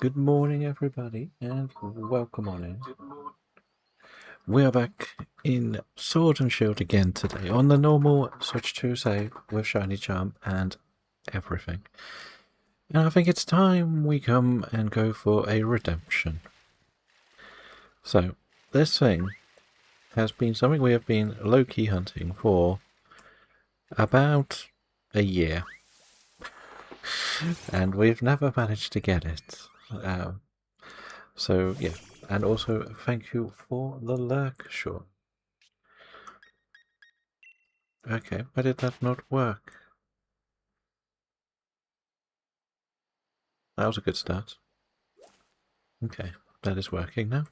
Good morning, everybody, and welcome on in. We are back in Sword and Shield again today on the normal Switch 2 save with Shiny Charm and everything. And I think it's time we come and go for a redemption. So, this thing has been something we have been low-key hunting for about a year. And we've never managed to get it. So, yeah. And also, thank you for the lurk, sure. Okay, why did that not work? That was a good start. Okay, that is working now.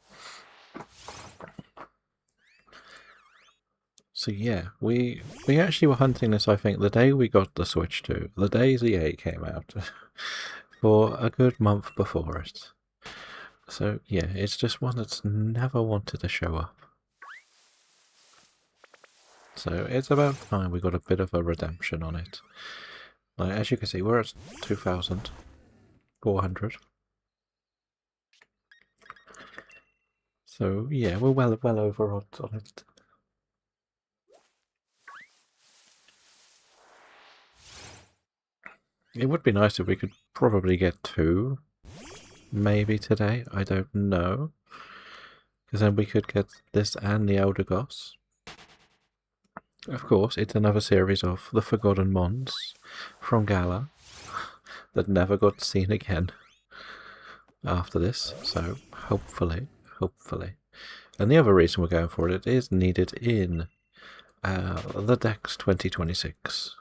So yeah, we actually were hunting this, I think, the day we got the Switch 2, the day ZA came out, for a good month before it. So yeah, it's just one that's never wanted to show up. So it's about time we got a bit of a redemption on it. Like, as you can see, we're at 2,400. So yeah, we're well over odds on it. It would be nice if we could probably get 2, maybe today, I don't know. Because then we could get this and the Elder Goss. Of course, it's another series of the Forgotten Mons from Gala that never got seen again after this, so hopefully. And the other reason we're going for it is needed in the Dex2026.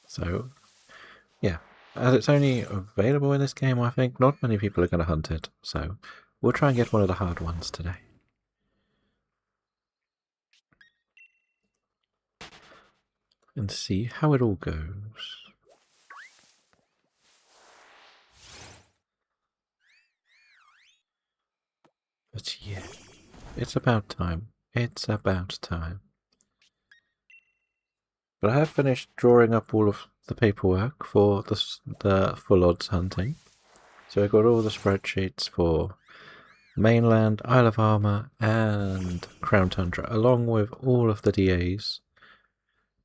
So, yeah. As it's only available in this game, I think not many people are going to hunt it, so we'll try and get one of the hard ones today. And see how it all goes. But yeah, it's about time. It's about time. But I have finished drawing up all of the paperwork for the full odds hunting. So I got all the spreadsheets for mainland, Isle of Armor, and Crown Tundra, along with all of the DAs.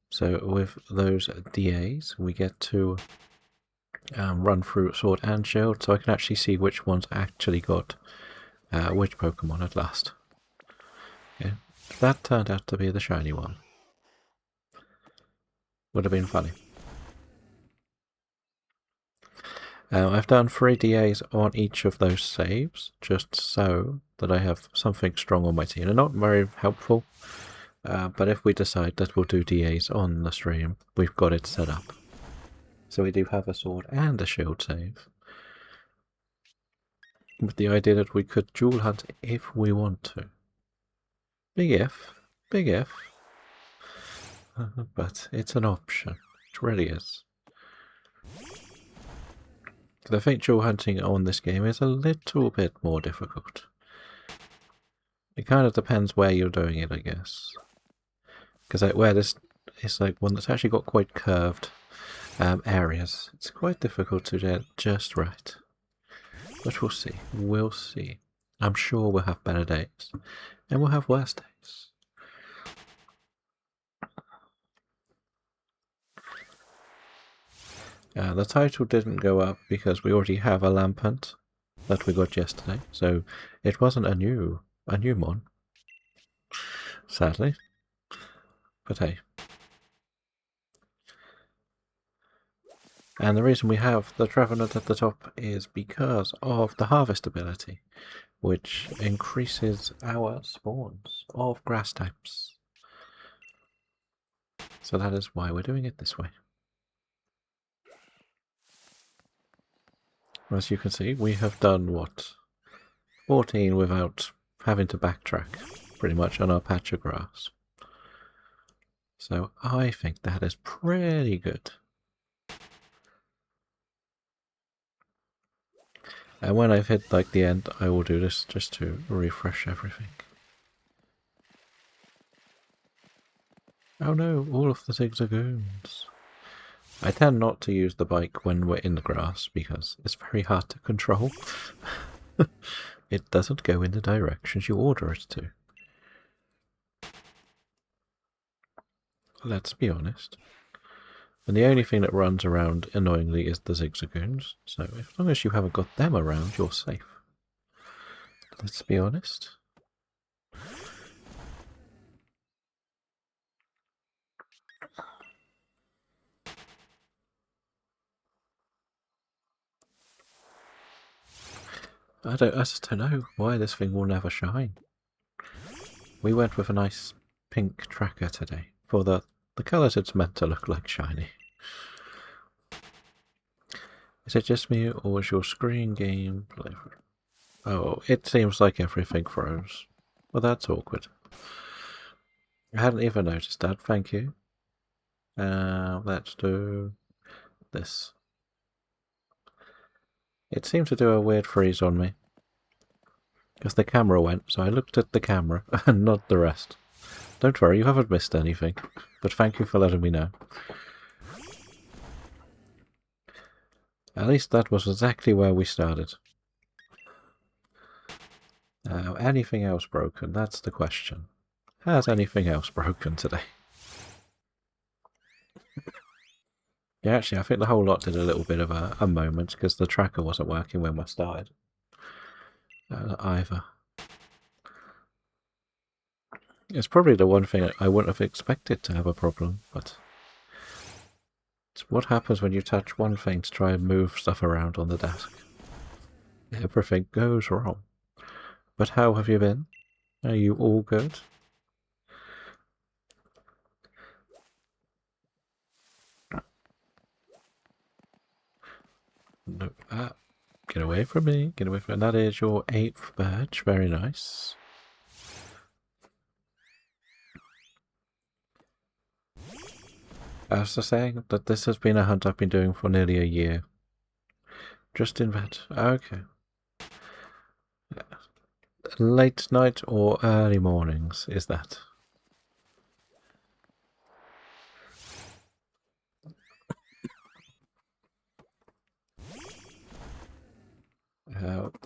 So with those DAs, we get to run through Sword and Shield, so I can actually see which ones actually got which Pokemon at last. Yeah, that turned out to be the shiny one. Would have been funny. I've done 3 DAs on each of those saves, just so that I have something strong on my team. They're not very helpful, but if we decide that we'll do DAs on the stream, we've got it set up. So we do have a sword and a shield save. With the idea that we could dual hunt if we want to. Big if. Big if. But it's an option. It really is. I think dual hunting on this game is a little bit more difficult. It kind of depends where you're doing it, I guess. Because where this is like one that's actually got quite curved areas, it's quite difficult to get just right. But we'll see. We'll see. I'm sure we'll have better days. And we'll have worse days. The title didn't go up because we already have a Lampant that we got yesterday, so it wasn't a new mon, sadly. But hey. And the reason we have the Trevenant at the top is because of the harvest ability, which increases our spawns of grass types. So that is why we're doing it this way. As you can see, we have done, what, 14 without having to backtrack, pretty much, on our patch of grass. So I think that is pretty good. And when I've hit like the end, I will do this just to refresh everything. Oh no, all of the things are goons. I tend not to use the bike when we're in the grass because it's very hard to control. It doesn't go in the directions you order it to. Let's be honest. And the only thing that runs around annoyingly is the zigzagoons, so as long as you haven't got them around, you're safe. Let's be honest. I just don't know why this thing will never shine. We went with a nice pink tracker today for the colours it's meant to look like shiny. Is it just me or was your screen game? Oh, it seems like everything froze. Well, that's awkward. I hadn't even noticed that, thank you. Let's do this. It seemed to do a weird freeze on me. Because the camera went, so I looked at the camera and not the rest. Don't worry, you haven't missed anything. But thank you for letting me know. At least that was exactly where we started. Anything else broken? That's the question. Has anything else broken today? Yeah, actually, I think the whole lot did a little bit of a moment because the tracker wasn't working when we started. Either. It's probably the one thing I wouldn't have expected to have a problem, but it's what happens when you touch one thing to try and move stuff around on the desk. Everything goes wrong. But how have you been? Are you all good? No. Get away from me. Get away from me. That is your 8th badge. Very nice. As I was saying, that this has been a hunt I've been doing for nearly a year. Just in bed. Okay. Late night or early mornings, is that?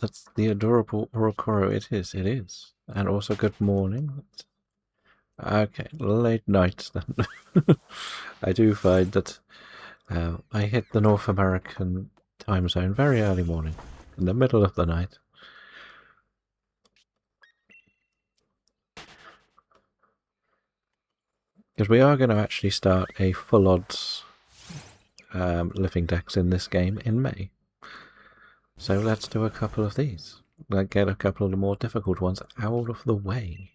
That's the adorable Orokoro. It is. And also good morning. Okay, late nights then. I do find that I hit the North American time zone very early morning, in the middle of the night. Because we are going to actually start a full odds livingDex in this game in May. So let's do a couple of these. Like get a couple of the more difficult ones out of the way.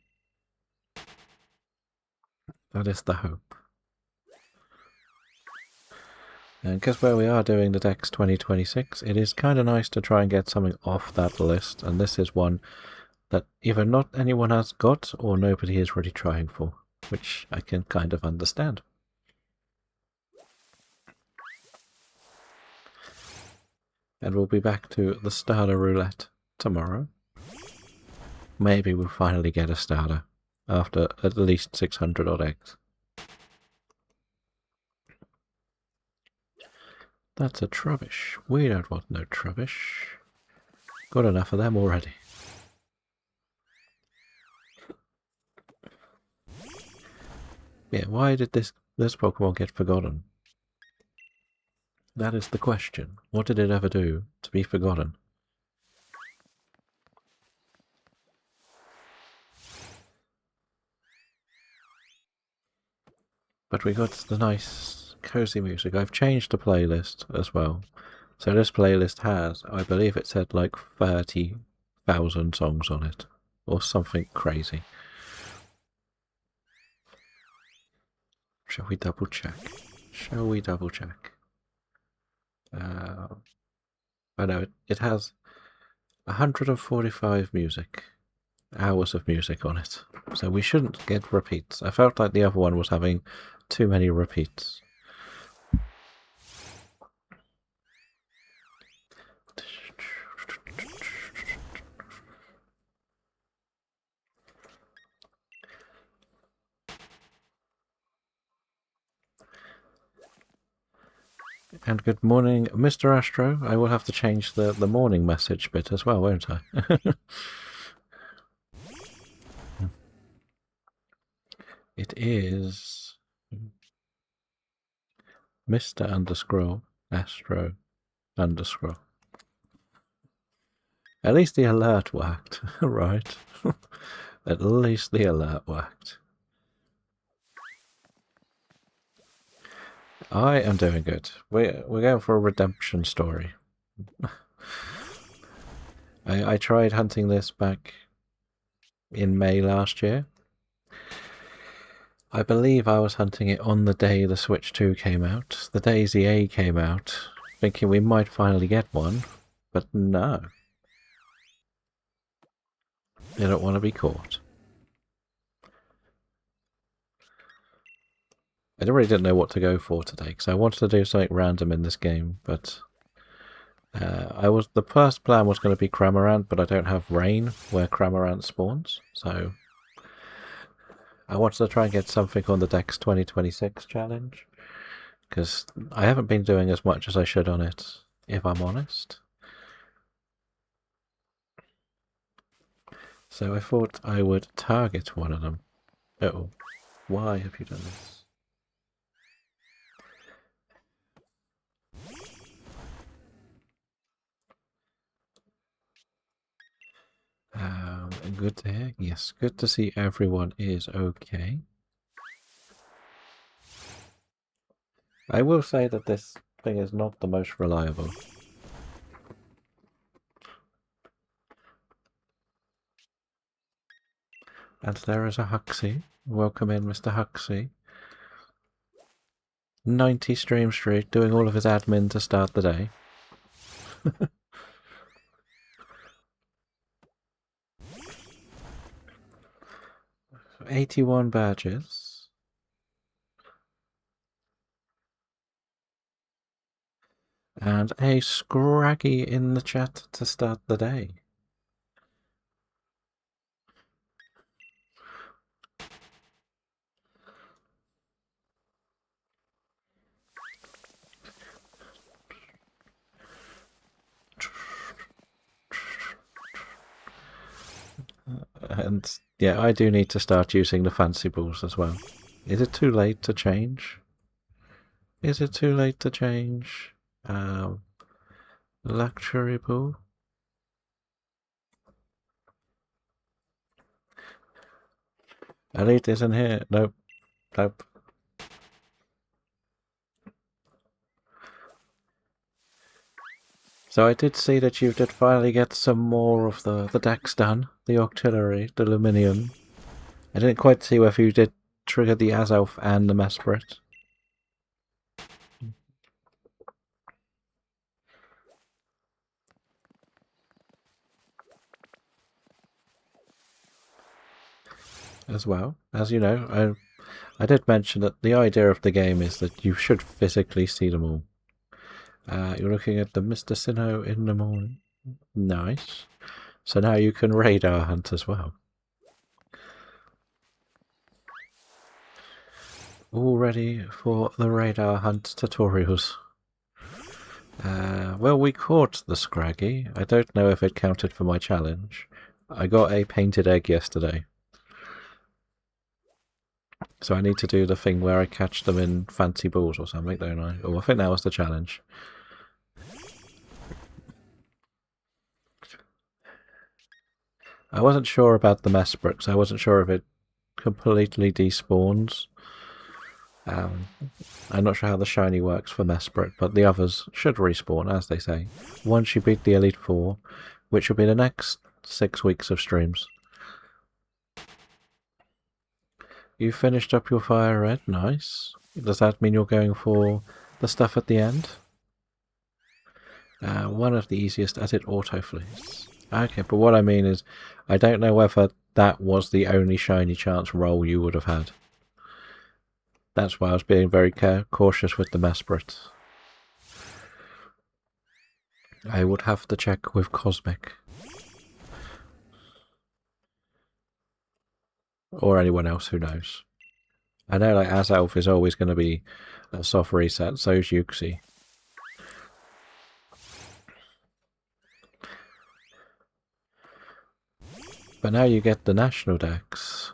That is the hope. And because where we are doing the Dex2026, it is kind of nice to try and get something off that list, and this is one that either not anyone has got or nobody is really trying for, which I can kind of understand. And we'll be back to the starter roulette tomorrow. Maybe we'll finally get a starter after at least 600 odd eggs. That's a trubbish. We don't want no trubbish. Got enough of them already. Yeah, why did this Pokemon get forgotten? That is the question. What did it ever do to be forgotten? But we got the nice, cozy music. I've changed the playlist as well. So this playlist has, I believe it said like 30,000 songs on it. Or something crazy. Shall we double check? Shall we double check? I know it has 145 hours of music on it. So we shouldn't get repeats. I felt like the other one was having too many repeats. And good morning, Mr. Astro. I will have to change the morning message bit as well, won't I? It is Mr. underscore Astro underscore. At least the alert worked, right? At least the alert worked. I am doing good. We're going for a redemption story. I tried hunting this back in May last year. I believe I was hunting it on the day the Switch 2 came out. The day ZA came out, thinking we might finally get one, but no. They don't want to be caught. I really didn't know what to go for today, because I wanted to do something random in this game, but the first plan was going to be Cramorant, but I don't have rain where Cramorant spawns, so I wanted to try and get something on the Dex2026 challenge, because I haven't been doing as much as I should on it, if I'm honest. So I thought I would target one of them. Uh-oh. Why have you done this? Good to hear. Yes, good to see everyone is okay. I will say that this thing is not the most reliable. And there is a Huxley. Welcome in, Mr. Huxley. 90 stream streak, doing all of his admin to start the day. 81 badges. And a Scraggy in the chat to start the day. And yeah, I do need to start using the fancy balls as well. Is it too late to change? Is it too late to change? Luxury ball? Elite isn't here. Nope. Nope. So I did see that you did finally get some more of the Dex done. The Octillery, the Luminium. I didn't quite see whether you did trigger the Azelf and the Mesprit. As well. As you know, I did mention that the idea of the game is that you should physically see them all. You're looking at the Mr. Sinnoh in the morning. Nice. So now you can radar hunt as well. All ready for the radar hunt tutorials. Well, we caught the Scraggy. I don't know if it counted for my challenge. I got a painted egg yesterday. So I need to do the thing where I catch them in fancy balls or something, don't I? Oh, I think that was the challenge. I wasn't sure about the Mesprit, I wasn't sure if it completely despawns. I'm not sure how the shiny works for Mesprit, but the others should respawn, as they say, once you beat the Elite Four, which will be the next 6 weeks of streams. You finished up your fire red, nice. Does that mean you're going for the stuff at the end? One of the easiest as it auto-flees. Okay, but what I mean is, I don't know whether that was the only shiny chance roll you would have had. That's why I was being very cautious with the Mesprit. I would have to check with Cosmic. Or anyone else who knows. I know like Azelf is always going to be a soft reset, so is Yuxi. But now you get the national Dex.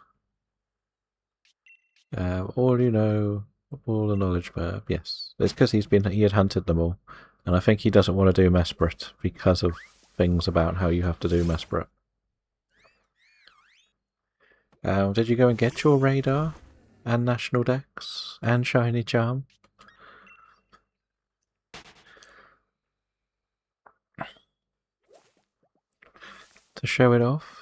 All you know, all the knowledge burb. Yes, it's because he had hunted them all, and I think he doesn't want to do Mesprit because of things about how you have to do Mesprit. Did you go and get your radar and national Dex and shiny charm? To show it off?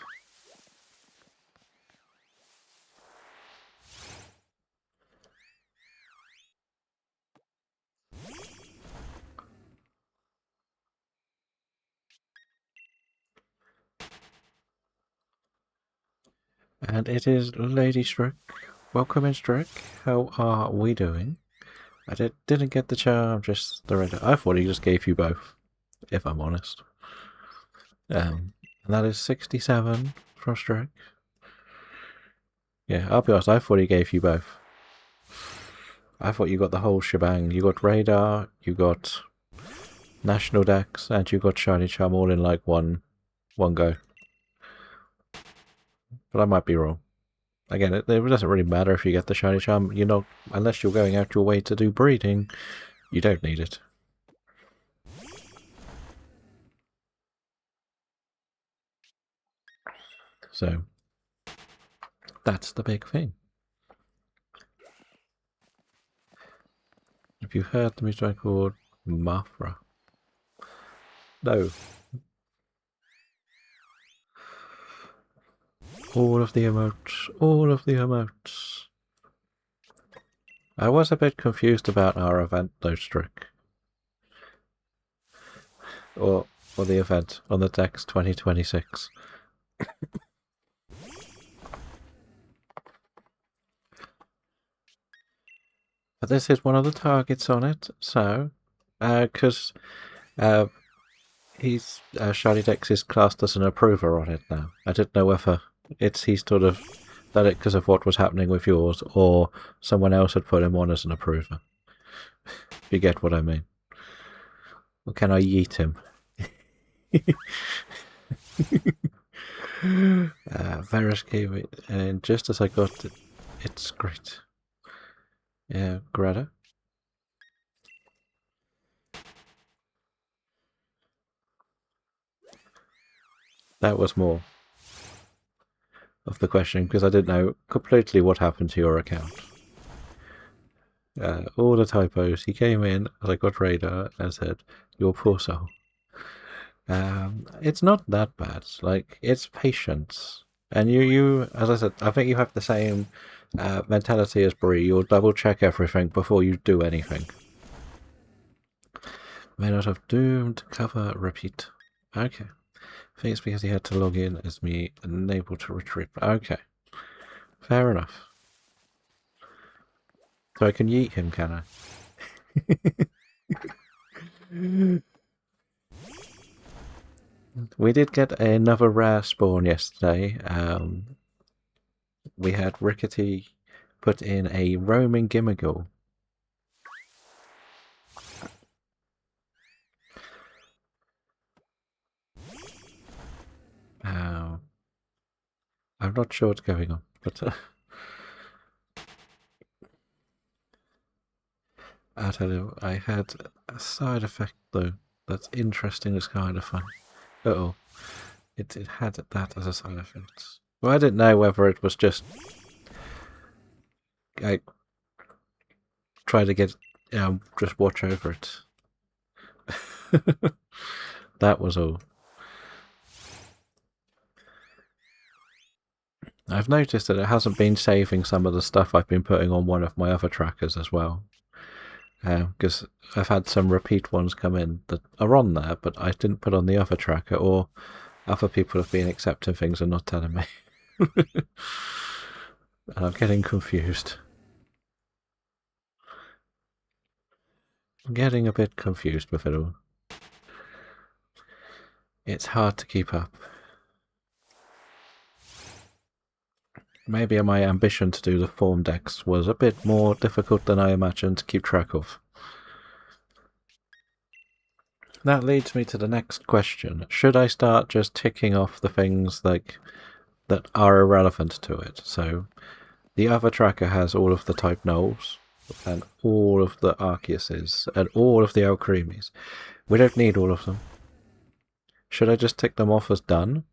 And it is Lady Strick. Welcome in, Strick. How are we doing? I didn't get the charm, just the radar. I thought he just gave you both, if I'm honest. And that is 67 from Strick. Yeah, I'll be honest, I thought he gave you both. I thought you got the whole shebang. You got radar, you got national Dex, and you got shiny charm all in like one go. But I might be wrong. Again, it doesn't really matter if you get the shiny charm. You're not, unless you're going out your way to do breeding, you don't need it. So that's the big thing. Have you heard the music called Mafra? No. All of the emotes. All of the emotes. I was a bit confused about our event though, Strick. Or the event on the Dex2026. But this is one of the targets on it, so because he's shinydex is classed as an approver on it now. I didn't know whether he's sort of done it because of what was happening with yours, or someone else had put him on as an approver. If you get what I mean. Or can I yeet him? Varus came in, and just as I got it, it's great. Yeah, Greta. That was more of the question because I didn't know completely what happened to your account. All the typos. He came in as I got radar and said, "Your poor soul." It's not that bad. Like, it's patience. And you, as I said, I think you have the same mentality as Bree. You'll double check everything before you do anything. May not have doomed cover repeat. Okay. I think it's because he had to log in as me unable to retrieve. Okay. Fair enough. So I can yeet him, can I? We did get another rare spawn yesterday. We had Rickety put in a roaming Gimmigal. I'm not sure what's going on, but I tell you, I had a side effect though that's interesting. It's kind of fun. Uh-oh. It had that as a side effect. Well, I didn't know whether it was just I try to get just watch over it. That was all. I've noticed that it hasn't been saving some of the stuff I've been putting on one of my other trackers as well. Because I've had some repeat ones come in that are on there, but I didn't put on the other tracker, or other people have been accepting things and not telling me. And I'm getting confused. I'm getting a bit confused with it all. It's hard to keep up. Maybe my ambition to do the form decks was a bit more difficult than I imagined to keep track of. That leads me to the next question. Should I start just ticking off the things like that are irrelevant to it. So the other tracker has all of the type nulls and all of the Arceuses and all of the Alcremies. We don't need all of them. Should I just tick them off as done?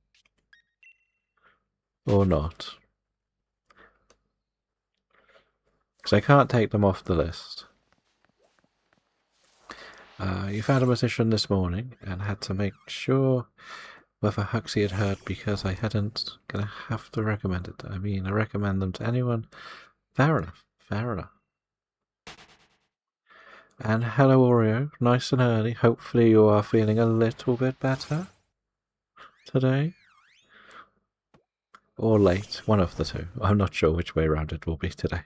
Or not? Because I can't take them off the list. You found a musician this morning and had to make sure whether Huxley had heard because I hadn't gonna have to recommend it. I mean, I recommend them to anyone. Fair enough, fair enough. And hello Oreo, nice and early. Hopefully you are feeling a little bit better today. Or late, one of the two. I'm not sure which way around it will be today.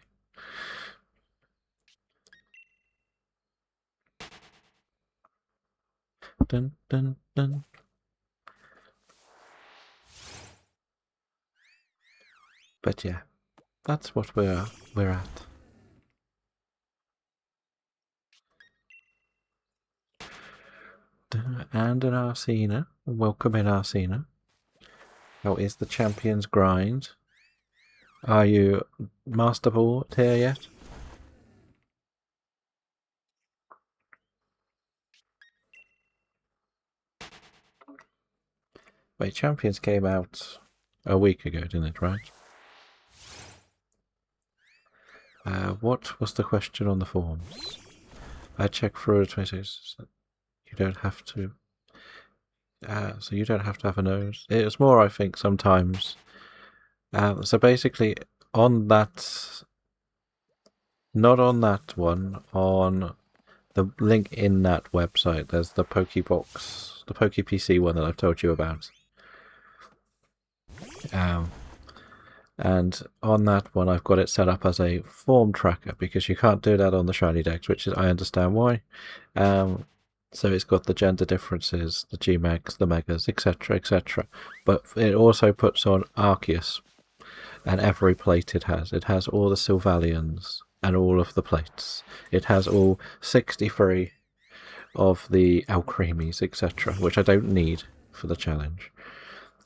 Dun dun dun. But yeah, that's what we're at. And an Arsena. Welcome in, Arsena. How is the champion's grind? Are you Master Ball tier yet? Wait, Champions came out a week ago, didn't it, right? What was the question on the forums? I checked through the 26. You don't have to. So you don't have to have a nose. It's more, I think, sometimes. So basically, on that, not on that one, on the link in that website, there's the Pokebox, the PokePC one that I've told you about. And on that one, I've got it set up as a form tracker because you can't do that on the shinydex, which is, I understand why. So it's got the gender differences, the G-Mags, the Megas, etc., etc. But it also puts on Arceus, and every plate it has. It has all the Sylvalians and all of the plates. It has all 63 of the Alcremies, etc., which I don't need for the challenge.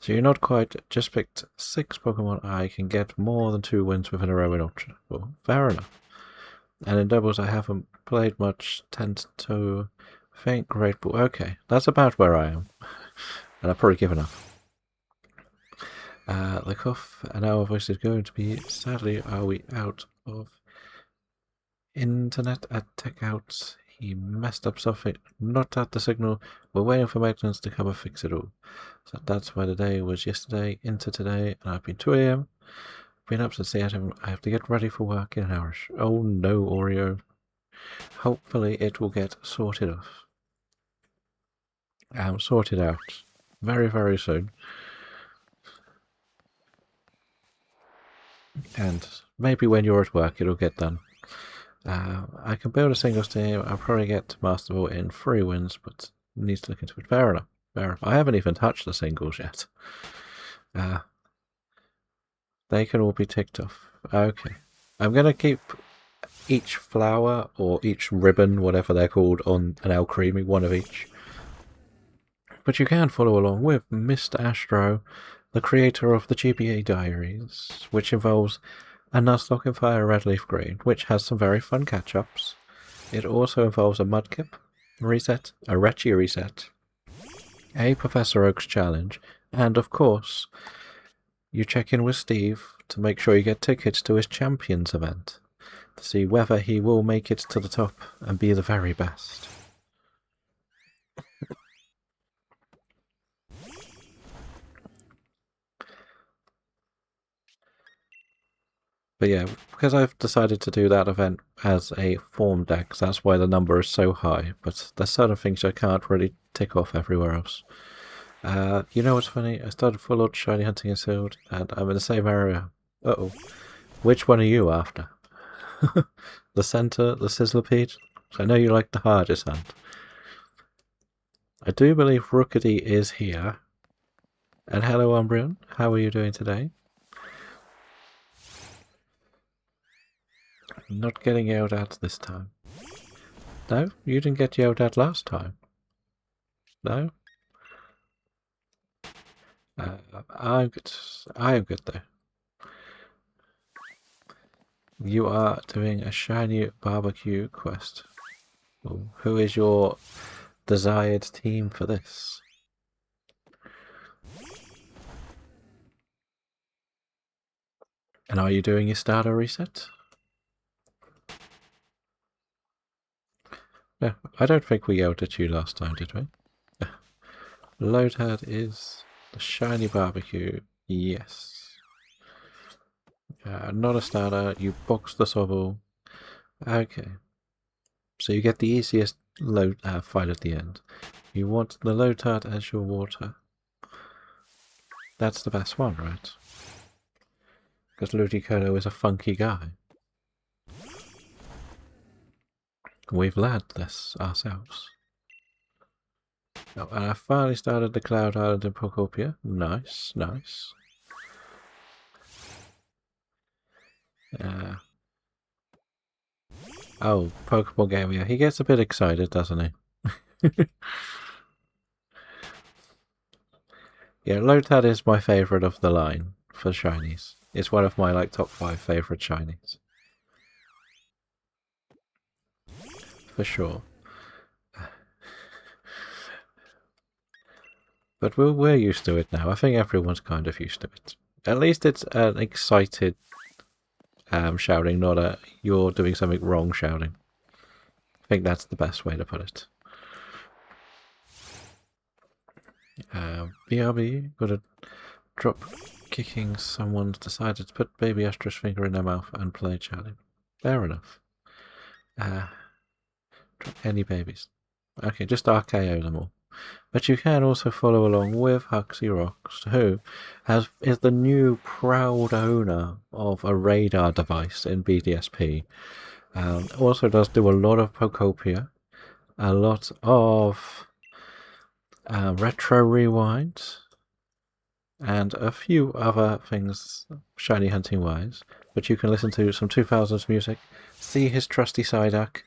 So you're not quite, just picked 6 Pokemon. I can get more than 2 wins within a row in Ultra. Well, fair enough. And in doubles I haven't played much, tend to think Great Ball. Okay, that's about where I am. And I've probably given up. The cough and our voice is going to be, sadly, are we out of internet at tech out? He messed up something, not at the signal. We're waiting for maintenance to come and fix it all. So that's why the day was yesterday into today, and I've been 2 AM. Been up since 8 AM. I have to get ready for work in an hour. Oh no, Oreo. Hopefully it will get sorted off. Sorted out very, very soon. And maybe when you're at work it'll get done. I can build a singles team. I'll probably get Master Ball in 3 wins, but needs to look into it. Fair enough. Fair enough. I haven't even touched the singles yet. They can all be ticked off. Okay. I'm going to keep each flower or each ribbon, whatever they're called, on an Alcremie, one of each. But you can follow along with Mr. Astro, the creator of the GBA Diaries, which involves a Nuzlocke and Fire Red Leaf Green, which has some very fun catch-ups. It also involves a Mudkip reset, a Retchie reset, a Professor Oak's challenge, and of course, you check in with Steve to make sure you get tickets to his Champions event, to see whether he will make it to the top and be the very best. But yeah, because I've decided to do that event as a form dex, that's why the number is so high. But there's certain things I can't really tick off everywhere else. You know what's funny? I started full on shiny hunting and sealed, and I'm in the same area. Uh-oh. Which one are you after? The center, the Sizzlipede? I know you like the hardest hunt. I do believe Rookity is here. And hello, Umbreon. How are you doing today? Not getting yelled at this time. No? You didn't get yelled at last time. No? I'm good. I am good though. You are doing a shiny barbecue quest. Ooh, who is your desired team for this? And are you doing your starter reset? No, I don't think we yelled at you last time, did we? Loadhead is the shiny barbecue. Yes. Not a starter. You box the sobble. Okay. So you get the easiest load fight at the end. You want the Loadhead as your water. That's the best one, right? Because Ludicolo is a funky guy. We've learned this ourselves. Oh, and I finally started the Cloud Island in Procopia. Nice, nice. Oh, Pokeball game, yeah. He gets a bit excited, doesn't he? Yeah, Lotad is my favourite of the line for shinies. It's one of my top 5 favourite shinies. For sure. But we're used to it now. I think everyone's kind of used to it. At least it's an excited shouting, not a you're doing something wrong shouting. I think that's the best way to put it. BRB, got a drop kicking someone's decided to put Baby Astra's finger in their mouth and play Charlie. Fair enough. Drop any babies. Okay, just RKO them all. But you can also follow along with Huxley Rocks, who is the new proud owner of a radar device in BDSP. Also does do a lot of Pokopia, a lot of retro rewinds, and a few other things shiny hunting wise. But you can listen to some 2000s music, see his trusty Psyduck,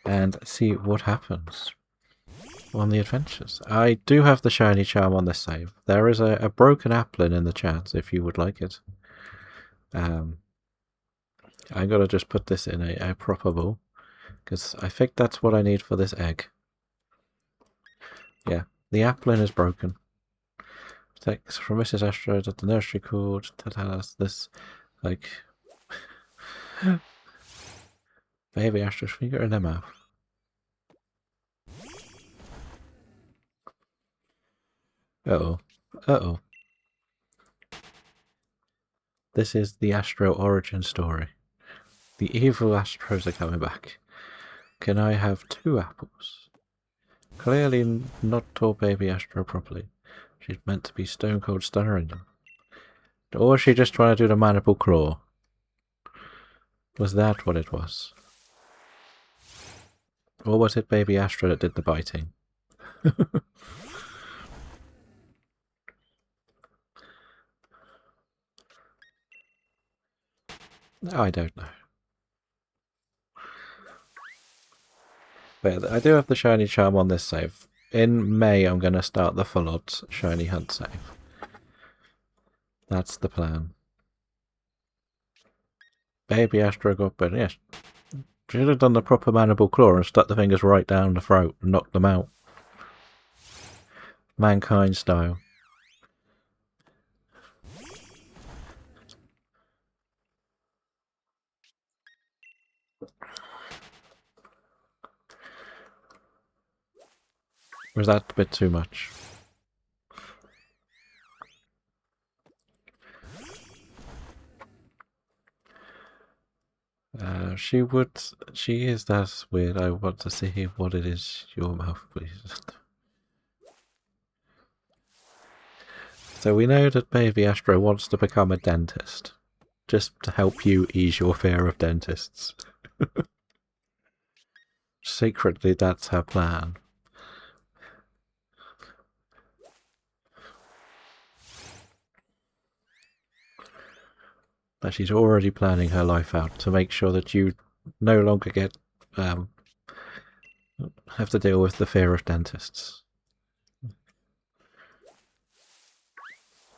and see what happens on the adventures. I do have the shiny charm on this save. There is a broken applin in the chat if you would like it. I'm gonna just put this in a proper bowl because I think that's what I need for this egg. Yeah, the applin is broken. Text from Mrs. Astro that the nursery called to tell us this, like, Baby Astro's finger in their mouth. Uh-oh. Uh-oh. This is the Astro origin story. The evil Astros are coming back. Can I have 2 apples? Clearly not taught Baby Astro properly. She's meant to be stone cold stunnering them. Or is she just trying to do the mandible claw? Was that what it was? Or was it Baby Astro that did the biting? I don't know. But I do have the shiny charm on this save. In May, I'm going to start the full odds shiny hunt save. That's the plan. Baby Astro got better. Yes. Should have done the proper mandible claw and stuck the fingers right down the throat and knocked them out. Mankind style. Was that a bit too much? She is that weird. I want to see what it is. Your mouth, please. So we know that Baby Astro wants to become a dentist. Just to help you ease your fear of dentists. Secretly, that's her plan. But she's already planning her life out to make sure that you no longer get have to deal with the fear of dentists.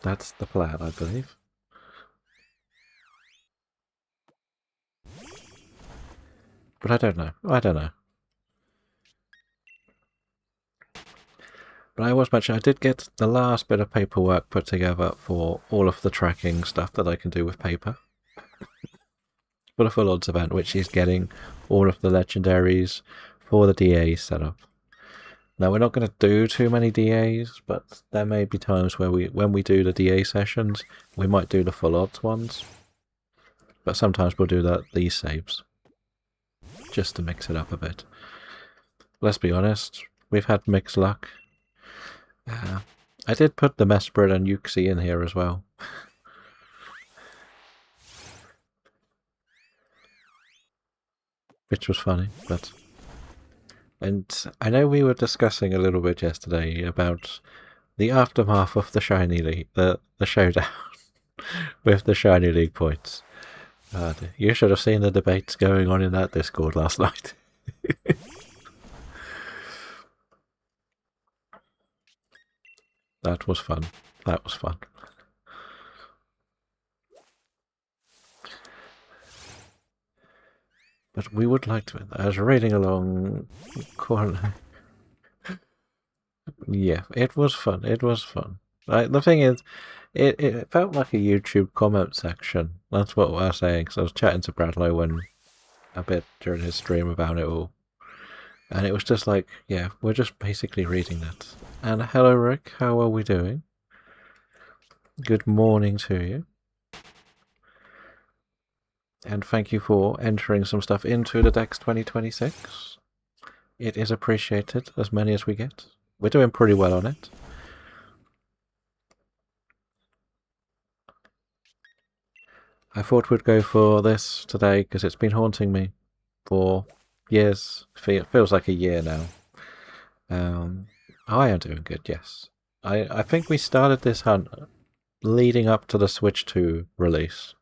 That's the plan, I believe. But I don't know. I don't know. But I was mentioning I did get the last bit of paperwork put together for all of the tracking stuff that I can do with paper. For the Full Odds event, which is getting all of the legendaries for the DA set up. Now we're not going to do too many DAs, but there may be times where when we do the DA sessions, we might do the Full Odds ones. But sometimes we'll do these saves, just to mix it up a bit. Let's be honest, we've had mixed luck. I did put the Mesprit and Yuxi in here as well. Which was funny, but... And I know we were discussing a little bit yesterday about the aftermath of the Shiny League, the showdown with the Shiny League points. You should have seen the debates going on in that Discord last night. That was fun. That was fun. But we would like to... I was reading along... Yeah, it was fun. It was fun. The thing is, it felt like a YouTube comment section. That's what I was saying, because I was chatting to Bradlow a bit during his stream about it all. And it was just like, yeah, we're just basically reading that. And hello, Rick. How are we doing? Good morning to you. And thank you for entering some stuff into the Dex2026. It is appreciated, as many as we get. We're doing pretty well on it. I thought we'd go for this today because it's been haunting me for years. It feels like a year now. I am doing good, yes. I think we started this hunt leading up to the Switch 2 release.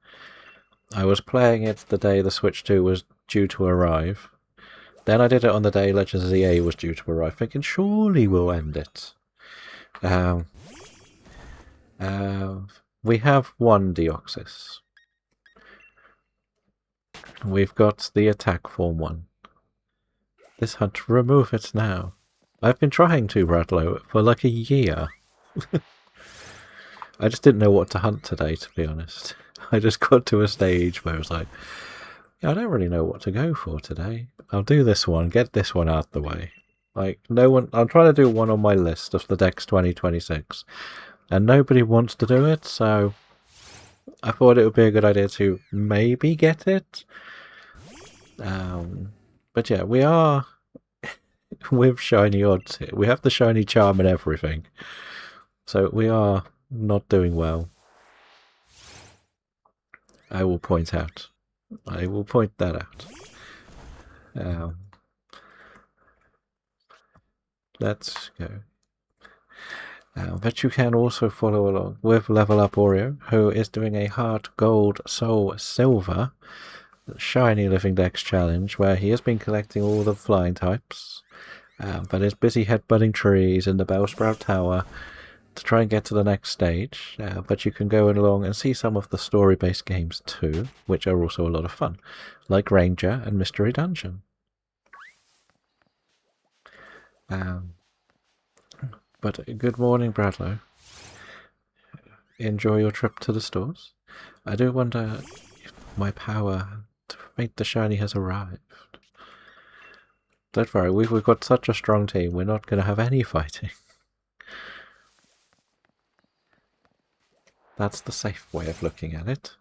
I was playing it the day the Switch 2 was due to arrive. Then I did it on the day Legends of ZA was due to arrive, thinking surely we'll end it. We have one Deoxys. We've got the attack form one. This hunt, remove it now. I've been trying to, Bradlow, for like a year. I just didn't know what to hunt today, to be honest. I just got to a stage where I was like, yeah, I don't really know what to go for today. I'll do this one, get this one out the way. Like, no one... I'm trying to do one on my list of the Dex2026. And nobody wants to do it, so... I thought it would be a good idea to maybe get it. But yeah, we are... with shiny odds here. We have the shiny charm and everything. So we are not doing well. I will point out. I will point that out. Let's go. But you can also follow along with Level Up Oreo, who is doing a Heart Gold Soul Silver Shiny livingDex challenge, where he has been collecting all the flying types, but is busy headbutting trees in the Bellsprout Tower to try and get to the next stage. But you can go along and see some of the story-based games too, which are also a lot of fun, like Ranger and Mystery Dungeon. But good morning, Bradlow. Enjoy your trip to the stores. I do wonder if my power to make the shiny has arrived. Don't worry, we've got such a strong team, we're not going to have any fighting. That's the safe way of looking at it.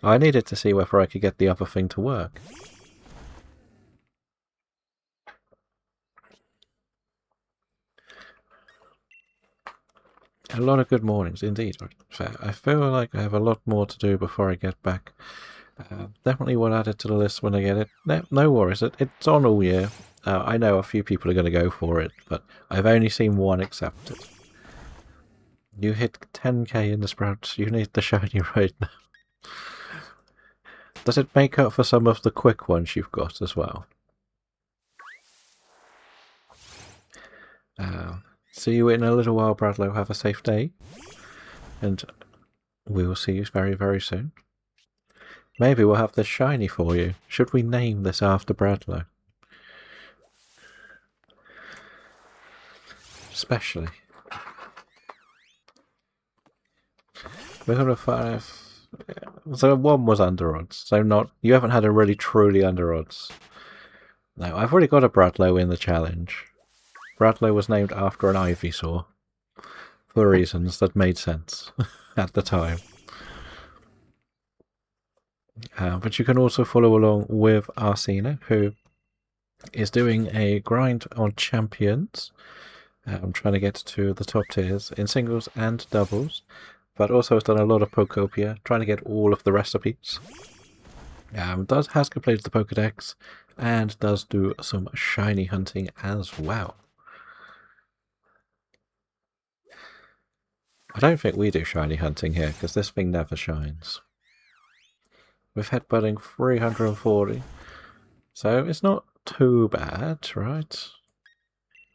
I needed to see whether I could get the other thing to work. A lot of good mornings, indeed. I feel like I have a lot more to do before I get back. Definitely will add it to the list when I get it. No worries, it's on all year. I know a few people are going to go for it, but I've only seen one accepted. You hit 10k in the sprouts, you need the shiny right now. Does it make up for some of the quick ones you've got as well? See you in a little while, Bradlow. Have a safe day. and we will see you very, very soon. Maybe we'll have this shiny for you. Should we name this after Bradlow? Especially. We're going to find... So one was under odds. So not... You haven't had a really truly under odds. No, I've already got a Bradlow in the challenge. Bradlow was named after an Ivysaur. For reasons that made sense at the time. But you can also follow along with Arsena, who is doing a grind on champions. I'm trying to get to the top tiers in singles and doubles, but also has done a lot of Pokopia, trying to get all of the recipes. Has completed the Pokedex, and does do some shiny hunting as well. I don't think we do shiny hunting here, because this thing never shines. With headbutting 340, so it's not too bad, right?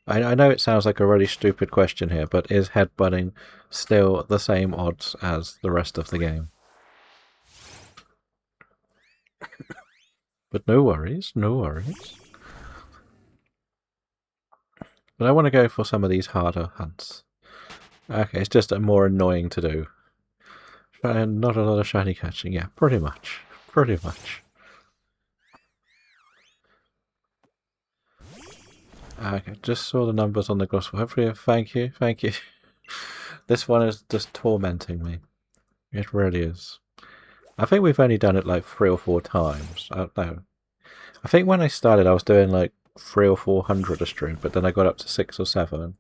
I know it sounds like a really stupid question here, but is headbutting still the same odds as the rest of the game? But no worries, no worries. But I want to go for some of these harder hunts. Okay, it's just more annoying to do. Not a lot of shiny catching, yeah, pretty much. Pretty much. Okay, just saw the numbers on the Gossifleur. Thank you, thank you. This one is just tormenting me. It really is. I think we've only done it like 3 or 4 times. I don't know. I think when I started I was doing like 300 or 400 a stream, but then I got up to 6 or 7.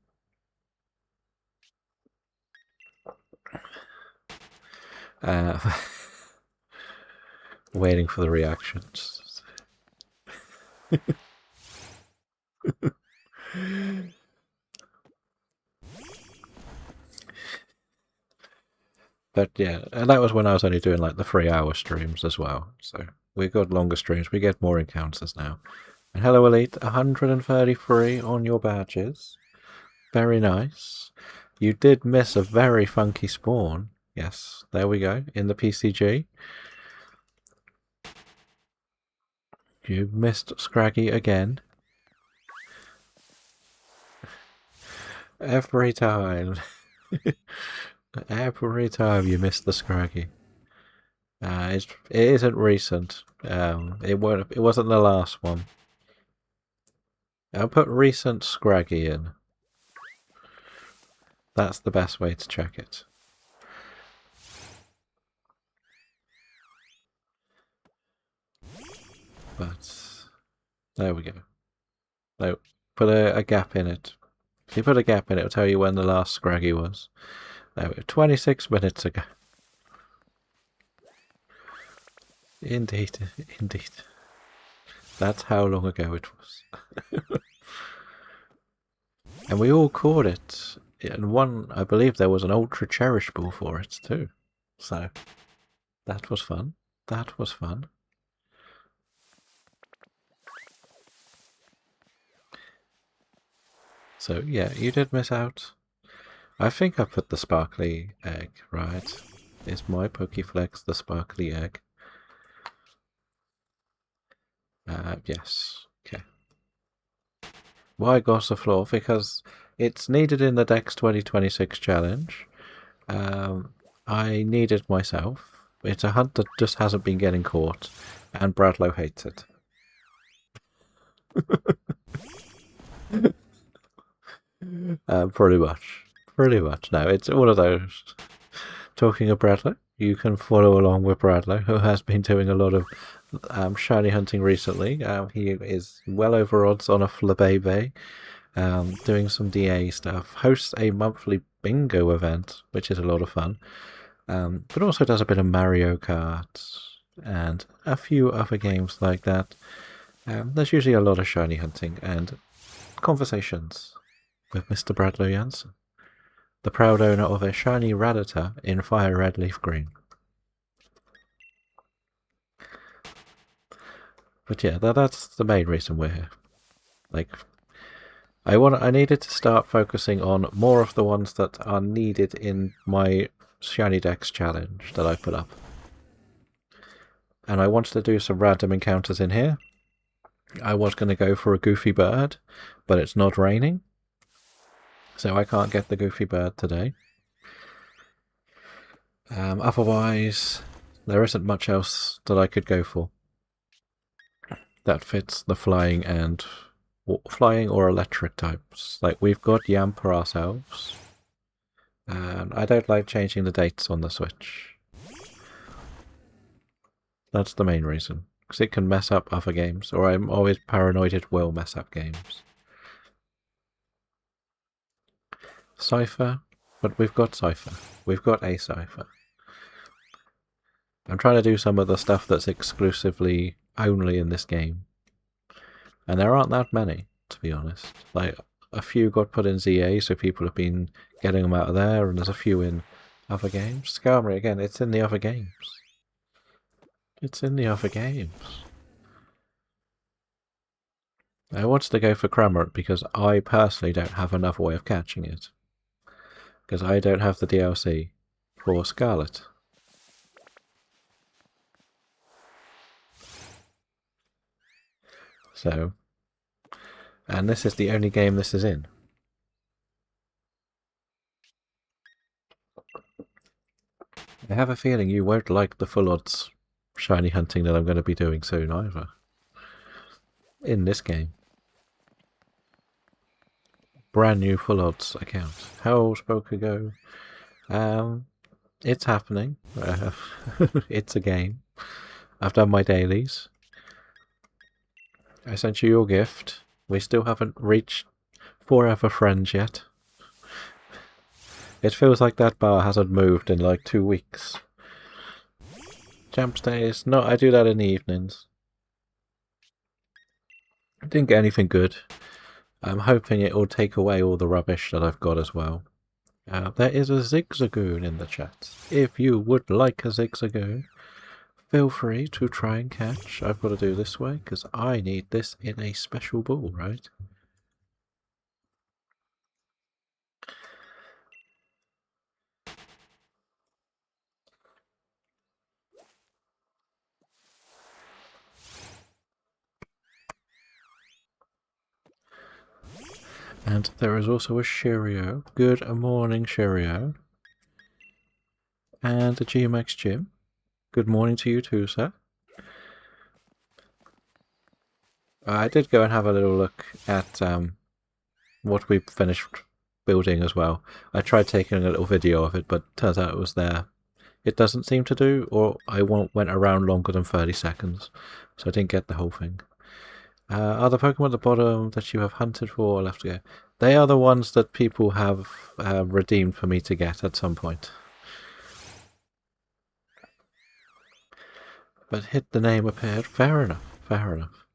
Waiting for the reactions. But yeah, and that was when I was only doing like the 3-hour streams as well. So we got longer streams, we get more encounters now. And hello Elite, 133 on your badges. Very nice. You did miss a very funky spawn. Yes, there we go, in the PCG. You missed Scraggy again. Every time. Every time you miss the Scraggy. It isn't recent. It wasn't the last one. I'll put recent Scraggy in. That's the best way to check it. But there we go. No, put a gap in it. If you put a gap in it, it'll tell you when the last Scraggy was. There we go. 26 minutes ago. Indeed, indeed. That's how long ago it was. And we all caught it. And one, I believe there was an ultra cherishable for it too. So, that was fun. That was fun. So, yeah, you did miss out. I think I put the sparkly egg, right? Is my Pokeflex the sparkly egg? Yes. Okay. Why Gossifleur? Because it's needed in the Dex2026 challenge. I need it myself. It's a hunt that just hasn't been getting caught, and Bradlow hates it. Pretty much. Pretty much. No, it's one of those. Talking of Bradlow, you can follow along with Bradlow, who has been doing a lot of shiny hunting recently. He is well over odds on a Flabébé, doing some DA stuff, hosts a monthly bingo event, which is a lot of fun, but also does a bit of Mario Kart and a few other games like that. There's usually a lot of shiny hunting and conversations with Mr. Bradlow Jansen, the proud owner of a shiny Rattata in fire red leaf green. But yeah, that's the main reason we're here. Like, I needed to start focusing on more of the ones that are needed in my shinydex challenge that I put up. And I wanted to do some random encounters in here. I was going to go for a goofy bird, but it's not raining. So I can't get the goofy bird today. Otherwise, there isn't much else that I could go for that fits the flying or electric types. Like, we've got Yamper ourselves. And I don't like changing the dates on the Switch. That's the main reason. Because it can mess up other games, or I'm always paranoid it will mess up games. Cypher, but we've got Cypher. We've got a Cypher. I'm trying to do some of the stuff that's exclusively only in this game. And there aren't that many, to be honest. Like, a few got put in ZA, so people have been getting them out of there, and there's a few in other games. Skarmory, again, it's in the other games. It's in the other games. I wanted to go for Cramorant because I personally don't have another way of catching it. Because I don't have the DLC for Scarlet. So, and this is the only game this is in. I have a feeling you won't like the full odds shiny hunting that I'm going to be doing soon either. In this game. Brand new full odds account. How spoke ago? It's happening. It's a game. I've done my dailies. I sent you your gift. We still haven't reached forever friends yet. It feels like that bar hasn't moved in like 2 weeks. Champs days. No, I do that in the evenings. I didn't get anything good. I'm hoping it will take away all the rubbish that I've got as well. There is a Zigzagoon in the chat. If you would like a Zigzagoon, feel free to try and catch. I've got to do this way because I need this in a special ball, right? And there is also a Shirio. Good morning, Shirio. And a GMX Jim. Good morning to you too, sir. I did go and have a little look at what we finished building as well. I tried taking a little video of it, but turns out it was there. It doesn't seem to do, or I went around longer than 30 seconds, so I didn't get the whole thing. Are the Pokemon at the bottom that you have hunted for or left to go? They are the ones that people have redeemed for me to get at some point. But hit the name appeared. Fair enough, fair enough.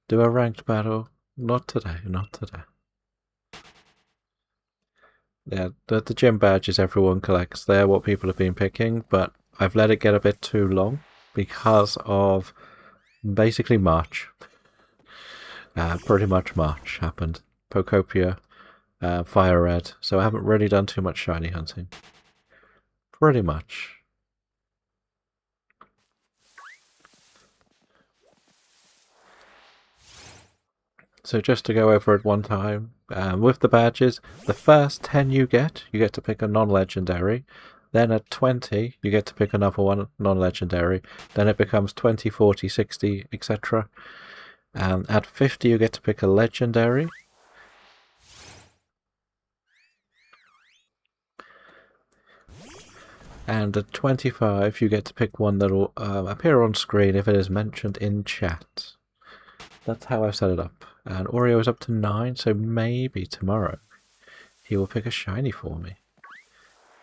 Do a ranked battle? Not today, not today. Yeah, the gym badges everyone collects, they're what people have been picking, but I've let it get a bit too long because of basically March. Pretty much March happened. Pokopia, Fire Red, so I haven't really done too much shiny hunting. Pretty much. So just to go over it one time, with the badges, the first 10 you get to pick a non-legendary. Then at 20, you get to pick another one non-legendary. Then it becomes 20, 40, 60, etc. And at 50, you get to pick a legendary. And at 25, you get to pick one that will appear on screen if it is mentioned in chat. That's how I've set it up. And Oreo is up to 9, so maybe tomorrow he will pick a shiny for me.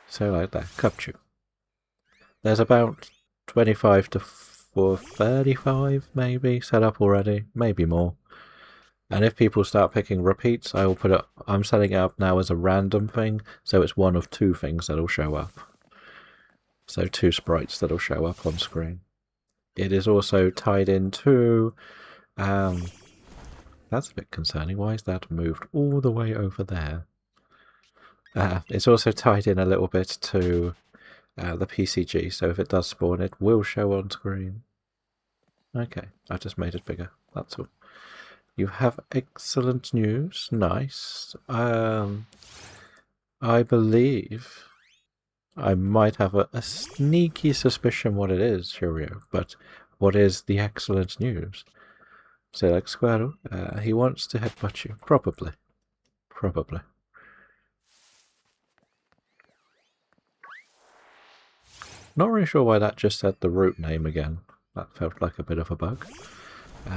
So like that, Cupchew. There's about 25 to 35 maybe set up already, maybe more. And if people start picking repeats, I will put it. I'm setting it up now as a random thing, so it's one of 2 things that'll show up. So 2 sprites that'll show up on screen. It is also tied into. That's a bit concerning. Why is that moved all the way over there? It's also tied in a little bit to the PCG, so if it does spawn, it will show on screen. Okay, I just made it bigger, that's all. You have excellent news, nice. I believe I might have a sneaky suspicion what it is, Cheerio, but what is the excellent news? So, like Squirrel, he wants to headbutt you. Probably. Probably. Not really sure why that just said the root name again. That felt like a bit of a bug.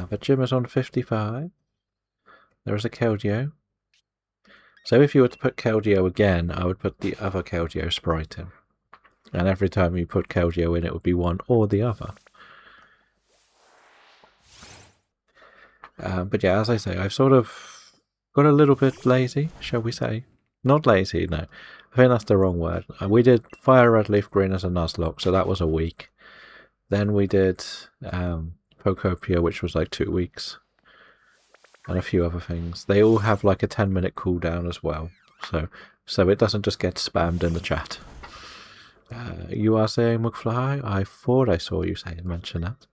But Jim is on 55. There is a Keldeo. So if you were to put Keldeo again, I would put the other Keldeo sprite in. And every time you put Keldeo in, it would be one or the other. But yeah, as I say, I've sort of got a little bit lazy, shall we say. Not lazy, no. I think that's the wrong word. We did Fire Red Leaf Green as a Nuzlocke, so that was a week. Then we did Pokopia, which was like 2 weeks. And a few other things. They all have like a 10-minute cooldown as well. So it doesn't just get spammed in the chat. You are saying McFly? I thought I saw you say and mention that.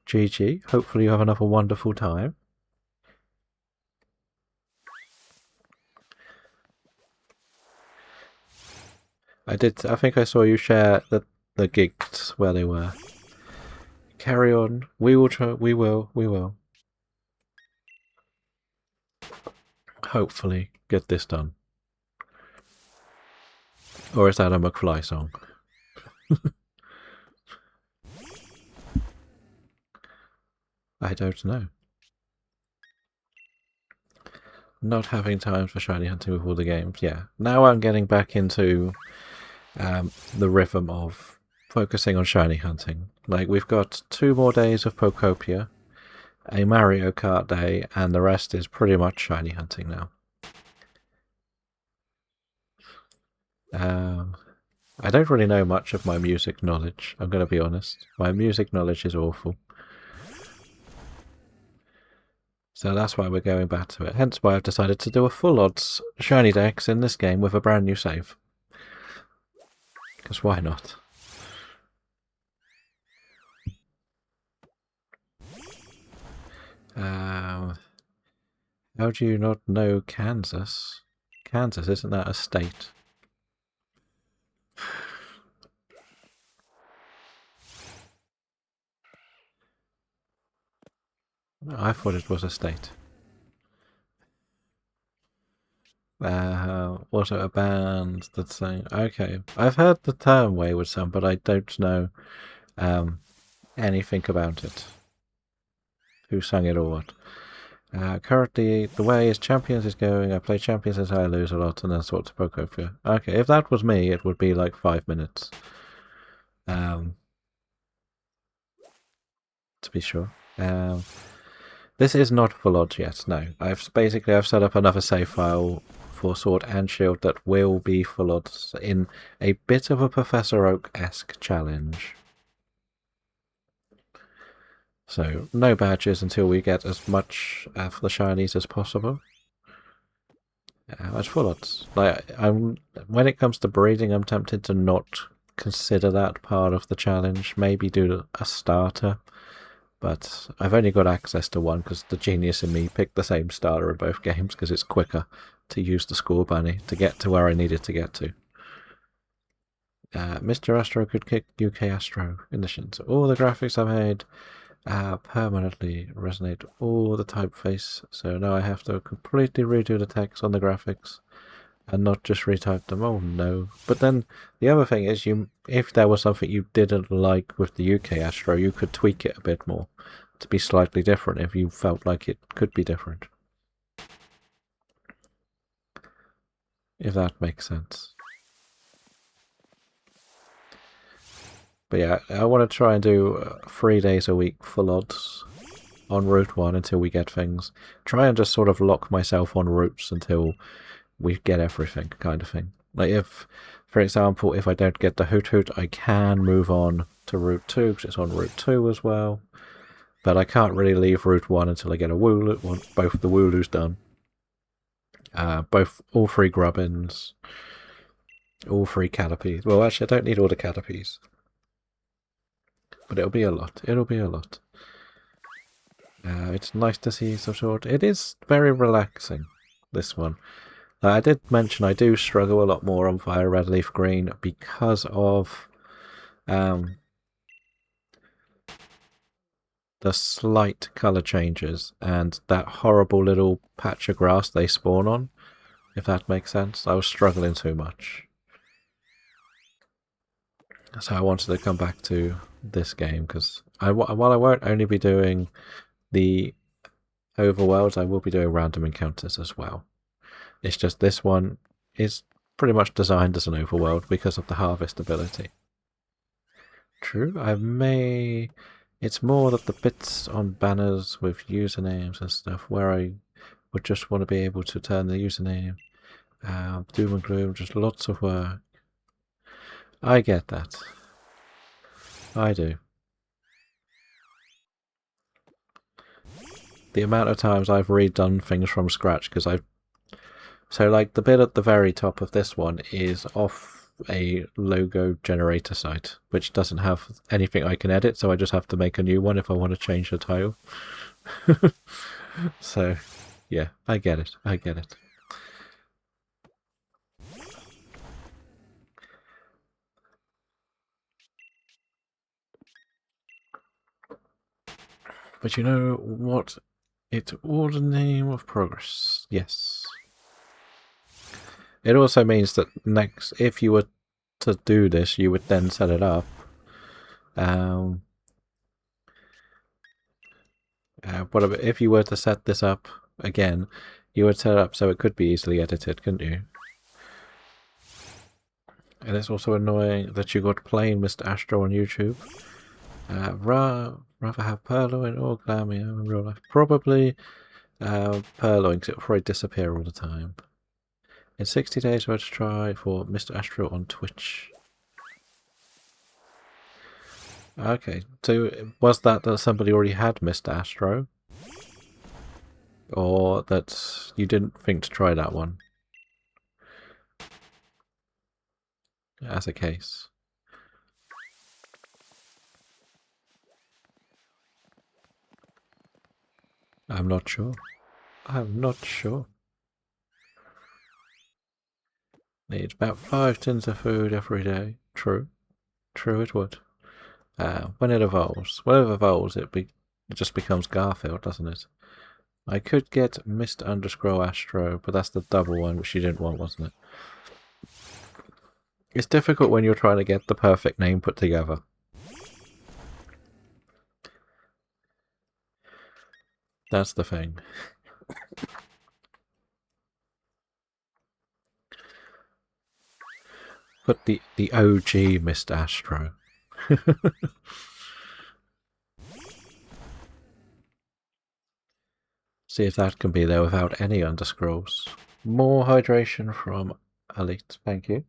GG. Hopefully you have another wonderful time. I think I saw you share the gigs where they were. Carry on. We will try. We will. Hopefully get this done. Or is that a McFly song? I don't know. Not having time for shiny hunting with all the games. Yeah. Now I'm getting back into the rhythm of focusing on shiny hunting. Like, we've got 2 more days of Pokopia, a Mario Kart day, and the rest is pretty much shiny hunting now. I don't really know much of my music knowledge, I'm going to be honest. My music knowledge is awful. So that's why we're going back to it. Hence why I've decided to do a full odds shiny dex in this game with a brand new save. Because why not? How do you not know Kansas? Kansas, isn't that a state? I thought it was a state. Also a band that's saying, okay, I've heard the term Wayward Son, but I don't know anything about it. Who sang it or what? Currently, the way his Champions is going, I play Champions as I lose a lot and then sort to Pokopia. Okay, if that was me, it would be like 5 minutes. To be sure. This is not full odds yet, no. I've set up another save file for Sword and Shield that will be full odds in a bit of a Professor Oak-esque challenge. So, no badges until we get as much of the shinies as possible. It's full odds. Like, when it comes to breeding, I'm tempted to not consider that part of the challenge. Maybe do a starter. But I've only got access to one because the genius in me picked the same starter in both games because it's quicker to use the score bunny to get to where I needed to get to. Mr. Astro could kick UK Astro editions. All the graphics I made permanently resonate all the typeface, so now I have to completely redo the text on the graphics and not just retype them. Oh no. But then the other thing is, if there was something you didn't like with the UK Astro, you could tweak it a bit more to be slightly different if you felt like it could be different. If that makes sense. But yeah, I want to try and do 3 days a week full odds on Route 1 until we get things. Try and just sort of lock myself on routes until we get everything, kind of thing. Like, if, for example, if I don't get the Hoot Hoot, I can move on to Route 2, because it's on Route 2 as well. But I can't really leave Route 1 until I get a Wooloo, once both the Wooloos done. All 3 Grubbins. All 3 canopies. Well, actually, I don't need all the canopies. But it'll be a lot. It'll be a lot. It's nice to see some sort. It is very relaxing, this one. I did mention I do struggle a lot more on Fire Red Leaf Green because of the slight colour changes and that horrible little patch of grass they spawn on, if that makes sense. I was struggling too much. So I wanted to come back to this game because while I won't only be doing the overworlds, I will be doing random encounters as well. It's just this one is pretty much designed as an overworld because of the harvest ability. True, I may... It's more that the bits on banners with usernames and stuff where I would just want to be able to turn the username. Doom and gloom, just lots of work. I get that. I do. The amount of times I've redone things from scratch because I've... So like the bit at the very top of this one is off a logo generator site, which doesn't have anything I can edit, so I just have to make a new one if I want to change the title. So, yeah, I get it. I get it. But you know what? It's all the name of progress. Yes. It also means that next, if you were to do this, you would then set it up. Whatever. If you were to set this up again, you would set it up so it could be easily edited, couldn't you? And it's also annoying that you got plain Mr. Astro on YouTube. Rather have Purloin or Glamio in real life. Probably Purloin, because it'll probably disappear all the time. In 60 days, we're to try for Mr. Astro on Twitch. Okay, so was that somebody already had Mr. Astro? Or that you didn't think to try that one? As a case. I'm not sure. I'm not sure. Needs about 5 tins of food every day. True. True it would. When it evolves. When it evolves, it just becomes Garfield, doesn't it? I could get Mr. Astro, but that's the double one, which you didn't want, wasn't it? It's difficult when you're trying to get the perfect name put together. That's the thing. Put the OG Mr. Astro. See if that can be there without any underscrolls. More hydration from Elite, thank you.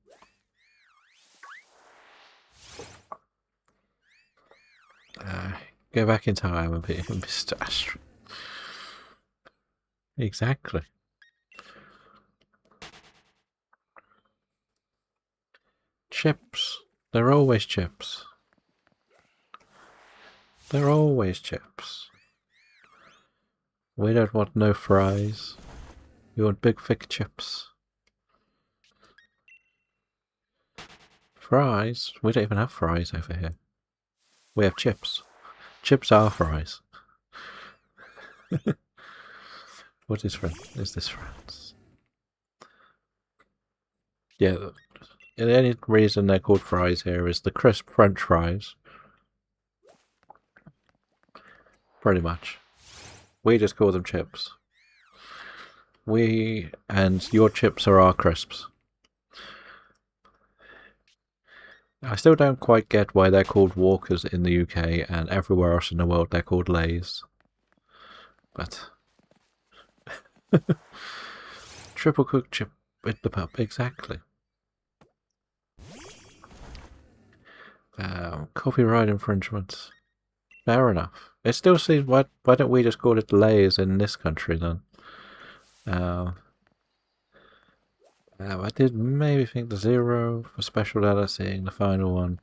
Go back in time and be Mr. Astro. Exactly. Chips. They're always chips. They're always chips. We don't want no fries. We want big thick chips. Fries? We don't even have fries over here. We have chips. Chips are fries. What is this France? Yeah, the only reason they're called fries here is the crisp French fries. Pretty much. We just call them chips. And your chips are our crisps. I still don't quite get why they're called Walkers in the UK and everywhere else in the world they're called Lays. But... Triple cooked chip with the pub, exactly. Copyright infringements. Fair enough. It still seems, why don't we just call it Lays in this country then? I did maybe think the 0 for special seeing the final one.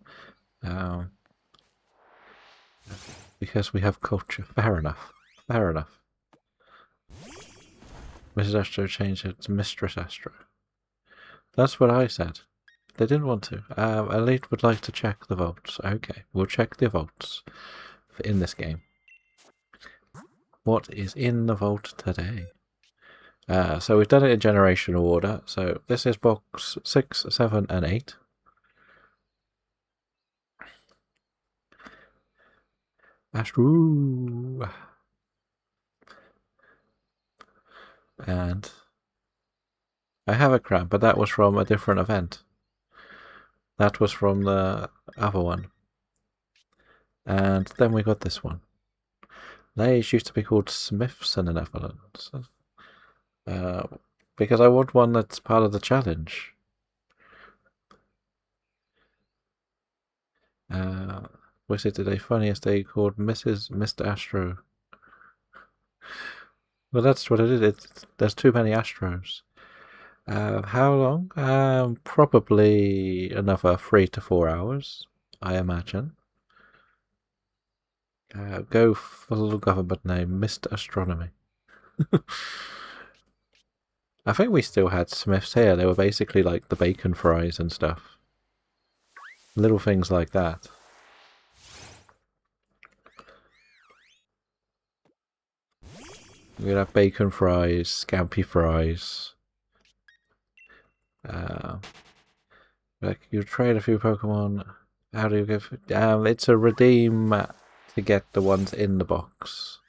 Because we have culture. Fair enough. Fair enough. Mrs. Astro changed it to Mistress Astro. That's what I said. They didn't want to. Elite would like to check the votes. Okay, we'll check the votes in this game. What is in the vote today? So we've done it in generational order. So this is box 6, 7, and 8. Astro. And I have a crown, but that was from a different event. That was from the other one. And then we got this one. They used to be called Smiths in the Netherlands. Because I want one that's part of the challenge. Was it today funniest day called Mr. Astro? Well, that's what it is. There's too many Astros. How long? Probably another 3 to 4 hours, I imagine. Go full government name, Mr. Astronomy. I think we still had Smiths here. They were basically like the bacon fries and stuff. Little things like that. We'd have bacon fries, scampi fries. Like you trade a few Pokemon. How do you give? It's a redeem to get the ones in the box.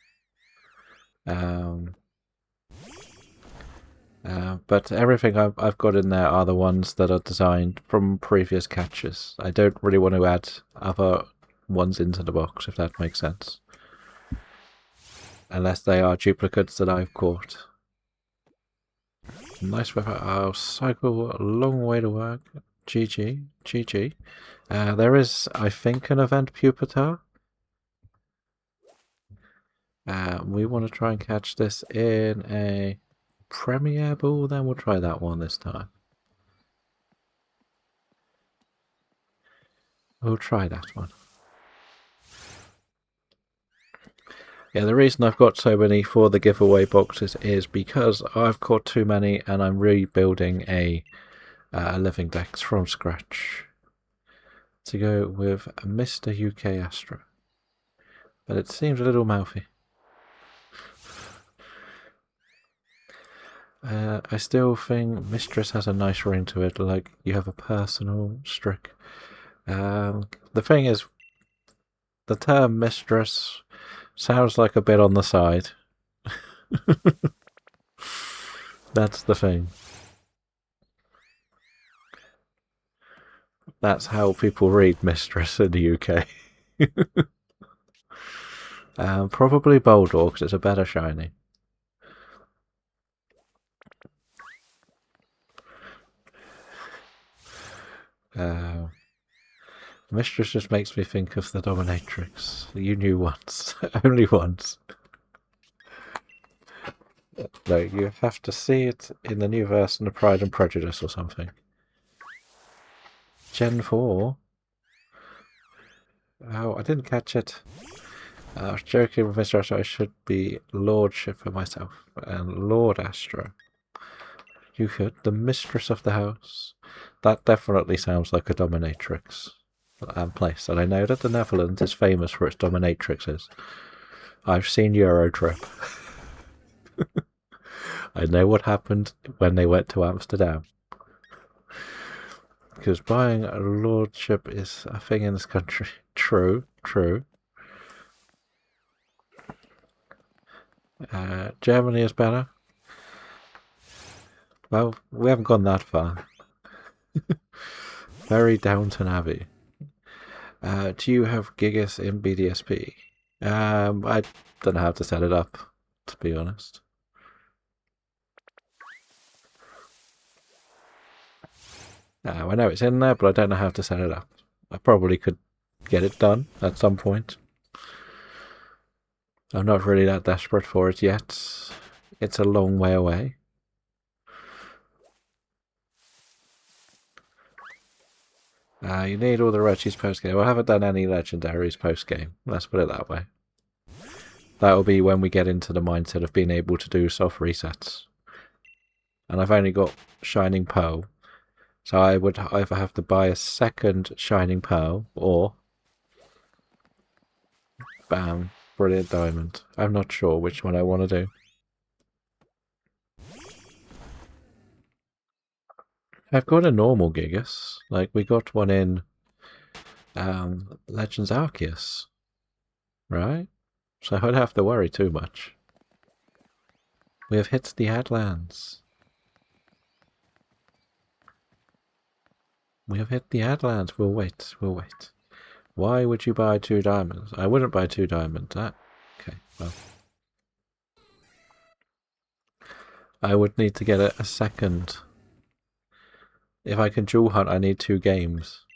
But everything I've got in there are the ones that are designed from previous catches. I don't really want to add other ones into the box, if that makes sense. Unless they are duplicates that I've caught. Nice weather. I'll cycle a long way to work. GG. GG. There is, I think, an event Pupitar. We want to try and catch this in a Premier Ball, then we'll try that one this time. We'll try that one. Yeah, the reason I've got so many for the giveaway boxes is because I've caught too many and I'm rebuilding a livingDex from scratch to go with Mr. UK Astro. But it seems a little mouthy. I still think Mistress has a nice ring to it, like you have a personal streak. The thing is, the term Mistress sounds like a bit on the side. That's the thing. That's how people read Mistress in the UK. Probably Boldor, because it's a better shiny. Mistress just makes me think of the Dominatrix. You knew once. Only once. No, you have to see it in the new version of Pride and Prejudice or something. Gen 4? Oh, I didn't catch it. I was joking with Mr. Astro. I should be Lordship for myself. And Lord Astro. You could. The Mistress of the House. That definitely sounds like a Dominatrix place. And I know that the Netherlands is famous for its Dominatrixes. I've seen Eurotrip. I know what happened when they went to Amsterdam. Because buying a lordship is a thing in this country. True, true. Germany is better. Well, we haven't gone that far. Very Downton Abbey. Do you have Gigas in BDSP? I don't know how to set it up, to be honest. I know it's in there, but I don't know how to set it up. I probably could get it done at some point. I'm not really that desperate for it yet. It's a long way away. You need all the Reggies post-game. I haven't done any legendaries post-game. Let's put it that way. That will be when we get into the mindset of being able to do soft resets. And I've only got Shining Pearl. So I would either have to buy a second Shining Pearl or... Bam. Brilliant Diamond. I'm not sure which one I want to do. I've got a normal Gigas. Like, we got one in Legends Arceus. Right? So I don't have to worry too much. We have hit the Adlands. We have hit the Adlands. We'll wait. We'll wait. Why would you buy 2 diamonds? I wouldn't buy 2 diamonds. Okay, well. I would need to get a second. If I can dual hunt, I need 2 games.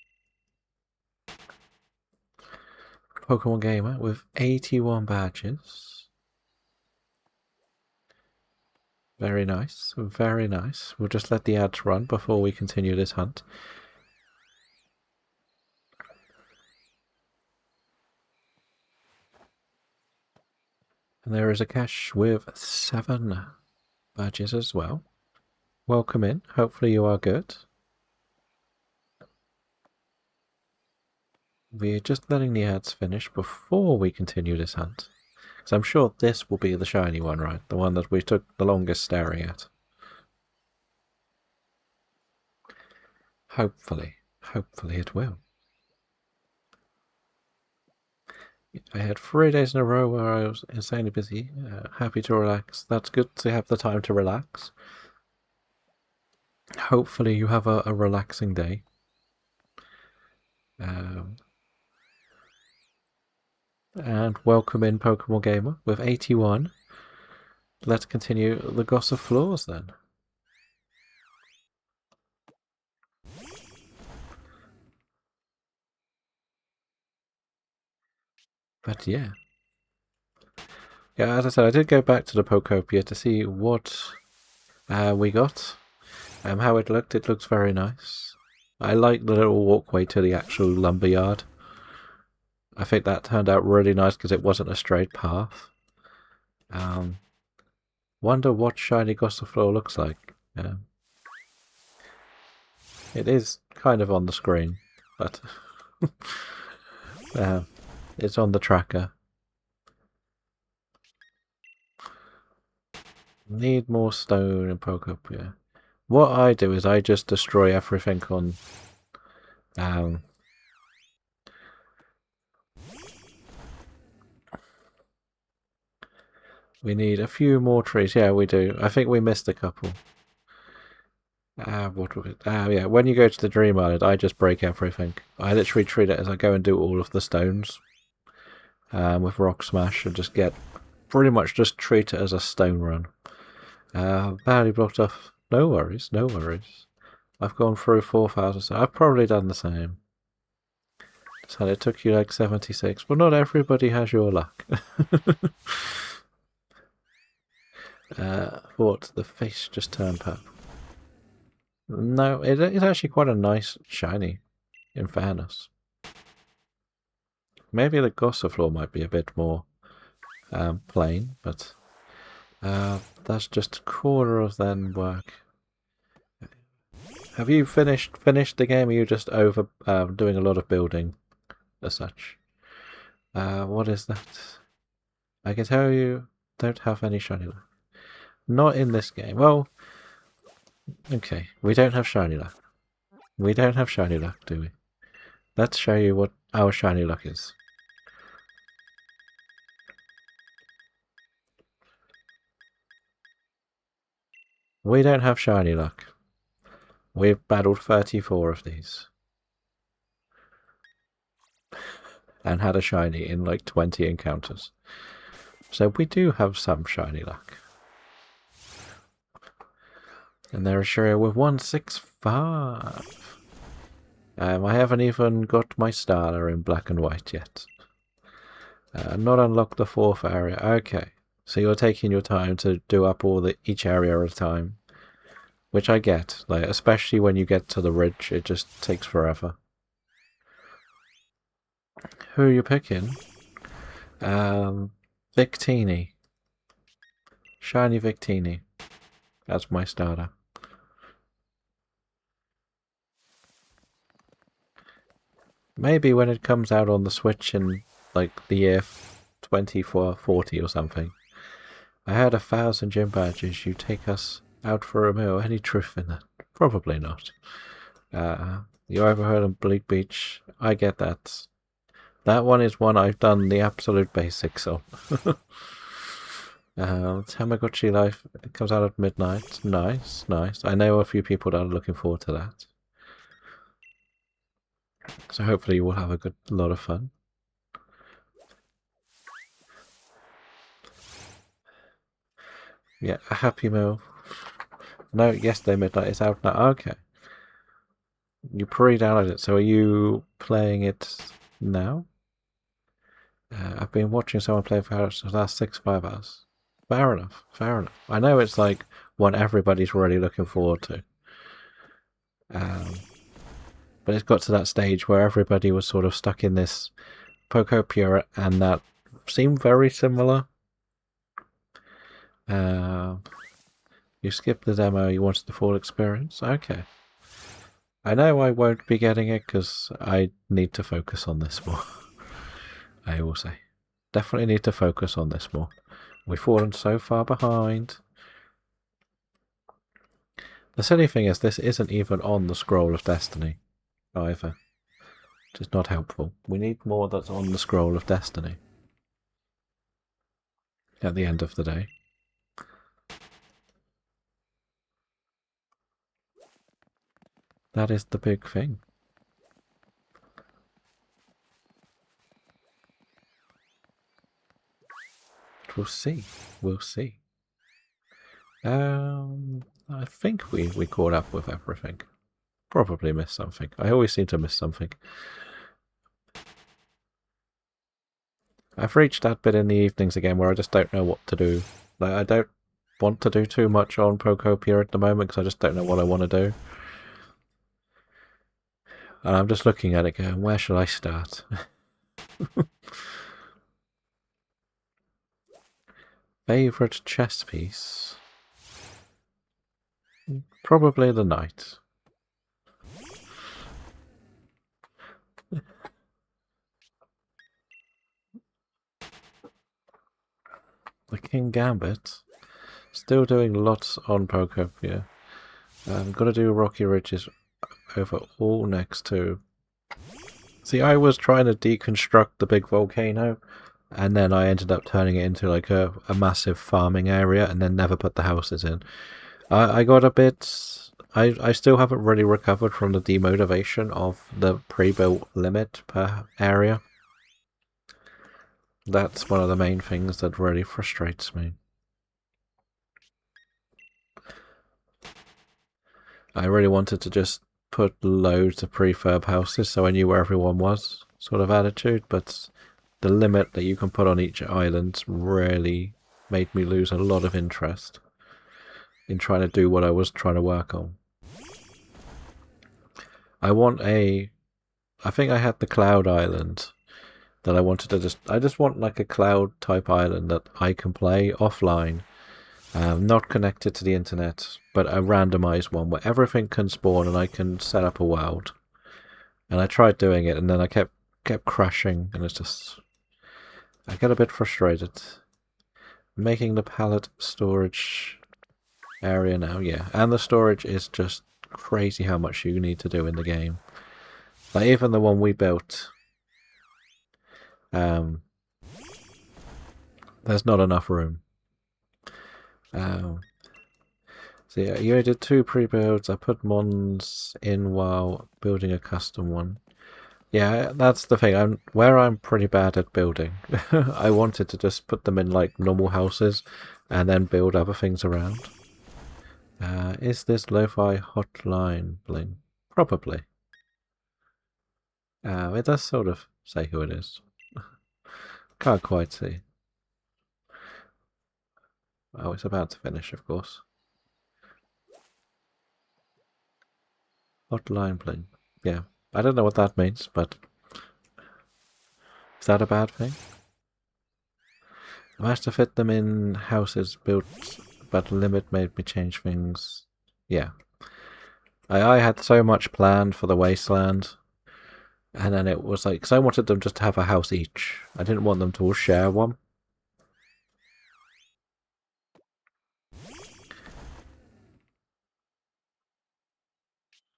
Pokemon Gamer with 81 badges. Very nice, very nice. We'll just let the ads run before we continue this hunt. And there is a cache with 7 badges as well. Welcome in. Hopefully you are good. We're just letting the ads finish before we continue this hunt. Because I'm sure this will be the shiny one, right? The one that we took the longest staring at. Hopefully. Hopefully it will. I had 3 days in a row where I was insanely busy. Happy to relax. That's good to have the time to relax. Hopefully you have a relaxing day. And welcome in Pokemon Gamer with 81. Let's continue the Gossifleurs then. But yeah. Yeah, as I said, I did go back to the Pokopia to see what we got. How it looked. It looks very nice. I like the little walkway to the actual lumberyard. I think that turned out really nice because it wasn't a straight path. Wonder what shiny Gossifleur looks like. It is kind of on the screen, but it's on the tracker. Need more stone and Pokopia. What I do is I just destroy everything on we need a few more trees. Yeah, we do. I think we missed a couple. What was it? Yeah, when you go to the Dream Island, I just break everything. I literally treat it as I go and do all of the stones with Rock Smash and just get pretty much just treat it as a stone run. Badly blocked off. No worries, no worries. I've gone through 4,000, so I've probably done the same. So it took you like 76, but not everybody has your luck. What? The face just turned purple. No, it's actually quite a nice shiny, in fairness. Maybe the Gossifleur might be a bit more plain, but that's just a quarter of then work. Have you finished the game, or are you just over doing a lot of building as such? What is that? I can tell you don't have any shiny luck. Not in this game. Well, okay, we don't have shiny luck. We don't have shiny luck, do we? Let's show you what our shiny luck is. We don't have shiny luck. We've battled 34 of these. And had a shiny in like 20 encounters. So we do have some shiny luck. And there is Shirley with 165. I haven't even got my Starler in black and white yet. Not unlocked the 4th area. Okay. So you're taking your time to do up each area at a time. Which I get. Like, especially when you get to the ridge, it just takes forever. Who are you picking? Victini. Shiny Victini. That's my starter. Maybe when it comes out on the Switch in like the year 2440 or something. I had 1,000 gym badges. You take us out for a meal. Any truth in that? Probably not. You overheard on Bleak Beach. I get that. That one is one I've done the absolute basics on. Tamagotchi Life, it comes out at midnight. Nice, nice. I know a few people that are looking forward to that. So hopefully you will have a lot of fun. Yeah, a Happy Meal. No, yesterday midnight. It's out now. Okay. You pre-downloaded it, so are you playing it now? I've been watching someone play for the last 5 hours. Fair enough, fair enough. I know it's like one everybody's really looking forward to. But it's got to that stage where everybody was sort of stuck in this Poco Pure, and that seemed very similar. You skipped the demo, you wanted the full experience? Okay. I know I won't be getting it because I need to focus on this more. I will say. Definitely need to focus on this more. We've fallen so far behind. The silly thing is, this isn't even on the Scroll of Destiny, either. Which is not helpful. We need more that's on the Scroll of Destiny. At the end of the day. That is the big thing. We'll see. We'll see. I think we caught up with everything. Probably missed something. I always seem to miss something. I've reached that bit in the evenings again where I just don't know what to do. Like, I don't want to do too much on Procopia at the moment because I just don't know what I want to do. And I'm just looking at it going, where should I start? Favourite chess piece? Probably the knight. The King Gambit. Still doing lots on Procopia. Got to do Rocky Ridges over all next to. See, I was trying to deconstruct the big volcano, and then I ended up turning it into like a massive farming area, and then never put the houses in. I got a bit. I still haven't really recovered from the demotivation of the pre-built limit per area. That's one of the main things that really frustrates me. I really wanted to just put loads of prefab houses so I knew where everyone was, sort of attitude, but the limit that you can put on each island really made me lose a lot of interest in trying to do what I was trying to work on. I think I had the cloud island that I wanted to I just want like a cloud type island that I can play offline, not connected to the internet, but a randomized one where everything can spawn and I can set up a world. And I tried doing it, and then I kept crashing, and it's just I get a bit frustrated. Making the pallet storage area now, yeah, and the storage is just crazy how much you need to do in the game. Like even the one we built, there's not enough room. So yeah, you did 2 pre-builds. I put mons in while building a custom one. Yeah, that's the thing. I'm pretty bad at building. I wanted to just put them in like normal houses and then build other things around. Is this lo-fi hotline bling? Probably. It does sort of say who it is. Can't quite see. Oh, it's about to finish, of course. Hotline bling. Yeah, I don't know what that means, but Is that a bad thing? I managed to fit them in houses built, but the limit made me change things. Yeah. I had so much planned for the wasteland, and then it was like, because I wanted them just to have a house each. I didn't want them to all share one.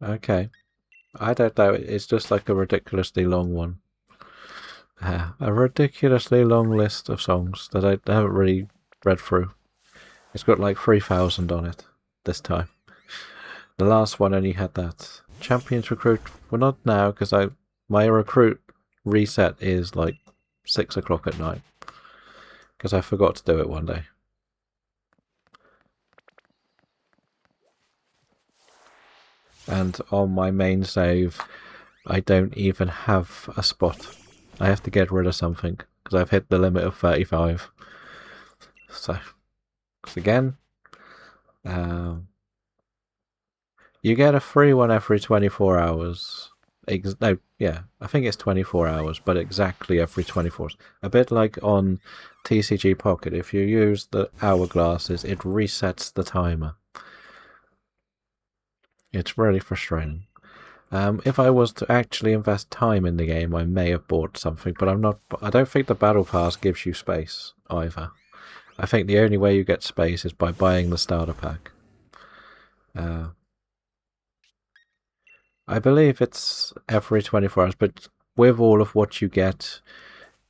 Okay. I don't know, it's just like a ridiculously long one. A ridiculously long list of songs that I haven't really read through. It's got like 3,000 on it this time. The last one only had that. Champions recruit, well not now, because my recruit reset is like 6 o'clock at night. Because I forgot to do it one day. And on my main save, I don't even have a spot. I have to get rid of something, because I've hit the limit of 35. So, again, you get a free one every 24 hours. No, yeah, I think it's 24 hours, but exactly every 24 hours. A bit like on TCG Pocket, if you use the hourglasses, it resets the timer. It's really frustrating. If I was to actually invest time in the game, I may have bought something, but I don't think the Battle Pass gives you space either. I think the only way you get space is by buying the starter pack. I believe it's every 24 hours, but with all of what you get,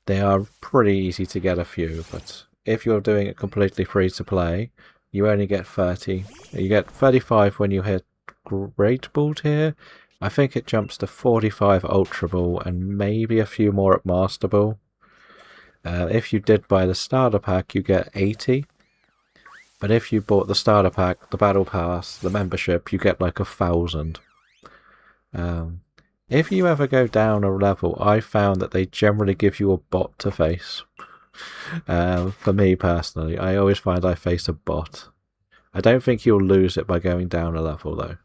they are pretty easy to get a few. But if you're doing it completely free to play, you only get 30. You get 35 when you hit Great Ball tier. I think it jumps to 45 Ultra Ball and maybe a few more at Master Ball. If you did buy the starter pack, you get 80. But if you bought the starter pack, the battle pass, the membership, you get like 1,000. If you ever go down a level, I found that they generally give you a bot to face. For me personally, I always find I face a bot. I don't think you'll lose it by going down a level though.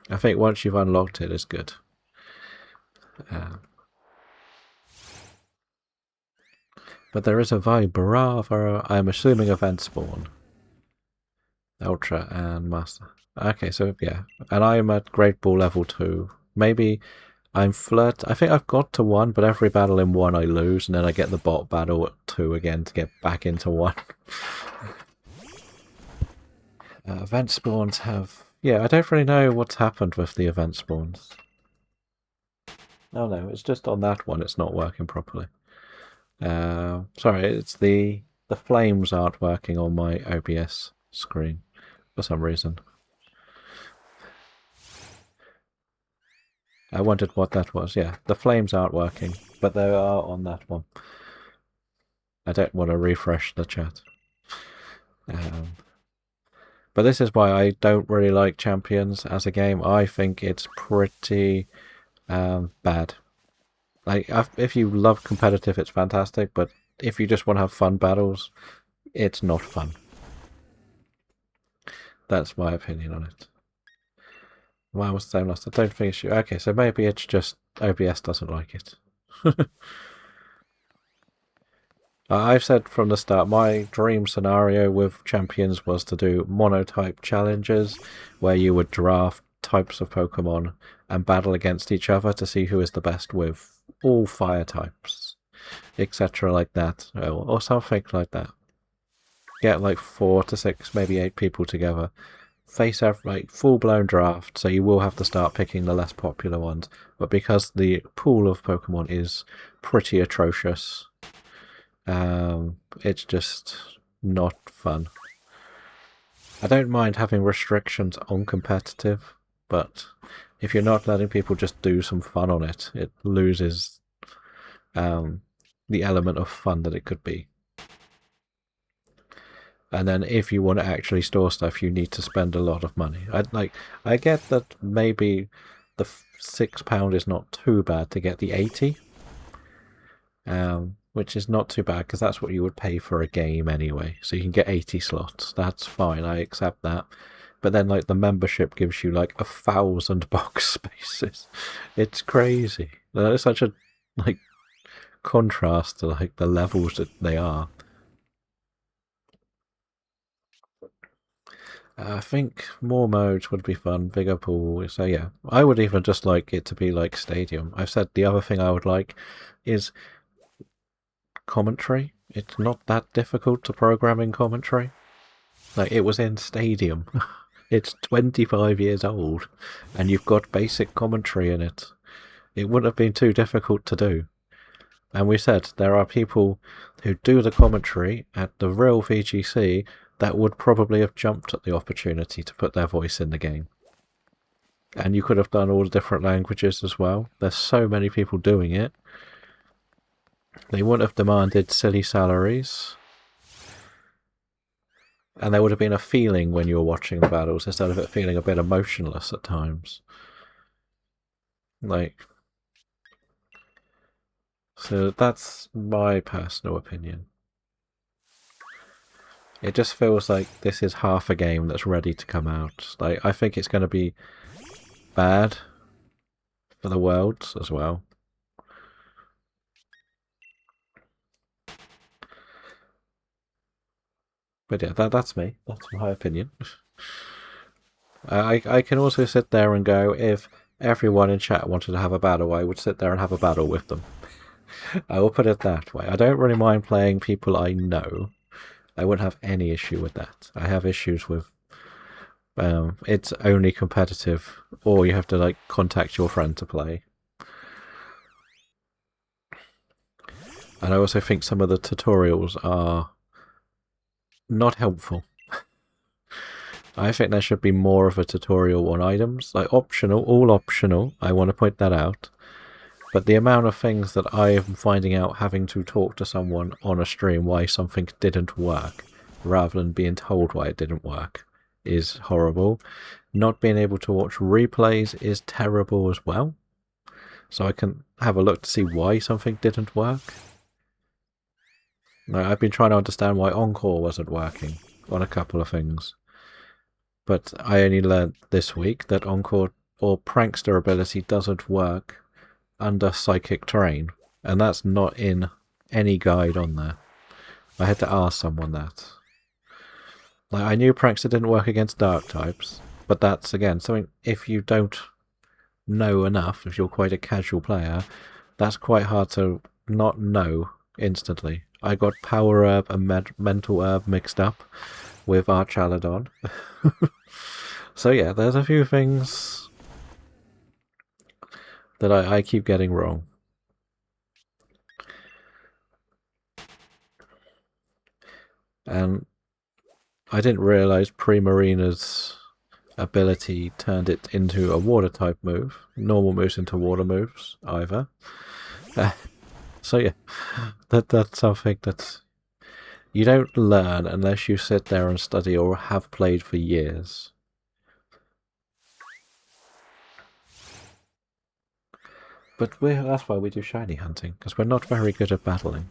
I think once you've unlocked it, it's good. But there is a Vibrava, I'm assuming event spawn. Ultra and Master. Okay, so yeah. And I'm at Great Ball level 2. Maybe I'm flirt. I think I've got to 1, but every battle in 1 I lose, and then I get the bot battle at 2 again to get back into 1. Event spawns have... Yeah, I don't really know what's happened with the event spawns. Oh no, it's just on that one it's not working properly. Sorry, it's the flames aren't working on my OBS screen for some reason. I wondered what that was. Yeah, the flames aren't working, but they are on that one. I don't want to refresh the chat. But this is why I don't really like Champions as a game. I think it's pretty bad. Like, if you love competitive, it's fantastic, but if you just want to have fun battles, it's not fun. That's my opinion on it. Mine was the same last. I don't think it's... Okay, so maybe it's just OBS doesn't like it. I've said from the start, my dream scenario with Champions was to do monotype challenges, where you would draft types of Pokemon and battle against each other to see who is the best with all fire types, etc. like that, or something like that. Get like 4 to 6, maybe 8 people together, face like full-blown draft, so you will have to start picking the less popular ones, but because the pool of Pokemon is pretty atrocious, it's just not fun. I don't mind having restrictions on competitive, but if you're not letting people just do some fun on it, it loses the element of fun that it could be. And then if you want to actually store stuff, you need to spend a lot of money. I get that maybe the £6 is not too bad to get the 80, which is not too bad because that's what you would pay for a game anyway. So you can get 80 slots. That's fine. I accept that. But then like the membership gives you like 1,000 box spaces. It's crazy. There's such a like contrast to like the levels that they are. I think more modes would be fun, bigger pool. So yeah, I would even just like it to be like Stadium. I've said the other thing I would like is commentary. It's not that difficult to program in commentary. Like, it was in Stadium. It's 25 years old, and you've got basic commentary in it. It wouldn't have been too difficult to do. And we said there are people who do the commentary at the real VGC that would probably have jumped at the opportunity to put their voice in the game. And you could have done all the different languages as well. There's so many people doing it. They wouldn't have demanded silly salaries. And there would have been a feeling when you were watching the battles instead of it feeling a bit emotionless at times. Like, so that's my personal opinion. It just feels like this is half a game that's ready to come out. Like, I think it's going to be bad for the worlds as well. But yeah, that's me. That's my opinion. I can also sit there and go, if everyone in chat wanted to have a battle, I would sit there and have a battle with them. I will put it that way. I don't really mind playing people I know. I wouldn't have any issue with that. I have issues with it's only competitive, or you have to like contact your friend to play. And I also think some of the tutorials are not helpful. I think there should be more of a tutorial on items, like optional, all optional. I want to point that out. But the amount of things that I am finding out having to talk to someone on a stream why something didn't work, rather than being told why it didn't work, is horrible. Not being able to watch replays is terrible as well. So I can have a look to see why something didn't work. I've been trying to understand why Encore wasn't working on a couple of things. But I only learned this week that Encore or Prankster ability doesn't work under Psychic Terrain. And that's not in any guide on there. I had to ask someone that. Like, I knew Prankster didn't work against Dark types, but that's, again, something if you don't know enough, if you're quite a casual player, that's quite hard to not know instantly. I got Power Herb and Mental Herb mixed up with Archaladon. So yeah, there's a few things that I keep getting wrong. And I didn't realise Primarina's ability turned it into a water type move. Normal moves into water moves, either. So yeah, that's something that you don't learn unless you sit there and study or have played for years. But that's why we do shiny hunting, because we're not very good at battling.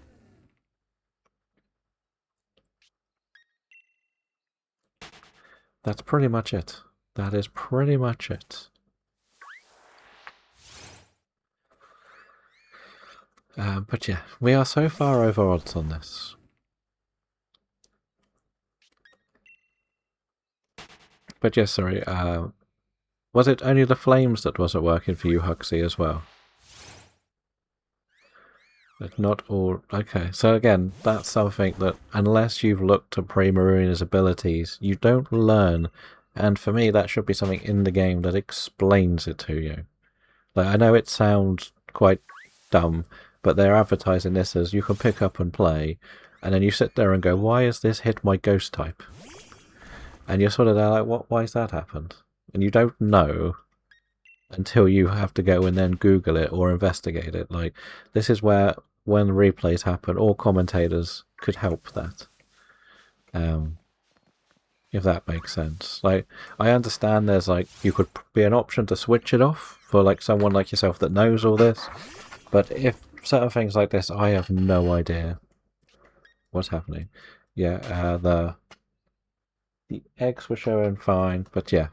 That's pretty much it. That is pretty much it. But yeah, we are so far over odds on this. But yes, sorry, was it only the flames that wasn't working for you, Huxley, as well? But not all... Okay, so again, that's something that, unless you've looked at Primarina's abilities, you don't learn. And for me, that should be something in the game that explains it to you. Like, I know it sounds quite dumb, but they're advertising this as you can pick up and play, and then you sit there and go, why has this hit my ghost type? And you're sort of there like, what? Why's that happened? And you don't know until you have to go and then Google it or investigate it. Like, this is where, when replays happen, all commentators could help that. If that makes sense. Like, I understand there's like, you could be an option to switch it off for like someone like yourself that knows all this, but if certain things like this, I have no idea what's happening. Yeah, the eggs were showing fine, but yeah,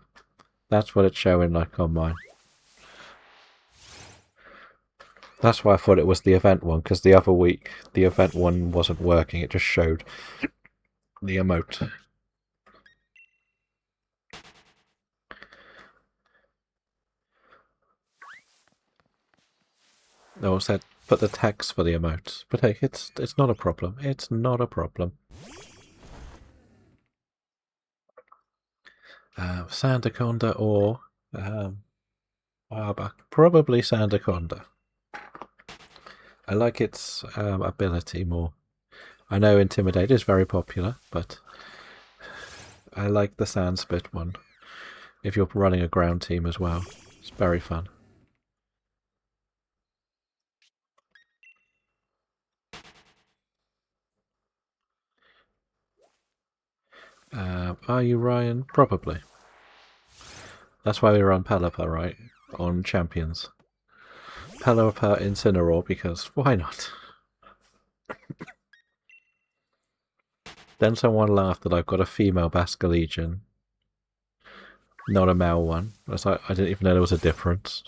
that's what it's showing like on mine. That's why I thought it was the event one, because the other week the event one wasn't working. It just showed the emote. No, it said put the text for the emotes. But hey, it's not a problem. It's not a problem. Sandaconda or Arbok. Probably Sandaconda. I like its ability more. I know Intimidate is very popular, but I like the Sandspit one. If you're running a ground team as well, it's very fun. Are you Ryan? Probably. That's why we run Pelipper, right? On Champions. Pelipper Incineroar, because why not? Then someone laughed that I've got a female Basculegion, not a male one. I was like, I didn't even know there was a difference.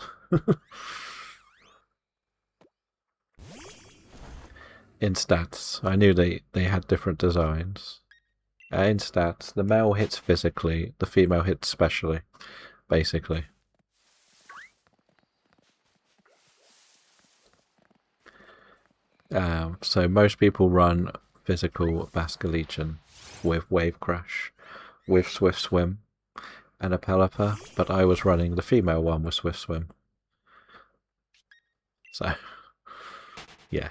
In stats, I knew they had different designs. In stats, the male hits physically, the female hits specially, basically. So most people run physical Basculegion with Wave Crash, with Swift Swim, and a Pelipper, but I was running the female one with Swift Swim. So, yeah.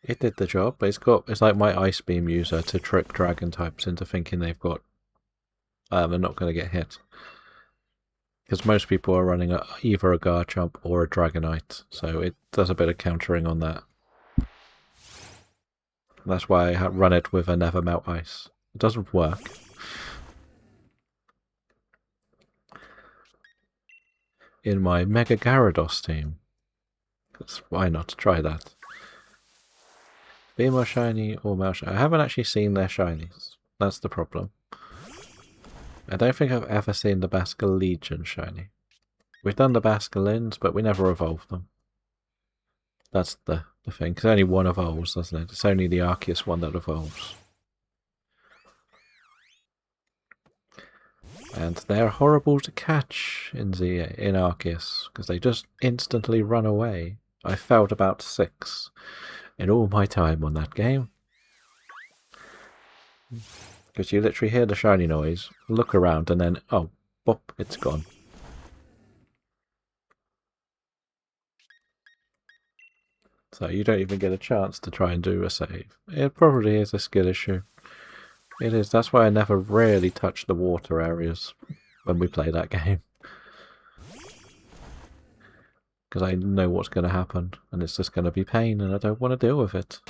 It did the job, but it's like my Ice Beam user to trick Dragon types into thinking they're not going to get hit. Because most people are running either a Garchomp or a Dragonite, so it does a bit of countering on that. That's why I run it with a Never Melt Ice. It doesn't work. In my Mega Gyarados team. Because why not? Try that. Be more shiny or more shiny. I haven't actually seen their shinies. That's the problem. I don't think I've ever seen the Basculegion shiny. We've done the Basculins, but we never evolved them. That's the thing, because only one evolves, doesn't it? It's only the Arceus one that evolves. And they're horrible to catch in Arceus, because they just instantly run away. I failed about 6 in all my time on that game. Because you literally hear the shiny noise, look around, and then, oh, bop, it's gone. So you don't even get a chance to try and do a save. It probably is a skill issue. It is. That's why I never really touch the water areas when we play that game. Because I know what's going to happen, and it's just going to be pain, and I don't want to deal with it.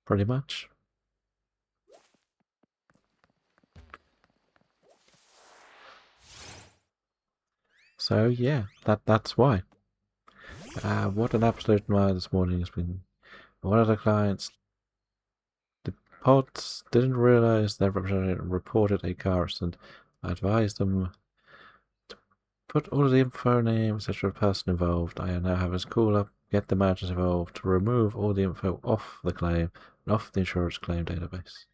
Pretty much. So yeah, that's why. What an absolute admire this morning has been. One of the clients, the pods didn't realise their representative reported a car accident. I advised them to put all of the info, name, etc. of the person involved. I now have his call up, get the managers involved to remove all the info off the claim and off the insurance claim database.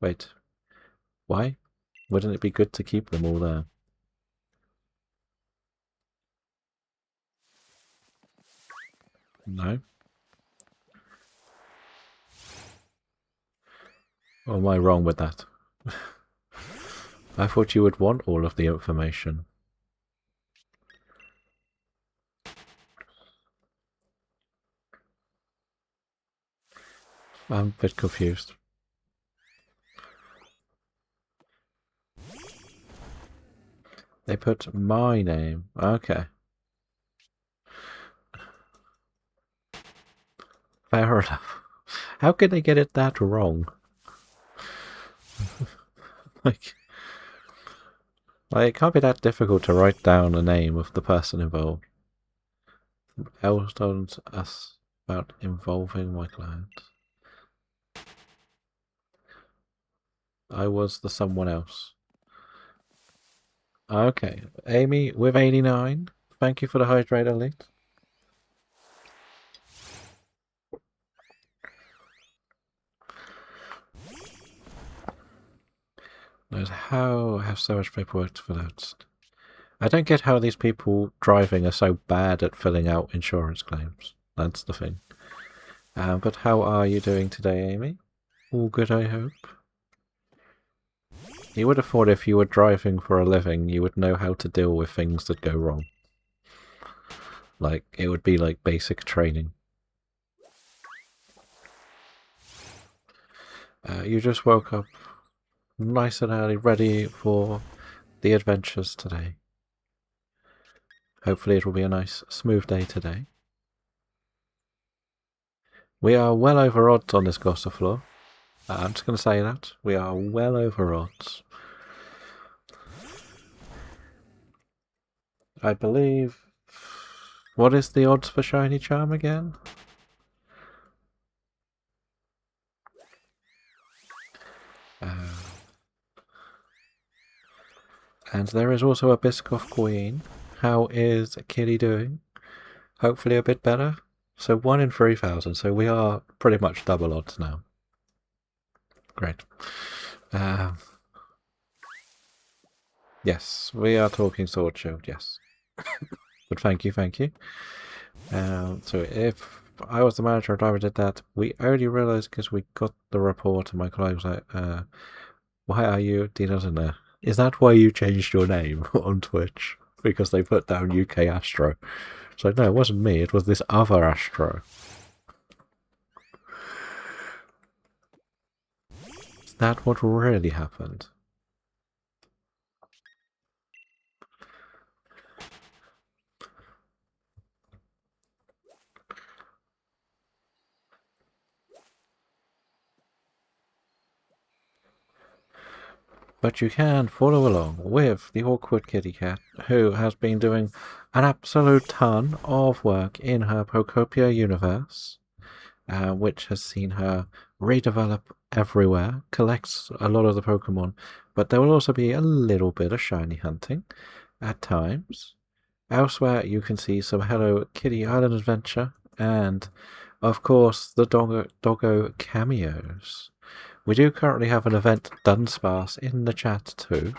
Wait, why? Wouldn't it be good to keep them all there? No? Or am I wrong with that? I thought you would want all of the information. I'm a bit confused. They put my name. Okay. Fair enough. How could they get it that wrong? like, it can't be that difficult to write down the name of the person involved. Else told us about involving my client. I was the someone else. Okay, Amy with 89. Thank you for the hydrate, elite. How I have so much paperwork to fill out. I don't get how these people driving are so bad at filling out insurance claims. That's the thing. But how are you doing today, Amy? All good, I hope. You would have thought if you were driving for a living, you would know how to deal with things that go wrong. Like, it would be like basic training. You just woke up nice and early, ready for the adventures today. Hopefully it will be a nice, smooth day today. We are well over odds on this Gossifleur. I'm just going to say that. We are well over odds. I believe... What is the odds for Shiny Charm again? And there is also a Biscoff Queen. How is Kitty doing? Hopefully a bit better. So 1 in 3,000. So we are pretty much double odds now. Great. Yes, we are talking Sword Shield, yes. But thank you, thank you. So if I was the manager and I did that, we only realised because we got the report and my colleague was like, why are you Dinosaur? Is that why you changed your name on Twitch? Because they put down UK Astro. So no, it wasn't me, it was this other Astro. Is that what really happened? But you can follow along with the awkward kitty cat, who has been doing an absolute ton of work in her Pokopia universe, which has seen her redevelop everywhere, collects a lot of the Pokemon, but there will also be a little bit of shiny hunting at times. Elsewhere, you can see some Hello Kitty Island adventure, and of course the Doggo cameos. We do currently have an event Dunsparce in the chat too,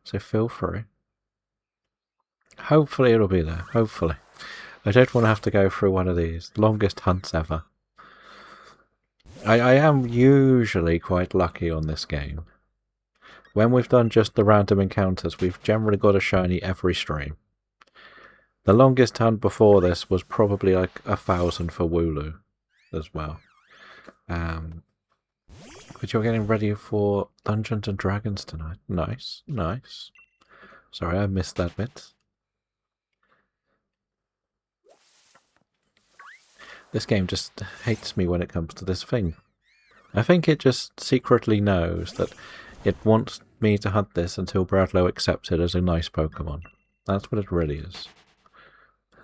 so feel free. Hopefully it'll be there, hopefully. I don't want to have to go through one of these longest hunts ever. I am usually quite lucky on this game. When we've done just the random encounters, we've generally got a shiny every stream. The longest hunt before this was probably like 1,000 for Wooloo as well. But you're getting ready for Dungeons and Dragons tonight. Nice, nice. Sorry, I missed that bit. This game just hates me when it comes to this thing. I think it just secretly knows that it wants me to hunt this until Bradlow accepts it as a nice Pokemon. That's what it really is.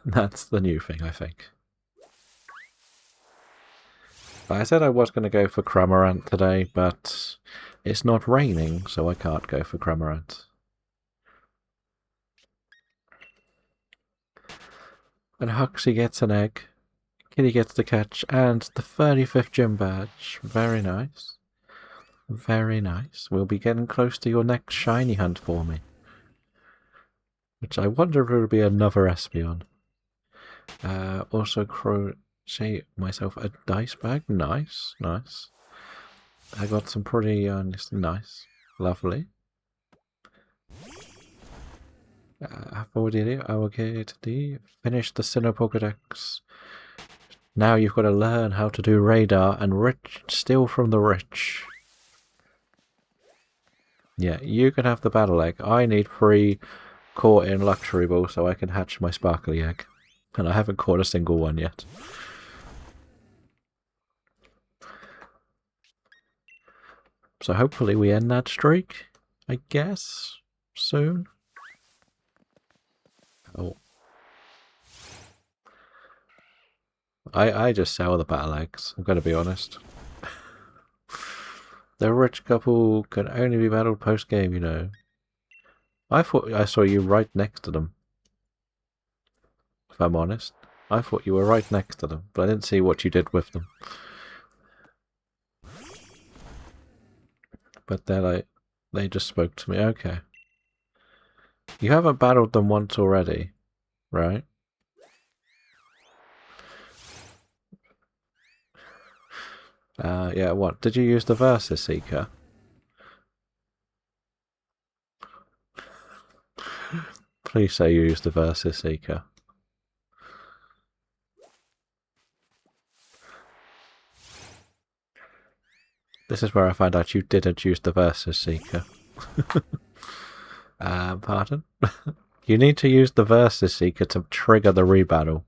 That's the new thing, I think. I said I was going to go for Cramorant today, but it's not raining, so I can't go for Cramorant. And Huxley gets an egg. Kitty gets the catch, and the 35th gym badge. Very nice. Very nice. We'll be getting close to your next shiny hunt for me. Which I wonder if it will be another Espeon. Also crochet myself a dice bag. Nice, nice. I got some pretty nice. Lovely. Okay, finish the Sinnoh Pokedex. Now you've got to learn how to do radar and steal from the rich. Yeah, you can have the battle egg. I need 3 caught in luxury ball so I can hatch my sparkly egg. And I haven't caught a single one yet. So hopefully we end that streak, I guess, soon. Oh. I just sell the battle eggs, I'm gonna be honest. The rich couple can only be battled post-game, you know. I thought I saw you right next to them. If I'm honest. I thought you were right next to them, but I didn't see what you did with them. But then they just spoke to me. Okay. You haven't battled them once already, right? Yeah, what? Did you use the Versus Seeker? Please say you used the Versus Seeker. This is where I find out you didn't use the Versus Seeker. Pardon? You need to use the Versus Seeker to trigger the rebattle.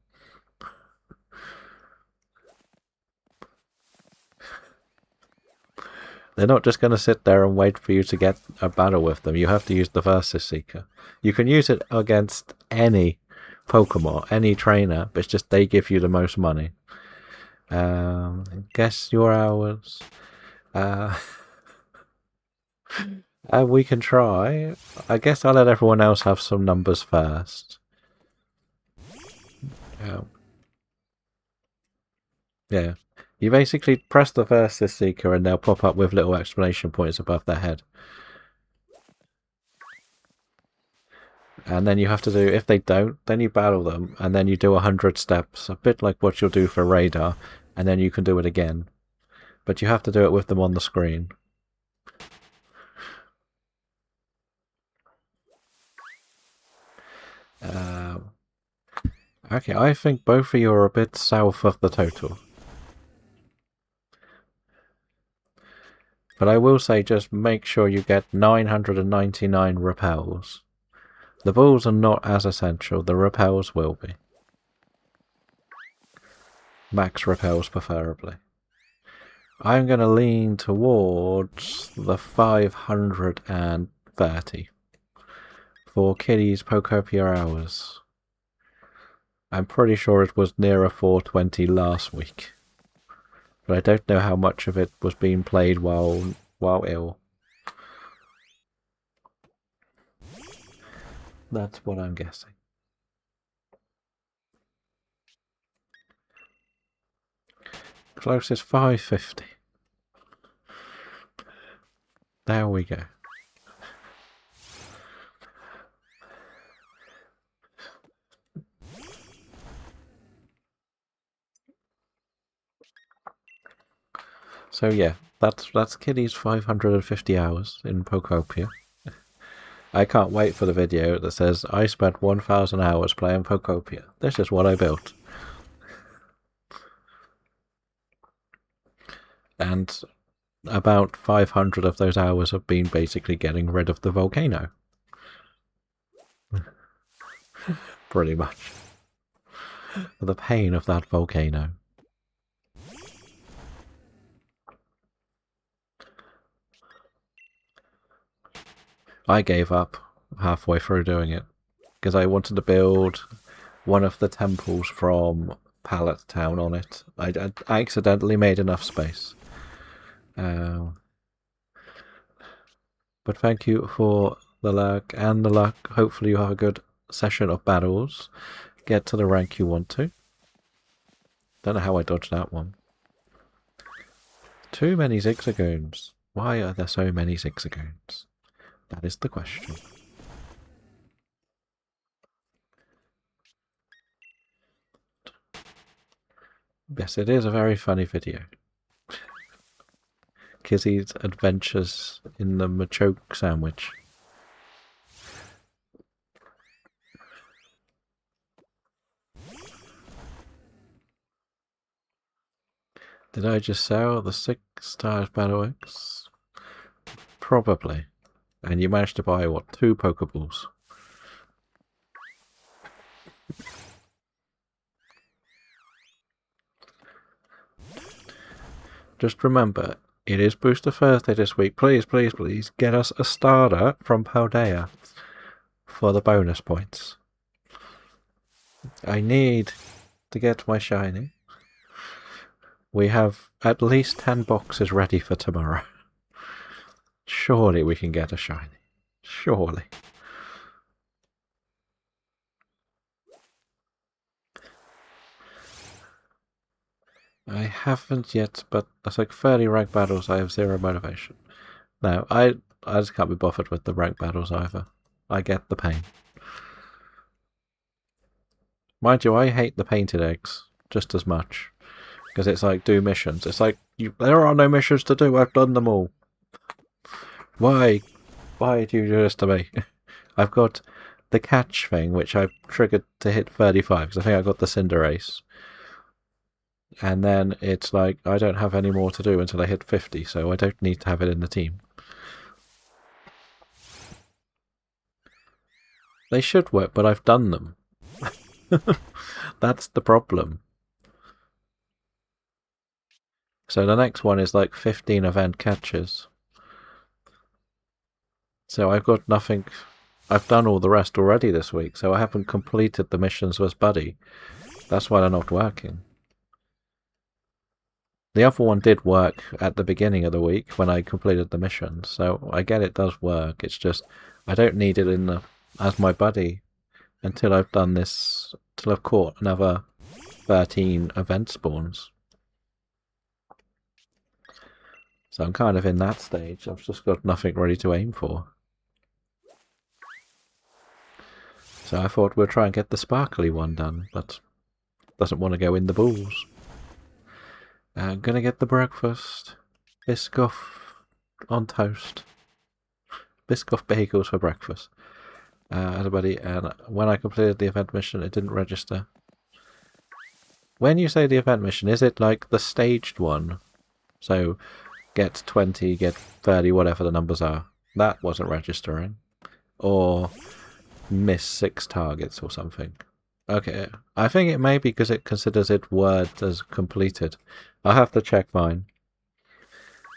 They're not just going to sit there and wait for you to get a battle with them. You have to use the Versus Seeker. You can use it against any Pokemon, any trainer, but it's just they give you the most money. Guess your hours. We can try. I guess I'll let everyone else have some numbers first. Yeah. You basically press the Versus Seeker and they'll pop up with little exclamation points above their head. And then you have to do, if they don't, then you battle them, and then you do 100 steps, a bit like what you'll do for Radar, and then you can do it again. But you have to do it with them on the screen. Okay, I think both of you are a bit south of the total. But I will say, just make sure you get 999 repels. The balls are not as essential, the repels will be. Max repels preferably. I'm going to lean towards the 530 for Kitty's Pokopia hours. I'm pretty sure it was nearer 420 last week. But I don't know how much of it was being played while ill. That's what I'm guessing. Closest 550. There we go. So yeah, that's Kitty's 550 hours in Pokopia. I can't wait for the video that says, I spent 1,000 hours playing Pokopia. This is what I built. And about 500 of those hours have been basically getting rid of the volcano. Pretty much. The pain of that volcano. I gave up halfway through doing it because I wanted to build one of the temples from Pallet Town on it. I accidentally made enough space. But thank you for the luck and the luck. Hopefully you have a good session of battles. Get to the rank you want to. Don't know how I dodged that one. Too many Zigzagoons. Why are there so many Zigzagoons? That is the question. Yes, it is a very funny video. Kizzy's adventures in the Machoke sandwich. Did I just sell the 6 stars Battle X? Probably. And you managed to buy, what, 2 Pokeballs? Just remember, it is Booster Thursday this week. Please, please, please get us a starter from Paldea for the bonus points. I need to get my shiny. We have at least 10 boxes ready for tomorrow. Surely we can get a shiny. Surely. I haven't yet, but that's like 30 rank battles. I have 0 motivation. No, I just can't be bothered with the rank battles either. I get the pain. Mind you, I hate the painted eggs just as much. Because it's like, do missions. It's like, there are no missions to do, I've done them all. Why? Why do you do this to me? I've got the catch thing, which I've triggered to hit 35, because I think I got the Cinderace. And then it's like, I don't have any more to do until I hit 50, so I don't need to have it in the team. They should work, but I've done them. That's the problem. So the next one is like 15 event catches. So I've got nothing. I've done all the rest already this week, so I haven't completed the missions with Buddy. That's why they're not working. The other one did work at the beginning of the week when I completed the mission, so I get it does work. It's just I don't need it in the as my buddy until I've done this, till I've caught another 13 event spawns. So I'm kind of in that stage. I've just got nothing ready to aim for. So I thought we'll try and get the sparkly one done, but doesn't want to go in the balls. I'm gonna get the breakfast. Biscoff on toast. Biscoff bagels for breakfast. Everybody, and when I completed the event mission, it didn't register. When you say the event mission, is it like the staged one? So, get 20, get 30, whatever the numbers are. That wasn't registering. Or miss 6 targets or something. Okay, I think it may be because it considers it word as completed. I'll have to check mine.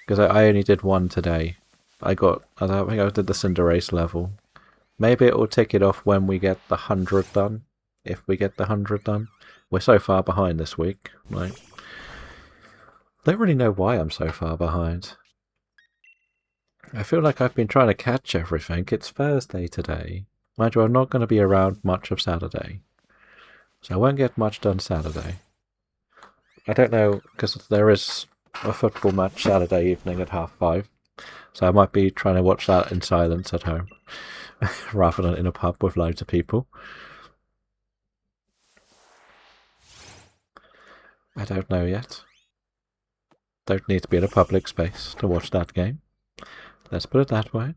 Because I only did one today. I think I did the Cinderace level. Maybe it will tick it off when we get the 100 done. If we get the 100 done. We're so far behind this week. Like, don't really know why I'm so far behind. I feel like I've been trying to catch everything. It's Thursday today. Mind you, I'm not going to be around much of Saturday. So I won't get much done Saturday. I don't know, because there is a football match Saturday evening at 5:30. So I might be trying to watch that in silence at home. Rather than in a pub with loads of people. I don't know yet. Don't need to be in a public space to watch that game. Let's put it that way.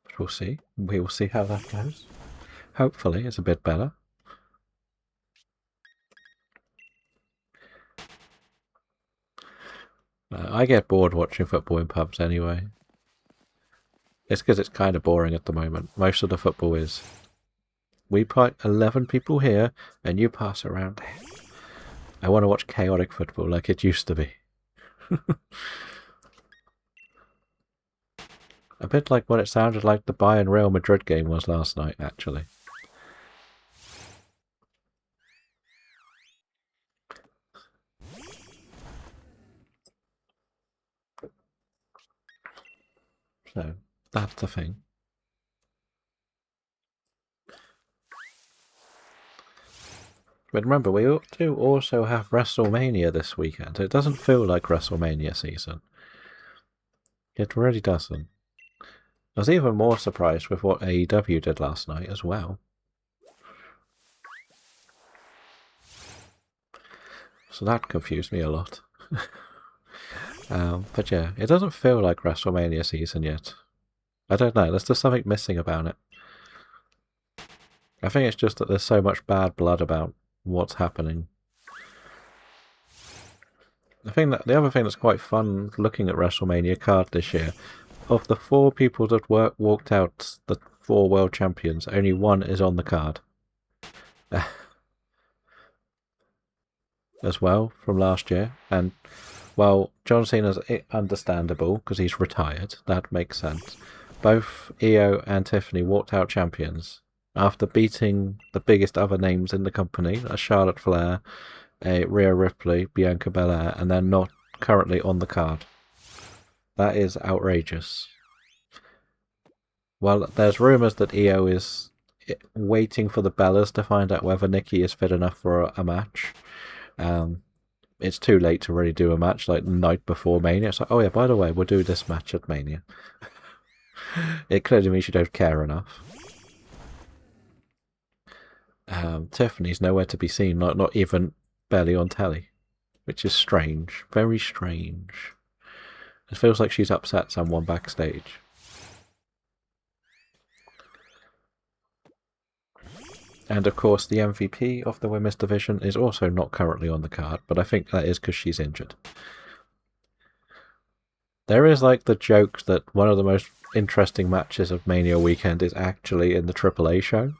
But we'll see. We will see how that goes. Hopefully it's a bit better. I get bored watching football in pubs anyway. It's because it's kind of boring at the moment. Most of the football is. We put 11 people here, and you pass around. I want to watch chaotic football like it used to be. A bit like what it sounded like the Bayern Real Madrid game was last night, actually. So, that's the thing. But remember, we do also have WrestleMania this weekend. It doesn't feel like WrestleMania season. It really doesn't. I was even more surprised with what AEW did last night as well. So that confused me a lot. But yeah, it doesn't feel like WrestleMania season yet. I don't know, there's just something missing about it. I think it's just that there's so much bad blood about what's happening. I think that the other thing that's quite fun looking at WrestleMania card this year, of the 4 people that walked out, the 4 world champions, only 1 is on the card. As well, from last year. And, well, John Cena's understandable, because he's retired. That makes sense. Both Io and Tiffany walked out champions after beating the biggest other names in the company, a Charlotte Flair, a Rhea Ripley, Bianca Belair, and they're not currently on the card. That is outrageous. Well, there's rumours that EO is waiting for the Bellas to find out whether Nikki is fit enough for a match. It's too late to really do a match like the night before Mania. It's like, oh yeah, by the way, we'll do this match at Mania. It clearly means you don't care enough. Tiffany's nowhere to be seen, not even barely on telly, which is strange, very strange. It feels like she's upset someone backstage. And of course, the MVP of the women's division is also not currently on the card, but I think that is because she's injured. There is like the joke that one of the most interesting matches of Mania weekend is actually in the AAA show,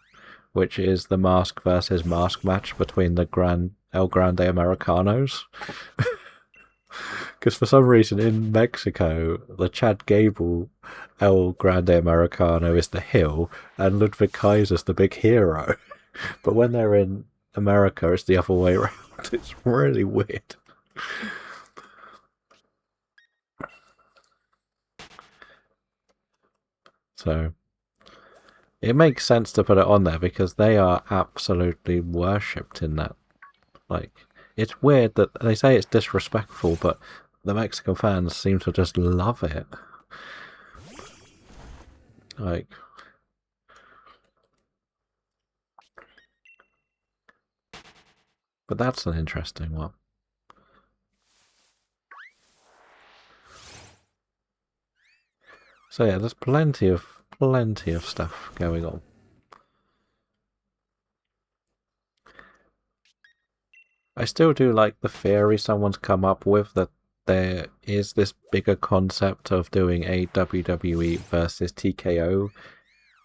which is the mask versus mask match between the El Grande Americanos. Because for some reason in Mexico, the Chad Gable El Grande Americano is the heel, and Ludwig Kaiser's the big hero. But when they're in America, it's the other way around. It's really weird. So it makes sense to put it on there because they are absolutely worshipped in that. Like, it's weird that they say it's disrespectful, but the Mexican fans seem to just love it. Like, but that's an interesting one. So yeah, there's plenty of stuff going on. I still do like the theory someone's come up with that there is this bigger concept of doing a WWE versus TKO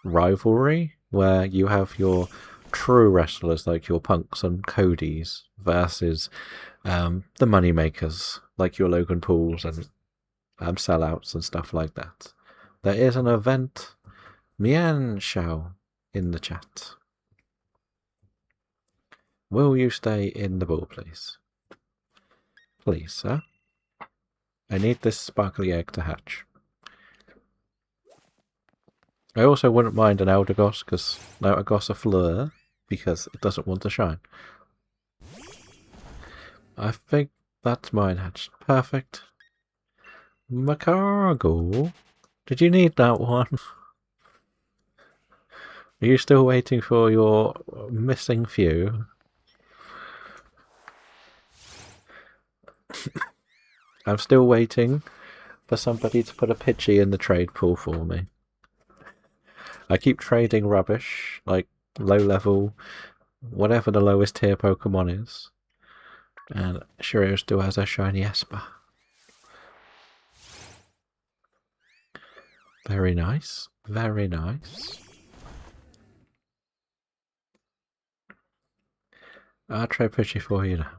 rivalry where you have your true wrestlers like your Punks and Codys versus the moneymakers like your Logan Pauls and sellouts and stuff like that. There is an event, Mian Shao, in the chat. Will you stay in the ball, please? Please, sir. I need this sparkly egg to hatch. I also wouldn't mind an Elder Goss, because now a Gossifleur, because it doesn't want to shine. I think that's mine hatched. Perfect. Macargo. Did you need that one? Are you still waiting for your missing few? I'm still waiting for somebody to put a Pidgey in the trade pool for me. I keep trading rubbish, like low level, whatever the lowest tier Pokemon is. And Shireo still has a shiny Esper. Very nice. Very nice. I'll trade Pidgey for you now.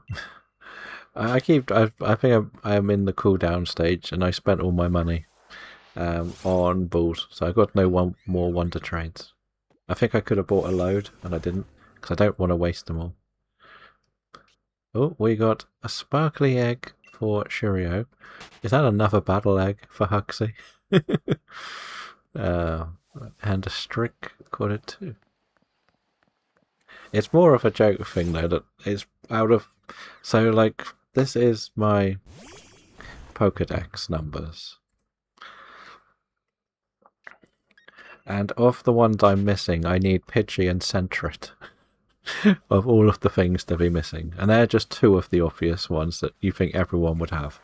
I think I'm in the cooldown stage, and I spent all my money on balls, so I got no more wonder trades. I think I could have bought a load, and I didn't, because I don't want to waste them all. Oh, we got a sparkly egg for Shireo. Is that another battle egg for Huxley? And a Strick got it too. It's more of a joke thing though, that it's out of... So like, this is my Pokedex numbers. And of the ones I'm missing, I need Pidgey and Sentret. Of all of the things to be missing. And they're just two of the obvious ones that you think everyone would have.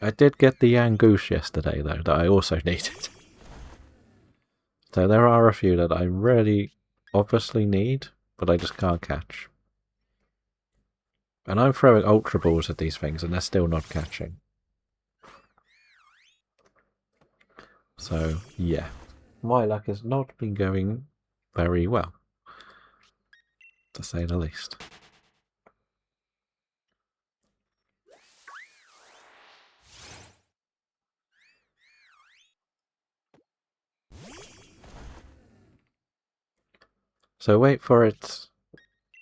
I did get the Yangoosh yesterday though, that I also needed. So there are a few that I really obviously need, but I just can't catch. And I'm throwing Ultra Balls at these things and they're still not catching. So, yeah. My luck has not been going very well, to say the least. So wait for it.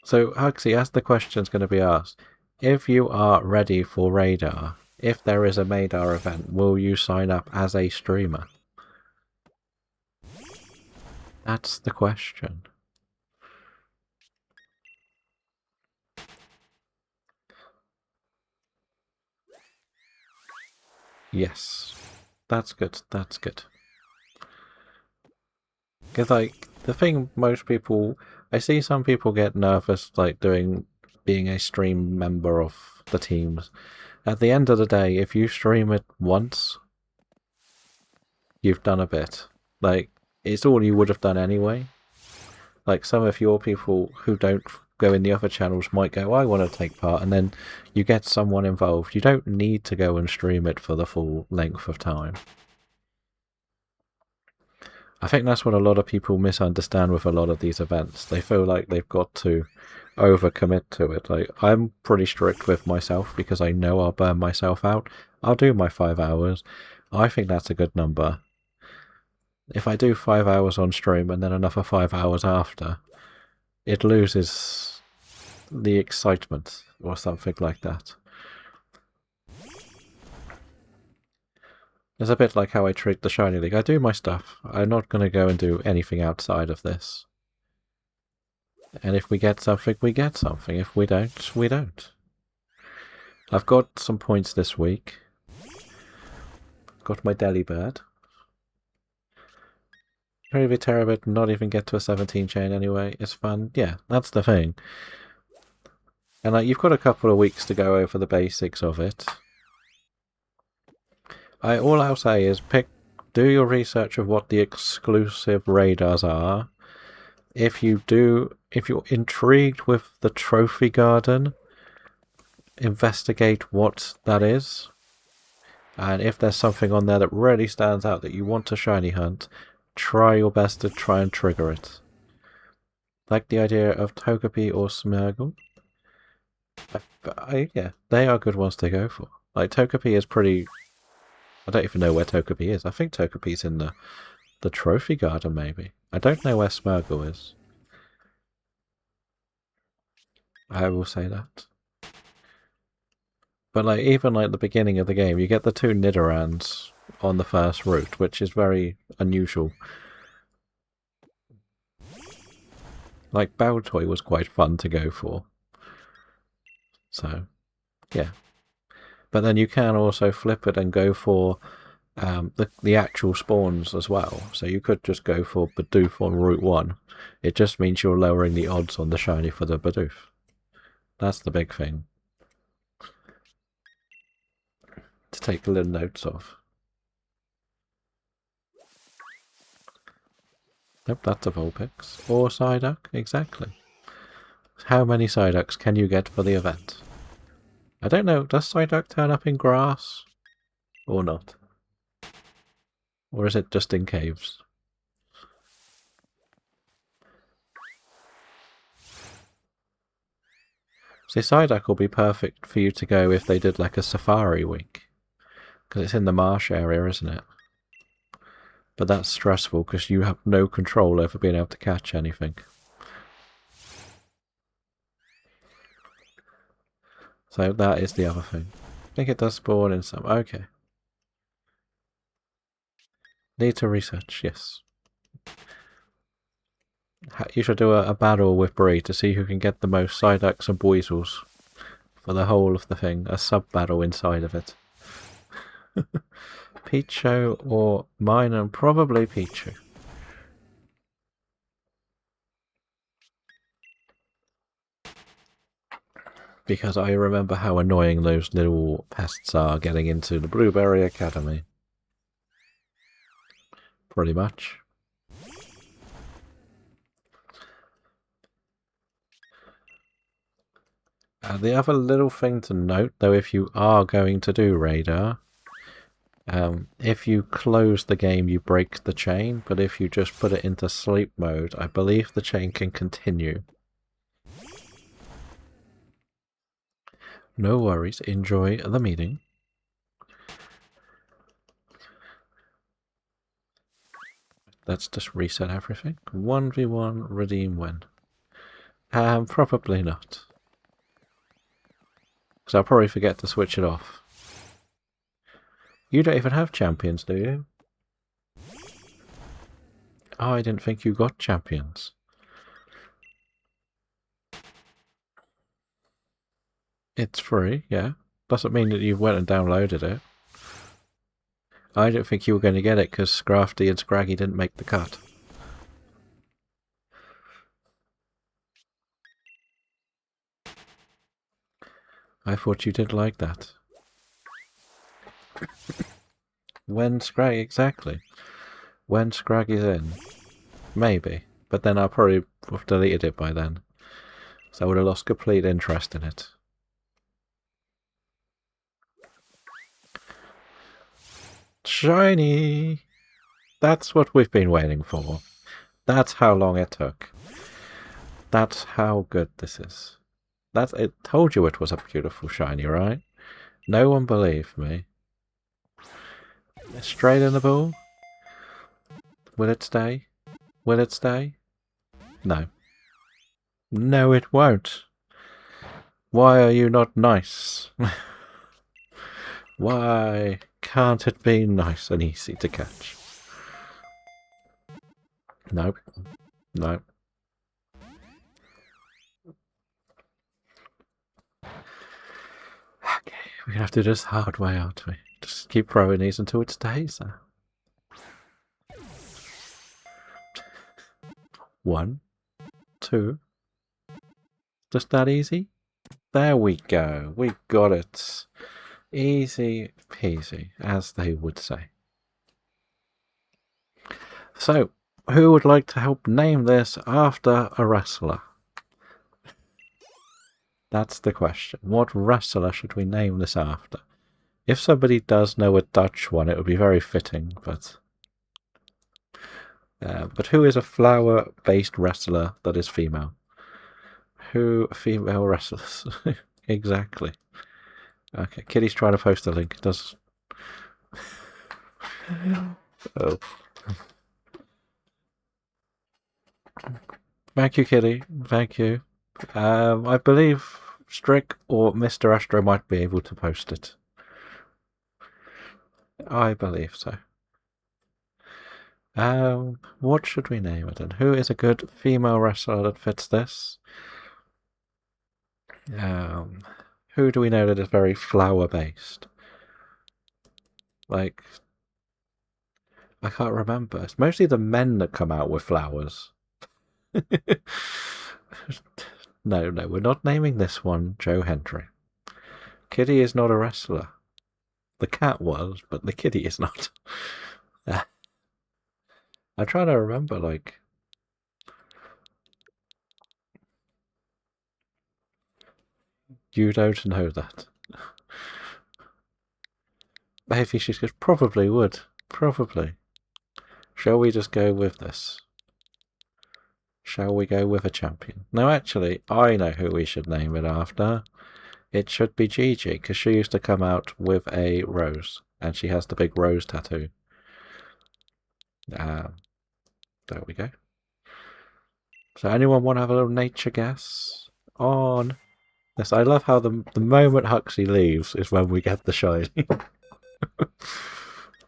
So Huxley, as the question's going to be asked, if you are ready for Radar, if there is a Madar event, will you sign up as a streamer? That's the question. Yes. That's good, that's good. Because, like, the thing most people... I see some people get nervous, like, being a stream member of the teams. At the end of the day, if you stream it once, you've done a bit. Like, it's all you would have done anyway. Like, some of your people who don't go in the other channels might go, I want to take part, and then you get someone involved. You don't need to go and stream it for the full length of time. I think that's what a lot of people misunderstand with a lot of these events. They feel like they've got to overcommit to it. Like, I'm pretty strict with myself because I know I'll burn myself out. I'll do my 5 hours. I think that's a good number. If I do 5 hours on stream and then another 5 hours after, it loses the excitement or something like that. It's a bit like how I treat the Shiny League. I do my stuff. I'm not going to go and do anything outside of this. And if we get something, we get something. If we don't, we don't. I've got some points this week. Got my Delibird. Maybe Terabit not even get to a 17 chain anyway. It's fun. Yeah, that's the thing. And like, you've got a couple of weeks to go over the basics of it. All I'll say is do your research of what the exclusive radars are. If you're intrigued with the trophy garden, investigate what that is. And if there's something on there that really stands out that you want to shiny hunt, try your best to try and trigger it. Like the idea of Togepi or Smeargle. Yeah, they are good ones to go for. Like, Togepi is pretty... I don't even know where Togepi is. I think Togepi's in the trophy garden, maybe. I don't know where Smeargle is. I will say that. But like, even like the beginning of the game, you get the 2 Nidorans on the first route, which is very unusual. Like, Baltoy was quite fun to go for. So, yeah. But then you can also flip it and go for the actual spawns as well. So you could just go for Bidoof on Route 1. It just means you're lowering the odds on the shiny for the Bidoof. That's the big thing to take little notes of. Yep, that's a Vulpix. Or Psyduck, exactly. How many Psyducks can you get for the event? I don't know, does Psyduck turn up in grass? Or not? Or is it just in caves? See, Psyduck will be perfect for you to go if they did like a safari week. Because it's in the marsh area, isn't it? But that's stressful because you have no control over being able to catch anything. So that is the other thing. I think it does spawn in some... Okay. Need to research, yes. You should do a battle with Bree to see who can get the most Psyducks and Buizels for the whole of the thing. A sub-battle inside of it. Pichu or mine, and probably Pichu. Because I remember how annoying those little pests are getting into the Blueberry Academy. Pretty much. The other little thing to note, though, if you are going to do radar, if you close the game, you break the chain, but if you just put it into sleep mode, I believe the chain can continue. No worries, enjoy the meeting. Let's just reset everything. 1v1, redeem when? Probably not. Because I'll probably forget to switch it off. You don't even have champions, do you? Oh, I didn't think you got champions. It's free, yeah. Doesn't mean that you went and downloaded it. I didn't think you were going to get it because Scrafty and Scraggy didn't make the cut. I thought you did like that. When Scraggy, exactly. When Scraggy's in. Maybe. But then I'll probably have deleted it by then. So I would have lost complete interest in it. Shiny! That's what we've been waiting for. That's how long it took. That's how good this is. It told you it was a beautiful shiny, right? No one believed me. Straight in the ball? Will it stay? Will it stay? No. No, it won't. Why are you not nice? Why can't it be nice and easy to catch? Nope. Nope. Okay, we're gonna have to do this hard way, aren't we? Just keep throwing these until it stays there. 1, 2. Just that easy? There we go. We got it. Easy peasy, as they would say. So, who would like to help name this after a wrestler? That's the question. What wrestler should we name this after? If somebody does know a Dutch one, it would be very fitting, but who is a flower-based wrestler that is female? Who female wrestlers? Exactly. Okay, Kitty's trying to post a link. Does oh. Thank you, Kitty. Thank you. I believe Strick or Mr. Astro might be able to post it. I believe so. What should we name it then? Who is a good female wrestler that fits this? Who do we know that is very flower-based? Like, I can't remember. It's mostly the men that come out with flowers. No, we're not naming this one Joe Hendry. Kitty is not a wrestler. The cat was, but the kitty is not. I'm trying to remember, like... You don't know that. Maybe she probably would. Probably. Shall we just go with this? Shall we go with a champion? No, actually, I know who we should name it after. It should be Gigi, because she used to come out with a rose, and she has the big rose tattoo. There we go. So anyone want to have a little nature guess on... Yes, I love how the moment Huxley leaves is when we get the shiny.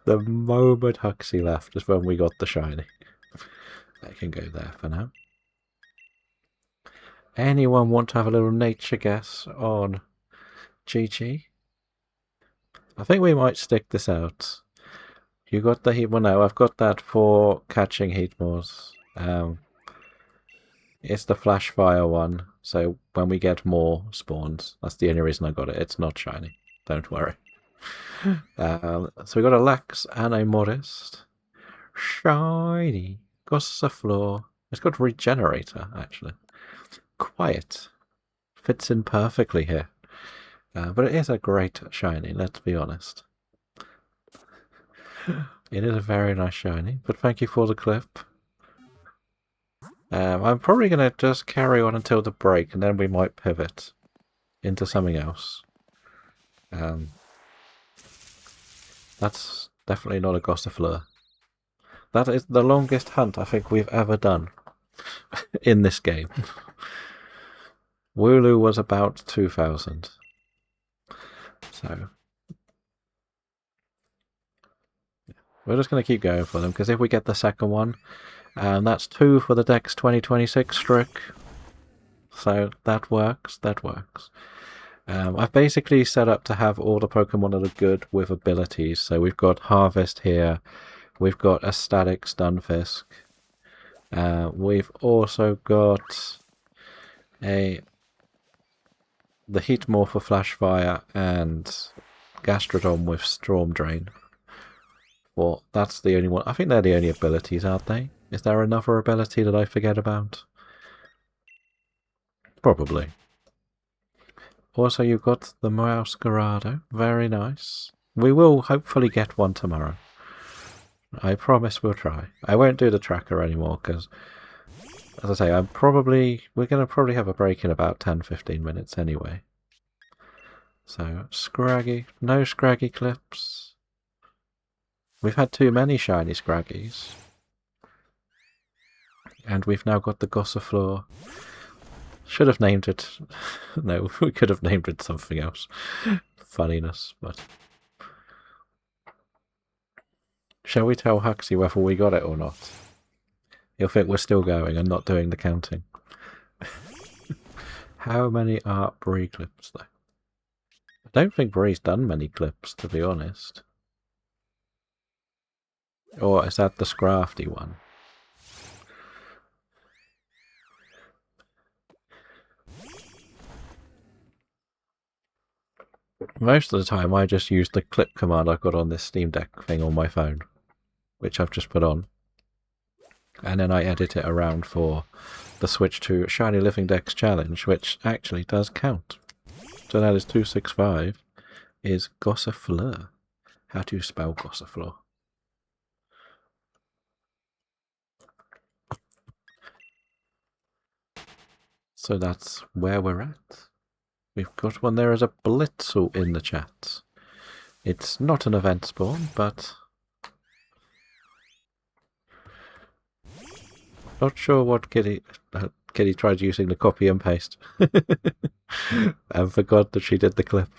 The moment Huxley left is when we got the shiny. That can go there for now. Anyone want to have a little nature guess on GG? I think we might stick this out. You got the heat... Well, no, I've got that for catching Heatmores. It's the flash fire one, so when we get more spawns, that's the only reason I got it. It's not shiny. Don't worry. So we got a Lax and a Modest. Shiny. Gossifleur. It's got Regenerator, actually. Quiet. Fits in perfectly here. But it is a great shiny, let's be honest. It is a very nice shiny, but thank you for the clip. I'm probably going to just carry on until the break, and then we might pivot into something else. That's definitely not a Gossifleur. That is the longest hunt I think we've ever done in this game. Wooloo was about 2,000. So we're just going to keep going for them, because if we get the second one, And that's 2 for the Dex2026 trick. So that works, that works. I've basically set up to have all the Pokemon that are good with abilities. So we've got Harvest here, we've got a Static Stunfisk, we've also got the Heatmore for Flash Fire and Gastrodon with Storm Drain. Well, that's the only one. I think they're the only abilities, aren't they? Is there another ability that I forget about? Probably. Also, you've got the Mouscarado. Very nice. We will hopefully get one tomorrow. I promise we'll try. I won't do the tracker anymore because, as I say, we're going to probably have a break in about 10-15 minutes anyway. So, Scraggy. No Scraggy clips. We've had too many shiny Scraggies. And we've now got the Gossifleur. Should have named it... no, we could have named it something else. Funniness, but... Shall we tell Huxley whether we got it or not? He'll think we're still going and not doing the counting. How many are Bree clips, though? I don't think Bree's done many clips, to be honest. Or is that the Scrafty one? Most of the time I just use the clip command I've got on this Steam Deck thing on my phone, which I've just put on. And then I edit it around for the switch to Shiny livingDex challenge, which actually does count. So that is 265 is Gossifleur. How do you spell Gossifleur? So that's where we're at. We've got one. There is a Blitzel in the chat. It's not an event spawn, but... not sure what Kitty tried using the copy and paste. And forgot that she did the clip.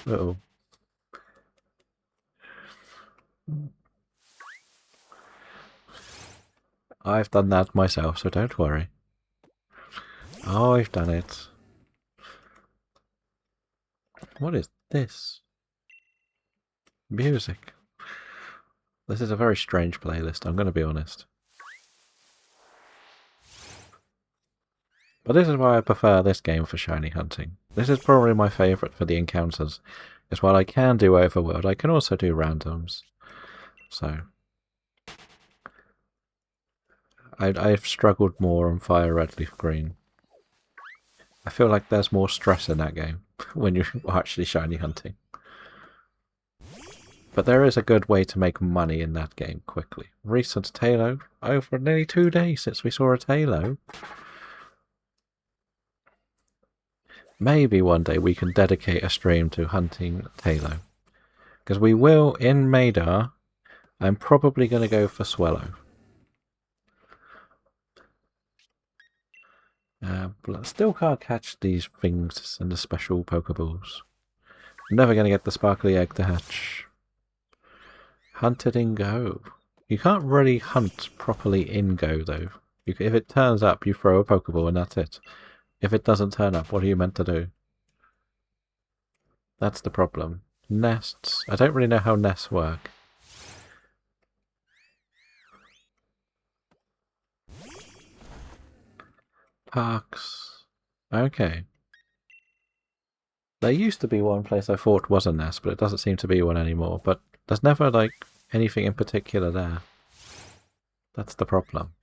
Uh-oh. I've done that myself, so don't worry. Oh, I've done it. What is this? Music. This is a very strange playlist, I'm going to be honest. But this is why I prefer this game for shiny hunting. This is probably my favourite for the encounters. Because while I can do overworld, I can also do randoms. So... I've struggled more on Fire Red Leaf Green. I feel like there's more stress in that game when you're actually shiny hunting. But there is a good way to make money in that game quickly. Recent Talo, over nearly 2 days since we saw a Talo. Maybe one day we can dedicate a stream to hunting Talo. Because we will, in Madar, I'm probably going to go for Swallow. But still can't catch these things in the special Pokeballs. I'm never going to get the sparkly egg to hatch. Hunted in Go. You can't really hunt properly in Go, though. If it turns up, you throw a Pokeball and that's it. If it doesn't turn up, what are you meant to do? That's the problem. Nests. I don't really know how nests work. Parks. Okay. There used to be one place I thought was a nest, but it doesn't seem to be one anymore. But there's never, like, anything in particular there. That's the problem.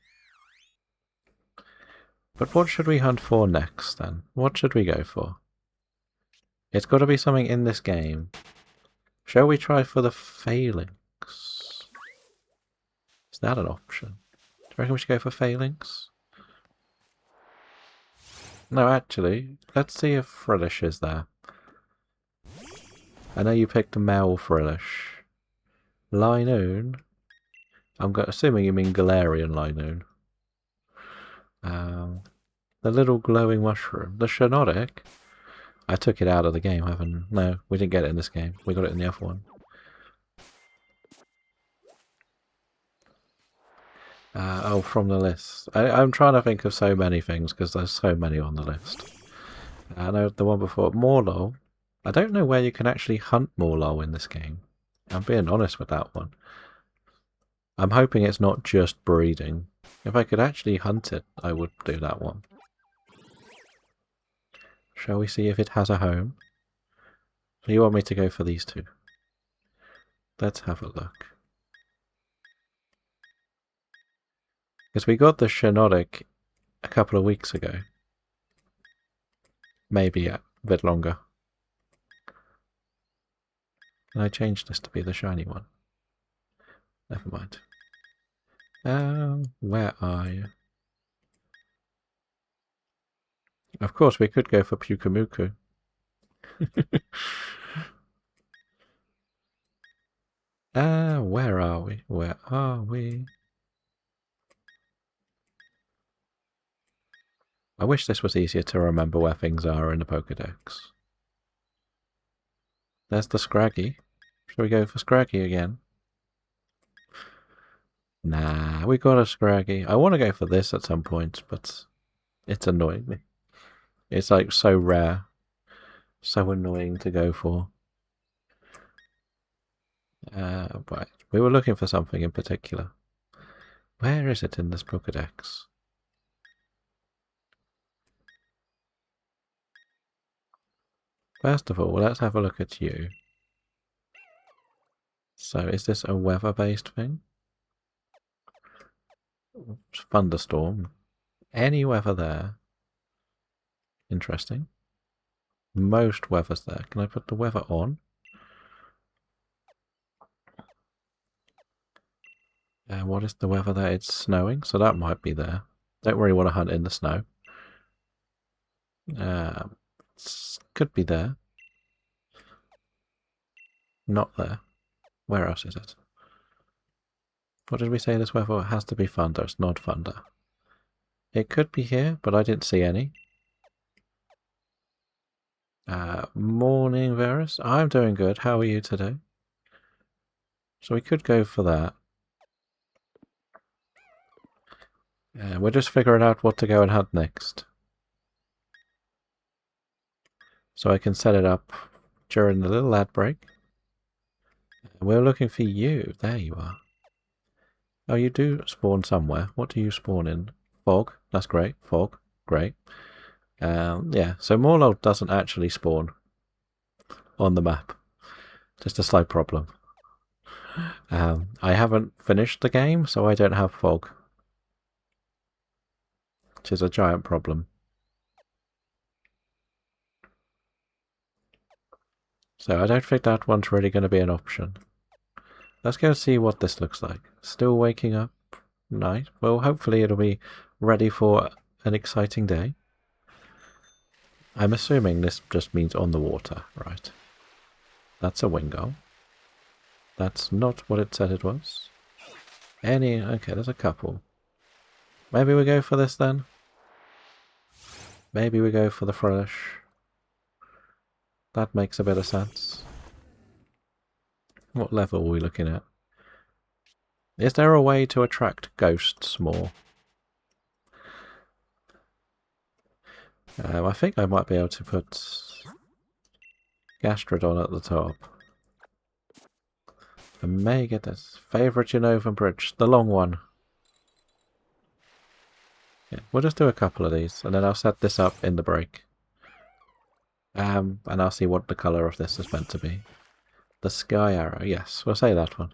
But what should we hunt for next, then? What should we go for? It's got to be something in this game. Shall we try for the Phalanx? Is that an option? Do you reckon we should go for Phalanx? No, actually, let's see if Frillish is there. I know you picked a male Frillish. Linoon? I'm assuming you mean Galarian Linoon. The little glowing mushroom. The Shinydex? I took it out of the game, haven't I? No, we didn't get it in this game. We got it in the other one. Oh, from the list. I'm trying to think of so many things because there's so many on the list. I know the one before, Morlo. I don't know where you can actually hunt Morlo in this game. I'm being honest with that one. I'm hoping it's not just breeding. If I could actually hunt it, I would do that one. Shall we see if it has a home? So you want me to go for these two? Let's have a look. Because we got the Shinotic a couple of weeks ago. Maybe a bit longer. And I changed this to be the shiny one. Never mind. Where are you? Of course, we could go for Pukamuku. Where are we? Where are we? I wish this was easier to remember where things are in the Pokédex. There's the Scraggy. Shall we go for Scraggy again? Nah, we got a Scraggy. I want to go for this at some point, but it's annoying me. It's like so rare. So annoying to go for. Right. We were looking for something in particular. Where is it in this Pokédex? First of all, let's have a look at you. So, is this a weather-based thing? Thunderstorm. Any weather there. Interesting. Most weather's there. Can I put the weather on? What is the weather there? It's snowing, so that might be there. Don't really want to hunt in the snow. Could be there. Not there. Where else is it? What did we say this weather has to be thunder? It's not thunder. It could be here, but I didn't see any. Morning, Varus. I'm doing good. How are you today? So we could go for that. We're just figuring out what to go and hunt next. So I can set it up during the little ad break. We're looking for you. There you are. Oh, you do spawn somewhere. What do you spawn in? Fog. That's great. Fog. Great. Yeah, so Morlow doesn't actually spawn on the map. Just a slight problem. I haven't finished the game, so I don't have fog. Which is a giant problem. So I don't think that one's really going to be an option. Let's go see what this looks like. Still waking up? Night. Well, hopefully it'll be ready for an exciting day. I'm assuming this just means on the water, right? That's a Wingull. That's not what it said it was. Okay, there's a couple. Maybe we go for this then? Maybe we go for the Frillish. That makes a bit of sense. What level are we looking at? Is there a way to attract ghosts more? I think I might be able to put Gastrodon at the top. I may get this. Favourite Genova Bridge, the long one. Yeah, we'll just do a couple of these, and then I'll set this up in the break. And I'll see what the colour of this is meant to be. The Sky Arrow, yes, we'll say that one.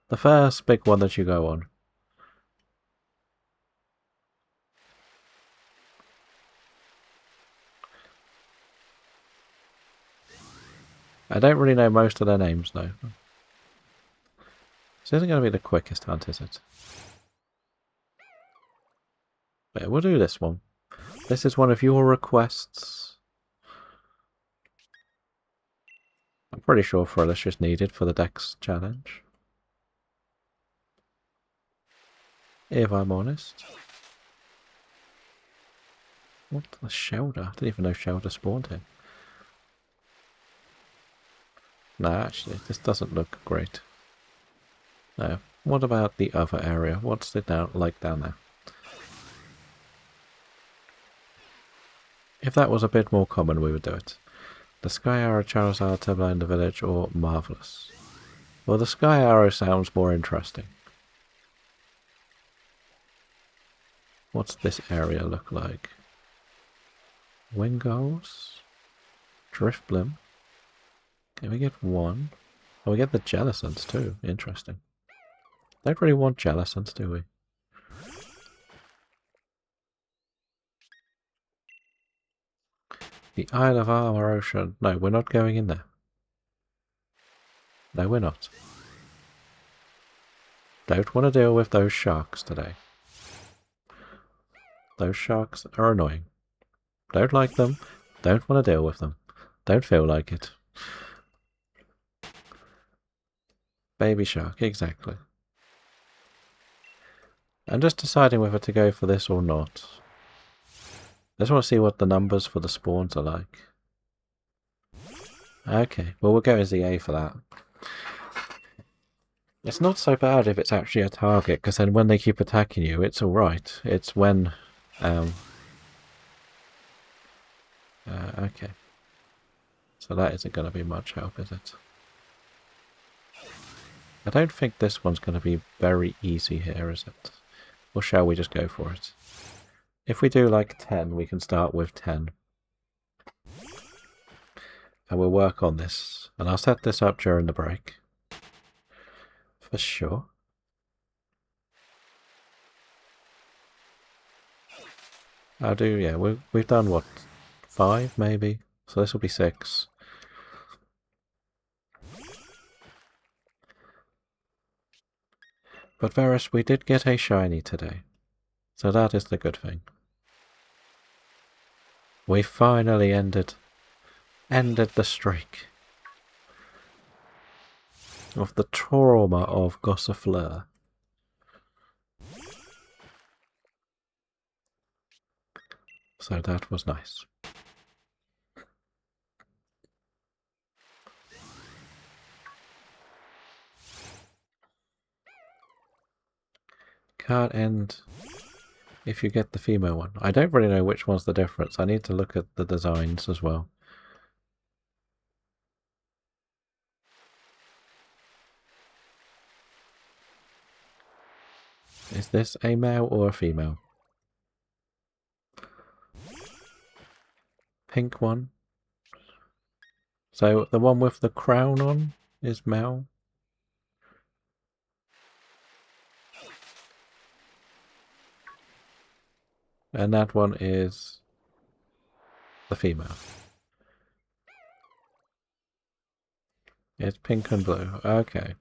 The first big one that you go on. I don't really know most of their names, though. This isn't going to be the quickest hunt, is it? But we'll do this one. This is one of your requests. I'm pretty sure Frillish is needed for the Dex challenge. If I'm honest. What? The Shelder? I didn't even know Shelder spawned here. No, actually, this doesn't look great. No, What about the other area? What's it like down there? If that was a bit more common, we would do it. The Sky Arrow Charizard Turbine in the village, or Marvelous? Well, the Sky Arrow sounds more interesting. What's this area look like? Wingulls? Driftbloom? Can we get one? Oh, we get the Jellicents too. Interesting. Don't really want Jellicents, do we? The Isle of Armor Ocean. No, we're not going in there. No, we're not. Don't want to deal with those sharks today. Those sharks are annoying. Don't like them. Don't want to deal with them. Don't feel like it. Baby shark, exactly. I'm just deciding whether to go for this or not. I just want to see what the numbers for the spawns are like. Okay, well we'll go as the A for that. It's not so bad if it's actually a target, because then when they keep attacking you, it's alright. It's when... okay. So that isn't going to be much help, is it? I don't think this one's going to be very easy here, is it? Or shall we just go for it? If we do like 10, we can start with 10. And we'll work on this. And I'll set this up during the break. For sure. I'll do, yeah, we've done what? 5 maybe? So this will be 6. But Varus, we did get a shiny today. So that is the good thing. We finally ended the streak of the trauma of Gossifleur. So that was nice. Can't end if you get the female one. I don't really know which one's the difference. I need to look at the designs as well. Is this a male or a female? Pink one. So the one with the crown on is male. And that one is the female. It's pink and blue. Okay.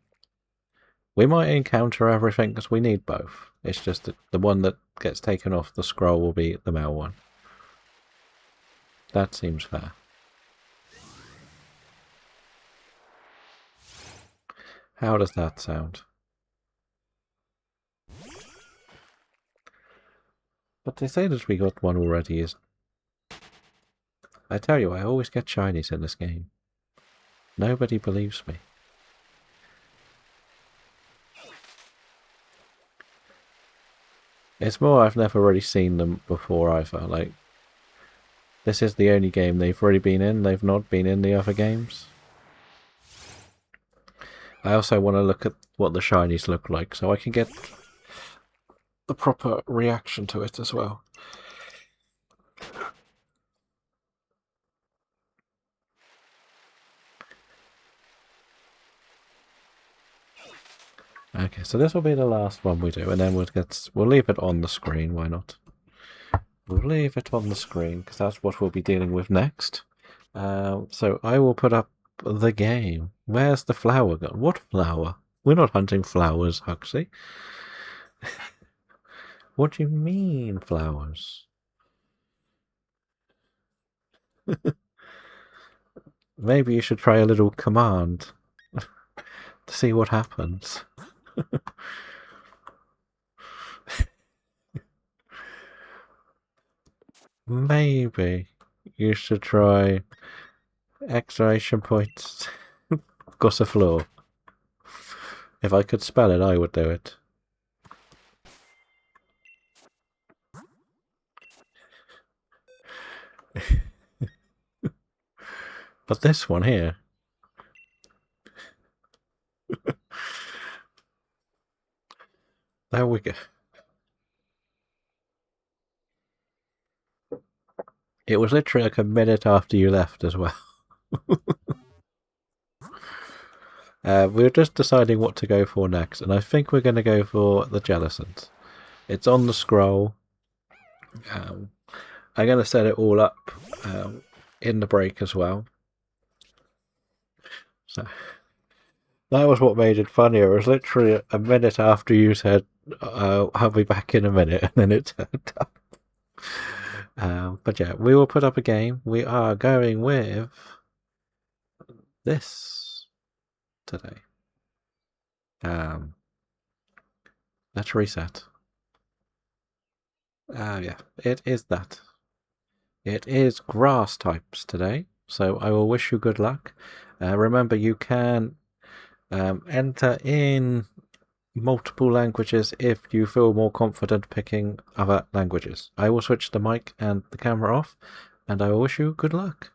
We might encounter everything because we need both. It's just that the one that gets taken off the scroll will be the male one. That seems fair. How does that sound? But they say that we got one already is... I tell you, I always get shinies in this game. Nobody believes me. It's more I've never really seen them before either. Like, this is the only game they've already been in. They've not been in the other games. I also want to look at what the shinies look like so I can get the proper reaction to it as well. Okay, so this will be the last one we do, and then we'll leave it on the screen. Why not? We'll leave it on the screen because that's what we'll be dealing with next. So I will put up the game. Where's the flower gone? What flower? We're not hunting flowers, Huxley. What do you mean, flowers? Maybe you should try a little command to see what happens. Maybe you should try exclamation points Gossifleur. If I could spell it, I would do it. But this one here. There we go. It was literally like a minute after you left as well. We were just deciding what to go for next, and I think we're going to go for the Jellicent. It's on the scroll. Um, I'm going to set it all up in the break as well. So that was what made it funnier. It was literally a minute after you said, I'll be back in a minute, and then it turned up. But yeah, we will put up a game. We are going with this today. Let's reset. Yeah, it is that. It is grass types today, so I will wish you good luck. Remember, you can enter in multiple languages if you feel more confident picking other languages. I will switch the mic and the camera off, and I will wish you good luck.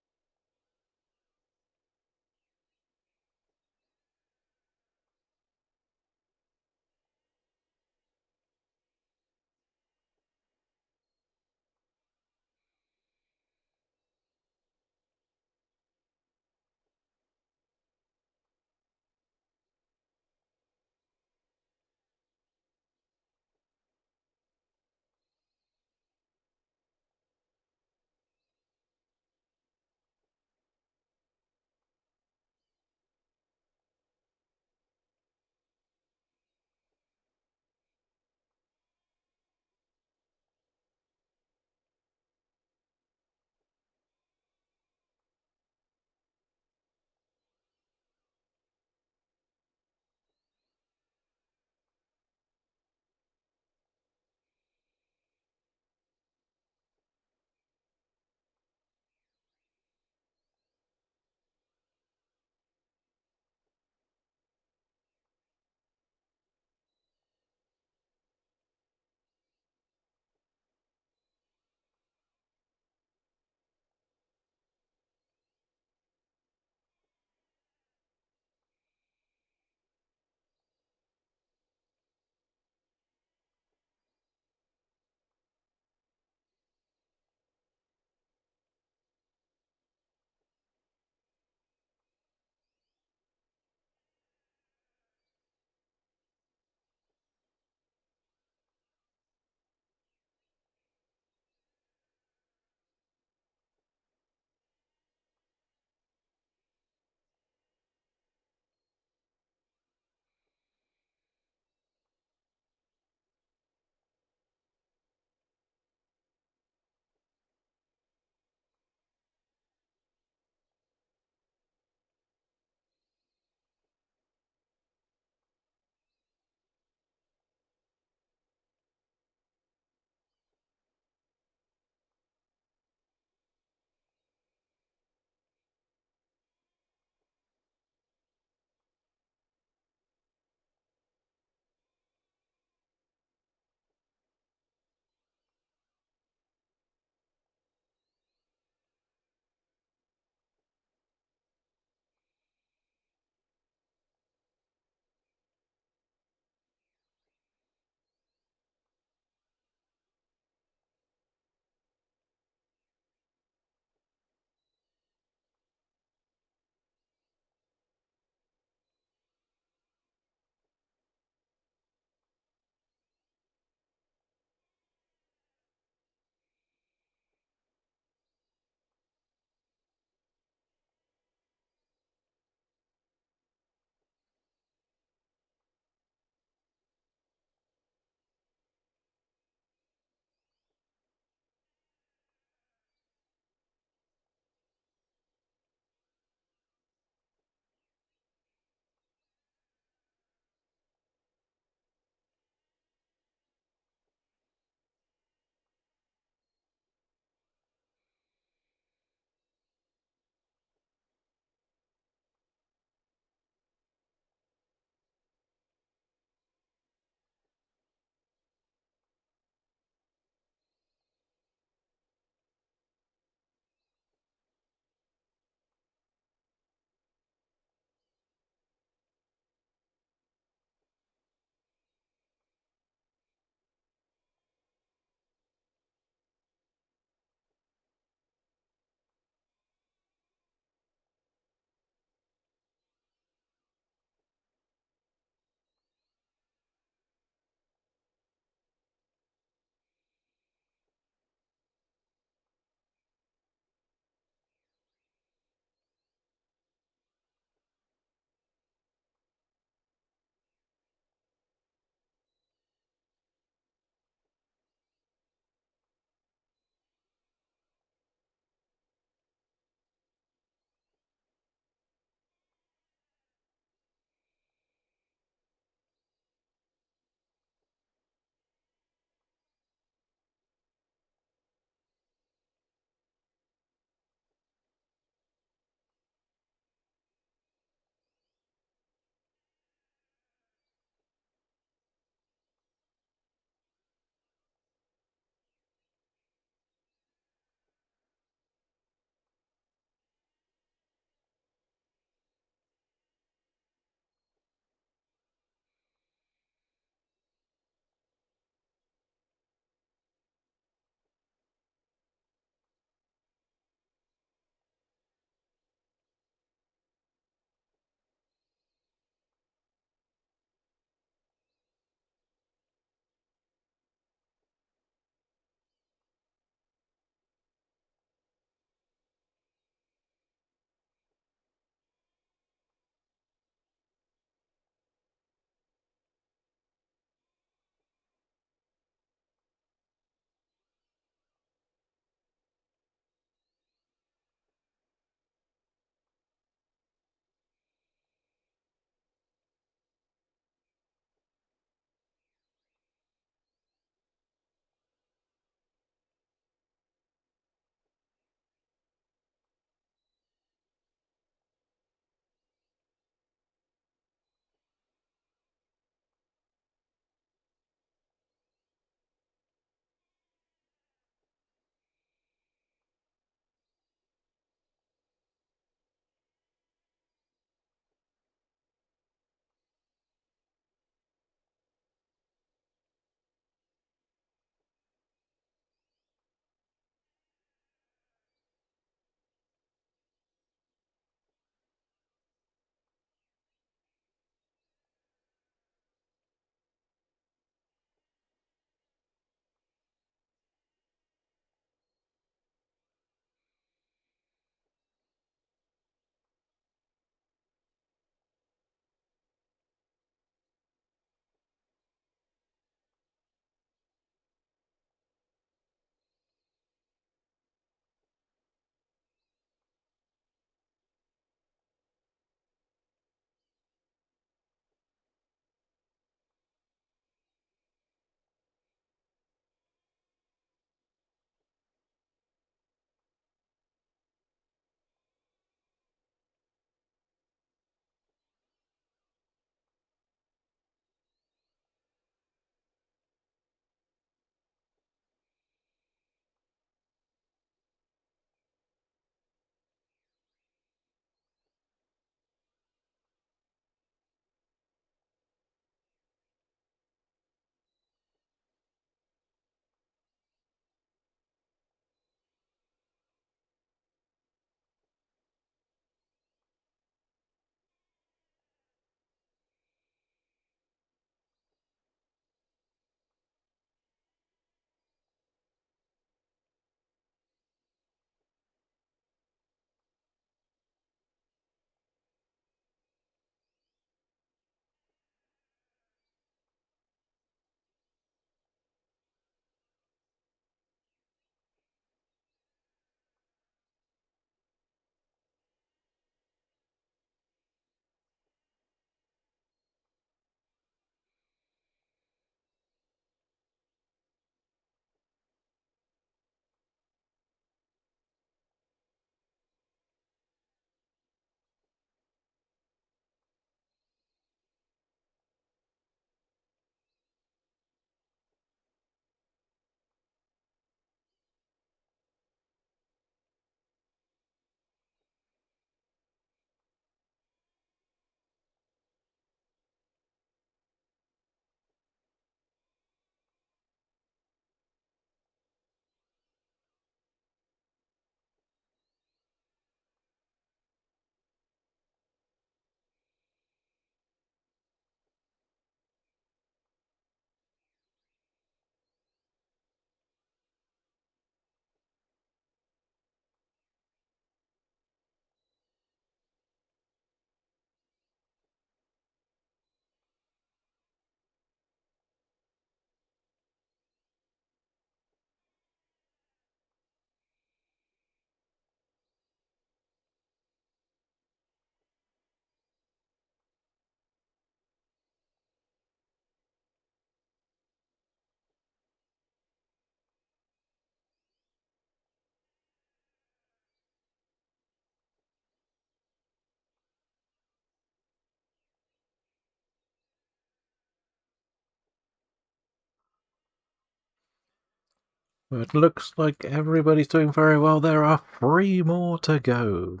It looks like everybody's doing very well. There are 3 more to go.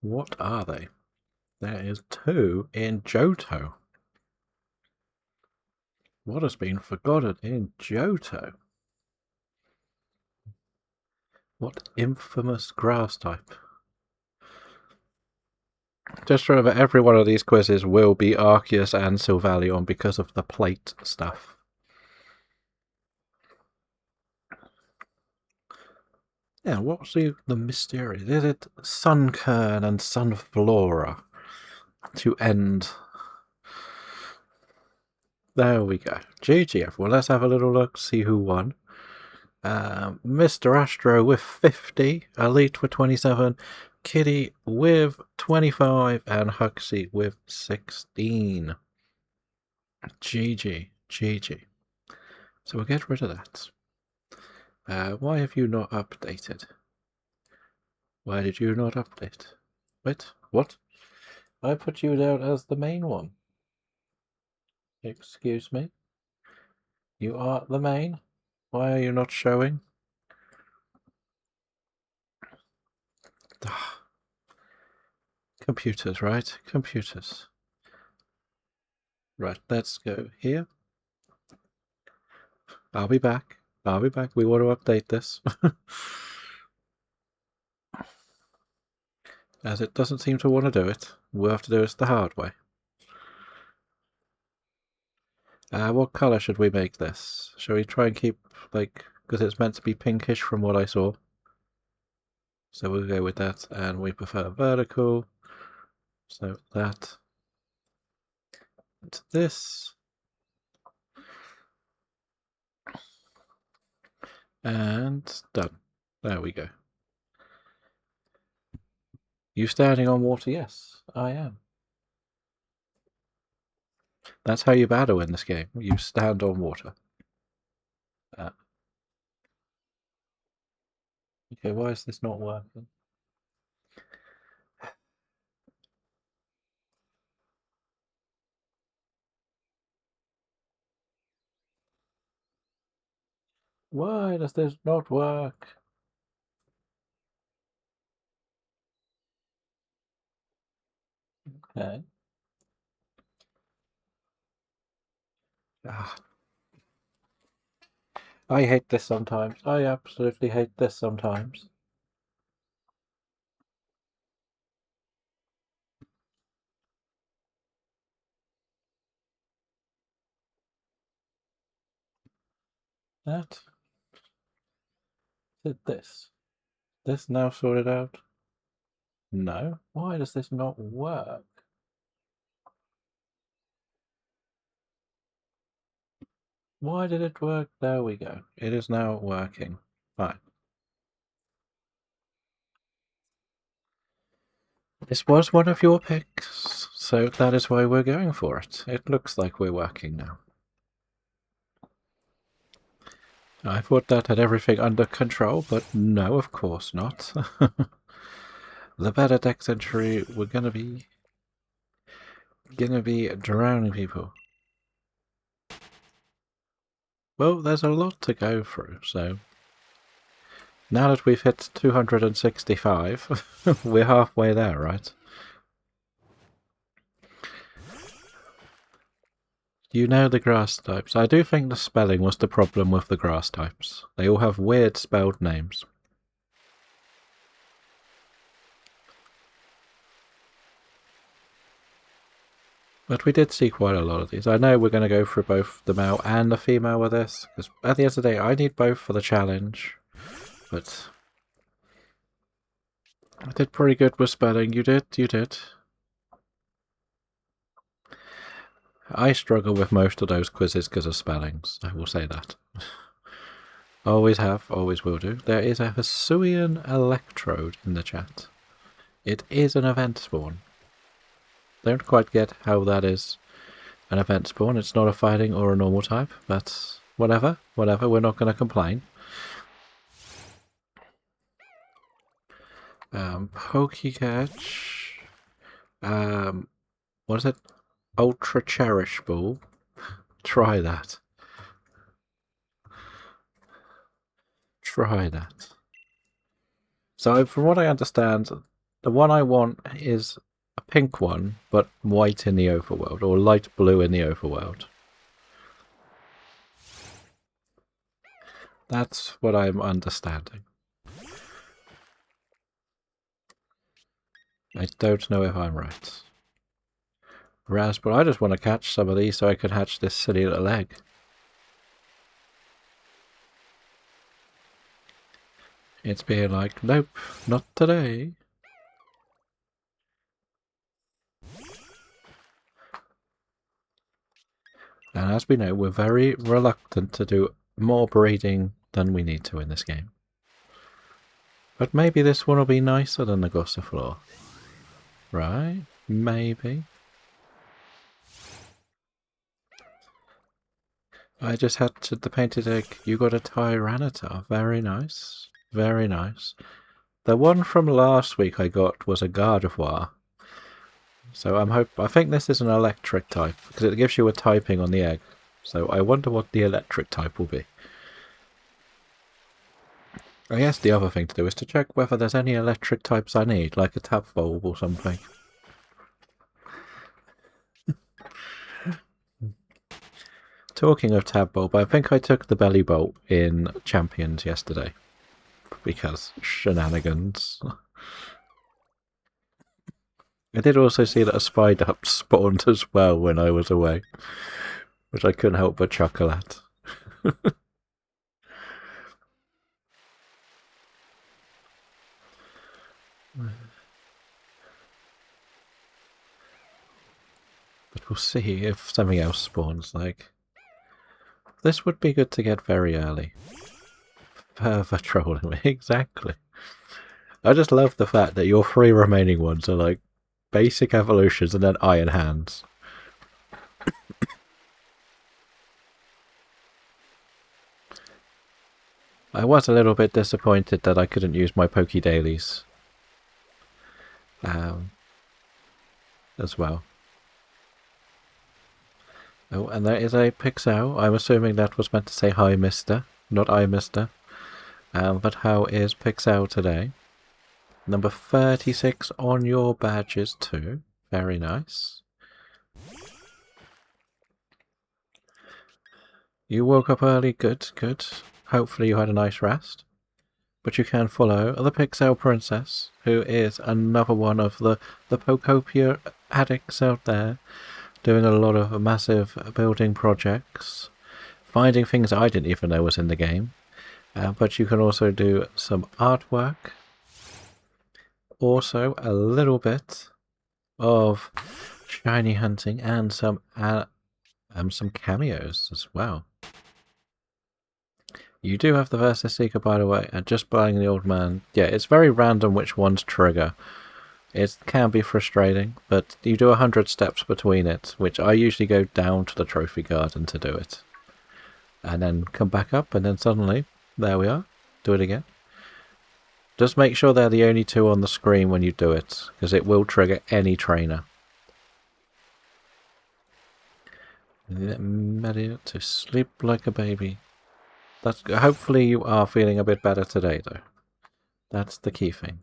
What are they? There is 2 in Johto. What has been forgotten in Johto? What infamous grass type? Just remember, every one of these quizzes will be Arceus and Sylvalion because of the plate stuff. Yeah, what's the mystery? Is it Sunkern and Sunflora to end? There we go. GG, everyone. Let's have a little look, see who won. Mr. Astro with 50, Elite with 27, Kitty with 25, and Huxley with 16. GG, GG. So we'll get rid of that. Why have you not updated? Why did you not update? Wait, what? I put you down as the main one. Excuse me? You are the main? Why are you not showing? Computers, right? Computers. Right, let's go here. I'll be back. I'll be back. We want to update this. As it doesn't seem to want to do it. We'll have to do it the hard way. What colour should we make this? Shall we try and keep, like, because it's meant to be pinkish from what I saw. So we'll go with that, and we prefer vertical. So that. And this. And done. There we go. You standing on water? Yes, I am. That's how you battle in this game. You stand on water. Okay, why is this not working? Why does this not work? Okay. Ah. I hate this sometimes. I absolutely hate this sometimes. That. Did this. This now sorted out? No. Why does this not work? Why did it work? There we go. It is now working. Fine. This was one of your picks, so that is why we're going for it. It looks like we're working now. I thought that had everything under control, but no, of course not. The better Dex entry, we're gonna be drowning people. Well, there's a lot to go through, so now that we've hit 265, we're halfway there, right? You know the grass types. I do think the spelling was the problem with the grass types. They all have weird spelled names. But we did see quite a lot of these. I know we're going to go for both the male and the female with this, because at the end of the day, I need both for the challenge. But I did pretty good with spelling. You did, you did. I struggle with most of those quizzes because of spellings, I will say that. Always have, always will do. There is a Hisuian Electrode in the chat. It is an event spawn. Don't quite get how that is an event spawn. It's not a fighting or a normal type, but whatever, we're not going to complain. Pokecatch. What is it? Ultra Cherish Ball. Try that. try that. So from what I understand, the one I want is a pink one, but white in the overworld, or light blue in the overworld. That's what I'm understanding. I don't know if I'm right. Raspberry, I just want to catch some of these so I can hatch this silly little egg. It's being like, nope, not today. And as we know, we're very reluctant to do more breeding than we need to in this game. But maybe this one will be nicer than the Gossifleur. Right? Maybe. I just had the painted egg. You got a Tyranitar. Very nice. Very nice. The one from last week I got was a Gossifleur. So I think this is an electric type, because it gives you a typing on the egg. So I wonder what the electric type will be. I guess the other thing to do is to check whether there's any electric types I need, like a tap bulb or something. Talking of tab bulb, I think I took the belly bolt in Champions yesterday. Because shenanigans. I did also see that a spider spawned as well when I was away, which I couldn't help but chuckle at. But we'll see if something else spawns. Like, this would be good to get very early. Further trolling me, exactly. I just love the fact that your 3 remaining ones are like basic evolutions and then iron hands. I was a little bit disappointed that I couldn't use my Poké Dailies as well. Oh, and there is a Pixel. I'm assuming that was meant to say hi, mister, not I, mister. But how is Pixel today? Number 36 on your badges too. Very nice. You woke up early. Good, good. Hopefully you had a nice rest. But you can follow the Pixel Princess, who is another one of the Pokopia addicts out there, doing a lot of massive building projects, finding things I didn't even know was in the game. But you can also do some artwork, also a little bit of shiny hunting, and some cameos as well. You do have the Versus Seeker, by the way, and just buying the old man. Yeah, it's very random which ones trigger. It can be frustrating, but you do 100 steps between it, which I usually go down to the trophy garden to do it. And then come back up, and then suddenly, there we are. Do it again. Just make sure they're the only 2 on the screen when you do it, because it will trigger any trainer. Ready to sleep like a baby. Hopefully you are feeling a bit better today, though. That's the key thing.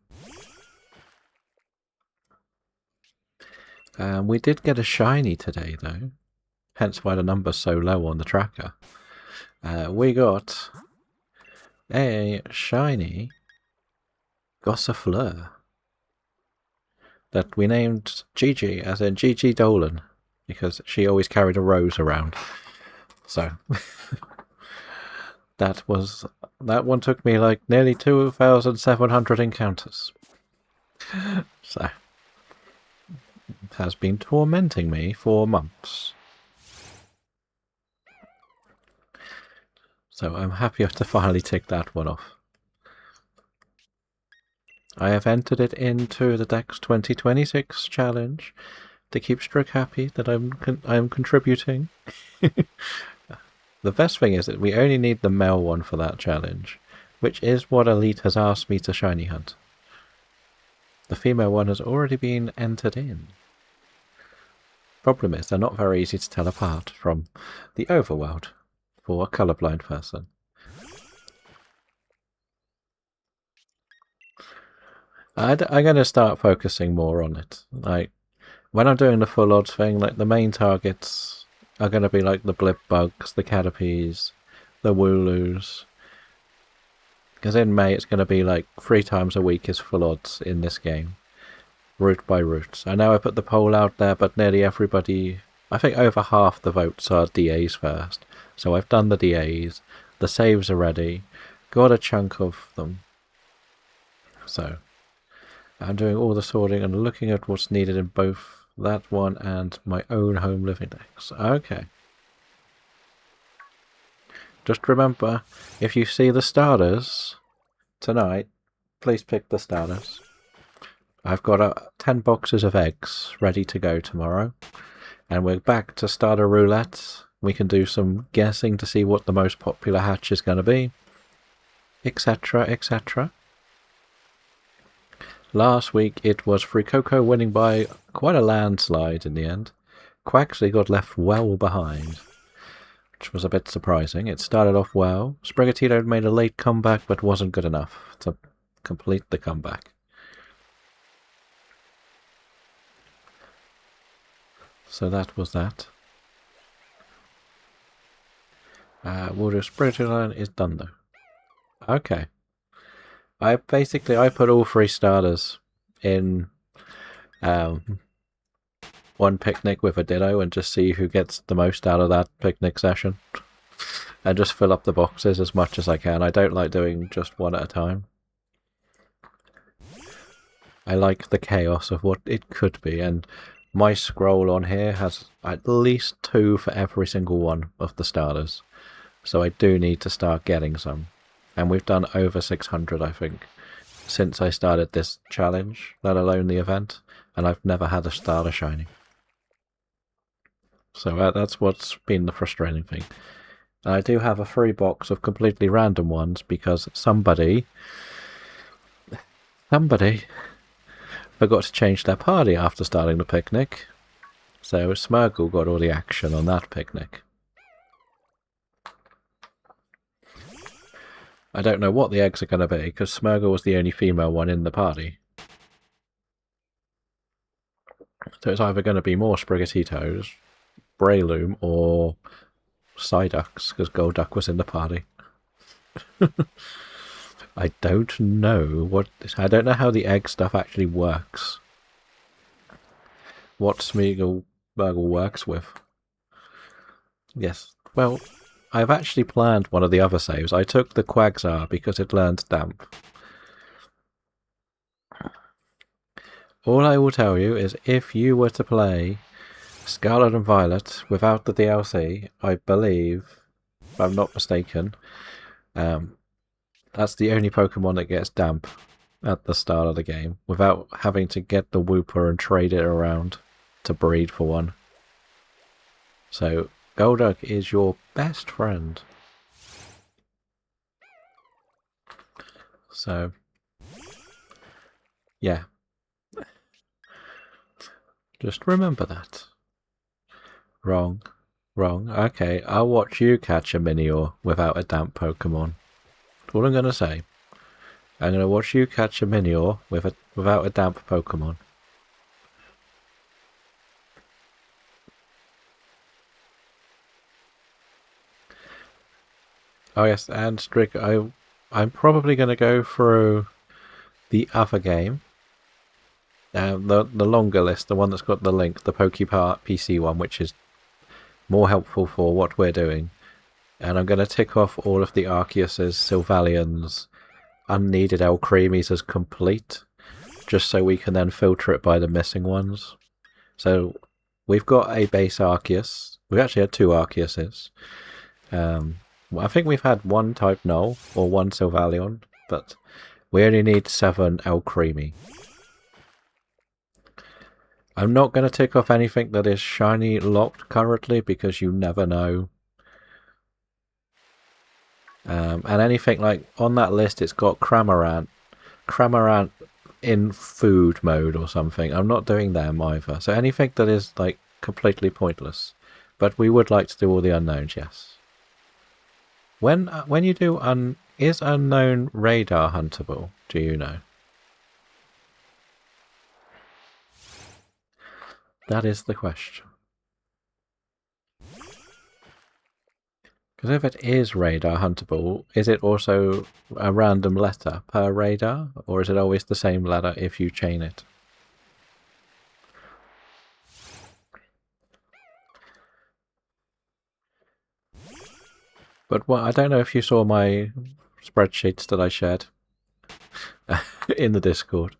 We did get a shiny today, though. Hence why the number's so low on the tracker. We got a shiny Gossifleur that we named Gigi, as in Gigi Dolan, because she always carried a rose around. So that one took me like nearly 2,700 encounters. So it has been tormenting me for months. So I'm happy to finally tick that one off. I have entered it into the Dex2026 challenge to keep Strick happy that I am contributing. The best thing is that we only need the male one for that challenge, which is what Elite has asked me to shiny hunt. The female one has already been entered in. Problem is, they're not very easy to tell apart from the overworld for a colourblind person. I'm going to start focusing more on it. Like, when I'm doing the full odds thing, like, the main targets are going to be like the blip bugs, the caterpies, the wooloos. Because in May it's going to be like 3 times a week is full odds in this game, route by route. I know I put the poll out there, but nearly everybody, I think over half the votes are DAs first. So I've done the DAs, the saves are ready, got a chunk of them. So I'm doing all the sorting and looking at what's needed in both that one and my own home living decks. Okay. Just remember, if you see the starters tonight, please pick the starters. I've got 10 boxes of eggs ready to go tomorrow. And we're back to starter roulette. We can do some guessing to see what the most popular hatch is going to be. Etc, etc. Last week it was Free winning by quite a landslide in the end. Quaxley got left well behind, which was a bit surprising. It started off well. Sprigatito made a late comeback, but wasn't good enough to complete the comeback. So that was that. Water Sprigatito is done though. Okay. I put all 3 starters in one picnic with a Ditto and just see who gets the most out of that picnic session. And just fill up the boxes as much as I can. I don't like doing just one at a time. I like the chaos of what it could be, and my scroll on here has at least 2 for every single one of the starters. So I do need to start getting some. And we've done over 600, I think, since I started this challenge, let alone the event. And I've never had a starter shiny. So that's what's been the frustrating thing. And I do have a free box of completely random ones because somebody forgot to change their party after starting the picnic. So Smurgle got all the action on that picnic. I don't know what the eggs are going to be, because Smurgle was the only female one in the party. So it's either going to be more Sprigatitos, Breloom, or Psyducks, because Golduck was in the party. I don't know how the egg stuff actually works. What Smeagol works with. Yes, well, I've actually planned one of the other saves. I took the Quagsire because it learned Damp. All I will tell you is if you were to play Scarlet and Violet without the DLC, I believe, if I'm not mistaken, that's the only Pokemon that gets Damp at the start of the game without having to get the Wooper and trade it around to breed for one. So Golduck is your best friend. So, yeah. Just remember that. Wrong. Okay, I'll watch you catch a Minior without a Damp Pokemon. That's all I'm going to say. I'm going to watch you catch a Minior without a Damp Pokemon. Oh yes, and Strick, I'm probably going to go through the other game. The longer list, the one that's got the link, the Pokepart PC one, which is more helpful for what we're doing. And I'm going to tick off all of the Arceuses, Sylvalians, unneeded Alcremies as complete, just so we can then filter it by the missing ones. So we've got a base Arceus. We've actually had 2 Arceuses. I think we've had 1 type Null or 1 Sylvalion, but we only need 7 Alcremie. I'm not going to tick off anything that is shiny locked currently because you never know. And anything like on that list, it's got Cramorant in food mode or something. I'm not doing them either. So anything that is like completely pointless. But we would like to do all the unknowns, yes. When you do is unknown radar huntable? Do you know? That is the question. Because if it is radar huntable, is it also a random letter per radar? Or is it always the same letter if you chain it? But what, I don't know if you saw my spreadsheets that I shared in the Discord.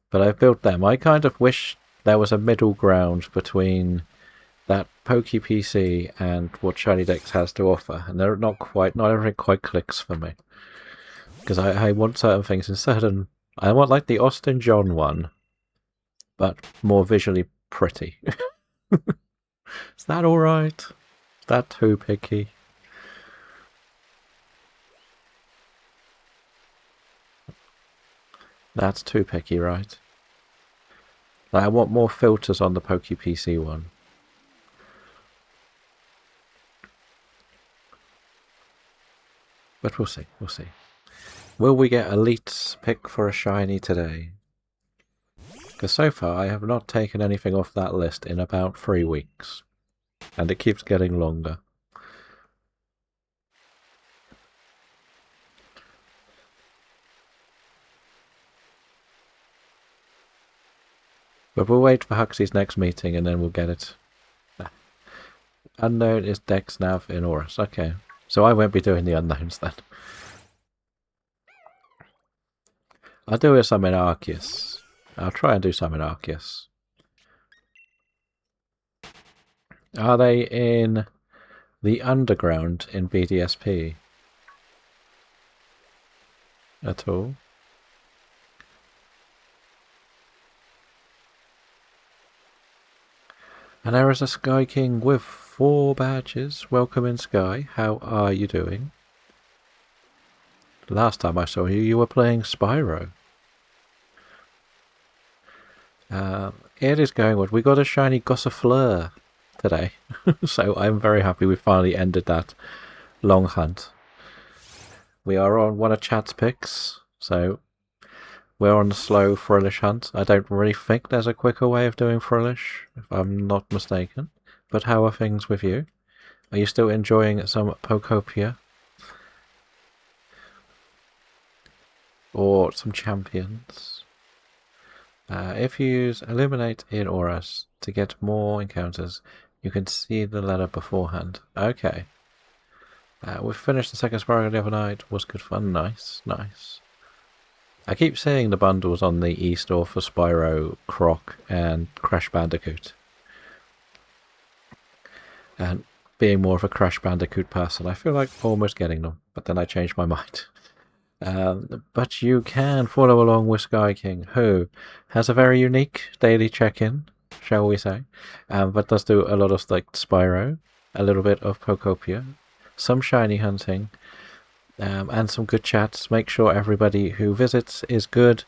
But I've built them. I kind of wish there was a middle ground between that PokePC and what shinydex has to offer, and they're not everything quite clicks for me. Because I want certain things in certain... I want like the Austin John one, but more visually pretty. Is that alright? Is that too picky? That's too picky, right? I want more filters on the PokePC one. But we'll see, we'll see. Will we get Elite's pick for a shiny today? Because so far I have not taken anything off that list in about 3 weeks. And it keeps getting longer. But we'll wait for Huxley's next meeting and then we'll get it. Unknown is Dex Nav in Aurus. Okay. So I won't be doing the unknowns then. I'll do some in Arceus. I'll try and do some in Arceus. Are they in the underground in BDSP? At all? And there is a Sky King with 4 badges. Welcome in, Sky. How are you doing? Last time I saw you, you were playing Spyro. It is going well. We got a shiny Gossifleur today. So I'm very happy we finally ended that long hunt. We are on one of Chad's picks, so we're on the slow Frillish hunt. I don't really think there's a quicker way of doing Frillish, if I'm not mistaken. But how are things with you? Are you still enjoying some Pokopia? Or some champions? If you use Illuminate in Auras to get more encounters, you can see the letter beforehand. Okay. We finished the second Spyro the other night. Was good fun. Nice, nice. I keep seeing the bundles on the e-store for Spyro, Croc, and Crash Bandicoot. And being more of a Crash Bandicoot person, I feel like almost getting them, but then I changed my mind. But you can follow along with Sky King, who has a very unique daily check-in, shall we say, but does do a lot of like Spyro, a little bit of Pokopia, some shiny hunting, and some good chats. Make sure everybody who visits is good.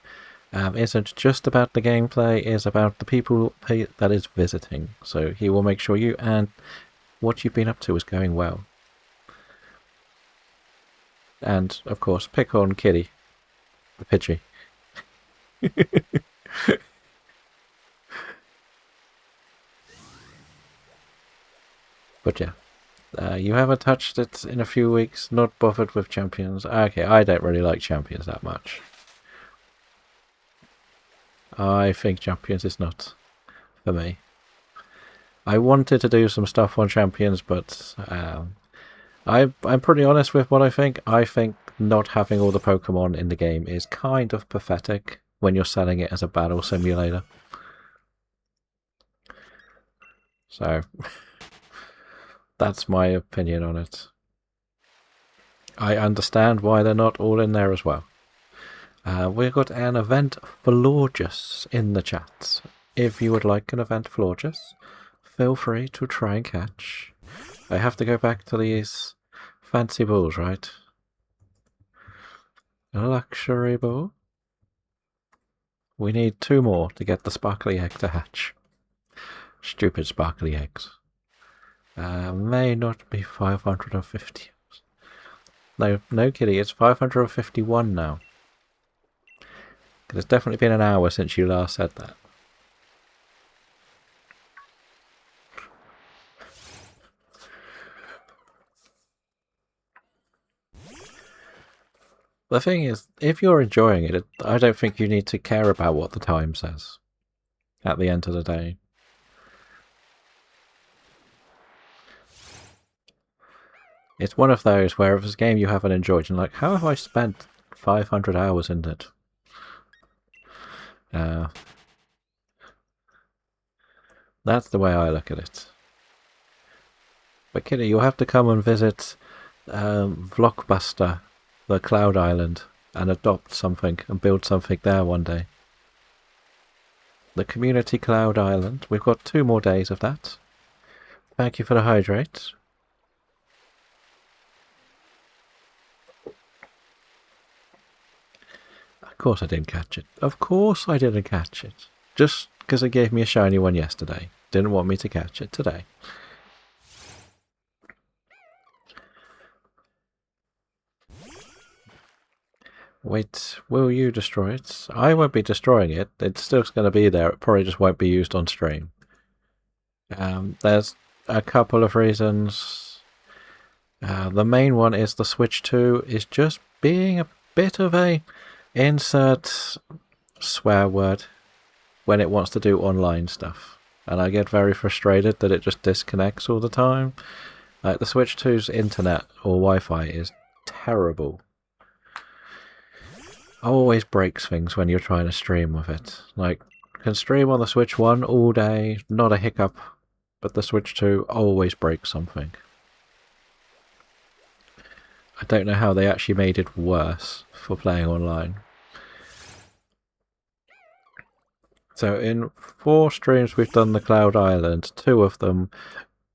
Isn't just about the gameplay, is about the people that is visiting. So he will make sure you and what you've been up to is going well. And, of course, pick on Kitty, the Pidgey. But yeah, you haven't touched it in a few weeks, not bothered with champions. Okay, I don't really like champions that much. I think champions is not for me. I wanted to do some stuff on champions, but I'm pretty honest with what I think. I think not having all the Pokemon in the game is kind of pathetic when you're selling it as a battle simulator. So, that's my opinion on it. I understand why they're not all in there as well. We've got an event Florges in the chat. If you would like an event Florges, feel free to try and catch. I have to go back to these fancy balls, right? A luxury ball. We need 2 more to get the sparkly egg to hatch. Stupid sparkly eggs. May not be 550. No kidding, it's 551 now. It's definitely been an hour since you last said that. The thing is, if you're enjoying it, I don't think you need to care about what the time says at the end of the day. It's one of those where if it's a game you haven't enjoyed, you're like, how have I spent 500 hours in it? That's the way I look at it. But Kitty, you'll have to come and visit Vlogbuster, the Cloud Island, and adopt something and build something there one day. The Community Cloud Island. We've got 2 more days of that. Thank you for the hydrate. Of course I didn't catch it. Of course I didn't catch it. Just because it gave me a shiny one yesterday. Didn't want me to catch it today. Wait, will you destroy it? I won't be destroying it. It's still going to be there. It probably just won't be used on stream. There's a couple of reasons. The main one is the Switch 2 is just being a bit of a insert swear word when it wants to do online stuff. And I get very frustrated that it just disconnects all the time. Like the Switch 2's internet or Wi-Fi is terrible. Always breaks things when you're trying to stream with it. Like, can stream on the Switch 1 all day, not a hiccup, but the Switch 2 always breaks something. I don't know how they actually made it worse for playing online. So in 4 streams we've done the Cloud Island, 2 of them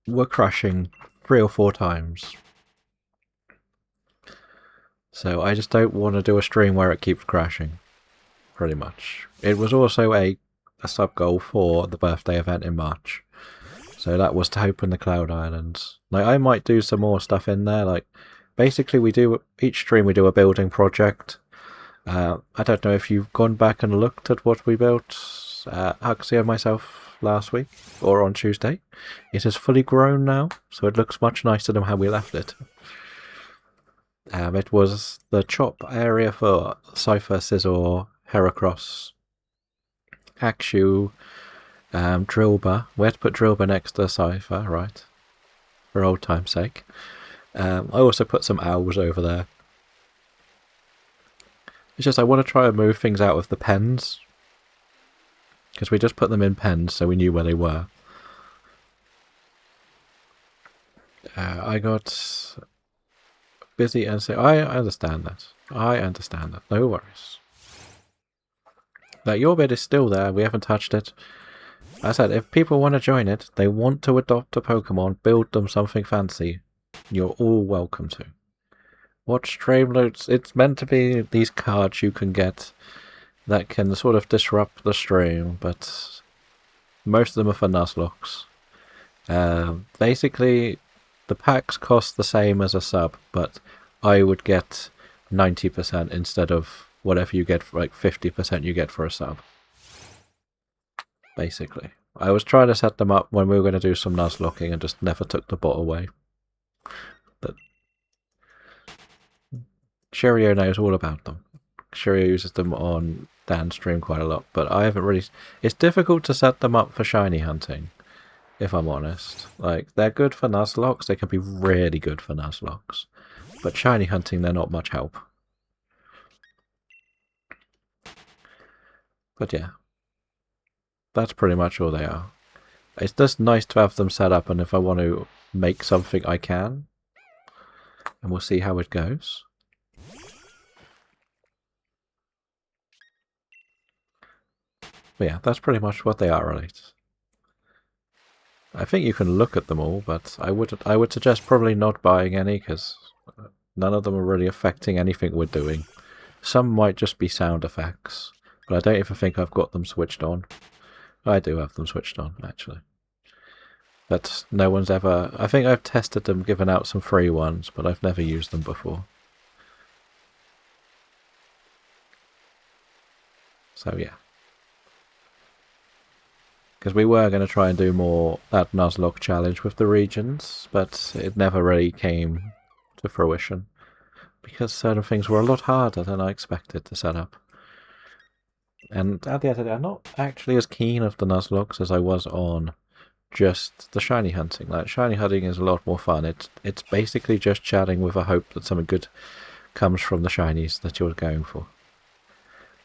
were crashing 3 or 4 times. So I just don't want to do a stream where it keeps crashing, pretty much. It was also a sub-goal for the birthday event in March. So that was to open the Cloud Islands. Like, I might do some more stuff in there. Like, basically each stream we do a building project. I don't know if you've gone back and looked at what we built, Huxley and myself, last week, or on Tuesday. It is fully grown now, so it looks much nicer than how we left it. It was the chop area for Cypher, Scizor, Heracross, Axew, Drillbur. We had to put Drillbur next to Cypher, right? For old time's sake. I also put some owls over there. It's just I want to try and move things out of the pens. Because we just put them in pens so we knew where they were. I got busy and say, I understand that. I understand that. No worries. Like, your bed is still there. We haven't touched it. I said, if people want to join it, they want to adopt a Pokemon, build them something fancy, you're all welcome to. Watch Streamloads. It's meant to be these cards you can get that can sort of disrupt the stream, but most of them are for Nuzlocks. Basically, the packs cost the same as a sub, but I would get 90% instead of whatever you get, for like 50% you get for a sub. Basically. I was trying to set them up when we were going to do some Nuzlocking and just never took the bot away. But Shirio knows all about them. Shirio uses them on Dan's stream quite a lot, but I haven't really... It's difficult to set them up for shiny hunting, if I'm honest. Like, they're good for Nuzlocks, they can be really good for Nuzlocks. But shiny hunting, they're not much help. But yeah. That's pretty much all they are. It's just nice to have them set up, and if I want to make something, I can. And we'll see how it goes. But yeah, that's pretty much what they are, right? I think you can look at them all, but I would suggest probably not buying any, because none of them are really affecting anything we're doing. Some might just be sound effects, but I don't even think I've got them switched on. I do have them switched on, actually. But no one's ever... I think I've tested them, given out some free ones, but I've never used them before. So yeah. Because we were going to try and do more that Nuzlocke challenge with the regions, but it never really came to fruition. because certain things were a lot harder than I expected to set up. And at the end of the day, I'm not actually as keen of the Nuzlockes as I was on just the shiny hunting. Like, shiny hunting is a lot more fun. It's basically just chatting with a hope that something good comes from the shinies that you're going for.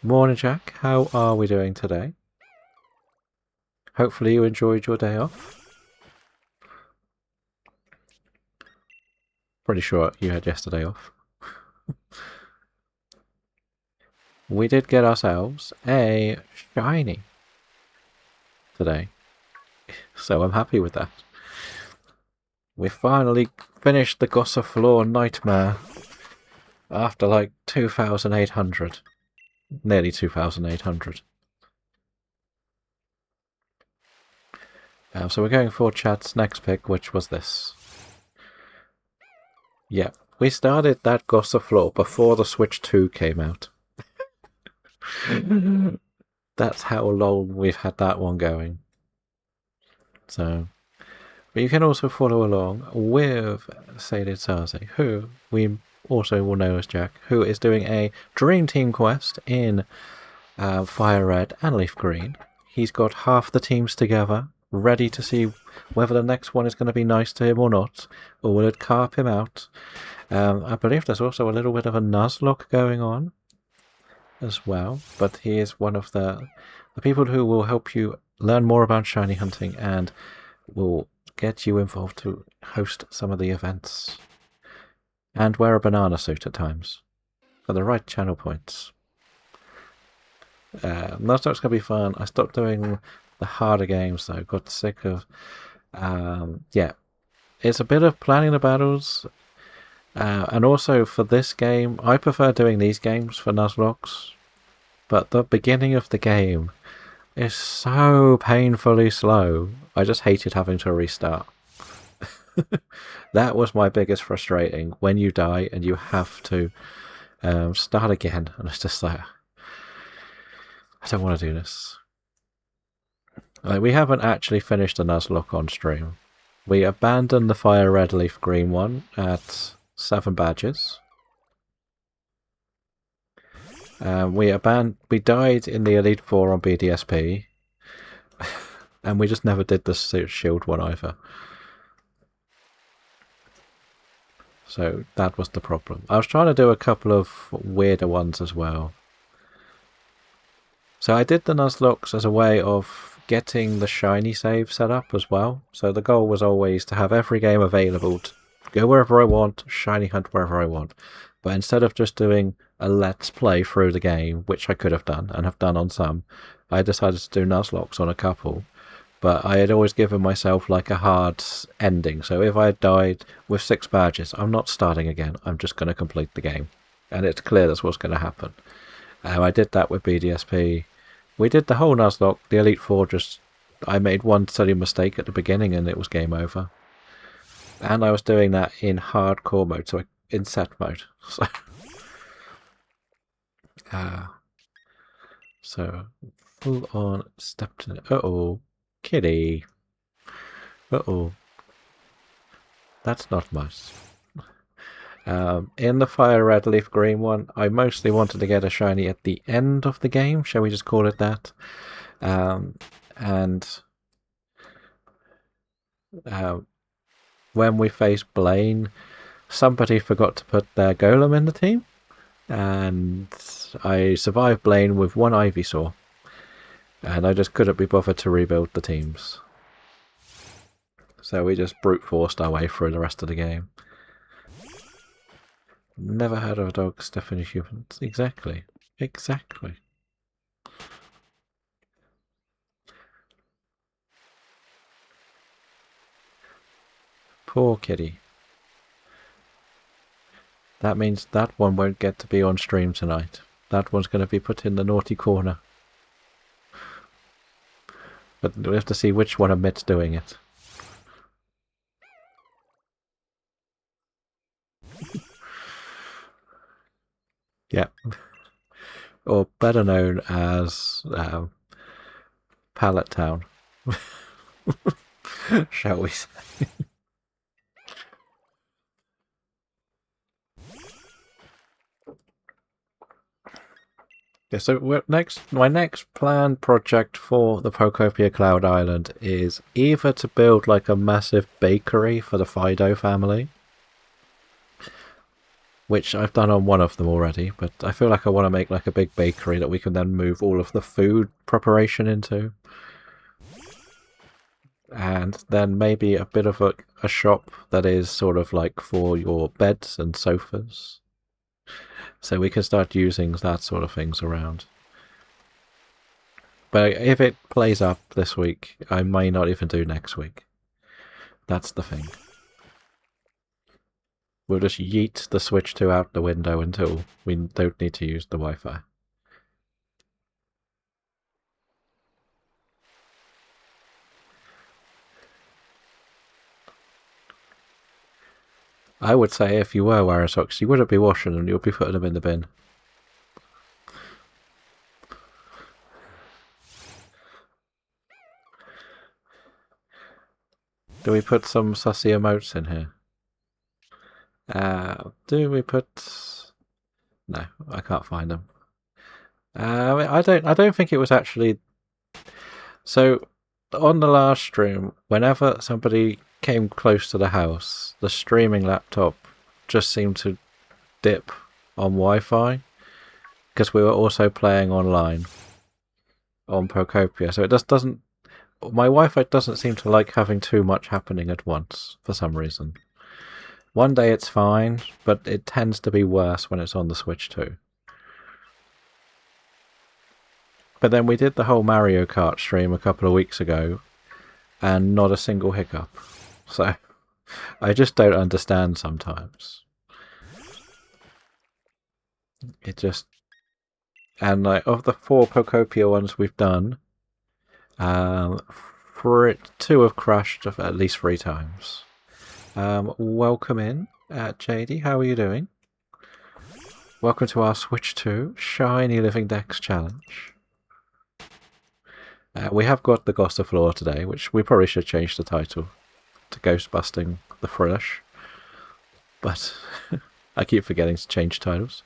Morning, Jack. How are we doing today? Hopefully you enjoyed your day off. Pretty sure you had yesterday off. We did get ourselves a shiny today, so I'm happy with that. We finally finished the Gossifleur nightmare after like 2,800. Nearly 2,800. So we're going for Chad's next pick, which was this. Yeah, we started that Gossifleur before the Switch 2 came out. That's how long we've had that one going. So, but you can also follow along with SLDCC, who we also will know as Jack, who is doing a Dream Team quest in Fire Red and Leaf Green. He's got half the teams together, ready to see whether the next one is going to be nice to him or not, or will it carp him out. I believe there's also a little bit of a Nuzlocke going on as well, but he is one of the people who will help you learn more about shiny hunting and will get you involved to host some of the events. And wear a banana suit at times for the right channel points. Nuzlocke's going to be fun. I stopped doing the harder games though. Got sick of... yeah. It's a bit of planning the battles. And also for this game, I prefer doing these games for Nuzlockes. But the beginning of the game is so painfully slow. I just hated having to restart. That was my biggest frustrating. When you die and you have to start again. And it's just like... I don't want to do this. Like, we haven't actually finished a Nuzlocke on stream. We abandoned the Fire Red Leaf Green one at 7 badges. We died in the Elite Four on BDSP, and we just never did the Shield one either. So that was the problem. I was trying to do a couple of weirder ones as well. So I did the Nuzlockes as a way of getting the shiny save set up as well. So the goal was always to have every game available to go wherever I want, shiny hunt wherever I want. But instead of just doing a let's play through the game, which I could have done and have done on some, I decided to do Nuzlockes on a couple. But I had always given myself like a hard ending. So if I had died with 6 badges, I'm not starting again. I'm just going to complete the game. And it's clear that's what's going to happen. I did that with BDSP. We did the whole Nuzlocke, the Elite Four, I made one silly mistake at the beginning and it was game over. And I was doing that in hardcore mode, so in set mode. So full on stepped in. Uh-oh. Kitty. Uh-oh. That's not much. In the Fire Red Leaf Green one, I mostly wanted to get a shiny at the end of the game, shall we just call it that? When we faced Blaine, somebody forgot to put their golem in the team, and I survived Blaine with 1 Ivysaur, and I just couldn't be bothered to rebuild the teams. So we just brute forced our way through the rest of the game. Never heard of a dog stuffing humans. Exactly. Exactly. Poor kitty. That means that one won't get to be on stream tonight. That one's going to be put in the naughty corner. But we have to see which one admits doing it. Yeah. Or better known as Pallet Town. Shall we say. Yeah, so my next planned project for the Procopia Cloud Island is either to build like a massive bakery for the Fido family, which I've done on one of them already, but I feel like I want to make like a big bakery that we can then move all of the food preparation into. And then maybe a bit of a shop that is sort of like for your beds and sofas. So we can start using that sort of things around. But if it plays up this week, I may not even do next week. That's the thing. We'll just yeet the Switch 2 out the window until we don't need to use the Wi-Fi. I would say if you were wearing socks, you wouldn't be washing them, you'd be putting them in the bin. Do we put some sussy emotes in here? Do we put... No, I can't find them. I don't think it was actually... So, on the last stream, whenever somebody came close to the house, the streaming laptop just seemed to dip on Wi-Fi, because we were also playing online on Procopia, so it just doesn't... My Wi-Fi doesn't seem to like having too much happening at once, for some reason. One day it's fine, but it tends to be worse when it's on the Switch too. But then we did the whole Mario Kart stream a couple of weeks ago, and not a single hiccup. So, I just don't understand sometimes. It just... And like, of the 4 Procopia ones we've done, 2 have crashed at least 3 times. Welcome in, JD. How are you doing? Welcome to our Switch 2 Shiny Living Dex challenge. We have got the Gossifleur today, which we probably should change the title to Ghostbusting the Fresh. But I keep forgetting to change titles.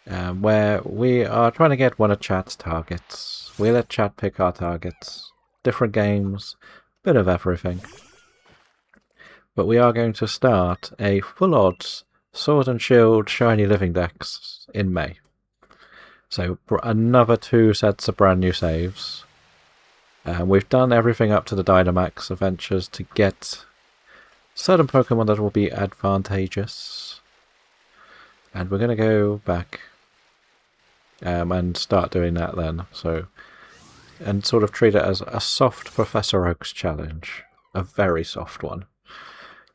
Where we are trying to get one of chat's targets. We let chat pick our targets. Different games, bit of everything. But we are going to start a full odds Sword and Shield Shiny Living Dex in May. So another 2 sets of brand new saves. We've done everything up to the Dynamax adventures to get certain Pokemon that will be advantageous. And we're going to go back and start doing that then. So, and sort of treat it as a soft Professor Oak's challenge. A very soft one.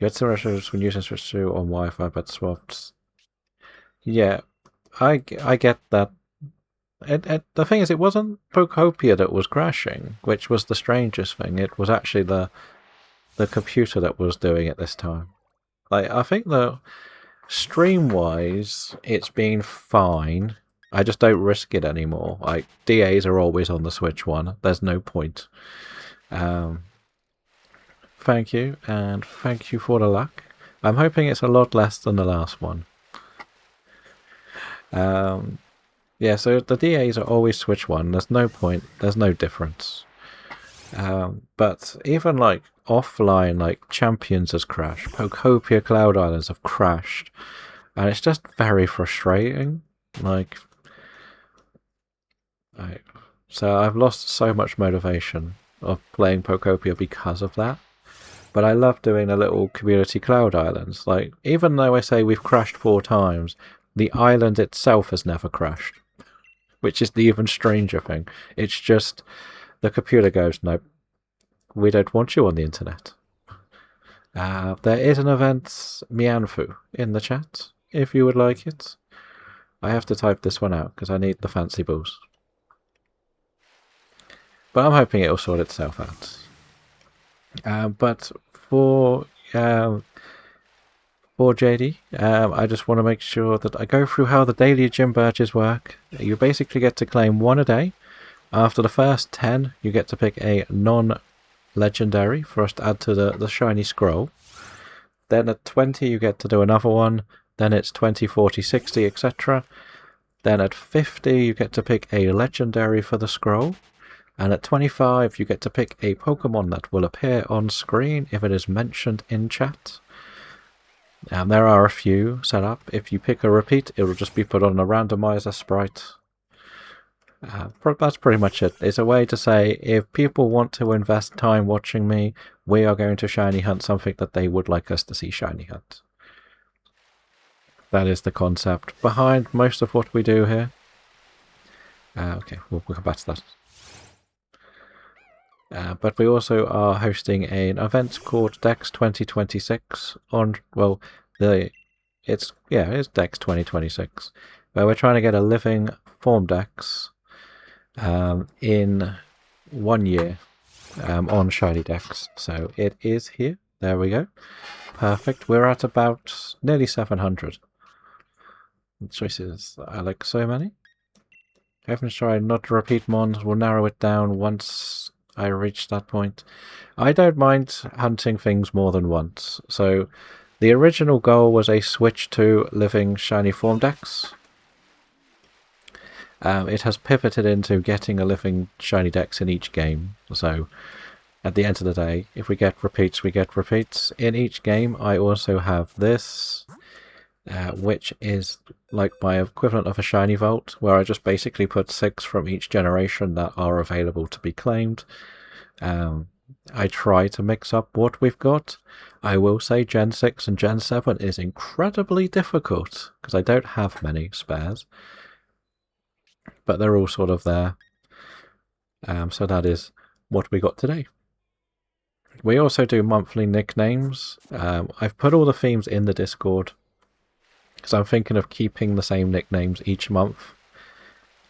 You get some resolutions when using Switch 2 on Wi-Fi, but swapped. Yeah, I get that. The thing is, it wasn't Procopia that was crashing, which was the strangest thing. It was actually the computer that was doing it this time. Like, I think that stream-wise, it's been fine. I just don't risk it anymore. Like, DAs are always on the Switch 1. There's no point. Thank you, and thank you for the luck. I'm hoping it's a lot less than the last one. Yeah, so the DAs are always Switch 1. There's no point. There's no difference. But even like offline, like Champions has crashed. Procopia Cloud Islands have crashed. And it's just very frustrating. So I've lost so much motivation of playing Procopia because of that. But I love doing the little community Cloud Islands. Like, even though I say we've crashed 4 times, the island itself has never crashed. Which is the even stranger thing. It's just the computer goes, nope, we don't want you on the internet. There is an event, Mianfu, in the chat, if you would like it. I have to type this one out because I need the fancy balls. But I'm hoping it'll sort itself out. But for JD, I just want to make sure that I go through how the daily gym badges work. You basically get to claim 1 a day. After the first 10, you get to pick a non-legendary for us to add to the shiny scroll. Then at 20, you get to do another one. Then it's 20, 40, 60, etc. Then at 50 you get to pick a legendary for the scroll. And at 25 you get to pick a Pokemon that will appear on screen if it is mentioned in chat. There are a few set up. If you pick a repeat, it will just be put on a randomizer sprite. That's pretty much it. It's a way to say, if people want to invest time watching me, we are going to shiny hunt something that they would like us to see shiny hunt. That is the concept behind most of what we do here. Okay, we'll come back to that. But we also are hosting an event called Dex2026 on, well, it's Dex2026, where we're trying to get a living form Dex in 1 year on shinydex. So it is here. There we go. Perfect. We're at about nearly 700 choices. I like so many. Heaven's try not to repeat mons. We'll narrow it down once I reach that point. I don't mind hunting things more than once. So the original goal was a switch to living shiny form Dex. It has pivoted into getting a living shiny Dex in each game. So at the end of the day, if we get repeats, we get repeats. In each game, I also have this, which is like my equivalent of a shiny vault, where I just basically put 6 from each generation that are available to be claimed. I try to mix up what we've got. I will say Gen 6 and Gen 7 is incredibly difficult, because I don't have many spares. But they're all sort of there. So that is what we got today. We also do monthly nicknames. I've put all the themes in the Discord, because I'm thinking of keeping the same nicknames each month.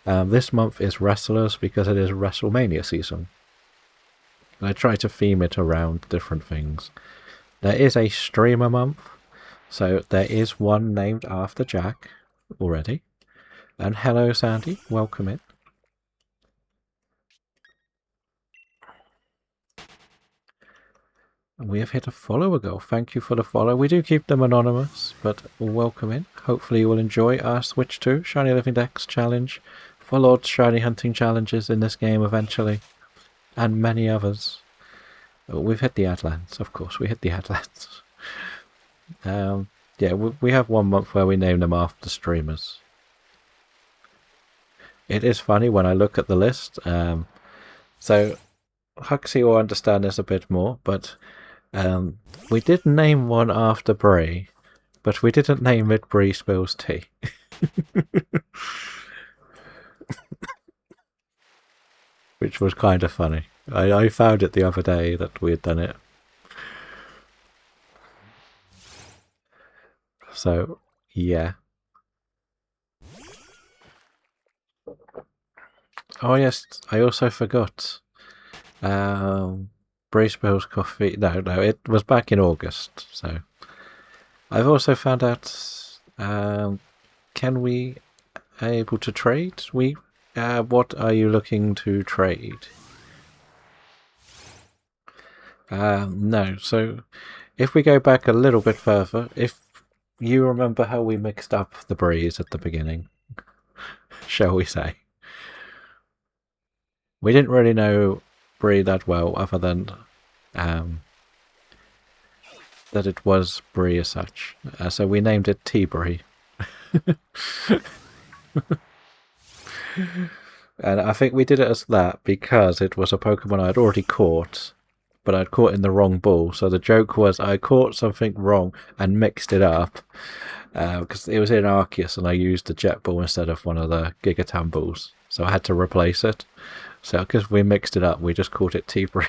This month is Wrestlers, because it is WrestleMania season. And I try to theme it around different things. There is a Streamer month, so there is one named after Jack already. And hello Sandy, welcome in. We have hit a follower goal. Thank you for the follow. We do keep them anonymous, but welcome in. Hopefully you will enjoy our Switch 2 Shiny Living Dex challenge, full odds shiny hunting challenges in this game eventually, and many others. We've hit the Adlands, of course. We hit the Adlands. Yeah, we have 1 month where we name them after streamers. It is funny when I look at the list. So Huxley will understand this a bit more, but we did name one after Brie, but we didn't name it Brie Spills Tea. Which was kind of funny. I found it the other day that we had done it. So, yeah. Oh yes, I also forgot. Brie Spills Coffee. No, it was back in August. So, I've also found out. Can we able to trade? What are you looking to trade? No. So, if we go back a little bit further, if you remember how we mixed up the breeze at the beginning, shall we say? We didn't really know Brie that well, other than that it was Brie as such. So we named it T-Brie. And I think we did it as that because it was a Pokemon I'd already caught, but I'd caught in the wrong ball. So the joke was I caught something wrong and mixed it up, because it was in Arceus and I used the Jet Ball instead of one of the Gigatam balls. So I had to replace it. So because we mixed it up, we just called it T-Brie.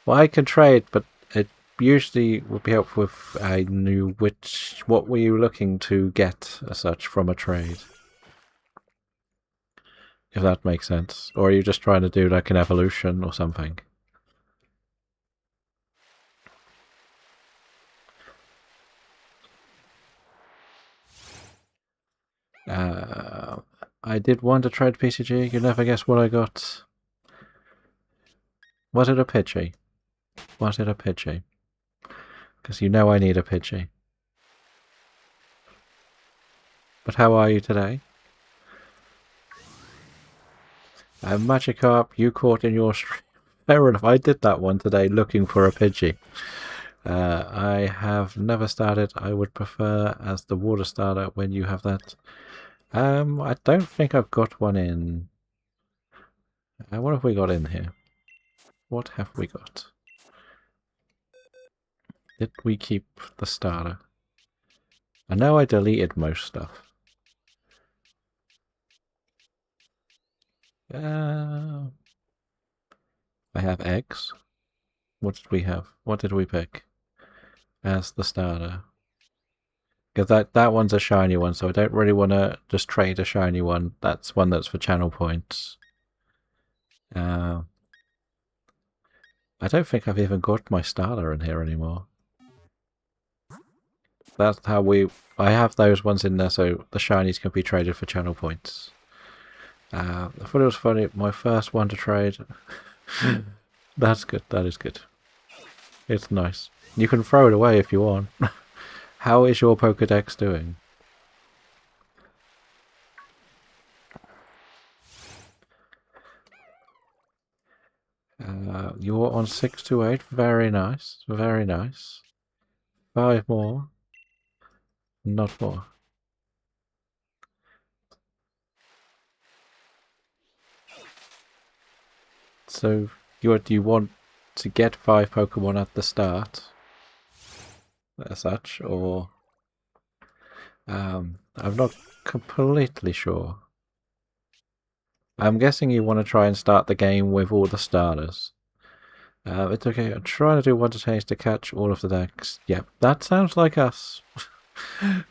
Well, I can trade, but it usually would be helpful if I knew what were you looking to get as such from a trade. If that makes sense. Or are you just trying to do like an evolution or something? I did want to trade PCG. You never guess what I got. Was it a Pidgey? Was it a Pidgey? Because you know I need a Pidgey. But how are you today? Magikarp, you caught in your stream. Fair enough, I did that one today looking for a Pidgey. I have never started. I would prefer as the water starter when you have that. I don't think I've got one in. What have we got in here? What have we got? Did we keep the starter? I know I deleted most stuff. I have eggs. What did we have? What did we pick as the starter? Because that one's a shiny one, so I don't really want to just trade a shiny one. That's one that's for channel points. I don't think I've even got my starter in here anymore. That's how I have those ones in there, so the shinies can be traded for channel points. I thought it was funny. My first one to trade. That's good. That is good. It's nice. You can throw it away if you want. How is your Pokédex doing? You're on 628. Very nice. Very nice. 5 more. Not more. So, do you want to get 5 Pokemon at the start? As such, or... I'm not completely sure. I'm guessing you want to try and start the game with all the starters. It's okay. I'm trying to do one to change to catch all of the decks. Yep, that sounds like us.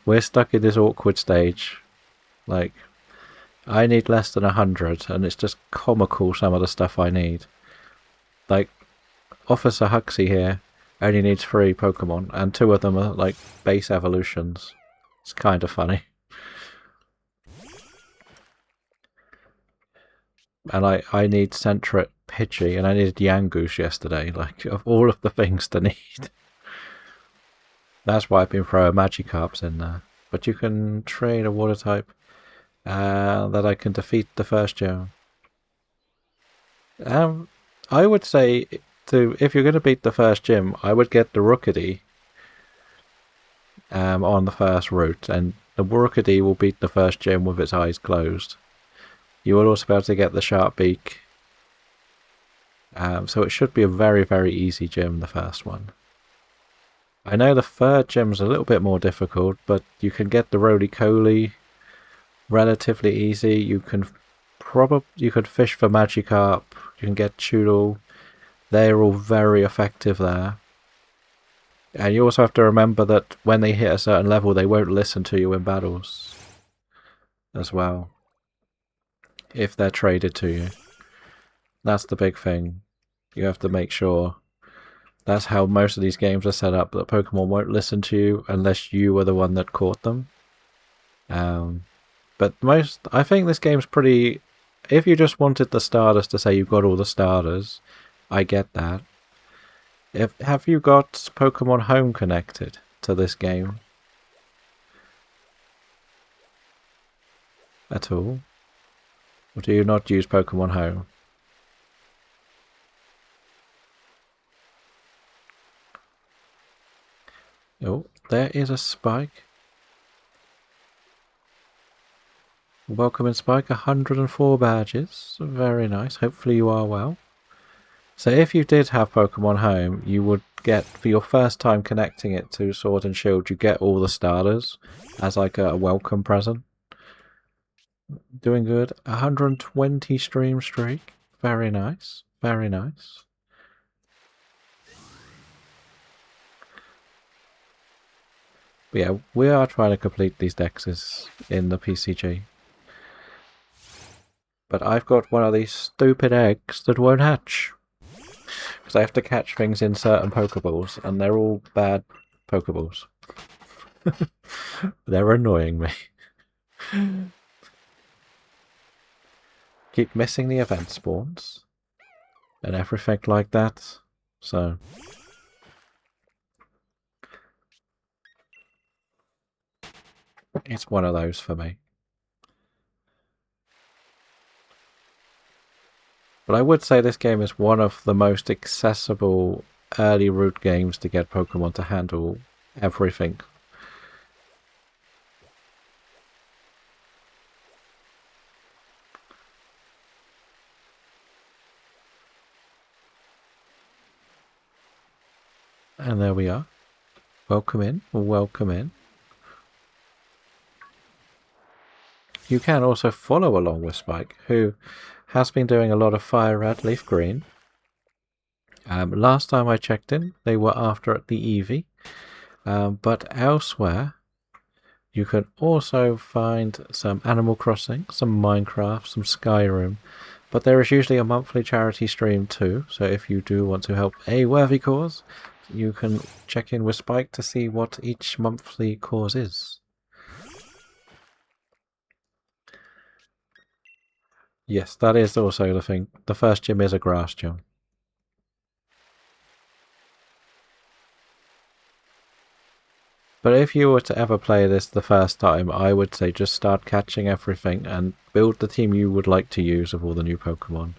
We're stuck in this awkward stage. Like, I need less than 100, and it's just comical some of the stuff I need. Like, Officer Huxley here only needs 3 Pokemon, and 2 of them are, like, base evolutions. It's kind of funny. And I need Sentret Pidgey, and I needed Yangoose yesterday. Like, of all of the things to need. That's why I've been throwing Magikarps in there. But you can train a water type that I can defeat the first gym. I would say, if you're going to beat the first gym, I would get the Rookidee on the first route, and the Rookidee will beat the first gym with its eyes closed. You will also be able to get the Sharpbeak. So it should be a very, very easy gym, the first one. I know the third gym's a little bit more difficult, but you can get the Roly-Coly relatively easy. You can fish for Magikarp. You can get Choodle. They're all very effective there. And you also have to remember that when they hit a certain level, they won't listen to you in battles as well, if they're traded to you. That's the big thing. You have to make sure. That's how most of these games are set up, that Pokemon won't listen to you unless you were the one that caught them. But I think this game's pretty... If you just wanted the starters to say you've got all the starters, I get that. Have you got Pokemon Home connected to this game? At all? Or do you not use Pokemon Home? Oh, there is a Spike. Welcome in, Spike. 104 badges. Very nice. Hopefully you are well. So if you did have Pokemon Home, you would get, for your first time connecting it to Sword and Shield, you get all the starters as like a welcome present. Doing good. 120 stream streak. Very nice. Very nice. But yeah, we are trying to complete these dexes in the PCG. But I've got one of these stupid eggs that won't hatch. Because I have to catch things in certain Pokeballs, and they're all bad Pokeballs. They're annoying me. Keep missing the event spawns. And everything like that. So... It's one of those for me. But I would say this game is one of the most accessible early route games to get Pokemon to handle everything. And there we are. Welcome in. Welcome in. You can also follow along with Spike, who has been doing a lot of Fire Red, Leaf Green. Last time I checked in, they were after the Eevee. But elsewhere, you can also find some Animal Crossing, some Minecraft, some Skyrim. But there is usually a monthly charity stream too, so if you do want to help a worthy cause, you can check in with Spike to see what each monthly cause is. Yes, that is also the thing. The first gym is a grass gym. But if you were to ever play this the first time, I would say just start catching everything and build the team you would like to use of all the new Pokemon.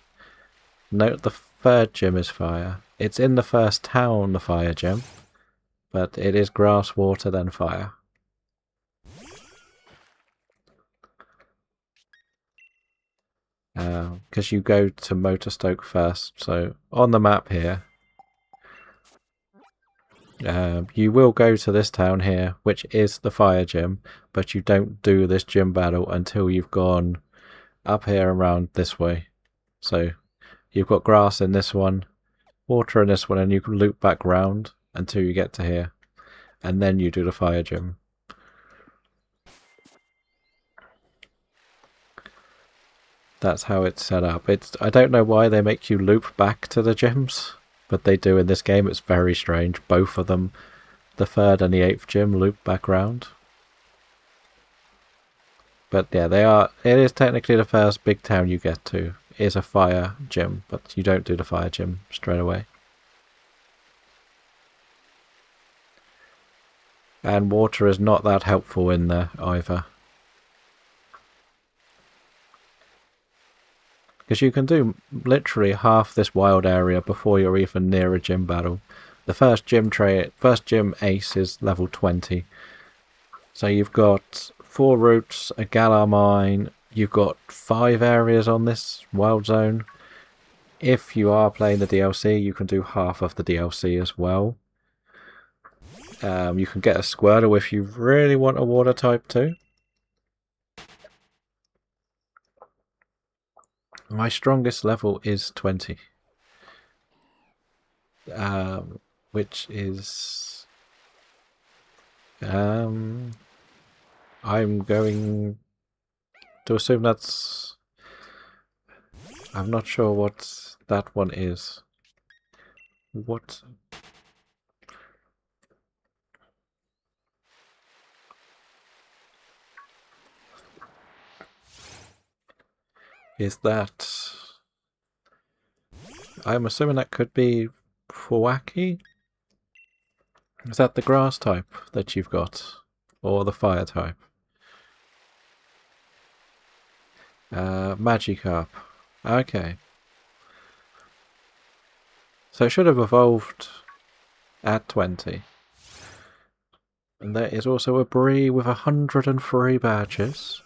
Note the third gym is fire. It's in the first town, the fire gym, but it is grass, water, then fire. Because you go to Motorstoke first, so on the map here, you will go to this town here, which is the fire gym, but you don't do this gym battle until you've gone up here around this way. So you've got grass in this one, water in this one, and you can loop back round until you get to here, and then you do the fire gym. That's how it's set up. I don't know why they make you loop back to the gyms, but they do in this game. It's very strange. Both of them, the third and the 8th gym, loop back round. But yeah, it is technically the first big town you get to is a fire gym, but you don't do the fire gym straight away. And water is not that helpful in there either. Because you can do literally half this wild area before you're even near a gym battle. The first gym ace is level 20. So you've got 4 routes, a Galar mine, you've got 5 areas on this wild zone. If you are playing the DLC, you can do half of the DLC as well. You can get a Squirtle if you really want a water type too. My strongest level is 20. Which is... I'm going to assume that's... I'm not sure what that one is. What... is that... I'm assuming that could be Fawaki? Is that the grass type that you've got? Or the fire type? Magikarp. Okay. So it should have evolved at 20. And there is also a Bree with 103 badges.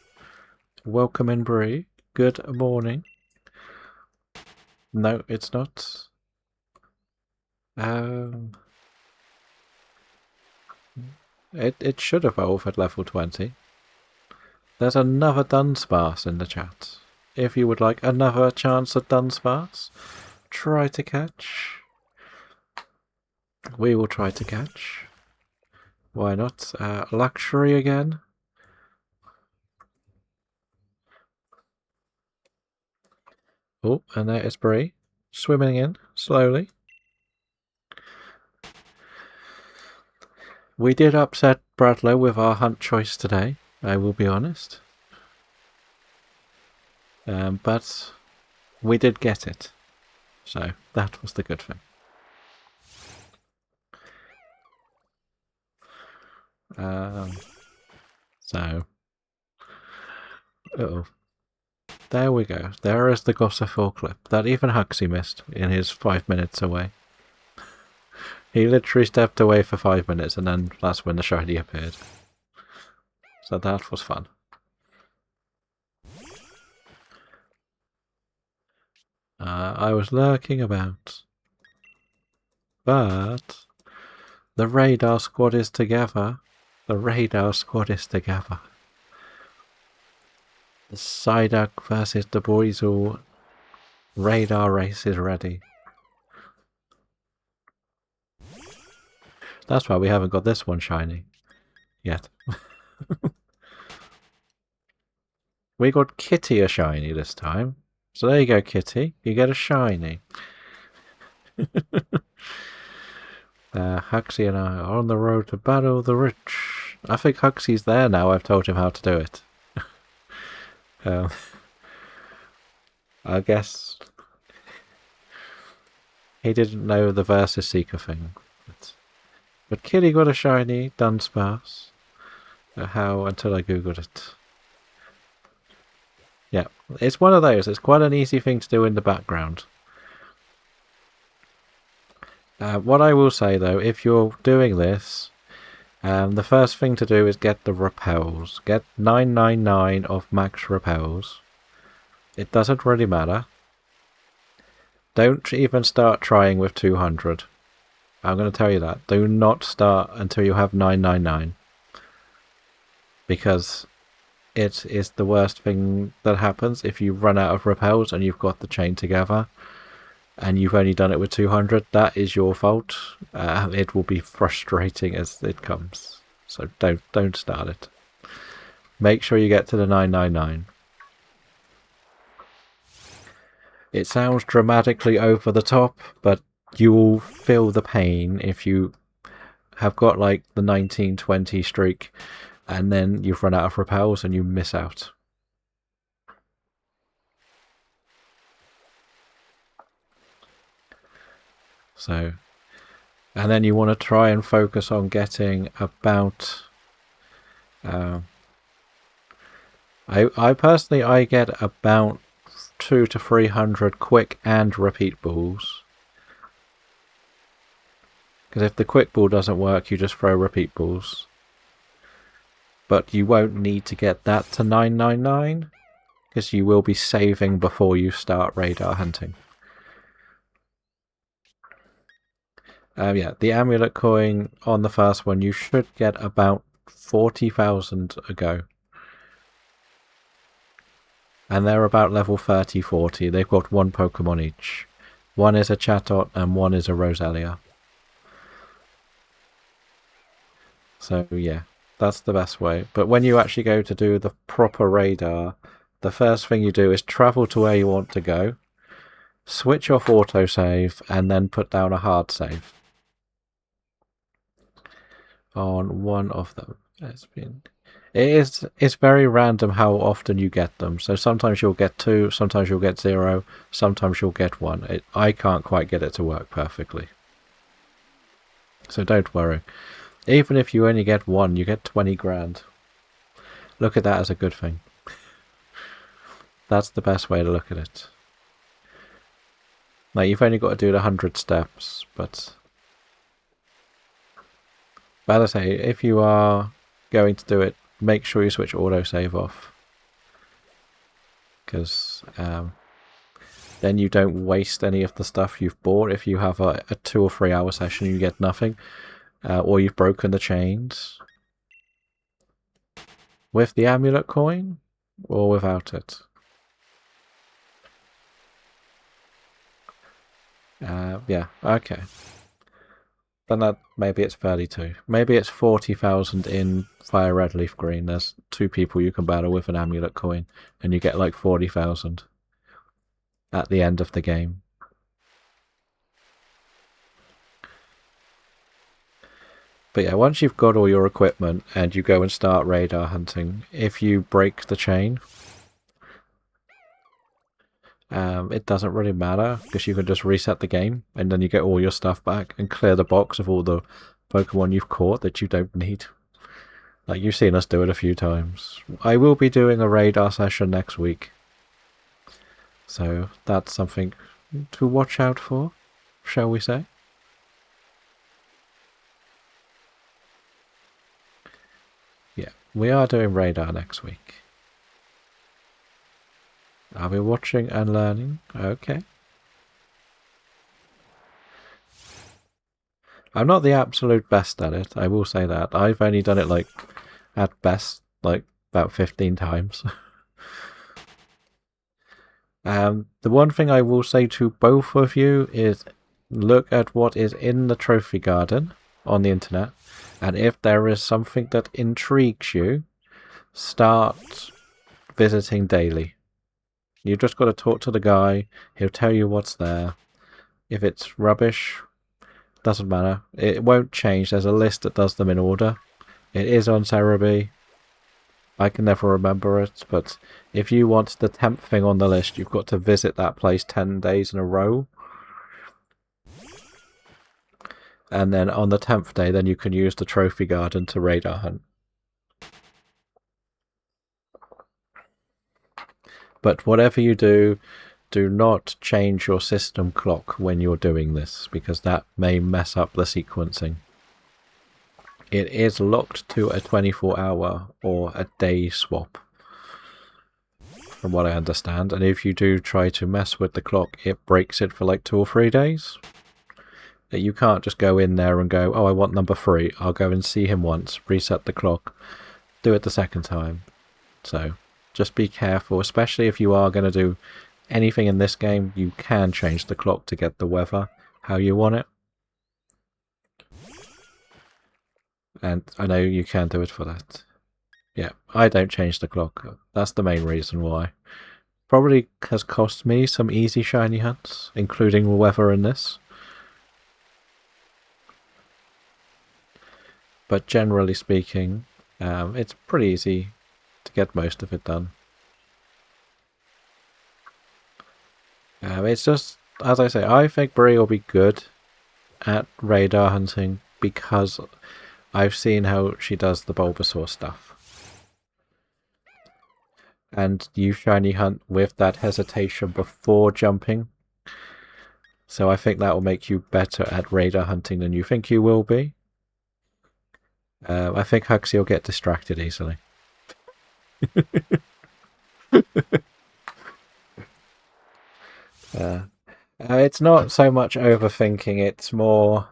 Welcome in, Bree. Good morning. No, it's not. It should evolve at level 20. There's another Dunsparce in the chat. If you would like another chance at Dunsparce, try to catch. We will try to catch. Why not? Luxury again. Oh, and there is Bree, swimming in, slowly. We did upset Bradlow with our hunt choice today, I will be honest. But we did get it. So, that was the good thing. So, Uh-oh. There we go. There is the Gossifleur clip that even Huxley missed in his 5 minutes away. He literally stepped away for 5 minutes and then that's when the shiny appeared. So that was fun. I was lurking about. But the radar squad is together. The radar squad is together. The Psyduck versus the Boizel radar race is ready. That's why we haven't got this one shiny yet. We got Kitty a shiny this time. So there you go, Kitty. You get a shiny. Huxley and I are on the road to battle the rich. I think Huxley's there now. I've told him how to do it. I guess he didn't know the Versus Seeker thing. But Kitty got a shiny Dunsparce. How until I googled it. Yeah, it's one of those. It's quite an easy thing to do in the background. What I will say though, if you're doing this, the first thing to do is get the repels. Get 999 of max repels. It doesn't really matter. Don't even start trying with 200. I'm going to tell you that. Do not start until you have 999. Because it is the worst thing that happens if you run out of repels and you've got the chain together and you've only done it with 200. That is your fault. It will be frustrating as it comes. So don't start it. Make sure you get to the 999. It sounds dramatically over the top, but you will feel the pain if you have got like the 1920 streak and then you've run out of repels and you miss out. So, and then you want to try and focus on getting about I personally I get about 200 to 300 quick and repeat balls. Because if the quick ball doesn't work, you just throw repeat balls. But you won't need to get that to 999, because you will be saving before you start radar hunting. Yeah, the amulet coin on the first one, you should get about 40,000 a go. And they're about level 30, 40. They've got one Pokemon each. One is a Chatot and one is a Roselia. So yeah, that's the best way. But when you actually go to do the proper radar, the first thing you do is travel to where you want to go, switch off autosave, and then put down a hard save on one of them. It's very random how often you get them. So sometimes you'll get 2, sometimes you'll get 0, sometimes you'll get 1. I can't quite get it to work perfectly. So don't worry. Even if you only get 1, you get 20 grand. Look at that as a good thing. That's the best way to look at it. Now you've only got to do the 100 steps, but as I say, if you are going to do it, make sure you switch autosave off. Because then you don't waste any of the stuff you've bought. If you have a 2 or 3 hour session, you get nothing. Or you've broken the chains. With the amulet coin, or without it? Yeah, okay. Then that, maybe it's 32. Maybe it's 40,000 in Fire Red Leaf Green. There's 2 people you can battle with an amulet coin, and you get like 40,000 at the end of the game. But yeah, once you've got all your equipment and you go and start radar hunting, if you break the chain, it doesn't really matter, because you can just reset the game and then you get all your stuff back and clear the box of all the Pokemon you've caught that you don't need. Like, you've seen us do it a few times. I will be doing a radar session next week. So that's something to watch out for, shall we say. Yeah, we are doing radar next week. Are we watching and learning? Okay. I'm not the absolute best at it, I will say that. I've only done it, like, at best, like, about 15 times. The one thing I will say to both of you is look at what is in the trophy garden on the internet, and if there is something that intrigues you, start visiting daily. You've just got to talk to the guy, he'll tell you what's there. If it's rubbish, doesn't matter. It won't change. There's a list that does them in order. It is on Cerebi. I can never remember it, but if you want the 10th thing on the list, you've got to visit that place 10 days in a row. And then on the 10th day, then you can use the trophy garden to radar hunt. But whatever you do, do not change your system clock when you're doing this, because that may mess up the sequencing. It is locked to a 24-hour or a day swap, from what I understand. And if you do try to mess with the clock, it breaks it for like 2 or 3 days. You can't just go in there and go, oh, I want number 3. I'll go and see him once, reset the clock, do it the second time. So just be careful, especially if you are going to do anything in this game. You can change the clock to get the weather how you want it. And I know you can do it for that. Yeah, I don't change the clock. That's the main reason why. Probably has cost me some easy shiny hunts, including weather in this. But generally speaking, it's pretty easy to get most of it done. It's just, as I say, I think Brie will be good at radar hunting because I've seen how she does the Bulbasaur stuff. And you shiny hunt with that hesitation before jumping. So I think that will make you better at radar hunting than you think you will be. I think Huxley will get distracted easily. It's not so much overthinking, it's more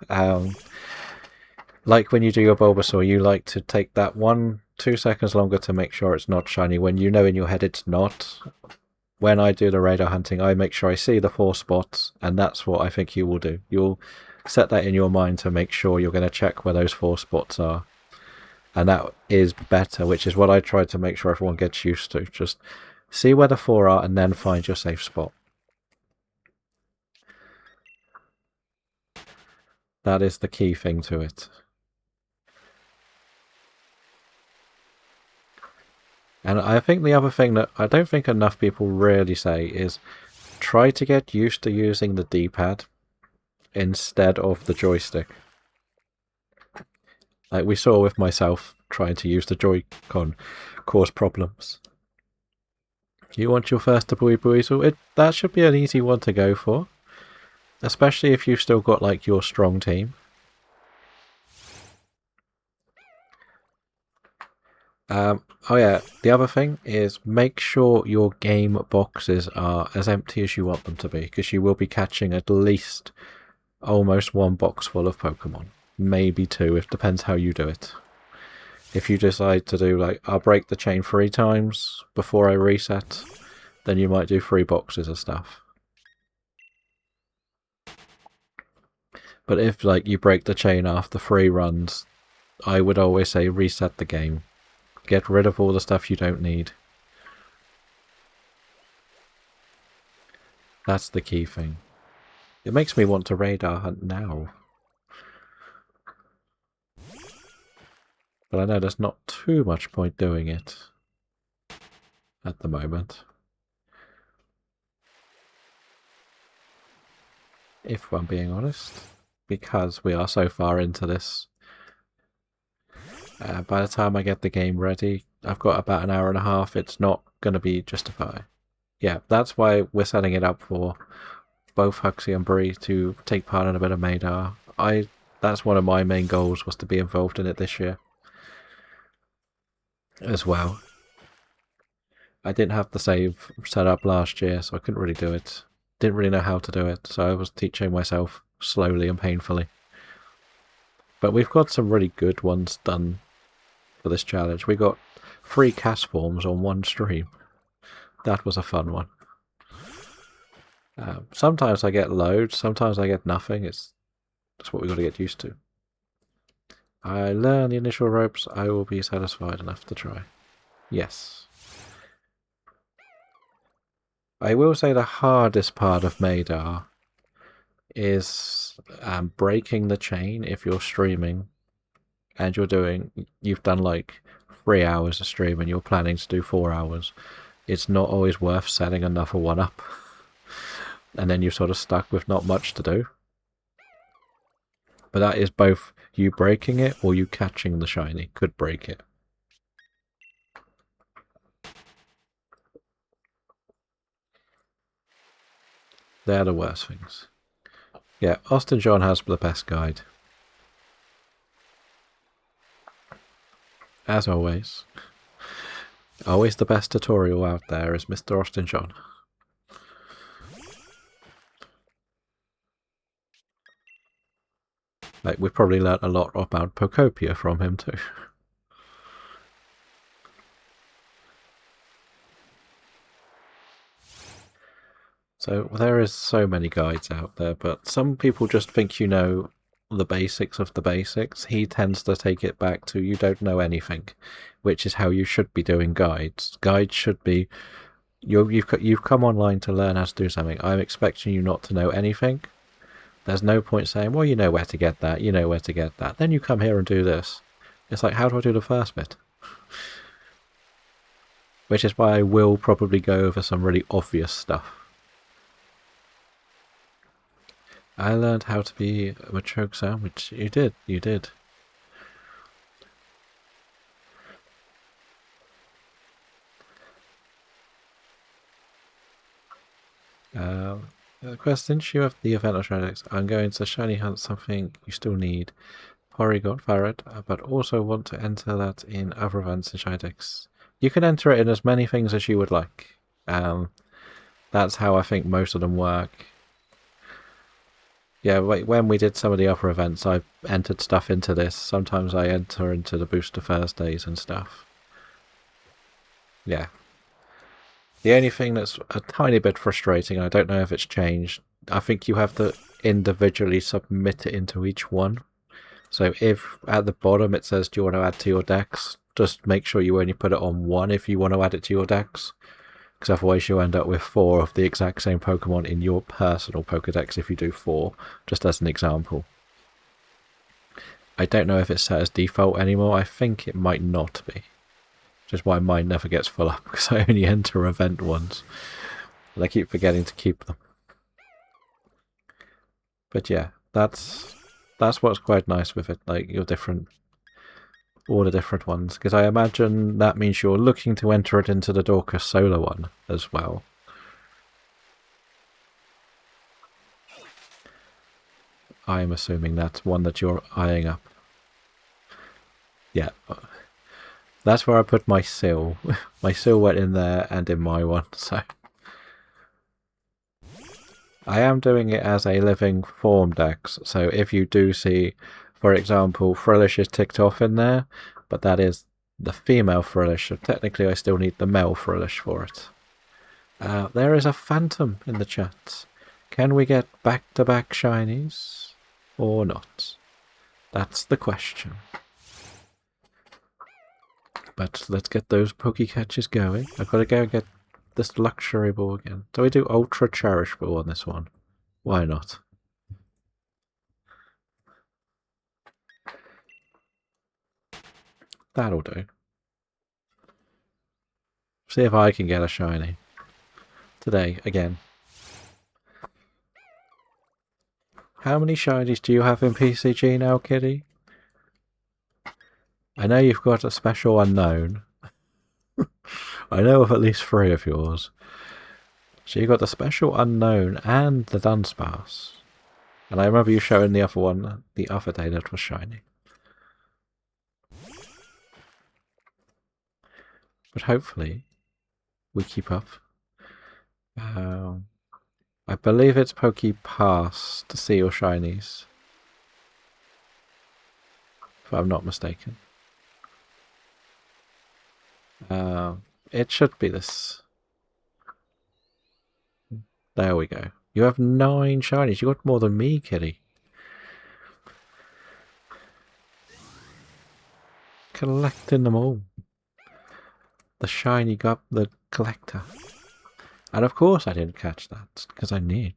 like when you do your Bulbasaur, you like to take that 1-2 seconds longer to make sure it's not shiny when you know in your head it's not. When I do the radar hunting, I make sure I see the 4 spots, and that's what I think you will do. You'll set that in your mind to make sure you're going to check where those 4 spots are. And that is better, which is what I try to make sure everyone gets used to. Just see where the 4 are and then find your safe spot. That is the key thing to it. And I think the other thing that I don't think enough people really say is try to get used to using the D-pad instead of the joystick. Like we saw with myself trying to use the Joy-Con cause problems. You want your first Tabui Buizel? That should be an easy one to go for. Especially if you've still got like your strong team. Oh yeah, the other thing is make sure your game boxes are as empty as you want them to be, because you will be catching at least almost 1 box full of Pokemon. Maybe 2, it depends how you do it. If you decide to do like, I'll break the chain 3 times before I reset, then you might do 3 boxes of stuff. But if like you break the chain after 3 runs, I would always say reset the game. Get rid of all the stuff you don't need. That's the key thing. It makes me want to radar hunt now. But I know there's not too much point doing it at the moment. If I'm being honest. Because we are so far into this. By the time I get the game ready, I've got about an hour and a half. It's not going to be justified. Yeah, that's why we're setting it up for both Huxley and Bree to take part in a bit of Madar. That's one of my main goals, was to be involved in it this year as well. I didn't have the save set up last year, so I couldn't really do it. Didn't really know how to do it, so I was teaching myself slowly and painfully. But we've got some really good ones done for this challenge. We got 3 cast forms on one stream. That was a fun one. Sometimes I get loads, sometimes I get nothing. It's what we've got to get used to. I learn the initial ropes, I will be satisfied enough to try. Yes. I will say the hardest part of Madar is breaking the chain if you're streaming and you've done like 3 hours of stream and you're planning to do 4 hours. It's not always worth setting another one up. And then you're sort of stuck with not much to do. But that is both you breaking it or you catching the shiny could break it. They're the worst things. Yeah, Austin John has the best guide. As always. Always the best tutorial out there is Mr. Austin John. Like, we've probably learnt a lot about Pocopia from him too. So there is so many guides out there, but some people just think you know the basics of the basics. He tends to take it back to you don't know anything, which is how you should be doing guides. Guides should be you've come online to learn how to do something. I'm expecting you not to know anything. There's no point saying, well, you know where to get that, you know where to get that. Then you come here and do this. It's like, how do I do the first bit? Which is why I will probably go over some really obvious stuff. I learned how to be a choke sandwich. You did. The question, you have the event of SLDCC. I'm going to shiny hunt something you still need. Porygon Farad, but also want to enter that in other events in shinydex. You can enter it in as many things as you would like. That's how I think most of them work. Yeah, when we did some of the other events, I entered stuff into this. Sometimes I enter into the Booster Thursdays and stuff. Yeah. The only thing that's a tiny bit frustrating, I don't know if it's changed, I think you have to individually submit it into each one. So if at the bottom it says, do you want to add to your Dex, just make sure you only put it on one if you want to add it to your Dex. Because otherwise you'll end up with 4 of the exact same Pokemon in your personal Pokedex if you do 4, just as an example. I don't know if it's set as default anymore. I think it might not be. Which is why mine never gets full up, because I only enter event ones. And I keep forgetting to keep them. But yeah, that's what's quite nice with it, like all the different ones, because I imagine that means you're looking to enter it into the Dorcas Solar one as well. I'm assuming that's one that you're eyeing up. Yeah. That's where I put my seal. My seal went in there and in my one, so... I am doing it as a living form dex, so if you do see, for example, Frillish is ticked off in there, but that is the female Frillish, so technically I still need the male Frillish for it. There is a Phantom in the chat. Can we get back-to-back shinies? Or not? That's the question. But let's get those Pokecatchers going. I've got to go and get this luxury ball again. Do we do Ultra Cherish Ball on this one? Why not? That'll do. See if I can get a shiny. Today, again. How many shinies do you have in PCG now, Kitty? I know you've got a special unknown. I know of at least 3 of yours. So you got the special unknown and the Dunsparce. And I remember you showing the other one the other day that was shiny. But hopefully, we keep up. I believe it's Poke Pass to see your shinies. If I'm not mistaken. It should be this. There we go. You have 9 shinies. You got more than me, kitty. Collecting them all. The shiny the collector. And of course I didn't catch that, because I need.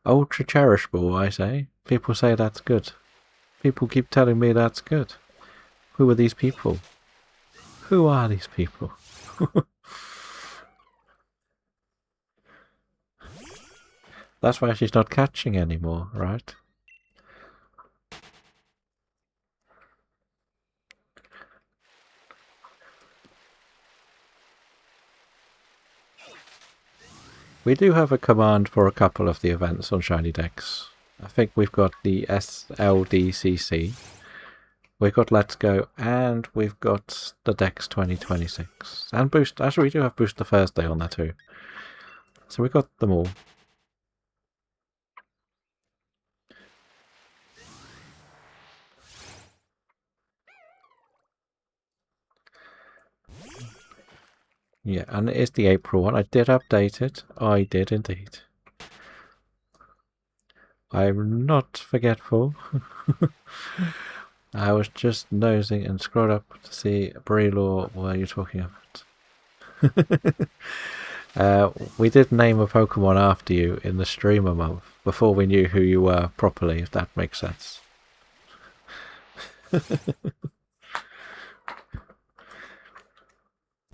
Ultra cherishable, I say. People say that's good. People keep telling me that's good. Who are these people? Who are these people? That's why she's not catching anymore, right? We do have a command for a couple of the events on shinydex. I think we've got the SLDCC, we've got Let's Go, and we've got the Dex2026. And Boost. Actually, we do have Booster Thursday on there too. So we got them all. Yeah, and it is the April one. I did update it. I did indeed. I'm not forgetful. I was just nosing and scrolled up to see Breelaw, what are you talking about? We did name a Pokemon after you in the streamer month, before we knew who you were properly, if that makes sense.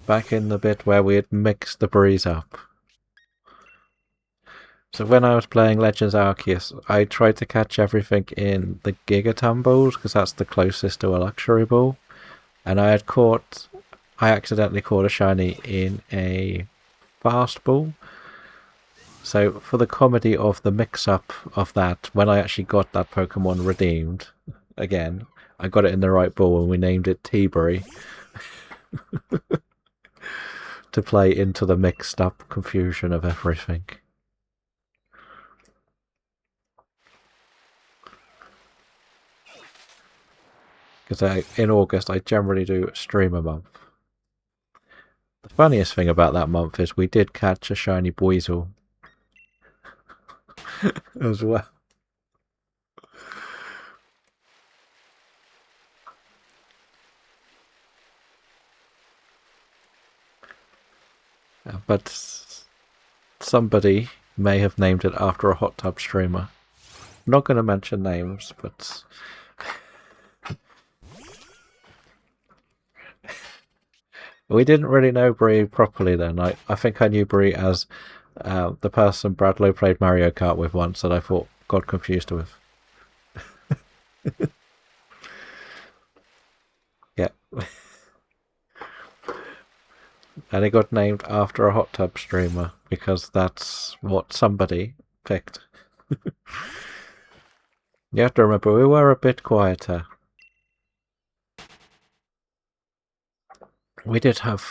Back in the bit where we had mixed the breeze up. So when I was playing Legends Arceus, I tried to catch everything in the Gigaton balls, because that's the closest to a luxury ball. And I accidentally caught a shiny in a fast ball. So for the comedy of the mix-up of that, when I actually got that Pokemon redeemed, again, I got it in the right ball and we named it T-Berry. To play into the mixed-up confusion of everything. Because in August, I generally do stream a month. The funniest thing about that month is we did catch a shiny Buizel. As well. But somebody may have named it after a hot tub streamer. I'm not going to mention names, but we didn't really know Bree properly then. I think I knew Bree as the person Bradlow played Mario Kart with once that I thought got confused with. Yeah. And it got named after a hot tub streamer because that's what somebody picked. You have to remember, we were a bit quieter. We did have,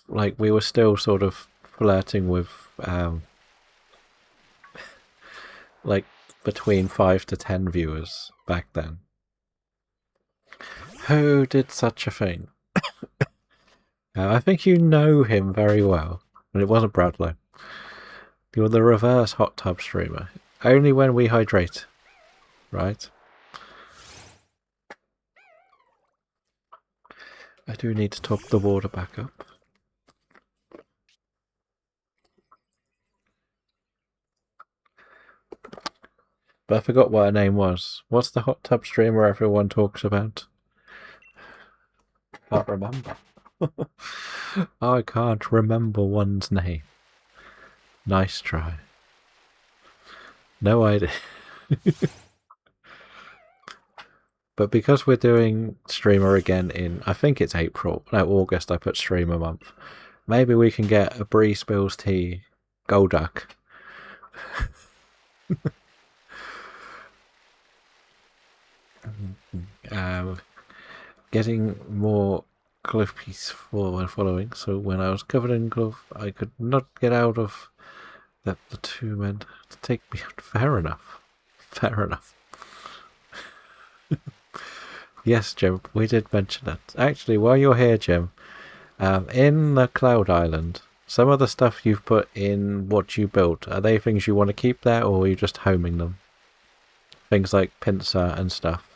like, we were still sort of flirting with, like, between 5 to 10 viewers back then. Who did such a thing? I think you know him very well. And it wasn't Bradlow. You're the reverse hot tub streamer. Only when we hydrate. Right? I do need to top the water back up. But I forgot what her name was. What's the hot tub streamer everyone talks about? Can't remember. I can't remember one's name. Nice try. No idea. But because we're doing streamer again in, I think it's April, no, August, I put streamer month. Maybe we can get a Bree Spills Tea Golduck. Getting more glove piece for following, so when I was covered in glove, I could not get out of the two men to take me out. Fair enough. Fair enough. Yes, Jim, we did mention it. Actually, while you're here, Jim, in the Cloud Island, some of the stuff you've put in what you built, are they things you want to keep there, or are you just homing them? Things like pincer and stuff.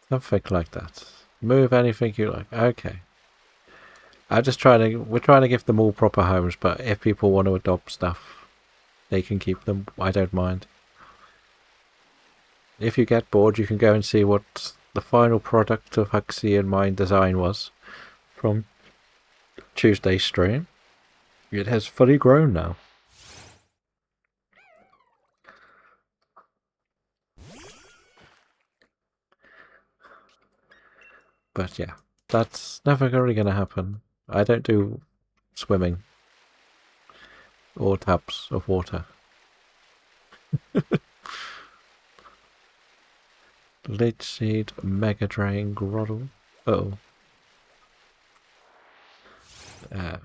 Something like that. Move anything you like. Okay. We're trying to give them all proper homes, but if people want to adopt stuff, they can keep them. I don't mind. If you get bored, you can go and see what the final product of Huxley and mine design was from Tuesday's stream. It has fully grown now. But yeah, that's never really going to happen. I don't do swimming or tubs of water. Leech Seed, Mega Drain, Groddle. Uh oh.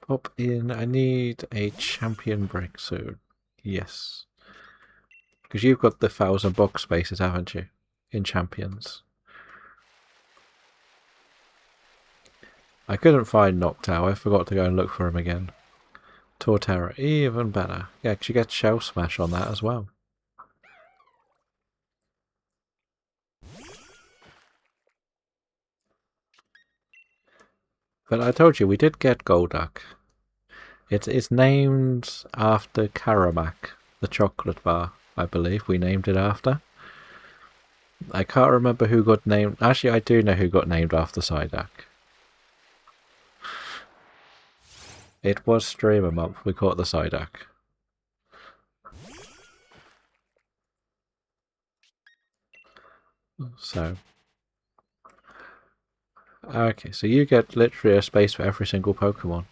Pop in. I need a champion break soon. Yes. Because you've got the 1,000 box spaces, haven't you? In champions. I couldn't find Noctowl. I forgot to go and look for him again. Torterra, even better. Yeah, because you get Shell Smash on that as well. But I told you, we did get Golduck. It's named after Karamak, the chocolate bar, I believe we named it after. I can't remember who got named. Actually, I do know who got named after Psyduck. It was streamer month, we caught the Psyduck. So. Okay, so you get literally a space for every single Pokemon.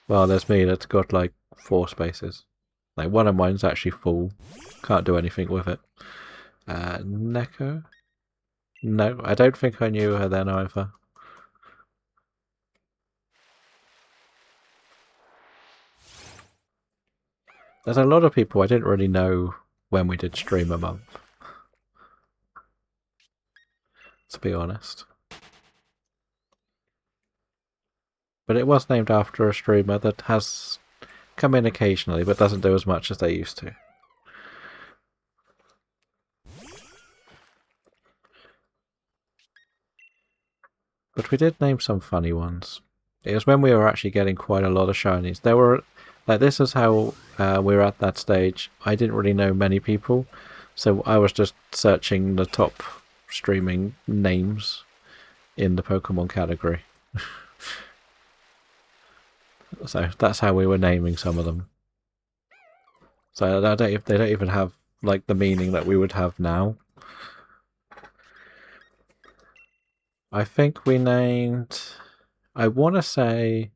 Well, there's me that's got like 4 spaces. Like one of mine's actually full. Can't do anything with it. Neko? No, I don't think I knew her then either. There's a lot of people I didn't really know when we did streamer month. To be honest. But it was named after a streamer that has come in occasionally, but doesn't do as much as they used to. But we did name some funny ones. It was when we were actually getting quite a lot of shinies. There were, like, this is how we were at that stage. I didn't really know many people, so I was just searching the top streaming names in the Pokemon category. So that's how we were naming some of them. So they don't even have like the meaning that we would have now. I think we named, I want to say,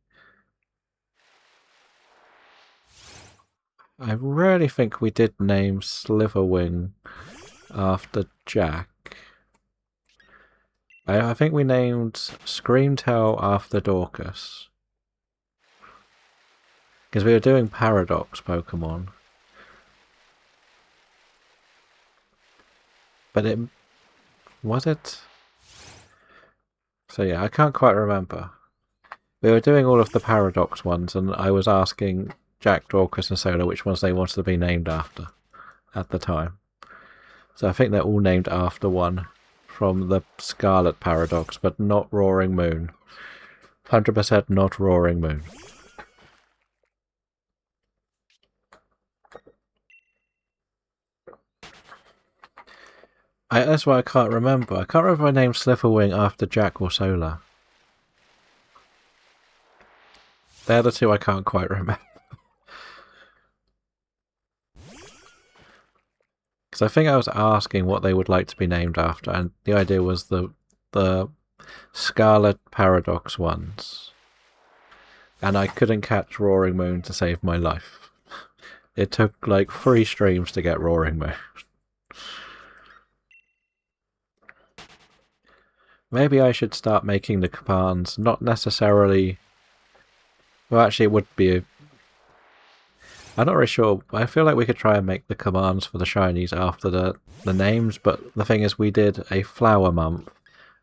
I really think we did name Sliverwing after Jack. I think we named Screamtail after Dorcas. Because we were doing Paradox Pokemon. But it... was it? So yeah, I can't quite remember. We were doing all of the Paradox ones, and I was asking Jack, Dorcas, and Solar which ones they wanted to be named after at the time. So I think they're all named after one from the Scarlet Paradox, but not Roaring Moon. 100% not Roaring Moon. That's why I can't remember. I can't remember if I named Slipperwing after Jack or Solar. They're the two I can't quite remember. Because I think I was asking what they would like to be named after, and the idea was the Scarlet Paradox ones. And I couldn't catch Roaring Moon to save my life. It took like 3 streams to get Roaring Moon. Maybe I should start making the commands, not necessarily... Well, actually it would be... I'm not really sure. I feel like we could try and make the commands for the shinies after the names, but the thing is we did a flower month,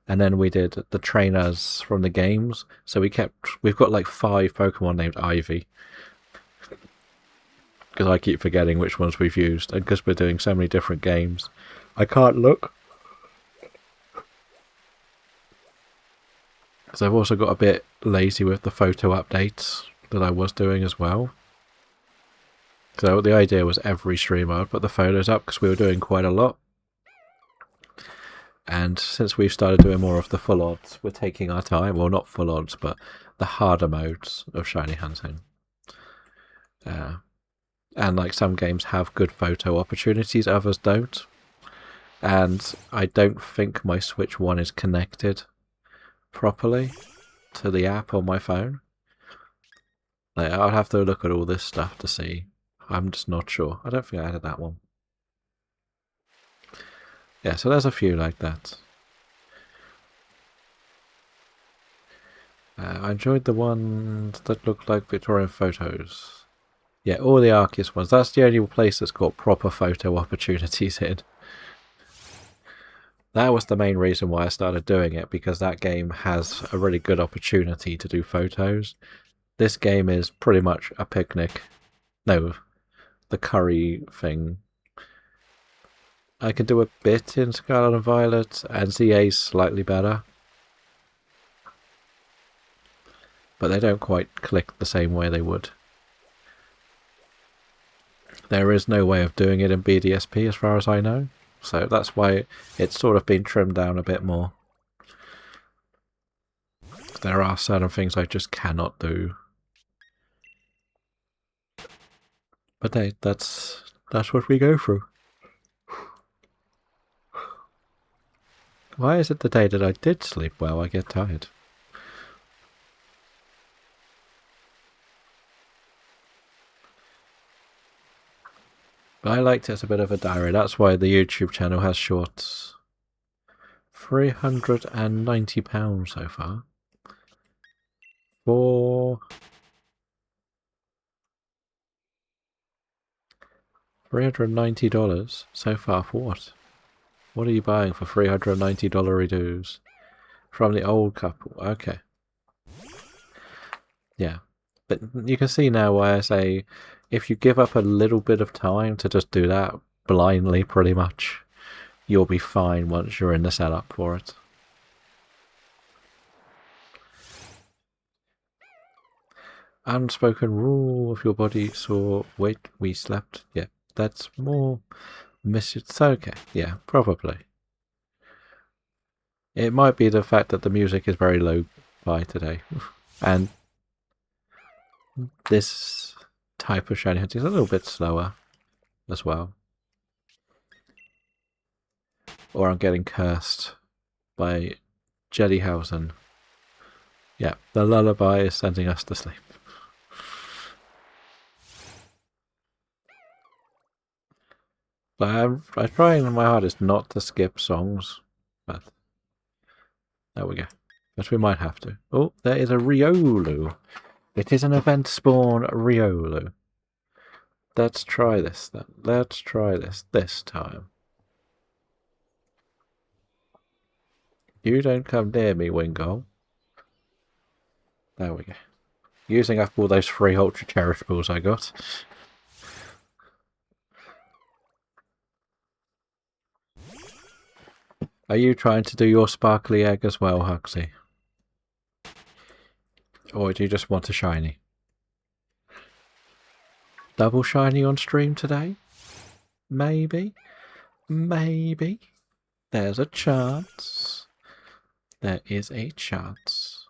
and then we did the trainers from the games, so we've got like 5 Pokemon named Ivy. Because I keep forgetting which ones we've used, and because we're doing so many different games, I can't look. Because I've also got a bit lazy with the photo updates that I was doing as well. So the idea was every stream I would put the photos up because we were doing quite a lot. And since we've started doing more of the full odds, we're taking our time. Well, not full odds, but the harder modes of shiny hunting. And like some games have good photo opportunities, others don't. And I don't think my Switch 1 is connected properly to the app on my phone. Like, I'll have to look at all this stuff to see. I'm just not sure. I don't think I added that one. Yeah, so there's a few like that. I enjoyed the ones that looked like Victorian photos. Yeah, all the Arceus ones. That's the only place that's got proper photo opportunities in. That was the main reason why I started doing it, because that game has a really good opportunity to do photos. This game is pretty much a picnic. No, the curry thing. I can do a bit in Scarlet and Violet, and ZA's slightly better. But they don't quite click the same way they would. There is no way of doing it in BDSP as far as I know. So that's why it's sort of been trimmed down a bit more. There are certain things I just cannot do. But hey, that's what we go through. Why is it the day that I did sleep well I get tired? But I liked it as a bit of a diary. That's why the YouTube channel has shorts. £390 so far. For $390 so far for what? What are you buying for $390 redos? From the old couple. Okay. Yeah. But you can see now why I say if you give up a little bit of time to just do that blindly pretty much, you'll be fine once you're in the setup for it. Unspoken rule of your body, so wait, we slept. Yeah, that's more it's okay. Yeah, probably. It might be the fact that the music is very low-fi today. And this type of shiny hunting is a little bit slower as well. Or I'm getting cursed by Jellyhausen. Yeah, the lullaby is sending us to sleep. But I'm trying my hardest not to skip songs, but there we go. But we might have to. Oh, there is a Riolu. It is an event spawn Riolu. Let's try this then. Let's try this time. You don't come near me, Wingull. There we go. Using up all those free Ultra Cherishables I got. Are you trying to do your sparkly egg as well, Huxley? Or do you just want a shiny? Double shiny on stream today? Maybe? Maybe? There's a chance. There is a chance.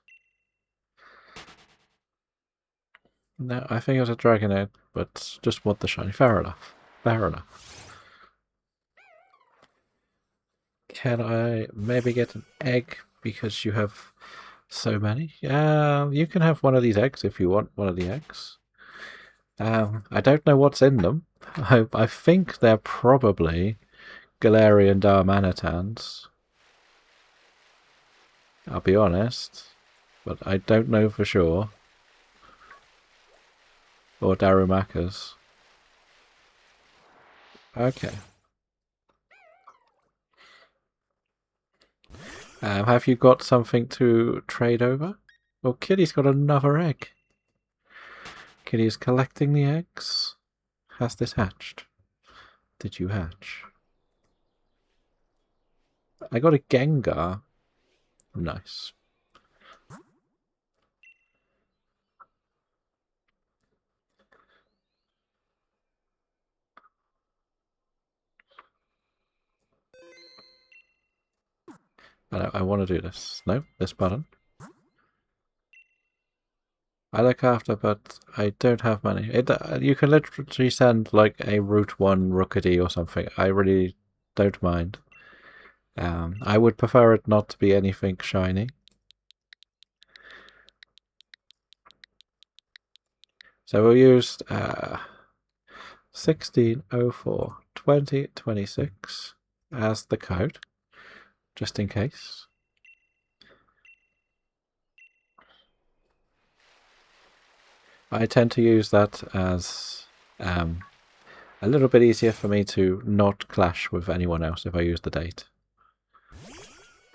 No, I think it was a dragon egg, but just want the shiny. Fair enough. Fair enough. Can I maybe get an egg because you have so many? You can have one of these eggs if you want one of the eggs. I don't know what's in them. I think they're probably Galarian Darmanitans. I'll be honest. But I don't know for sure. Or Darumakas. Okay. Have you got something to trade over? Well, Kitty's got another egg. Kitty is collecting the eggs. Has this hatched? Did you hatch? I got a Gengar. Nice. I want to do this. No, this button. I look after, but I don't have money. You can literally send like a Route 1 Rookity or something. I really don't mind. I would prefer it not to be anything shiny. So we'll use 1604 2026 as the code, just in case. I tend to use that as a little bit easier for me to not clash with anyone else if I use the date.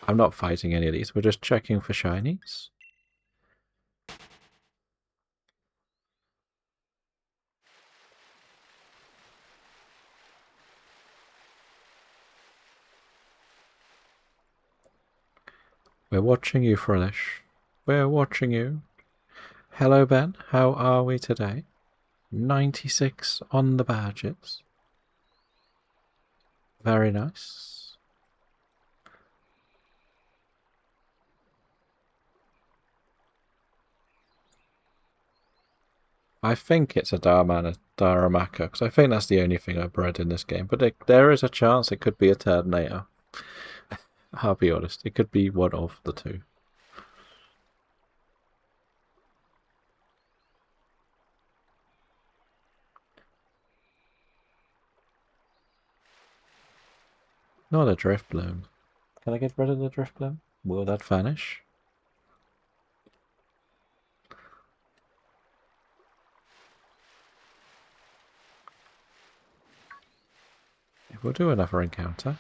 I'm not fighting any of these, we're just checking for shinies. We're watching you, Frelish. We're watching you. Hello, Ben. How are we today? 96 on the badges. Very nice. I think it's a Daramaka, because I think that's the only thing I've bred in this game. But there is a chance it could be a Turtonator. I'll be honest, it could be one of the two. Not a Driftbloom. Can I get rid of the Driftbloom? Will that vanish? We'll do another encounter.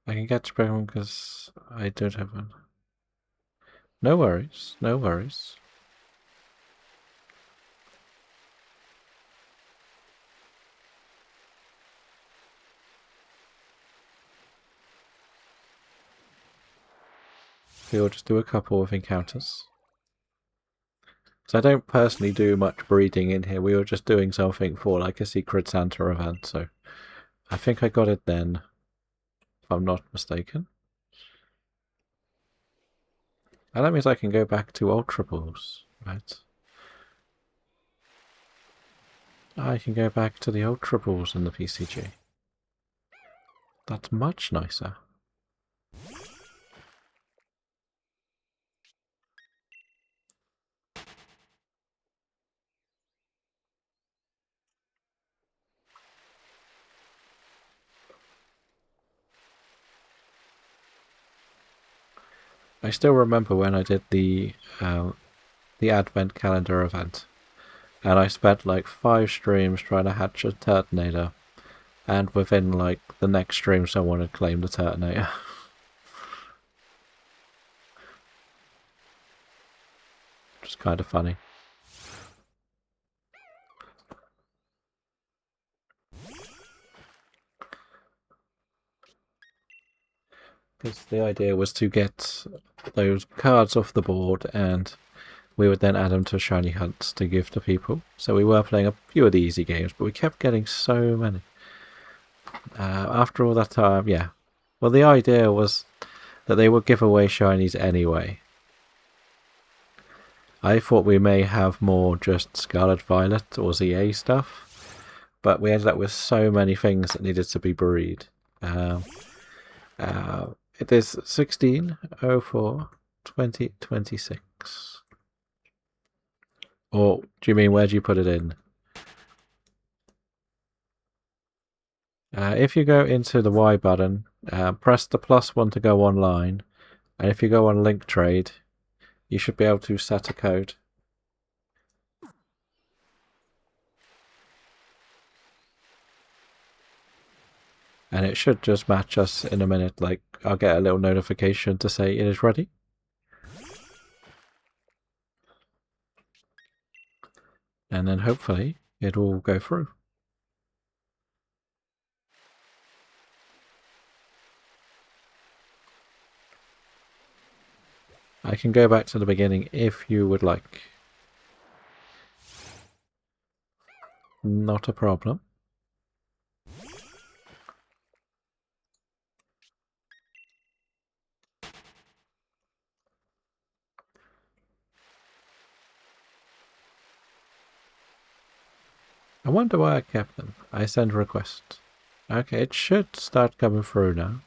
I can get Spring because I don't have one. No worries, no worries. We'll just do a couple of encounters. So I don't personally do much breeding in here. We were just doing something for like a Secret Santa event, so I think I got it then, if I'm not mistaken. And that means I can go back to Ultra Balls, right? I can go back to the Ultra Balls in the PCG. That's much nicer. I still remember when I did the Advent Calendar event, and I spent like 5 streams trying to hatch a Turtonator, and within like the next stream someone had claimed a Turtonator. Which is kind of funny. Because the idea was to get those cards off the board and we would then add them to shiny hunts to give to people. So we were playing a few of the easy games, but we kept getting so many. After all that time, yeah. Well, the idea was that they would give away shinies anyway. I thought we may have more just Scarlet Violet or ZA stuff, but we ended up with so many things that needed to be buried. It is 16/04/2026. Or do you mean where do you put it in? If you go into the Y button, press the +1 to go online, and if you go on link trade, you should be able to set a code. And it should just match us in a minute, like I'll get a little notification to say it is ready. And then hopefully it will go through. I can go back to the beginning if you would like. Not a problem. I wonder why I kept them. I send request. Okay, it should start coming through now.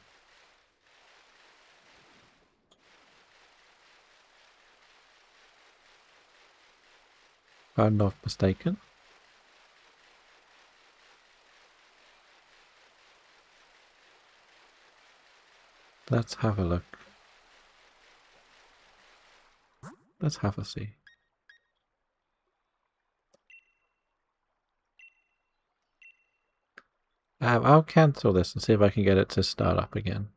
If I'm not mistaken. Let's have a look. Let's have a see. I'll cancel this and see if I can get it to start up again.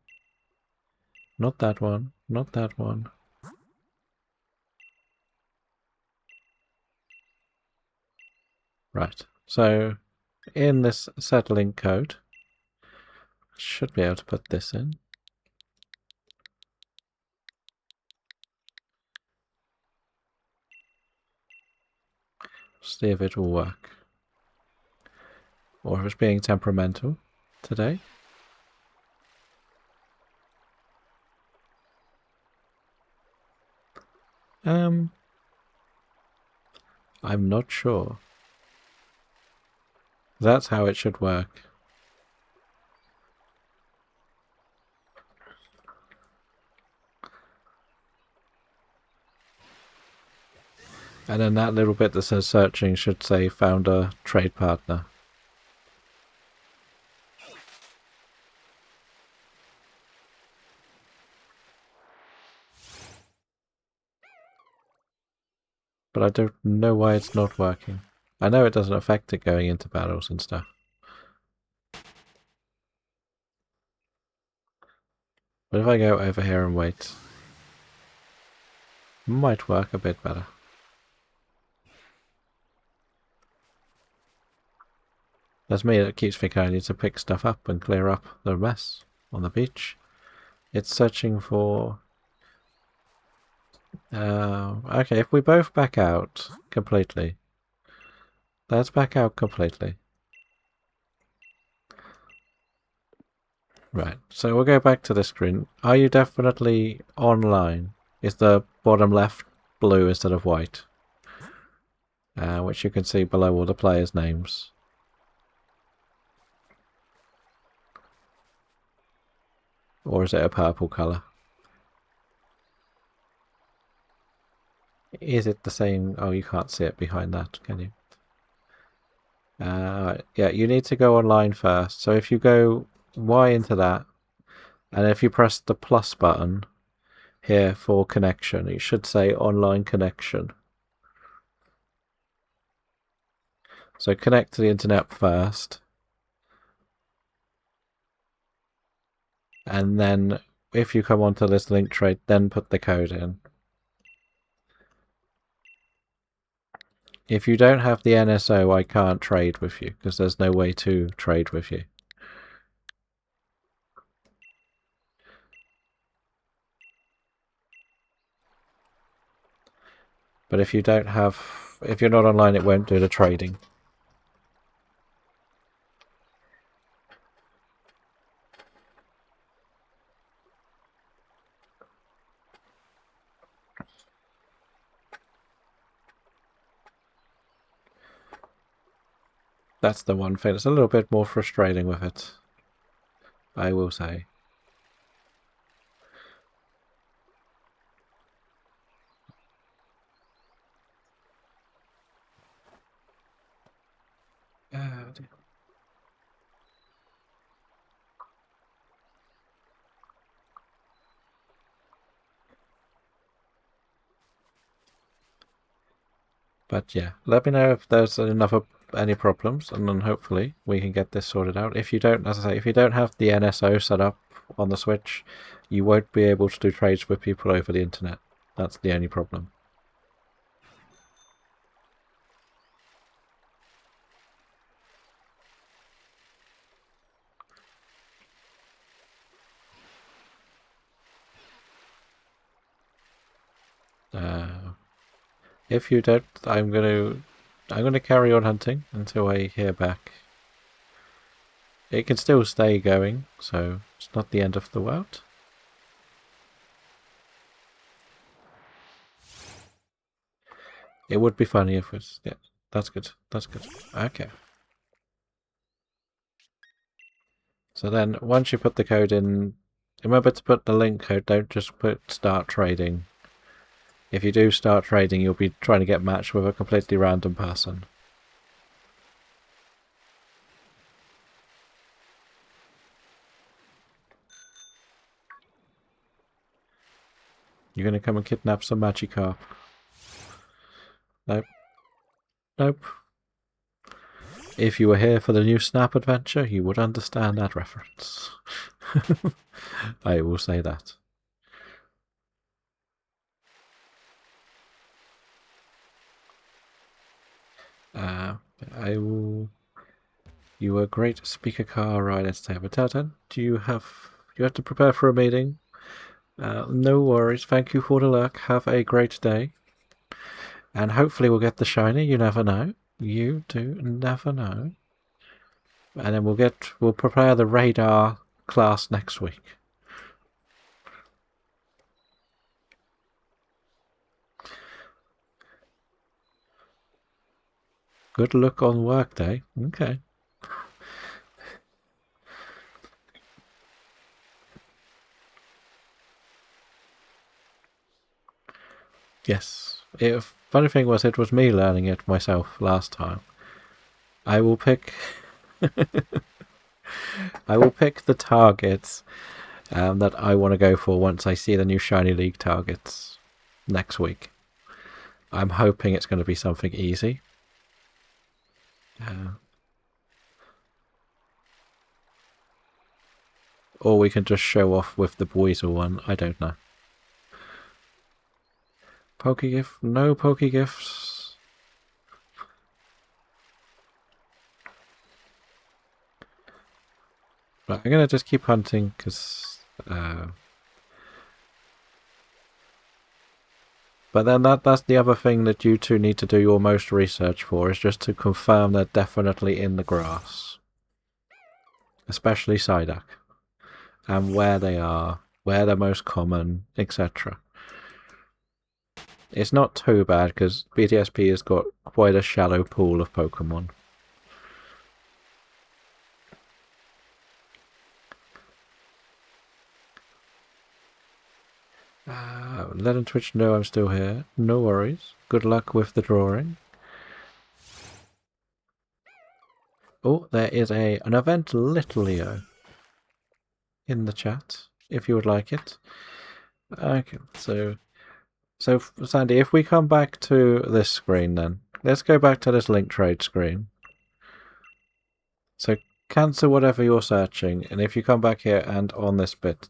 Not that one. Not that one. Right. So, in this set link code, should be able to put this in. See if it will work. Or if it's being temperamental today. I'm not sure. That's how it should work. And then that little bit that says searching should say found a trade partner. But I don't know why it's not working. I know it doesn't affect it going into battles and stuff. But if I go over here and wait, it might work a bit better. That's me that keeps thinking I need to pick stuff up and clear up the mess on the beach. It's searching for... okay, if we both back out completely. Let's back out completely. Right, so we'll go back to the screen. Are you definitely online? Is the bottom left blue instead of white? Which you can see below all the players' names. Or is it a purple colour? Is it the same? Oh, you can't see it behind that, can you? Yeah, you need to go online first. So if you go Y into that, and if you press the plus button here for connection, it should say online connection. So connect to the internet first. And then if you come onto this link trade, then put the code in. If you don't have the NSO, I can't trade with you because there's no way to trade with you. But if you don't have, if you're not online, it won't do the trading. That's the one thing. It's a little bit more frustrating with it, I will say. But yeah, let me know if there's any problems, and then hopefully we can get this sorted out. If you don't, as I say, if you don't have the NSO set up on the Switch, you won't be able to do trades with people over the internet. That's the only problem. If you don't, I'm gonna carry on hunting until I hear back. It can still stay going, so it's not the end of the world. It would be funny if it's... Yeah, that's good. That's good. Okay. So then, once you put the code in, remember to put the link code, don't just put start trading. If you do start trading, you'll be trying to get matched with a completely random person. You're going to come and kidnap some Magikarp. Nope. Nope. If you were here for the new Snap adventure, you would understand that reference. I will say that. I will... You were a great speaker car ride at Tabataton. Do you have to prepare for a meeting? No worries. Thank you for the luck. Have a great day. And hopefully we'll get the shiny. You never know. You do never know. And then we'll prepare the radar class next week. Good luck on work day. Okay. Yes. Funny thing was, it was me learning it myself last time. I will pick... I will pick the targets that I want to go for once I see the new Shiny League targets next week. I'm hoping it's going to be something easy. Or we can just show off with the Weasel one. I don't know. Pokegift? No Pokegifts. Right, I'm going to just keep hunting because... But then that's the other thing that you two need to do your most research for, is just to confirm they're definitely in the grass. Especially Psyduck. And where they are, where they're most common, etc. It's not too bad because BTSP has got quite a shallow pool of Pokemon. Let on Twitch know I'm still here. No worries. Good luck with the drawing. Oh, there is an event Little Leo in the chat, if you would like it. Okay, so Sandy, if we come back to this screen then, let's go back to this link trade screen. So cancel whatever you're searching, and if you come back here and on this bit,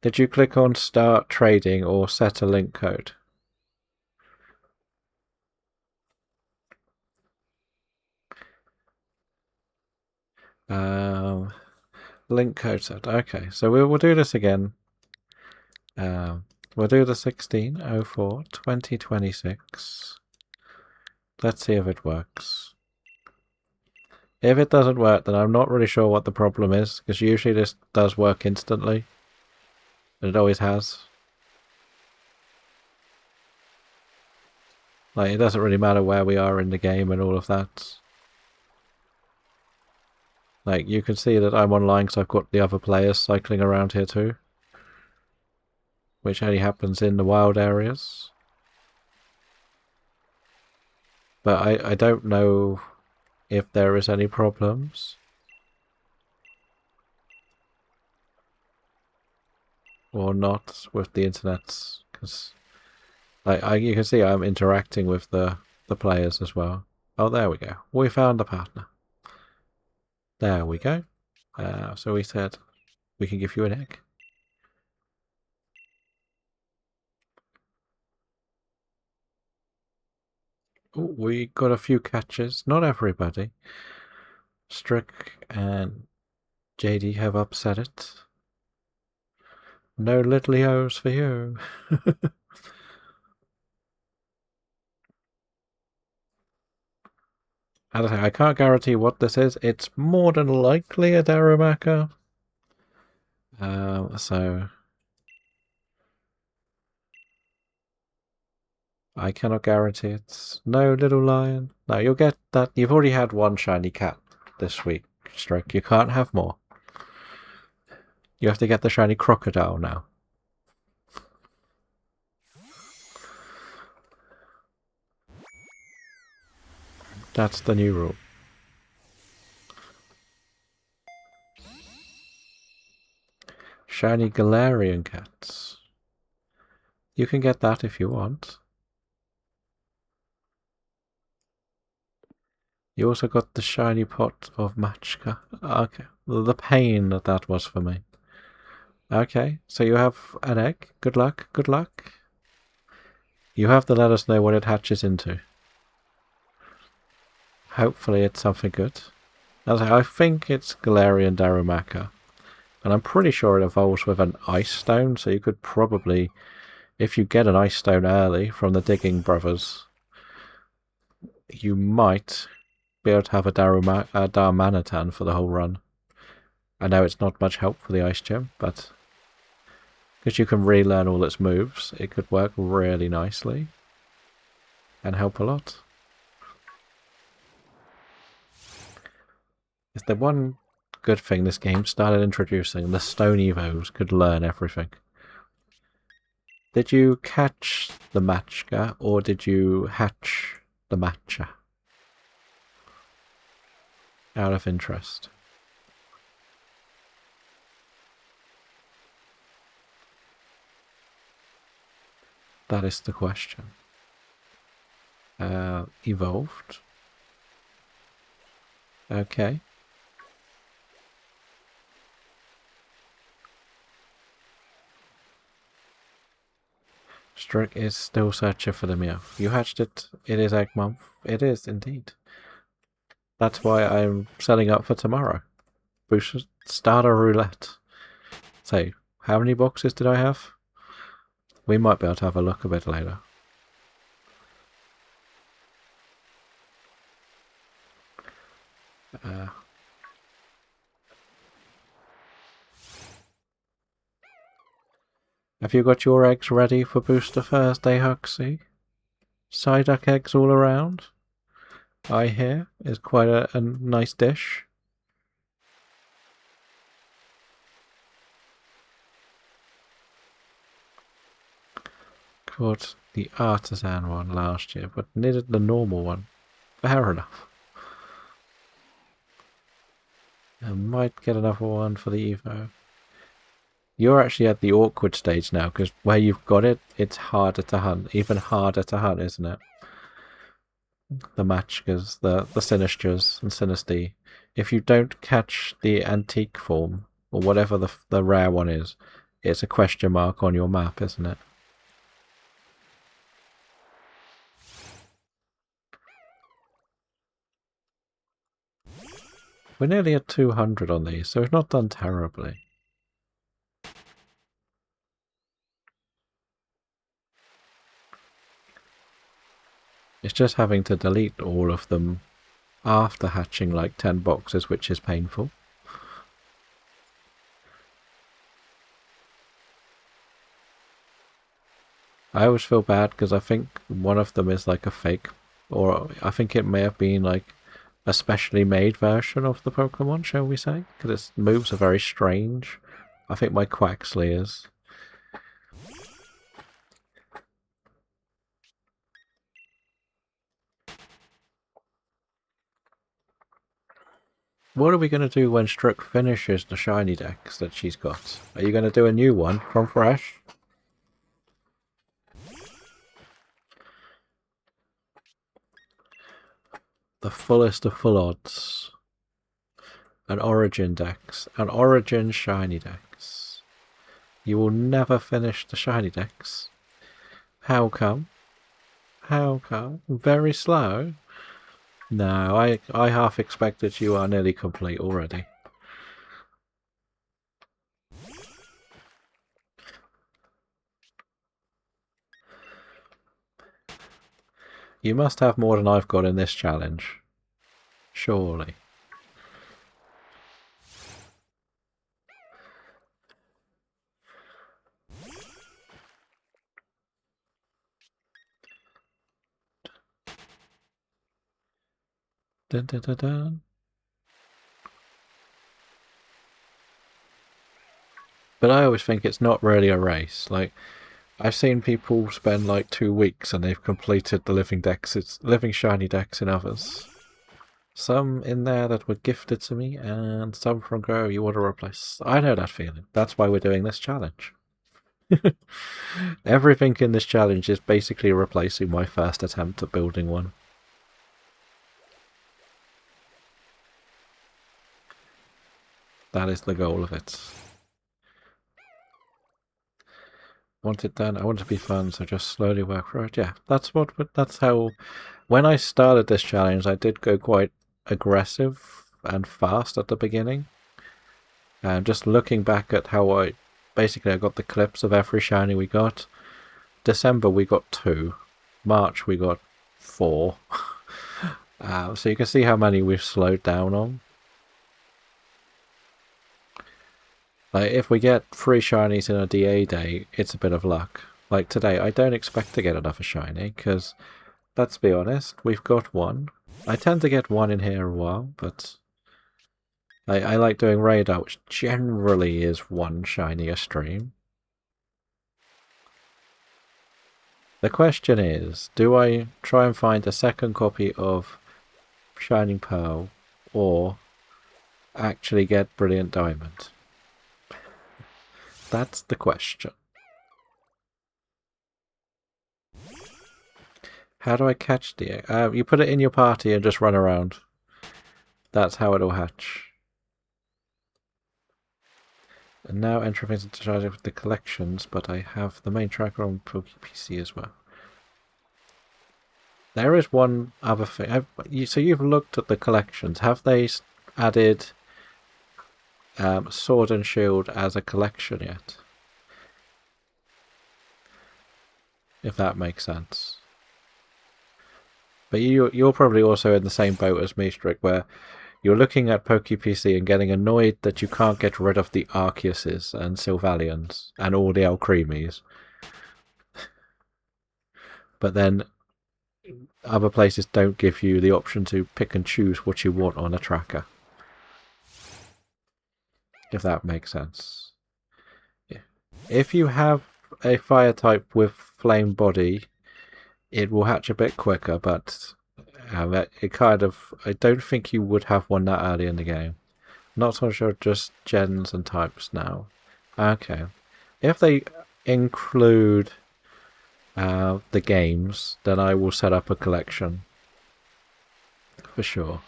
did you click on start trading or set a link code? Link code set. Okay, so we'll do this again. We'll do the 1604 2026. Let's see if it works. If it doesn't work, then I'm not really sure what the problem is, because usually this does work instantly. And it always has. Like, it doesn't really matter where we are in the game and all of that. Like, you can see that I'm online because I've got the other players cycling around here too. Which only happens in the wild areas. But I don't know if there is any problems. Or not with the internet. Because you can see I'm interacting with the players as well. Oh, there we go. We found a partner. There we go. So we said we can give you an egg. Ooh, we got a few catches. Not everybody. Strick and JD have upset it. No little O's for you. As I say, I can't guarantee what this is. It's more than likely a Darumaka. So I cannot guarantee it's no little lion. No, you'll get that. You've already had one shiny cat this week, Strick. You can't have more. You have to get the shiny crocodile now. That's the new rule. Shiny Galarian cats. You can get that if you want. You also got the shiny pot of Machka. Okay, the pain that was for me. Okay, so you have an egg. Good luck, good luck. You have to let us know what it hatches into. Hopefully it's something good. As I think it's Galarian Darumaka. And I'm pretty sure it evolves with an Ice Stone, so you could probably, if you get an Ice Stone early from the Digging Brothers, you might be able to have a Darmanitan for the whole run. I know it's not much help for the Ice Gem, but because you can relearn all its moves, it could work really nicely and help a lot. It's the one good thing this game started introducing. The Stone Evos could learn everything. Did you catch the Machka or did you hatch the Matcha? Out of interest. That is the question. Evolved. Okay. Strick is still searching for the meow. You hatched it. It is egg month. It is indeed. That's why I'm setting up for tomorrow. Boost starter roulette. So, how many boxes did I have? We might be able to have a look a bit later. Have you got your eggs ready for Booster Thursday, Huxley? Psyduck eggs all around? I hear is quite a nice dish. Caught the artisan one last year, but needed the normal one. Fair enough. I might get another one for the Evo. You're actually at the awkward stage now, because where you've got it, it's harder to hunt. Even harder to hunt, isn't it? The Machkas, the Sinistras and Sinisty. If you don't catch the antique form, or whatever the rare one is, it's a question mark on your map, isn't it? We're nearly at 200 on these, so we've not done terribly. It's just having to delete all of them after hatching like 10 boxes, which is painful. I always feel bad because I think one of them is like a fake, or I think it may have been like a specially made version of the Pokemon, shall we say? Because its moves are very strange. I think my Quaxley is. What are we going to do when Strook finishes the shiny Dex that she's got? Are you going to do a new one from fresh? The fullest of full odds. An Origin Dex. An Origin shiny Dex. You will never finish the shiny Dex. How come? How come? Very slow? No, I half expected you are nearly complete already. You must have more than I've got in this challenge. Surely. Dun, dun, dun, dun. But I always think it's not really a race. Like, I've seen people spend like 2 weeks and they've completed the living shiny Dex in others. Some in there that were gifted to me, and some from Go you want to replace. I know that feeling. That's why we're doing this challenge. Everything in this challenge is basically replacing my first attempt at building one. That is the goal of it. Want it done. I want it to be fun, so just slowly work through it. Yeah, that's how. When I started this challenge, I did go quite aggressive and fast at the beginning. And just looking back at how I got the clips of every shiny we got. December we got 2. March we got 4. So you can see how many we've slowed down on. Like, if we get 3 shinies in a DA day, it's a bit of luck. Like today, I don't expect to get another shiny, because, let's be honest, we've got 1. I tend to get 1 in here a while, but I like doing radar, which generally is 1 shiny a stream. The question is, do I try and find a second copy of Shining Pearl, or actually get Brilliant Diamond? That's the question. How do I catch the egg? You put it in your party and just run around. That's how it'll hatch. And now entering into charge of the collections, but I have the main tracker on PC as well. There is one other thing. So you've looked at the collections. Have they added Sword and Shield as a collection yet? If that makes sense. But you're probably also in the same boat as me, Strick, where you're looking at PokePC and getting annoyed that you can't get rid of the Arceuses and Sylvalians and all the Alcremies. But then other places don't give you the option to pick and choose what you want on a tracker. If that makes sense. Yeah. If you have a fire type with flame body, it will hatch a bit quicker, but it kind of... I don't think you would have one that early in the game. Not so sure, just gens and types now. Okay. If they include the games, then I will set up a collection. For sure.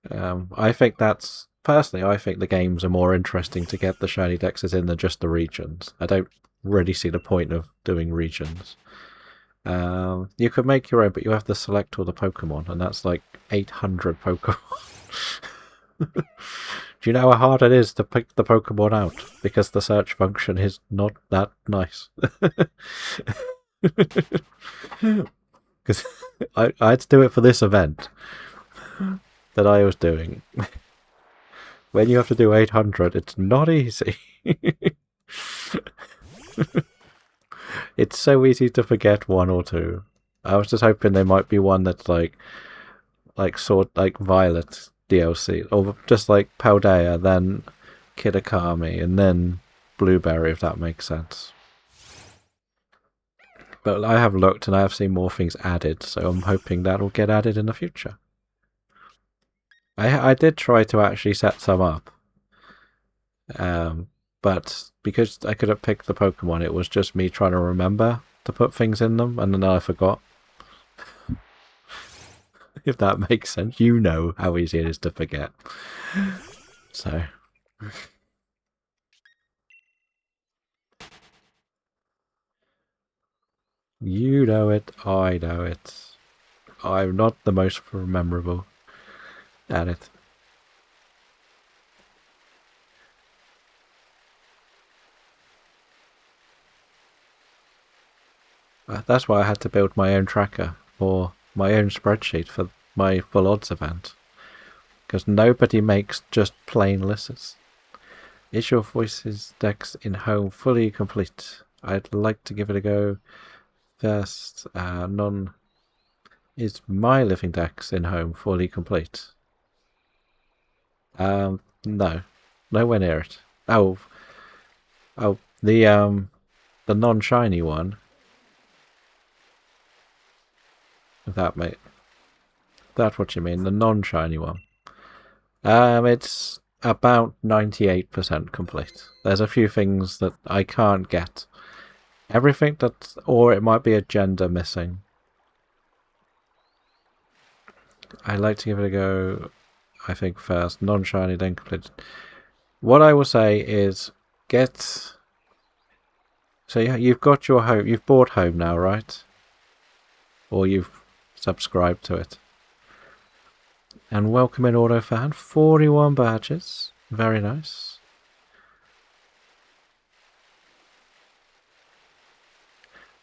I think that's... Personally, I think the games are more interesting to get the shiny dexes in than just the regions. I don't really see the point of doing regions. You could make your own, but you have to select all the Pokemon, and that's like 800 Pokemon. Do you know how hard it is to pick the Pokemon out? Because the search function is not that nice. Because I had to do it for this event that I was doing. When you have to do 800, it's not easy. It's so easy to forget one or two. I was just hoping there might be one that's like Violet DLC, or just like Paldea, then Kid Akami, and then Blueberry, if that makes sense. But I have looked and I have seen more things added, so I'm hoping that'll get added in the future. I did try to actually set some up, but because I couldn't pick the Pokemon, it was just me trying to remember to put things in them, and then I forgot. If that makes sense, you know how easy it is to forget. So. You know it, I know it. I'm not the most memorable at it. That's why I had to build my own tracker for my own spreadsheet for my full odds event. Because nobody makes just plain lists. Is your voices Dex in home fully complete? I'd like to give it a go. First, none. Is my livingDex in home fully complete? No. Nowhere near it. Oh, the non-shiny one. If that's what you mean, the non-shiny one. It's about 98% complete. There's a few things that I can't get. Everything that, or it might be a gender missing. I'd like to give it a go. I think first non-shiny, then complete. What I will say is get. So you've got your home. You've bought home now, right? Or you've subscribed to it. And welcome in, AutoFan. 41 badges. Very nice.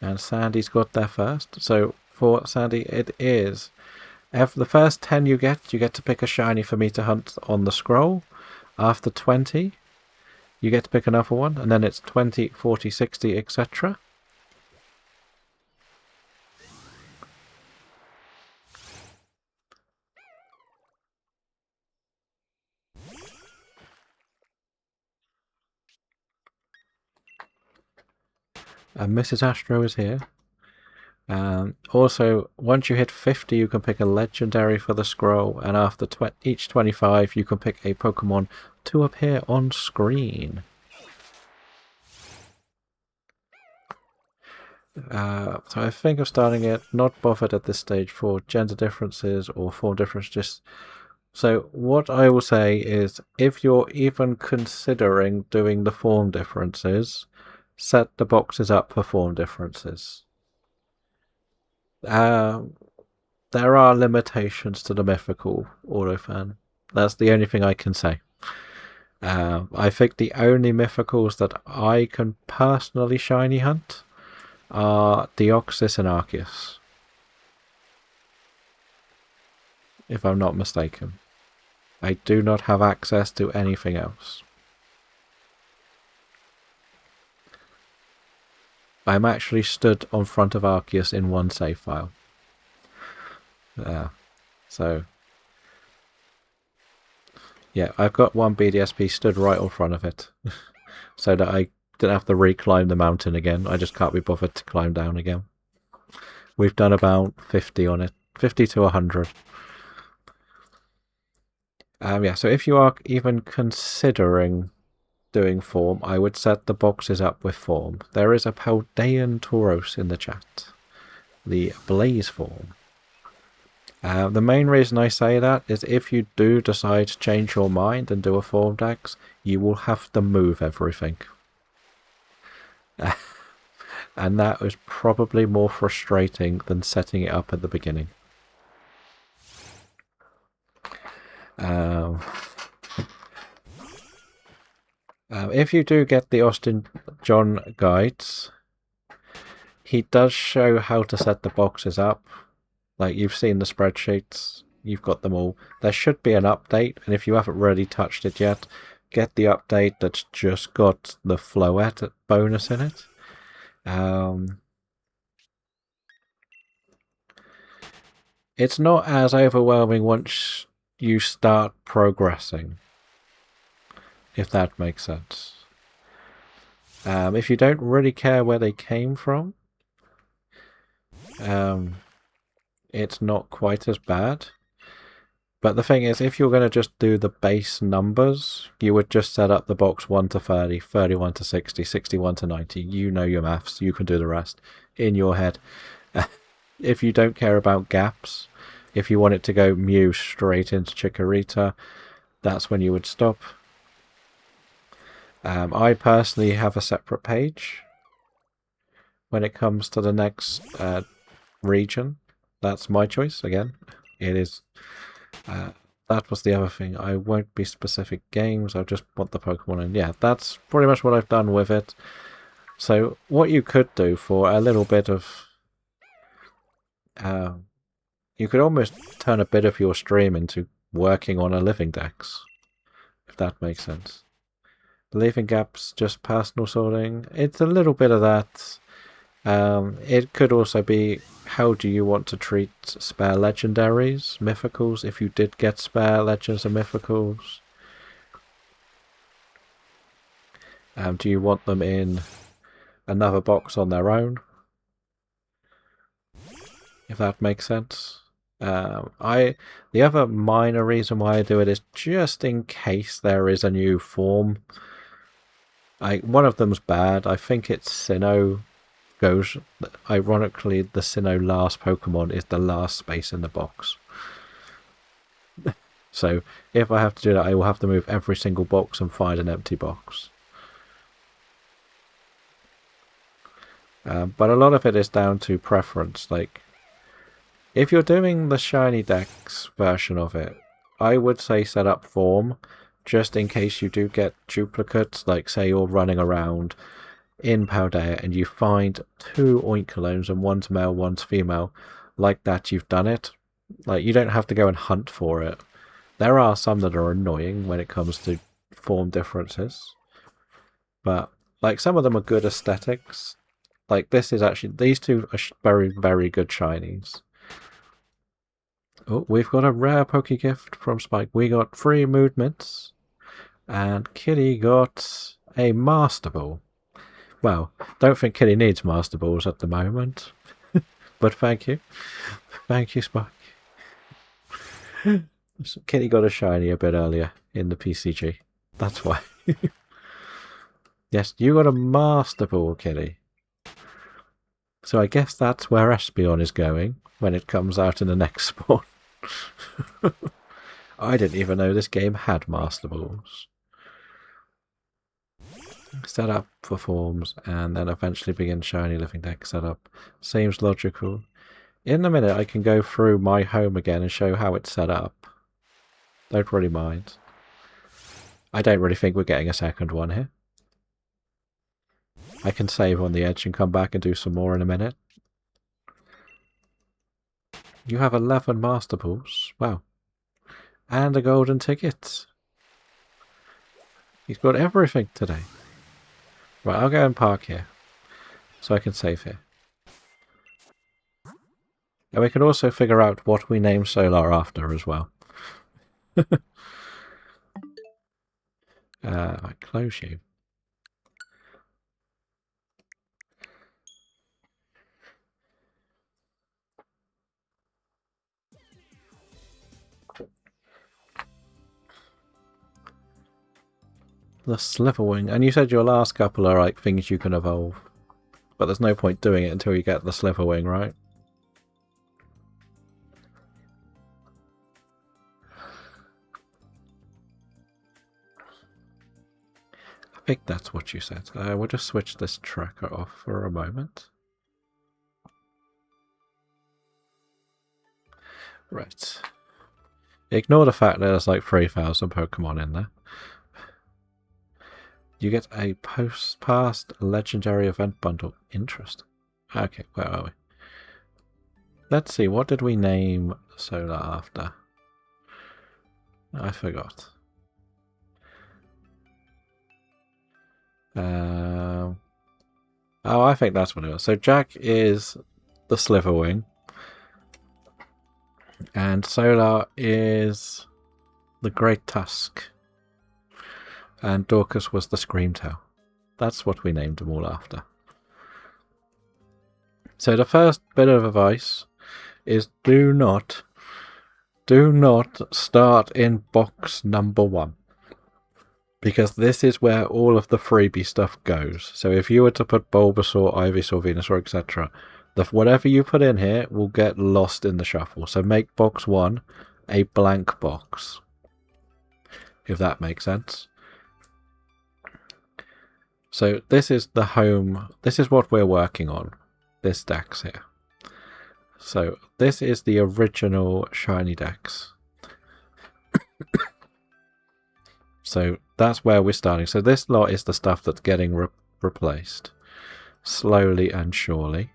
And Sandy's got there first. So for Sandy, it is. The first 10 you get to pick a shiny for me to hunt on the scroll. After 20, you get to pick another one. And then it's 20, 40, 60, etc. And Mrs. Astro is here. Also, once you hit 50, you can pick a legendary for the scroll, and after each 25, you can pick a Pokemon to appear on screen. So I think of starting it, not bothered at this stage for gender differences or form differences. So what I will say is, if you're even considering doing the form differences, set the boxes up for form differences. There are limitations to the mythical autofan. That's the only thing I can say. I think the only mythicals that I can personally shiny hunt are Deoxys and Arceus, if I'm not mistaken. I do not have access to anything else. I'm actually stood on front of Arceus in one save file. So yeah, I've got one BDSP stood right in front of it, so that I didn't have to reclimb the mountain again. I just can't be bothered to climb down again. We've done about 50 on it, 50 to 100. Yeah, so if you are even considering doing form, I would set the boxes up with form. There is a Paldean Tauros in the chat, the Blaze form. The main reason I say that is if you do decide to change your mind and do a form dex, you will have to move everything. And that was probably more frustrating than setting it up at the beginning. If you do get the Austin John guides, he does show how to set the boxes up. Like, you've seen the spreadsheets, you've got them all. There should be an update, and if you haven't really touched it yet, get the update that's just got the Floette bonus in it. It's not as overwhelming once you start progressing, if that makes sense. If you don't really care where they came from, it's not quite as bad. But the thing is, if you're going to just do the base numbers, you would just set up the box 1 to 30, 31 to 60, 61 to 90. You know your maths, you can do the rest in your head. If you don't care about gaps, if you want it to go Mew straight into Chikorita, that's when you would stop. I personally have a separate page when it comes to the next region. That's my choice, again. It is... that was the other thing. I won't be specific games, I'll just want the Pokemon, and yeah, that's pretty much what I've done with it. So what you could do for a little bit of... you could almost turn a bit of your stream into working on a livingDex, if that makes sense. Leaving gaps, just personal sorting. It's a little bit of that. It could also be, how do you want to treat spare legendaries, mythicals, if you did get spare legends and mythicals? Do you want them in another box on their own? If that makes sense. The other minor reason why I do it is just in case there is a new form. One of them's bad. I think it's Sinnoh. Goes, ironically, the Sinnoh last Pokemon is the last space in the box. So if I have to do that, I will have to move every single box and find an empty box. But a lot of it is down to preference. Like, if you're doing the shinydex version of it, I would say set up form, just in case you do get duplicates. Like, say you're running around in Paldea and you find 2 Oinkolones and one's male, one's female, like that, you've done it. Like, you don't have to go and hunt for it. There are some that are annoying when it comes to form differences, but like, some of them are good aesthetics. Like, this is actually, these two are very, very good shinies. Oh, we've got a rare Pokegift from Spike. We got 3 movements, and Kitty got a Master Ball. Well, don't think Kitty needs Master Balls at the moment. But thank you. Thank you, Spike. Kitty got a shiny a bit earlier in the PCG. That's why. Yes, you got a Master Ball, Kitty. So I guess that's where Espeon is going when it comes out in the next spawn. I didn't even know this game had Master Balls. Set up for forms, and then eventually begin shiny livingDex setup. Seems logical. In a minute I can go through my home again and show how it's set up. Don't really mind. I don't really think we're getting a second one here. I can save on the edge and come back and do some more in a minute. You have 11 Master Balls. Wow. And a golden ticket. He's got everything today. Right, I'll go and park here, so I can save here. And we can also figure out what we name Solar after as well. I close you. The Sliverwing. And you said your last couple are like things you can evolve. But there's no point doing it until you get the Sliverwing, right? I think that's what you said. We'll just switch this tracker off for a moment. Right. Ignore the fact that there's like 3,000 Pokemon in there. You get a past legendary event bundle. Interesting. Okay, where are we? Let's see, what did we name Solar after? I forgot. Oh, I think that's what it was. So Jack is the Sliverwing. And Solar is the Great Tusk. And Dorcas was the Screamtail. That's what we named them all after. So the first bit of advice is do not start in box number 1. Because this is where all of the freebie stuff goes. So if you were to put Bulbasaur, Ivysaur, Venusaur, etc., whatever you put in here will get lost in the shuffle. So make box 1 a blank box. If that makes sense. So this is the home. This is what we're working on. This Dex here. So this is the original shinydex. So that's where we're starting. So this lot is the stuff that's getting replaced. Slowly and surely.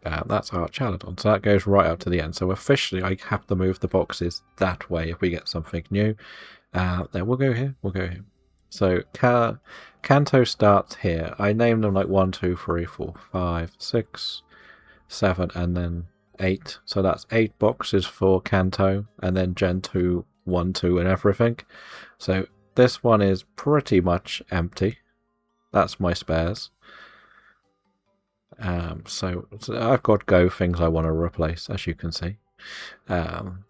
That's our Chaladon. So that goes right up to the end. So officially I have to move the boxes that way if we get something new. Then we'll go here. We'll go here. So Kanto starts here. I named them like 1, 2, 3, 4, 5, 6, 7, and then 8. So that's 8 boxes for Kanto, and then Gen 2, 1, 2, and everything. So this one is pretty much empty. That's my spares. So I've got Go things I want to replace, as you can see. And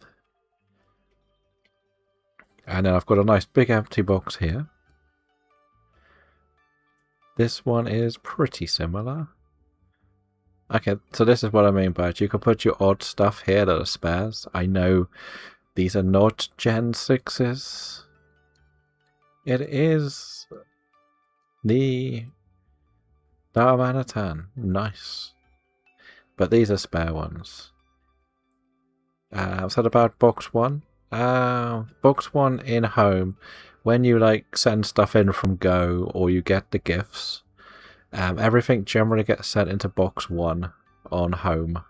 then I've got a nice big empty box here. This one is pretty similar. Okay, so this is what I mean by it. You can put your odd stuff here that are spares. I know these are not Gen 6s. It is the Darmanitan. Nice. But these are spare ones. So about box 1. Box 1 in home. When you like send stuff in from Go or you get the gifts, everything generally gets sent into box 1 on home.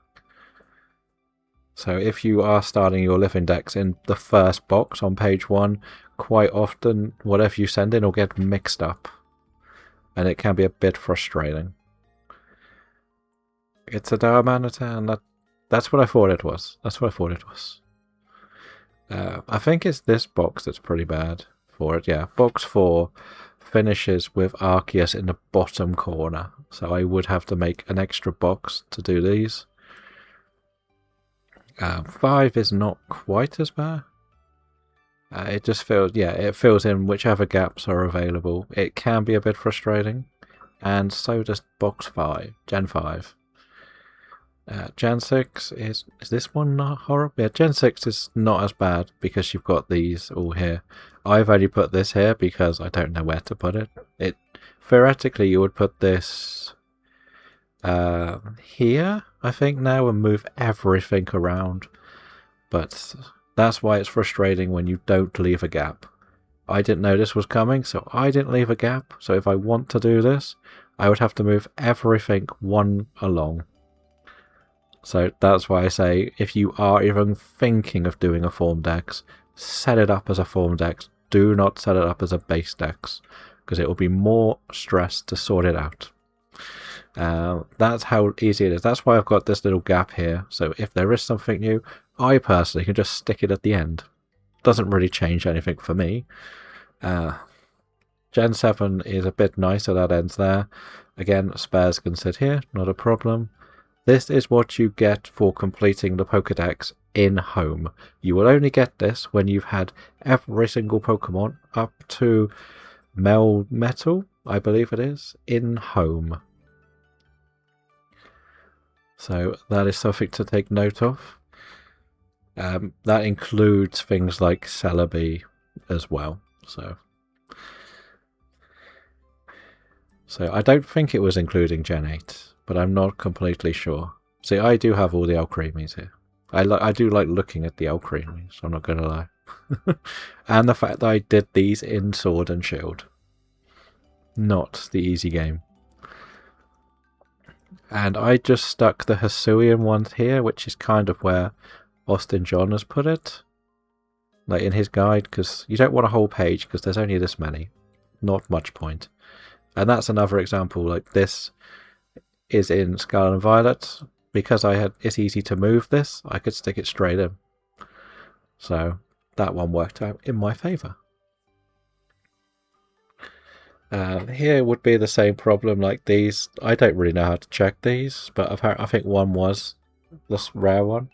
So if you are starting your livingDex in the first box on page 1, quite often whatever you send in will get mixed up. And it can be a bit frustrating. It's a Darmanitan. That's what I thought it was. That's what I thought it was. I think it's this box that's pretty bad for it. Yeah, box 4 finishes with Arceus in the bottom corner. So I would have to make an extra box to do these. 5 is not quite as bad. It just fills, yeah, it fills in whichever gaps are available. It can be a bit frustrating. And so does box 5, Gen 5. Gen 6 is this one not horrible? Yeah, Gen 6 is not as bad because you've got these all here. I've only put this here because I don't know where to put it. Theoretically, you would put this here, I think, now, and move everything around. But that's why it's frustrating when you don't leave a gap. I didn't know this was coming, so I didn't leave a gap. So if I want to do this, I would have to move everything one along. So that's why I say, if you are even thinking of doing a form dex, set it up as a form dex. Do not set it up as a base dex, because it will be more stress to sort it out. That's how easy it is. That's why I've got this little gap here. So if there is something new, I personally can just stick it at the end. Doesn't really change anything for me. Gen 7 is a bit nicer, that ends there. Again, spares can sit here, not a problem. This is what you get for completing the Pokédex in home. You will only get this when you've had every single Pokemon up to Metal, I believe it is, in home. So that is something to take note of. That includes things like Celebi as well. So I don't think it was including Gen 8. But I'm not completely sure. See, I do have all the Alcremies here. I do like looking at the Alcremies, I'm not going to lie. And the fact that I did these in Sword and Shield. Not the easy game. And I just stuck the Hisuian ones here, which is kind of where Austin John has put it, like in his guide, because you don't want a whole page because there's only this many. Not much point. And that's another example, like this is in Scarlet and Violet. Because it's easy to move this, I could stick it straight in. So that one worked out in my favour. Here would be the same problem like these. I don't really know how to check these, but I think one was this rare one.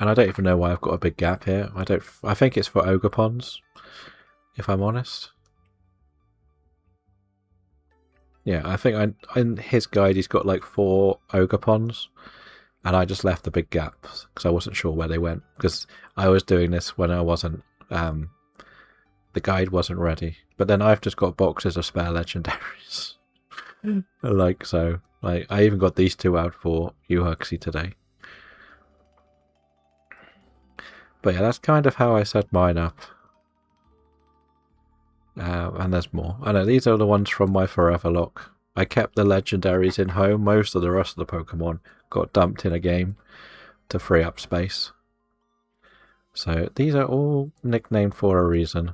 And I don't even know why I've got a big gap here. I think it's for Ogre-Pons, if I'm honest. Yeah, I think in his guide he's got like 4 Ogre-Pons, and I just left the big gaps because I wasn't sure where they went, because I was doing this when I wasn't, the guide wasn't ready. But then I've just got boxes of spare legendaries. I even got these 2 out for you, Huxley, today. But yeah, that's kind of how I set mine up. And there's more. I know these are the ones from my Forever Lock. I kept the legendaries in home. Most of the rest of the Pokemon got dumped in a game to free up space. So these are all nicknamed for a reason.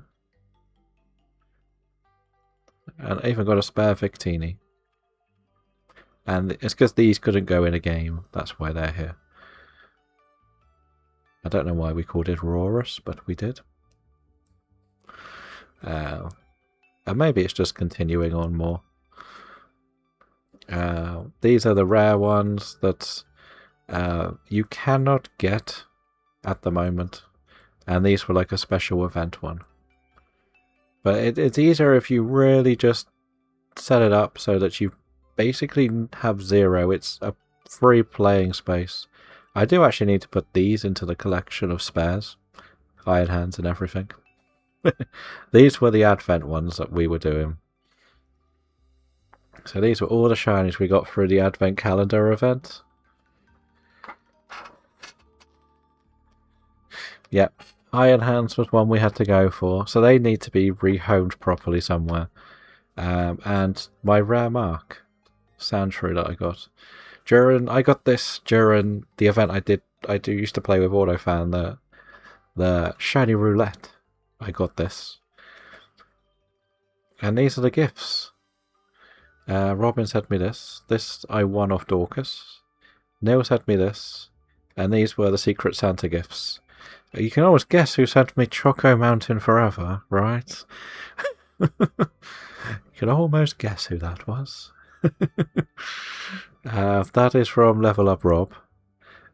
And I even got a spare Victini. And it's because these couldn't go in a game. That's why they're here. I don't know why we called it Rorus, but we did. And maybe it's just continuing on more. These are the rare ones that you cannot get at the moment. And these were like a special event one. But it's easier if you really just set it up so that you basically have 0. It's a free playing space. I do actually need to put these into the collection of spares. Iron Hands and everything. These were the Advent ones that we were doing. So these were all the shinies we got through the Advent calendar event. Yep, Iron Hands was one we had to go for. So they need to be rehomed properly somewhere. And my rare mark, Sandshrew, that I got. I got this during the event I used to play with Autofan, the Shiny Roulette. I got this. And these are the gifts. Robin sent me this. This I won off Dorcas. Neil sent me this. And these were the Secret Santa gifts. You can always guess who sent me Choco Mountain Forever, right? You can almost guess who that was. That is from Level Up Rob.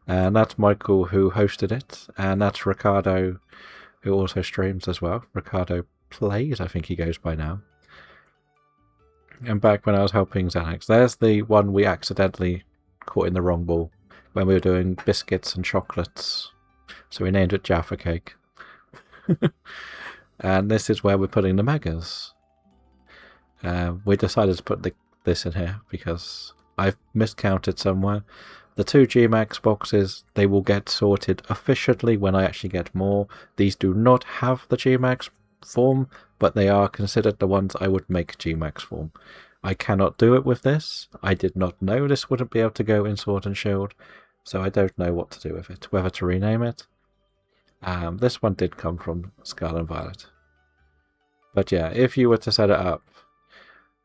And that's Michael who hosted it. And that's Ricardo who also streams as well. Ricardo Plays, I think he goes by now. And back when I was helping Xanax, there's the one we accidentally caught in the wrong ball when we were doing biscuits and chocolates. So we named it Jaffa Cake. And this is where we're putting the megas. We decided to put this in here because I've miscounted somewhere. The 2 Gmax boxes, they will get sorted efficiently when I actually get more. These do not have the Gmax form, but they are considered the ones I would make Gmax form. I cannot do it with this. I did not know this wouldn't be able to go in Sword and Shield, so I don't know what to do with it, whether to rename it. This one did come from Scarlet and Violet. But yeah, if you were to set it up,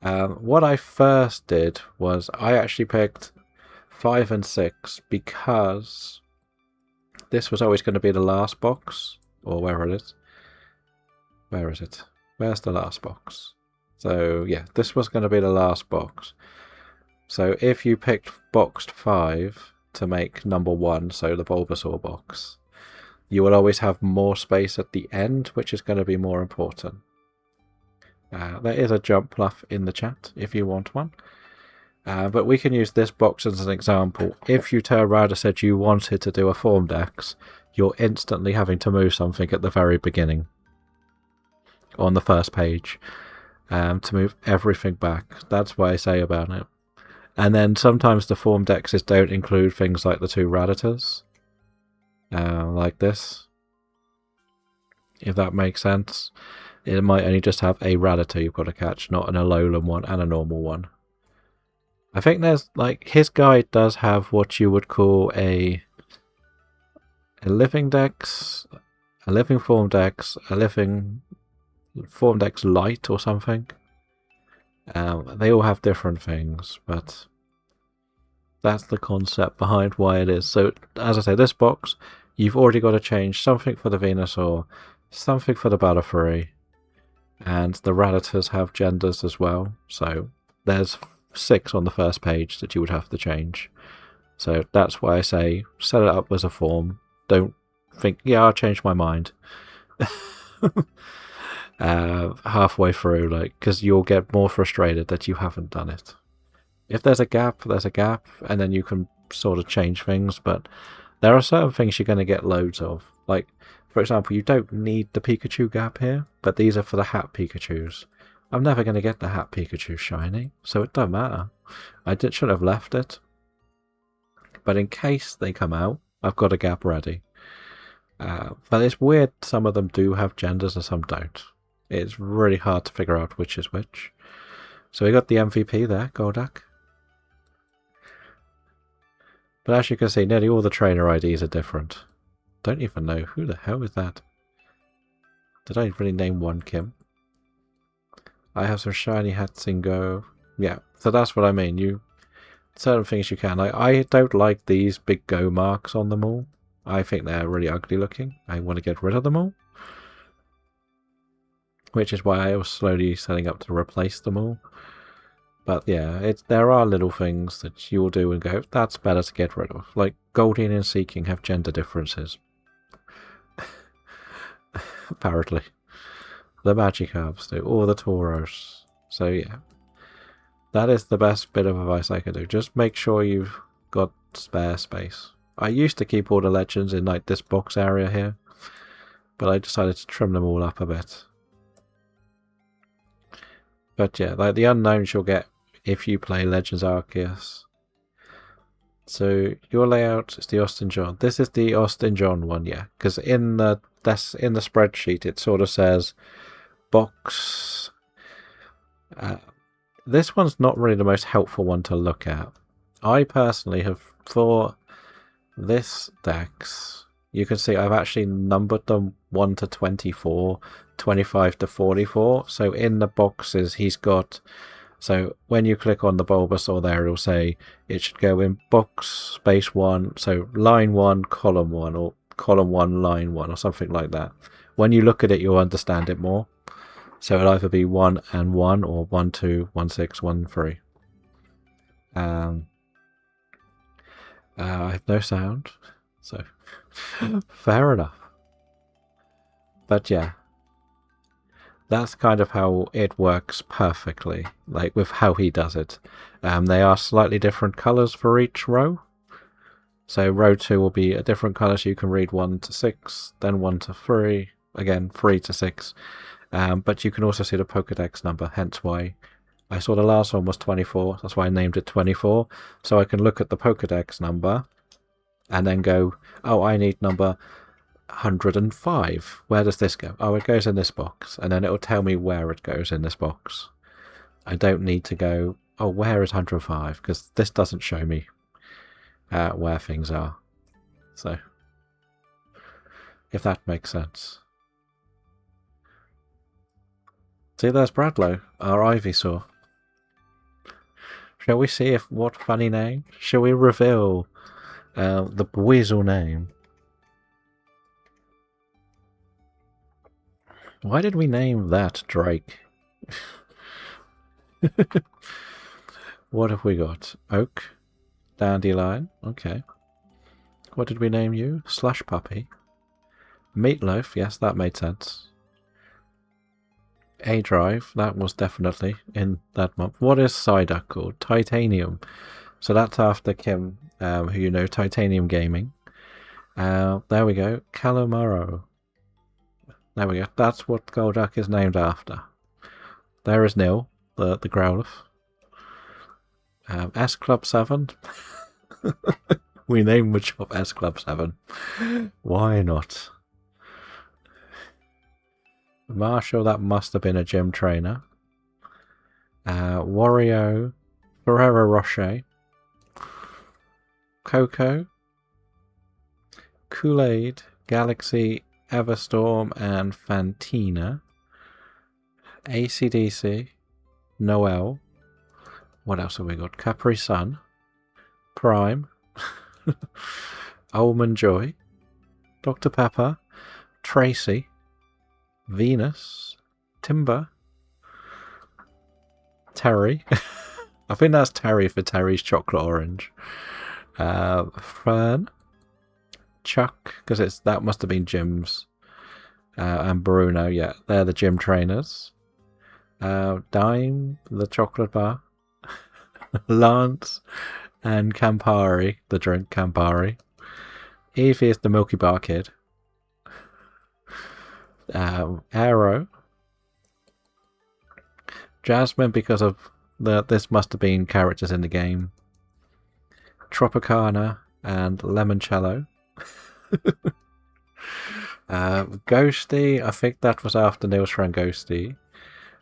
what I first did was I actually picked 5 and 6 because this was always going to be the last box, or where it is. Where is it? Where's the last box? So yeah, this was going to be the last box. So if you picked boxed 5 to make number 1, so the Bulbasaur box, you will always have more space at the end, which is going to be more important. There is a jump bluff in the chat if you want one. But we can use this box as an example. If you turn around and said you wanted to do a form dex, you're instantly having to move something at the very beginning on the first page to move everything back. That's what I say about it. And then sometimes the form dexes don't include things like the 2 Raditors, like this, if that makes sense. It might only just have a Rattata you've got to catch, not an Alolan one and a normal one. I think there's, like, his guide does have what you would call a living Dex, a living form Dex, a living form Dex light or something. They all have different things, but that's the concept behind why it is. So, as I say, this box, you've already got to change something for the Venusaur, something for the Butterfree, and the Rattatas have genders as well. So, there's 6 on the first page that you would have to change. So, that's why I say set it up as a form. Don't think, yeah, I'll change my mind. Halfway through, like, because you'll get more frustrated that you haven't done it. If there's a gap, there's a gap, and then you can sort of change things, but there are certain things you're going to get loads of. Like, for example, you don't need the Pikachu gap here, but these are for the Hat Pikachus. I'm never going to get the Hat Pikachu shiny, so it don't matter. I should have left it. But in case they come out, I've got a gap ready. But it's weird, some of them do have genders and some don't. It's really hard to figure out which is which. So we got the MVP there, Golduck. But as you can see, nearly all the trainer IDs are different. Don't even know who the hell is that. Did I really name one Kim? I have some shiny Hatzingo. Yeah, so that's what I mean. Certain things you can. I don't like these big go marks on them all. I think they're really ugly looking. I want to get rid of them all. Which is why I was slowly setting up to replace them all. But yeah, there are little things that you'll do and go, that's better to get rid of. Like Goldeen and Seeking have gender differences. Apparently. The Magikarps do, or the Tauros. So yeah. That is the best bit of advice I can do. Just make sure you've got spare space. I used to keep all the legends in like this box area here, but I decided to trim them all up a bit. But yeah, like the unknowns you'll get if you play Legends Arceus. So your layout is the Austin John. This is the Austin John one, yeah, because in the spreadsheet it sort of says box. This one's not really the most helpful one to look at. I personally have, for this Dex, you can see I've actually numbered them 1 to 24, 25 to 44. So in the boxes he's got, so when you click on the Bulbasaur there, it'll say it should go in box space 1, so line 1, column 1, or column 1, line 1, or something like that. When you look at it, you'll understand it more. So it'll either be 1 and 1, or 1, 2, 1, 6, 1, 3. I have no sound, so fair enough. But yeah, that's kind of how it works perfectly, like with how he does it. They are slightly different colours for each row. So row 2 will be a different colour, so you can read 1 to 6, then 1 to 3, again 3 to 6. But you can also see the Pokedex number, hence why I saw the last one was 24, that's why I named it 24. So I can look at the Pokedex number and then go, oh, I need number 105. Where does this go? Oh, it goes in this box. And then it will tell me where it goes in this box. I don't need to go, oh, where is 105? Because this doesn't show me where things are. So, if that makes sense. See, there's Bradlow, our Ivysaur. Shall we see what funny name? Shall we reveal the weasel name? Why did we name that Drake? What have we got? Oak? Dandelion? Okay. What did we name you? Slush Puppy? Meatloaf? Yes, that made sense. A-Drive? That was definitely in that month. What is Psyduck called? Titanium. So that's after Kim, who you know, Titanium Gaming. There we go. Calamaro. There we go. That's what Golduck is named after. There is Nil, the Growlithe. S Club 7. We named the shop S Club 7. Why not? Marshall, that must have been a gym trainer. Wario, Ferrero Rocher, Coco, Kool-Aid, Galaxy, Everstorm, and Fantina. ACDC, Noel. What else have we got? Capri Sun, Prime, Almond Joy, Dr. Pepper, Tracy, Venus, Timber, Terry. I think that's Terry for Terry's Chocolate Orange. Fern, Chuck, because that must have been Jim's, and Bruno. Yeah, they're the gym trainers. Dime, the chocolate bar. Lance and Campari, the drink Campari. Evie is the Milky Bar Kid. Arrow. Jasmine, because of this must have been characters in the game. Tropicana and Limoncello. Ghosty, I think that was after Neil's friend Ghosty.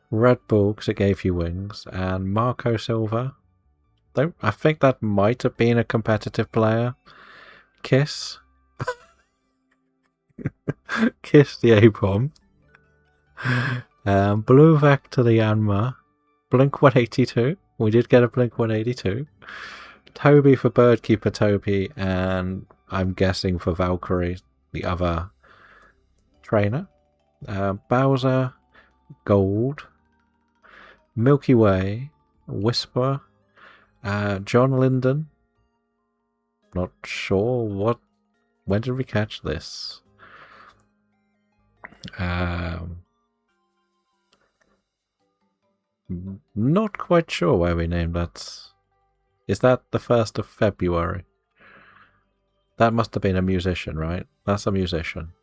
Red Bull, because it gave you wings. And Marco Silva. I think that might have been a competitive player. Kiss. Kiss the A-bomb. Blue Vector the Yanma. Blink 182. We did get a Blink 182. Toby for Birdkeeper Toby, and I'm guessing for Valkyrie, the other trainer. Bowser, Gold, Milky Way, Whisper, John Linden. Not sure when did we catch this? Not quite sure why we named that. Is that the 1st of February? That must have been a musician, right? That's a musician.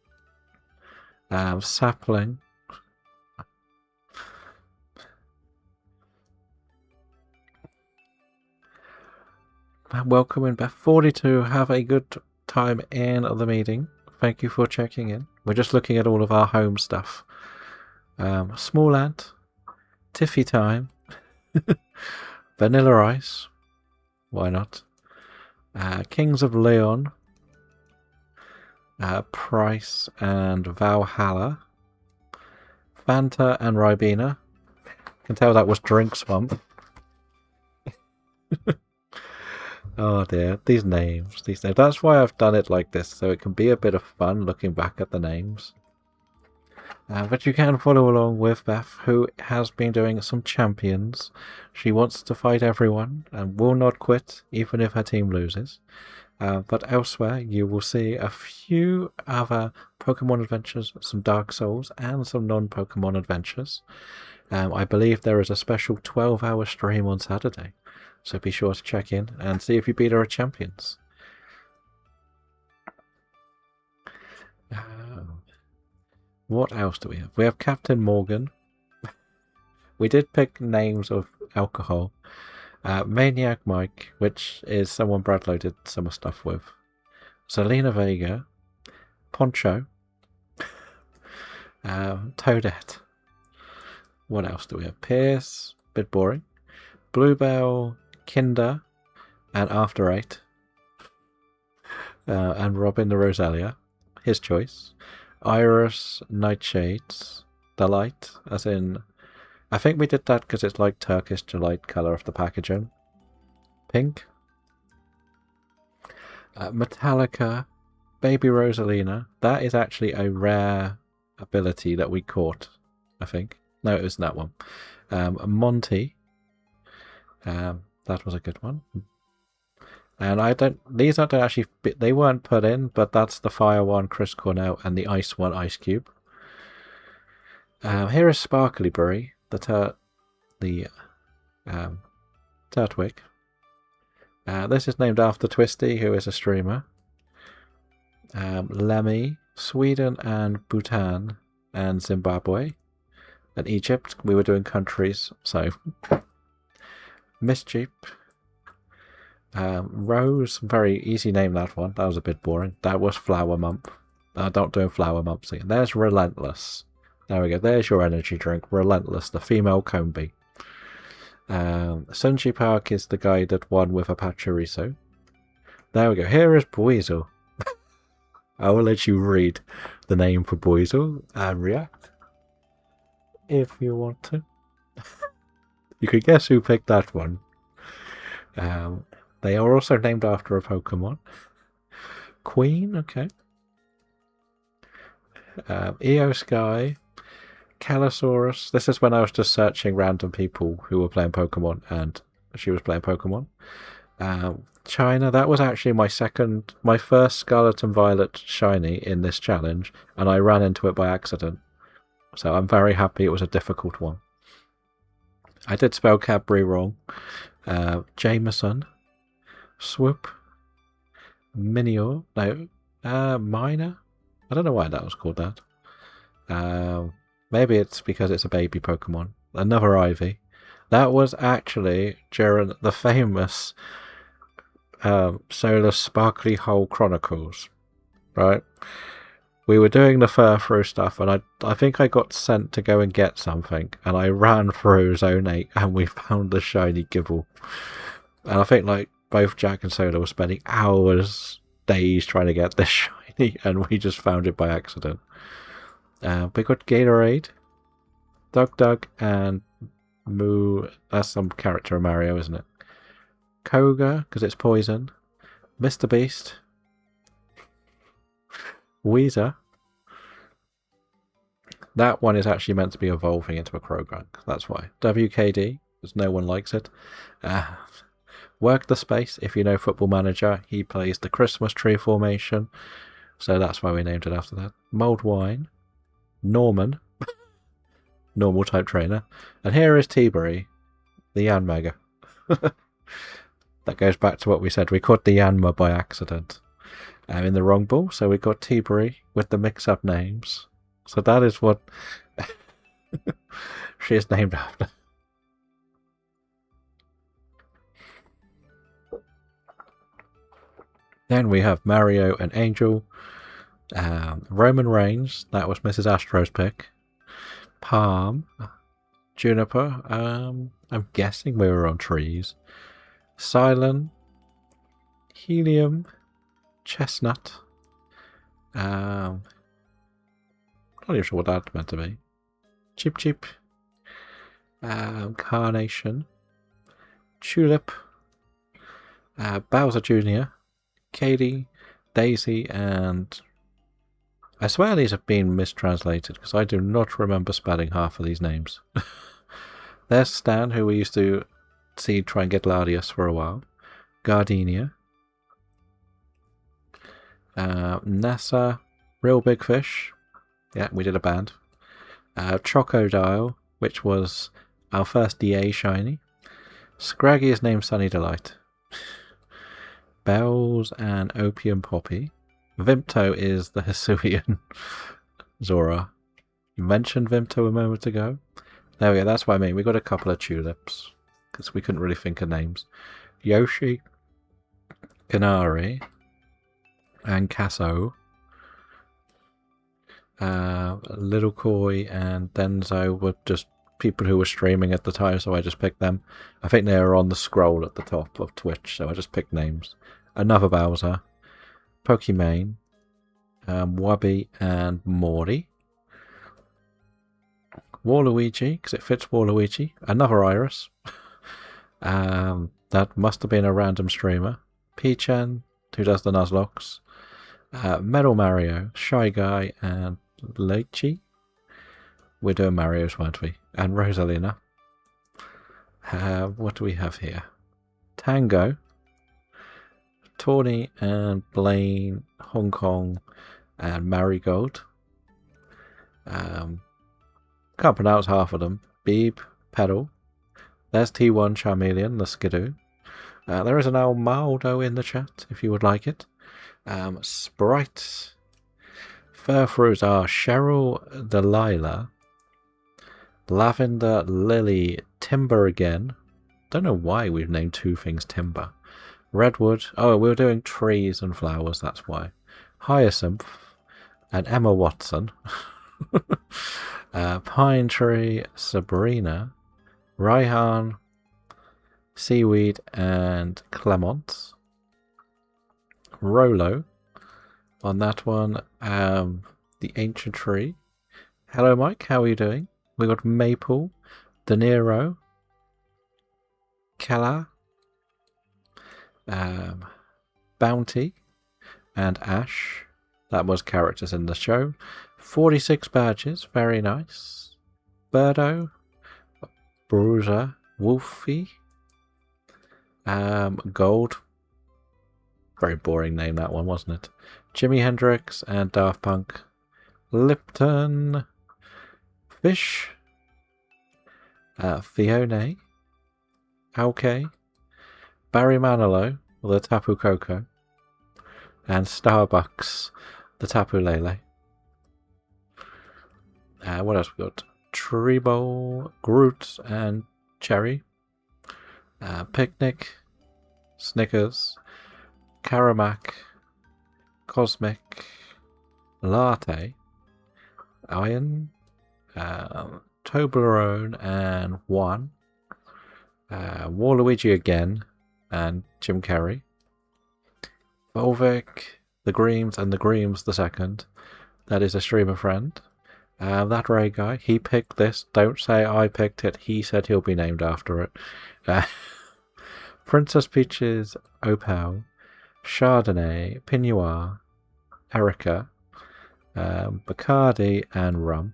Sapling. Welcome in, Beth 42. Have a good time in the meeting. Thank you for checking in. We're just looking at all of our home stuff. Small Ant, Tiffy Time, Vanilla Ice. Why not? Kings of Leon, Price and Valhalla, Fanta and Ribena. Can tell that was Drinks Month. Oh dear, these names. That's why I've done it like this, so it can be a bit of fun looking back at the names. But you can follow along with Beth, who has been doing some champions. She wants to fight everyone and will not quit, even if her team loses. But elsewhere, you will see a few other Pokemon adventures, some Dark Souls, and some non-Pokemon adventures. I believe there is a special 12-hour stream on Saturday, so be sure to check in and see if you beat our champions. What else do we have? We have Captain Morgan. We did pick names of alcohol. Maniac Mike, which is someone Bradlow did some stuff with. Selena Vega. Poncho. Toadette. What else do we have? Pierce. Bit boring. Bluebell. Kinder. And After 8. And Robin the Rosalia. His choice. Iris Nightshades. Delight. As in... I think we did that because it's like Turkish delight colour of the packaging. Pink. Metallica. Baby Rosalina. That is actually a rare ability that we caught, I think. No, it was that one. Monty. That was a good one. And these don't actually, they weren't put in, but that's the fire one, Chris Cornell, and the ice one, Ice Cube. Here is Sparkly Berry, the Turtwig. This is named after Twisty, who is a streamer. Lemmy, Sweden and Bhutan and Zimbabwe and Egypt. We were doing countries, so Mischief. Rose, very easy name, that one. That was a bit boring. That was Flower Month. Don't do Flower Months again. There's Relentless. There we go. There's your energy drink. Relentless, the female Combi. Sunji Park is the guy that won with a Pachirisu. There we go. Here is Buizel. I will let you read the name for Buizel and react if you want to. You could guess who picked that one. They are also named after a Pokemon. Queen, okay. Eosky, Calosaurus. This is when I was just searching random people who were playing Pokemon, and she was playing Pokemon. China, that was actually my first Scarlet and Violet shiny in this challenge, and I ran into it by accident. So I'm very happy it was a difficult one. I did spell Cadbury wrong. Jameson, Swoop, Minior, no, Minor. I don't know why that was called that. Maybe it's because it's a baby Pokemon. Another Ivy. That was actually during the famous Solar Sparkly Hole Chronicles, right? We were doing the fur-through stuff, and I think I got sent to go and get something, and I ran through Zone 8, and we found the shiny Gibble. And I think like both Jack and Solar were spending hours, days trying to get this shiny, and we just found it by accident. We got Gatorade, Dug, and Moo. That's some character of Mario, isn't it? Koga, because it's poison. Mr. Beast. Weezer. That one is actually meant to be evolving into a Croagunk. That's why. WKD, because no one likes it. Work the Space, if you know Football Manager, he plays the Christmas tree formation. So that's why we named it after that. Mulled Wine. Norman. Normal type trainer. And here is T-Berry, the Yanmega. That goes back to what we said. We caught the Yanma by accident in the wrong ball. So we got T-Berry with the mix-up names. So that is what she is named after. Then we have Mario and Angel. Roman Reigns. That was Mrs. Astro's pick. Palm. Juniper. I'm guessing we were on trees. Silent, Helium, Chestnut. Not even sure what that's meant to be. Chip, Carnation, Tulip, Bowser Jr., Katie, Daisy, and I swear these have been mistranslated because I do not remember spelling half of these names. There's Stan, who we used to see try and get Larius for a while. Gardenia. NASA. Real Big Fish. Yeah, we did a band. Chocodile, which was our first DA shiny. Scraggy is named Sunny Delight. Bells and Opium Poppy. Vimto is the Hisuian Zora. You mentioned Vimto a moment ago. There we go, that's what I mean. We got a couple of tulips because we couldn't really think of names. Yoshi, Canary, and Casso. Little Koi and Denzo were just people who were streaming at the time, so I just picked them. I think they were on the scroll at the top of Twitch, so I just picked names. Another Bowser, Pokimane, Wubby, and Morty. Waluigi, because it fits Waluigi. Another Iris. That must have been a random streamer. Peachan, who does the Nuzlocks. Metal Mario, Shy Guy, and Lechi. We're doing Mario's, weren't we? And Rosalina. What do we have here? Tango, Tawny, and Blaine, Hong Kong, and Marigold. Can't pronounce half of them. Beeb, Pedal. There's T1 Charmeleon, the Skidoo. There is an Almaldo in the chat, if you would like it. Sprite. Furfroos are Cheryl Delilah, Lavender Lily, Timber again. Don't know why we've named two things Timber. Redwood. Oh, we were doing trees and flowers, that's why. Hyacinth. And Emma Watson. Pine Tree, Sabrina, Raihan, Seaweed, and Clement. Rolo on that one. The Ancient Tree. Hello, Mike. How are you doing? We got Maple, De Niro, Kala, Bounty, and Ash. That was characters in the show. 46 badges. Very nice. Birdo, Bruiser, Wolfie, Gold. Very boring name, that one, wasn't it? Jimi Hendrix and Daft Punk. Lipton, Fish, Fiona, Okay, Barry Manilow, the Tapu Koko, and Starbucks, the Tapu Lele. What else we got? Treebo, Groot, and Cherry. Picnic, Snickers, Karamak, Cosmic, Latte, Iron, Toblerone, and Juan. Waluigi again, and Jim Carrey. Volvic, the Greams, and the Greams the second. That is a streamer friend. That Ray guy, he picked this. Don't say I picked it. He said he'll be named after it. Princess Peaches, Opal, Chardonnay, Pinoir, Erica, Bacardi, and Rum.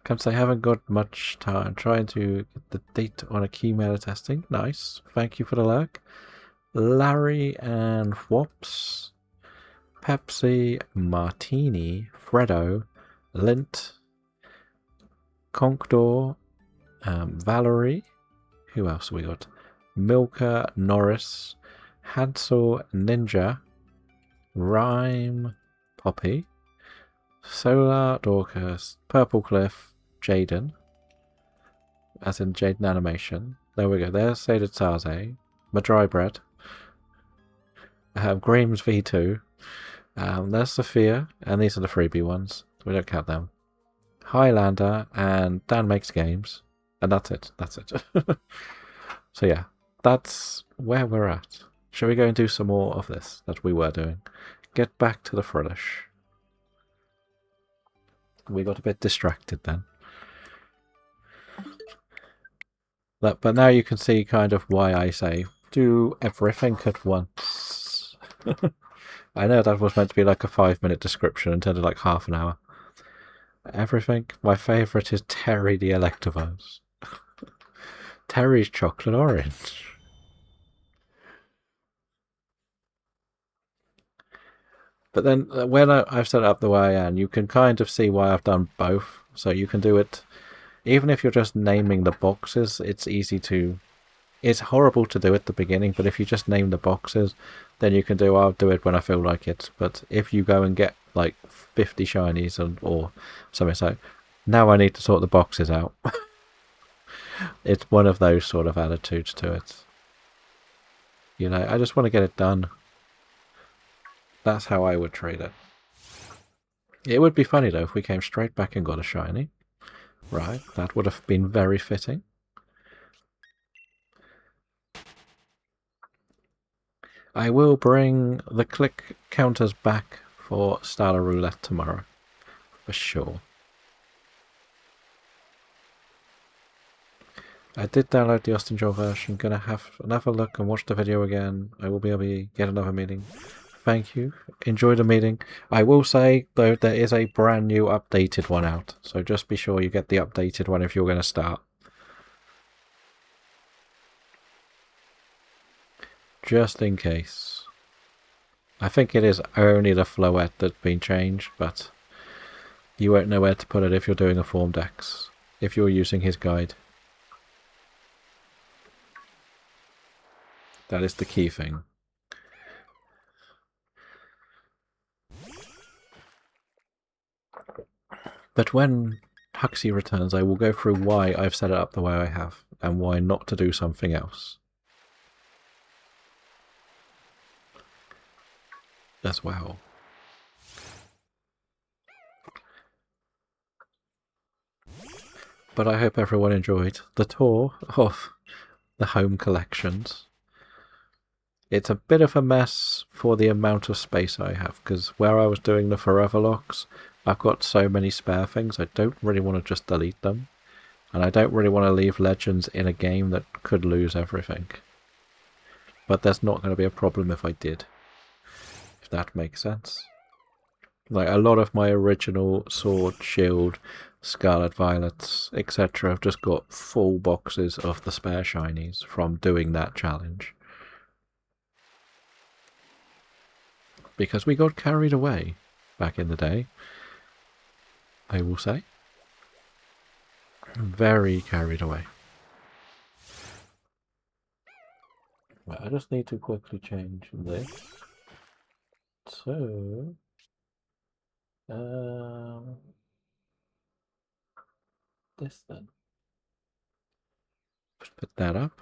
Comes I haven't got much time. Trying to get the date on a key mailer testing. Nice. Thank you for the lurk. Larry and Whops, Pepsi, Martini, Freddo, Lint, Conkdor, Valerie. Who else have we got? Milka, Norris, Hansel, Ninja, Rhyme, Poppy, Solar, Dorcas, Purple Cliff, Jaden, as in Jaden Animation. There we go. There's Saded Saze, my dry bread. Greams V2. There's Sophia, and these are the freebie ones. We don't count them. Highlander, and Dan Makes Games. And that's it. That's it. So yeah, that's where we're at. Shall we go and do some more of this that we were doing? Get back to the Frillish. We got a bit distracted then. But now you can see kind of why I say do everything at once. I know that was meant to be like a 5-minute description and turned into like half an hour. Everything. My favourite is Terry the Electivos. Terry's chocolate orange. But then when I've set it up the way I am, you can kind of see why I've done both. So you can do it, even if you're just naming the boxes, it's easy to... It's horrible to do at the beginning, but if you just name the boxes, then you can do, I'll do it when I feel like it. But if you go and get like 50 shinies or something, so now I need to sort the boxes out. It's one of those sort of attitudes to it. You know, I just want to get it done. That's how I would treat it. It would be funny though if we came straight back and got a shiny. Right, that would have been very fitting. I will bring the click counters back for Starler Roulette tomorrow. For sure. I did download the Austin Joel version. Gonna have another look and watch the video again. I will be able to get another meeting. Thank you. Enjoy the meeting. I will say, though, there is a brand new updated one out. So just be sure you get the updated one if you're going to start. Just in case. I think it is only the Floette that's been changed, but you won't know where to put it if you're doing a form Dex. If you're using his guide. That is the key thing. But when Huxley returns, I will go through why I've set it up the way I have, and why not to do something else. As well. But I hope everyone enjoyed the tour of the home collections. It's a bit of a mess for the amount of space I have, because where I was doing the forever locks, I've got so many spare things, I don't really want to just delete them. And I don't really want to leave legends in a game that could lose everything. But there's not going to be a problem if I did. If that makes sense. Like, a lot of my original Sword, Shield, Scarlet Violets, etc. have just got full boxes of the spare shinies from doing that challenge. Because we got carried away back in the day, I will say. Very carried away. Right, I just need to quickly change this. So... this then. Just put that up.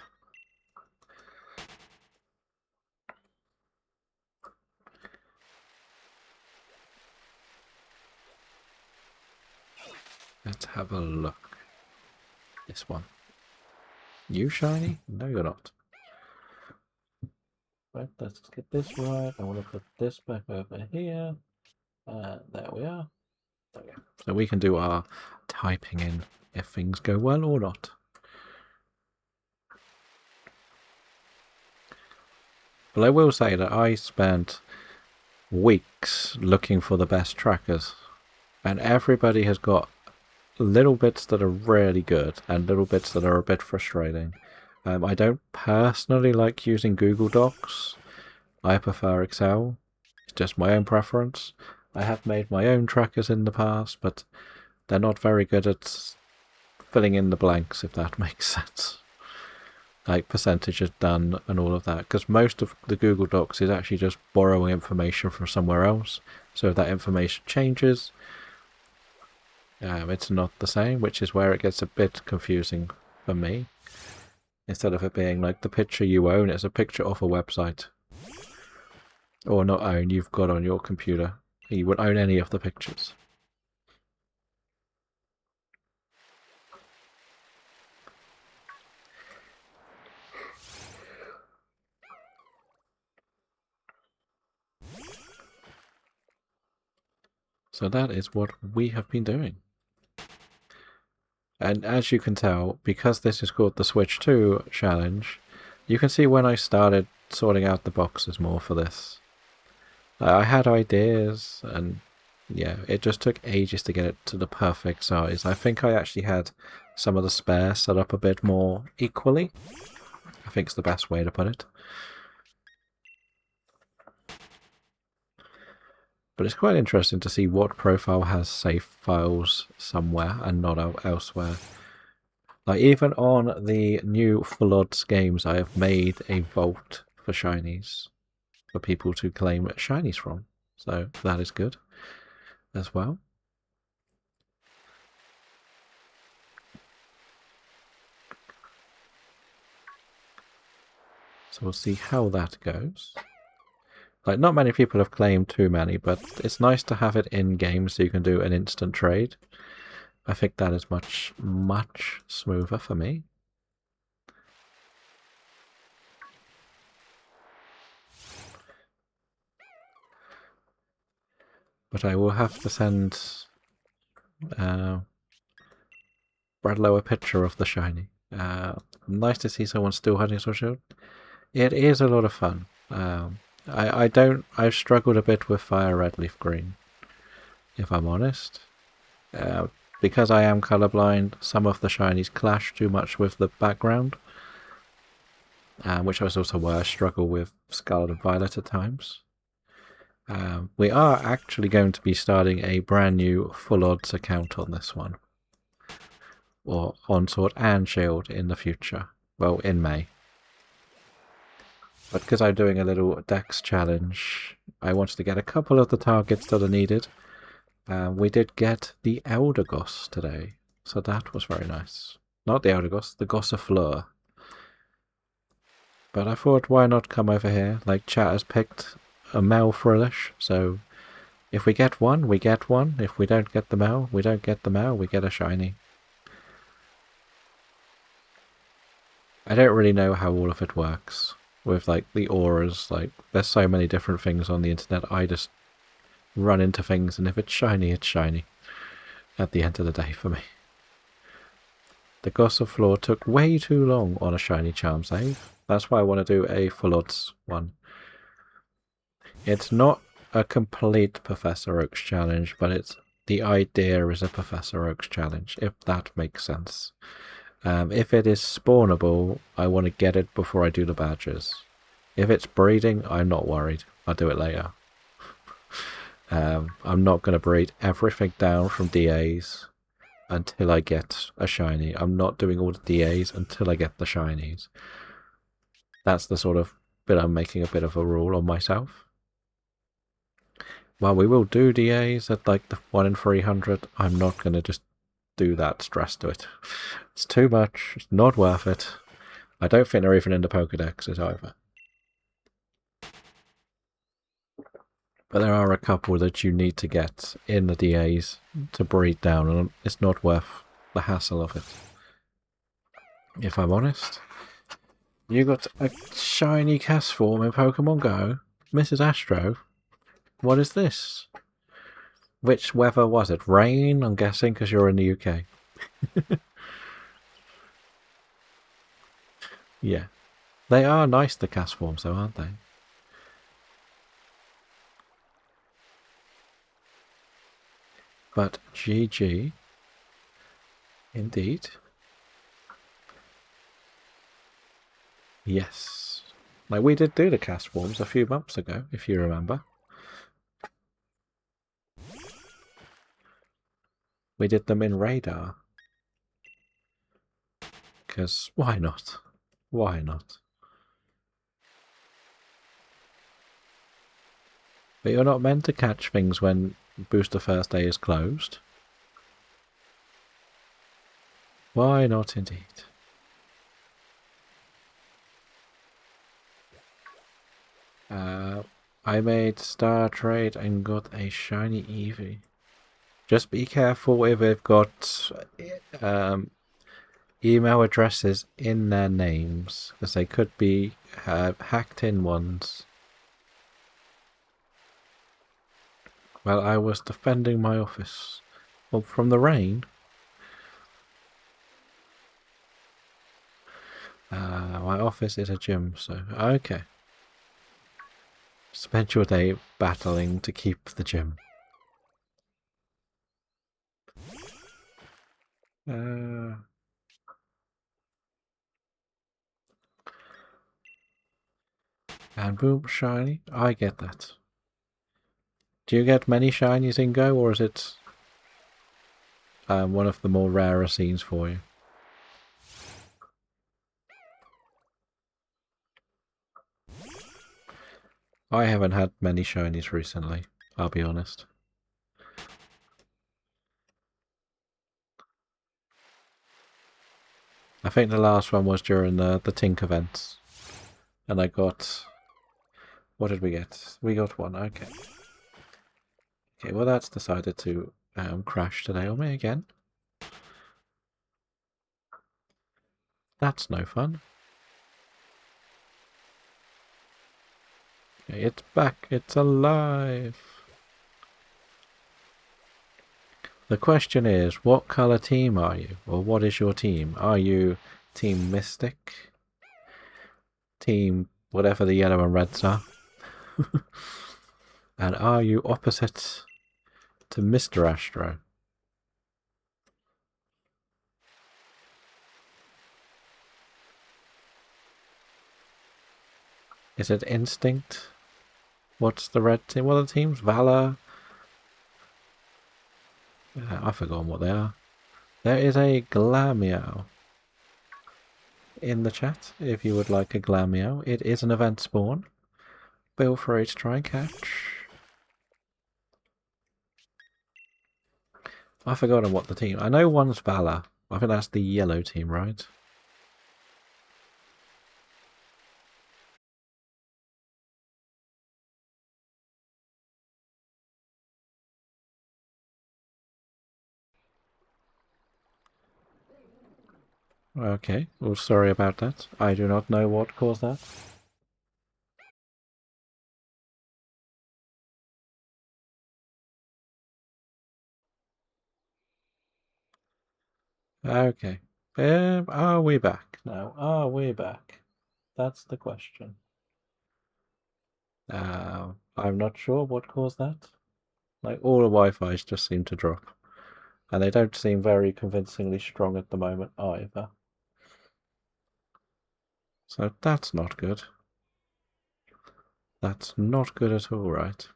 Let's have a look. This one. You shiny? No, you're not. Right, let's get this right. I want to put this back over here. There we are. There we go. So we can do our typing in if things go well or not. But I will say that I spent weeks looking for the best trackers. And everybody has got little bits that are really good and little bits that are a bit frustrating. I don't personally like using Google Docs. I prefer Excel. It's just my own preference. I have made my own trackers in the past, but they're not very good at filling in the blanks, if that makes sense. Like percentages done and all of that, because most of the Google Docs is actually just borrowing information from somewhere else. So if that information changes, it's not the same, which is where it gets a bit confusing for me. Instead of it being like the picture you own, it's a picture off a website. Or not own, you've got on your computer. You would own any of the pictures. So that is what we have been doing. And as you can tell, because this is called the Switch 2 challenge, you can see when I started sorting out the boxes more for this. I had ideas, and yeah, it just took ages to get it to the perfect size. I think I actually had some of the spare set up a bit more equally. I think it's the best way to put it. But it's quite interesting to see what profile has save files somewhere and not elsewhere. Like, even on the new Full Odds games, I have made a vault for shinies for people to claim shinies from. So that is good as well. So we'll see how that goes. Like, not many people have claimed too many, but it's nice to have it in game so you can do an instant trade. I think that is much, much smoother for me. But I will have to send Bradlow a picture of the shiny. Nice to see someone still hunting Sword Shield. It is a lot of fun. I've struggled a bit with Fire Red Leaf Green, if I'm honest. Because I am colorblind, some of the shinies clash too much with the background, which is also why I struggle with Scarlet and Violet at times. We are actually going to be starting a brand new Full Odds account on this one. Or on Sword and Shield in the future. Well, in May. But because I'm doing a little Dex challenge, I wanted to get a couple of the targets that are needed. We did get the Elder Goss today, so that was very nice. Not the Elder Goss, the Gossifleur. But I thought, why not come over here? Like, chat has picked a Mel Frillish, so if we get one, we get one. If we don't get the Mel, we don't get the Mel, we get a shiny. I don't really know how all of it works with like the auras. Like, there's so many different things on the internet. I just run into things, and if it's shiny, it's shiny. At the end of the day, for me, the Gossifleur took way too long on a shiny charm save. That's why I want to do a full odds one. It's not a complete Professor Oak's challenge, but it's the idea is a Professor Oak's challenge, if that makes sense. If it is spawnable, I want to get it before I do the badges. If it's breeding, I'm not worried. I'll do it later. I'm not going to breed everything down from DAs until I get a shiny. I'm not doing all the DAs until I get the shinies. That's the sort of bit I'm making a bit of a rule on myself. While we will do DAs at like the 1 in 300, I'm not going to just do that stress to it. It's too much. It's not worth it. I don't think they're even in the Pokédexes either. But there are a couple that you need to get in the DAs to breed down, and it's not worth the hassle of it. If I'm honest. You got a shiny Castform in Pokemon Go? Mrs. Astro? What is this? Which weather was it? Rain, I'm guessing, because you're in the UK. Yeah. They are nice, the Castforms, though, aren't they? But GG. Indeed. Yes. Like, we did do the Castforms a few months ago, if you remember. We did them in Radar. Because why not? Why not? But you're not meant to catch things when Booster First Day is closed. Why not indeed? I made Star Trade and got a shiny Eevee. Just be careful if they've got email addresses in their names, because they could be hacked in ones. Well, I was defending my office. Well, from the rain. My office is a gym, so okay. Spend your day battling to keep the gym. And boom, shiny. I get that. Do you get many shinies in Go, or is it one of the more rarer scenes for you? I haven't had many shinies recently, I'll be honest. I think the last one was during the Tink events. And I got... What did we get? We got one, okay. Okay, well that's decided to crash today on me again. That's no fun. Okay, it's back, it's alive. The question is, what colour team are you? Or what is your team? Are you Team Mystic? Team whatever the yellow and reds are? And are you opposite to Mr. Astro? Is it Instinct? What's the red team? What are the teams? Valor? I've forgotten what they are. There is a Glameow in the chat if you would like a Glameow. It is an event spawn. Feel free to try and catch. I've forgotten what the team... I know one's Valor. I think that's the yellow team, right? Okay, well, sorry about that. I do not know what caused that. Okay. Are we back now? Are we back? That's the question. I'm not sure what caused that. Like, all the Wi-Fi's just seem to drop. And they don't seem very convincingly strong at the moment either. So that's not good. That's not good at all, right?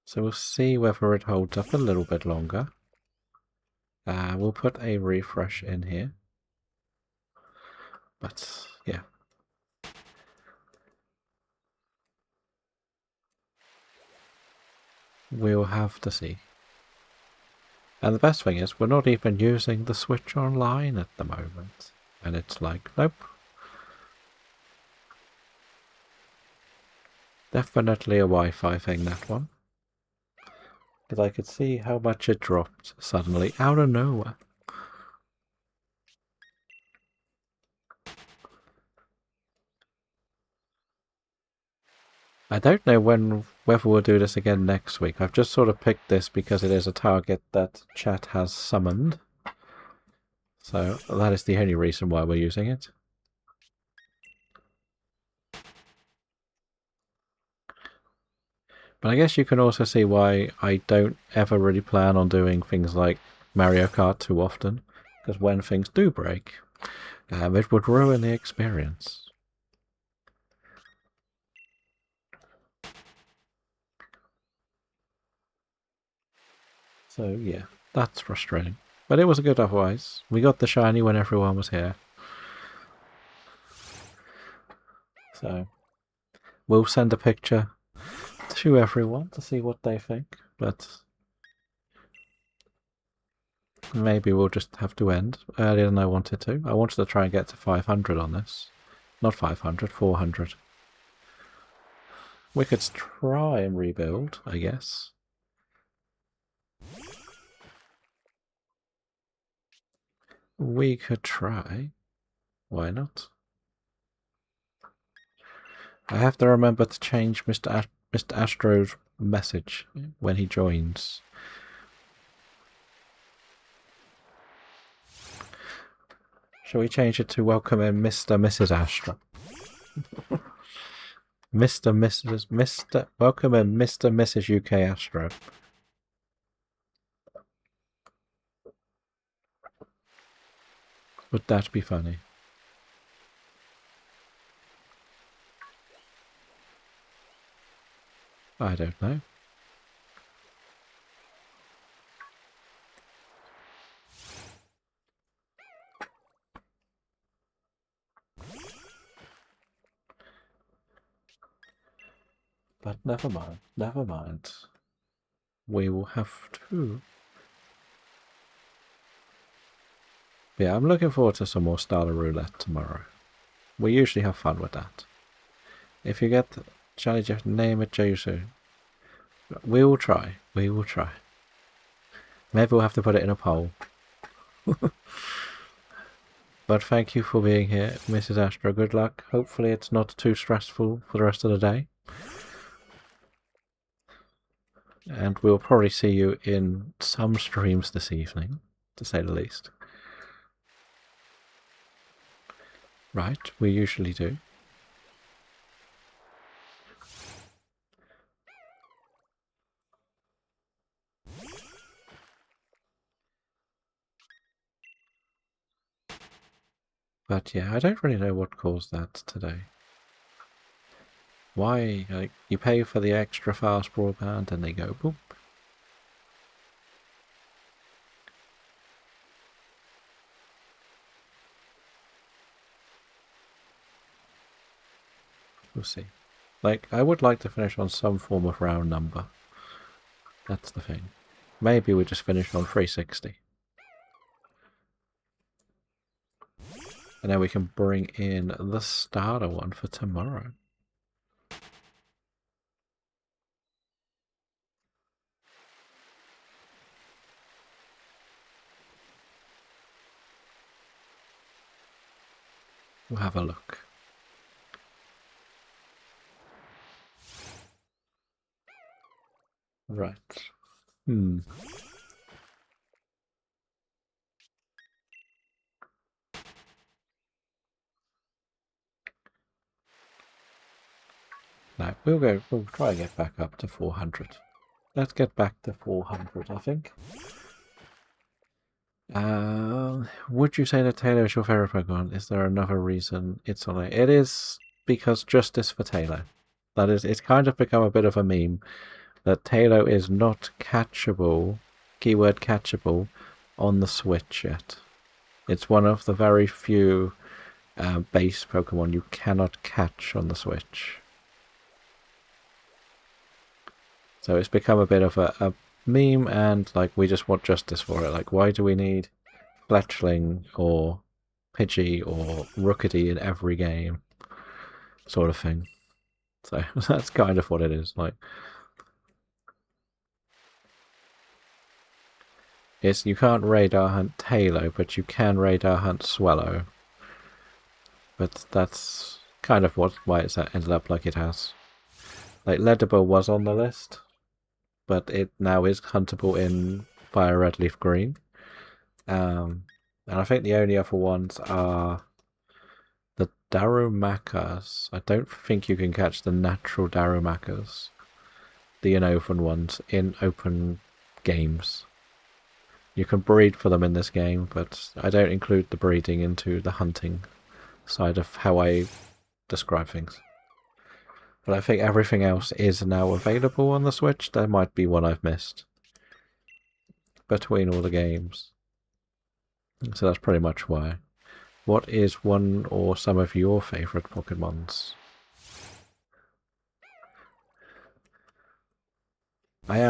So we'll see whether it holds up a little bit longer. We'll put a refresh in here. But, yeah. We'll have to see. And the best thing is, we're not even using the switch online at the moment. And it's like, nope. Definitely a Wi-Fi thing, that one. Because I could see how much it dropped suddenly out of nowhere. I don't know whether we'll do this again next week. I've just sort of picked this because it is a target that chat has summoned. So that is the only reason why we're using it. But I guess you can also see why I don't ever really plan on doing things like Mario Kart too often. Because when things do break, it would ruin the experience. So yeah, that's frustrating. But it was good otherwise. We got the shiny when everyone was here. So we'll send a picture to everyone to see what they think. But maybe we'll just have to end earlier than I wanted to. I wanted to try and get to 500 on this. Not 500, 400. We could try and rebuild, I guess. We could try. Why not? I have to remember to change Mr. Astro's message when he joins. Shall we change it to welcome in Mr. Mrs. Astro? Welcome in Mr. Mrs. UK Astro. Would that be funny? I don't know. But never mind, never mind. We will have to. Yeah, I'm looking forward to some more Starter Roulette tomorrow. We usually have fun with that. If you get Charlie Jeff, name it Jesu. We will try. We will try. Maybe we'll have to put it in a poll. But thank you for being here, Mrs. Astro. Good luck. Hopefully it's not too stressful for the rest of the day. And we'll probably see you in some streams this evening, to say the least. Right, we usually do. But yeah, I don't really know what caused that today. Why, like, you pay for the extra fast broadband and they go boop. We'll see. Like, I would like to finish on some form of round number. That's the thing. Maybe we just finish on 360. And then we can bring in the starter one for tomorrow. We'll have a look. Right. Hmm. No, we'll try and get back up to 400. Let's get back to 400, I think. Would you say that Taylor is your favorite Pokemon? Is there another reason it's on it? It is because justice for Taylor. That is, it's kind of become a bit of a meme that Taylor is not catchable, keyword catchable, on the Switch yet. It's one of the very few base Pokemon you cannot catch on the Switch. So it's become a bit of a meme, and like we just want justice for it. Like, why do we need Fletchling or Pidgey or Rookity in every game? Sort of thing. So that's kind of what it is. Like, it's you can't radar hunt Taylor, but you can radar hunt Swallow. But that's kind of why it's ended up like it has. Like, Ledyba was on the list, but it now is huntable in Fire Red Leaf Green. And I think the only other ones are the Darumakas. I don't think you can catch the natural Darumakas, the Unova ones, in open games. You can breed for them in this game, but I don't include the breeding into the hunting side of how I describe things. But I think everything else is now available on the Switch. There might be one I've missed between all the games. So that's pretty much why. What is one or some of your favourite Pokemons? I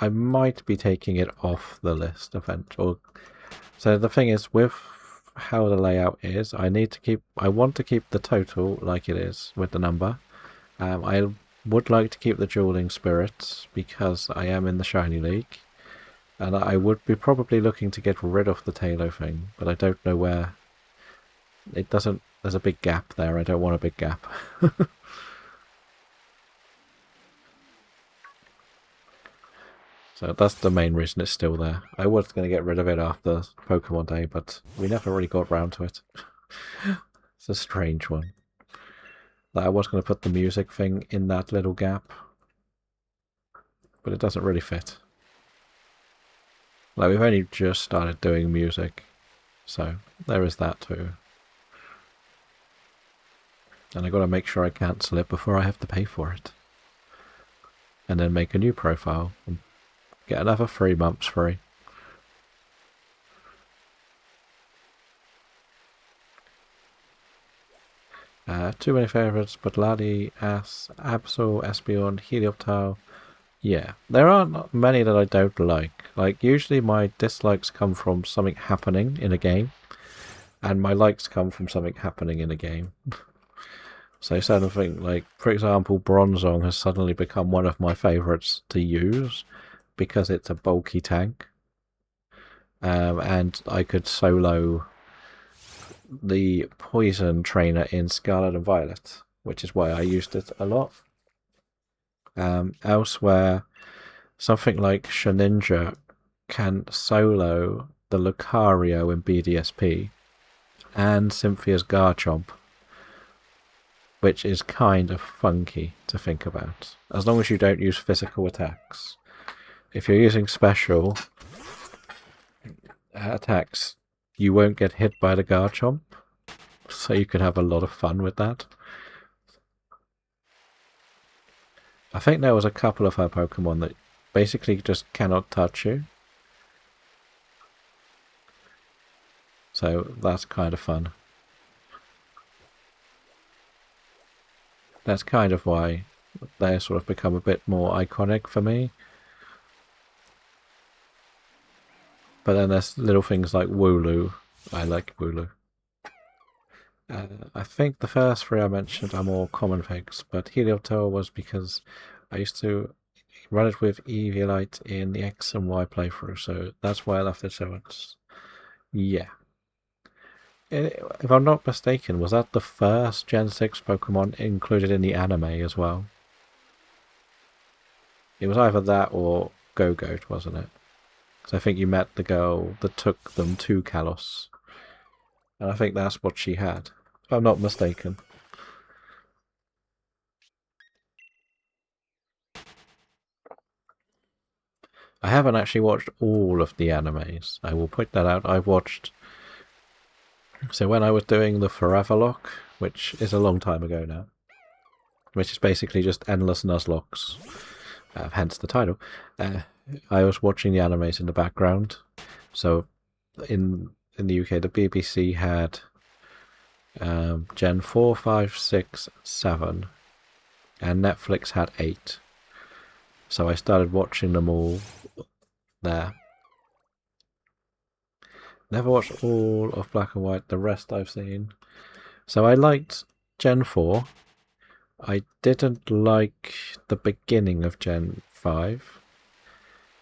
might be taking it off the list eventually. So the thing is, with how the layout is, I want to keep the total like it is with the number. I would like to keep the dueling spirits because I am in the shiny league, and I would be probably looking to get rid of the Tailo thing, but I don't know where. It doesn't. There's a big gap there. I don't want a big gap. So that's the main reason it's still there. I was going to get rid of it after Pokemon Day, but we never really got round to it. It's a strange one. Like, I was going to put the music thing in that little gap, but it doesn't really fit. Like, we've only just started doing music, so there is that too. And I got to make sure I cancel it before I have to pay for it. And then make a new profile and get another 3 months free. Too many favourites, but Laddie, Absol, Espeon, Helioptile. Yeah, there aren't many that I don't like. Like, usually my dislikes come from something happening in a game, and my likes come from something happening in a game. So something like, for example, Bronzong has suddenly become one of my favourites to use because it's a bulky tank. And I could solo the poison trainer in Scarlet and Violet, which is why I used it a lot. Elsewhere, something like Shaninja can solo the Lucario in BDSP and Cynthia's Garchomp, which is kind of funky to think about, as long as you don't use physical attacks. If you're using special attacks, you won't get hit by the Garchomp, so you can have a lot of fun with that. I think there was a couple of her Pokemon that basically just cannot touch you. So that's kind of fun. That's kind of why they sort of become a bit more iconic for me. But then there's little things like Wooloo. I like Wooloo. I think the first three I mentioned are more common things, but Helioptile was because I used to run it with Eviolite in the X and Y playthrough, so that's why I left it so much. Yeah. If I'm not mistaken, was that the first Gen 6 Pokemon included in the anime as well? It was either that or Go-Goat, wasn't it? Because I think you met the girl that took them to Kalos. And I think that's what she had, if I'm not mistaken. I haven't actually watched all of the animes. I will point that out. I've watched... So when I was doing the Forever Lock, which is a long time ago now, which is basically just endless Nuzlocks, hence the title, I was watching the animes in the background. So in the UK, the BBC had Gen 4, 5, 6, 7, and Netflix had 8. So I started watching them all there. Never watched all of Black and White, the rest I've seen. So I liked Gen 4. I didn't like the beginning of Gen 5.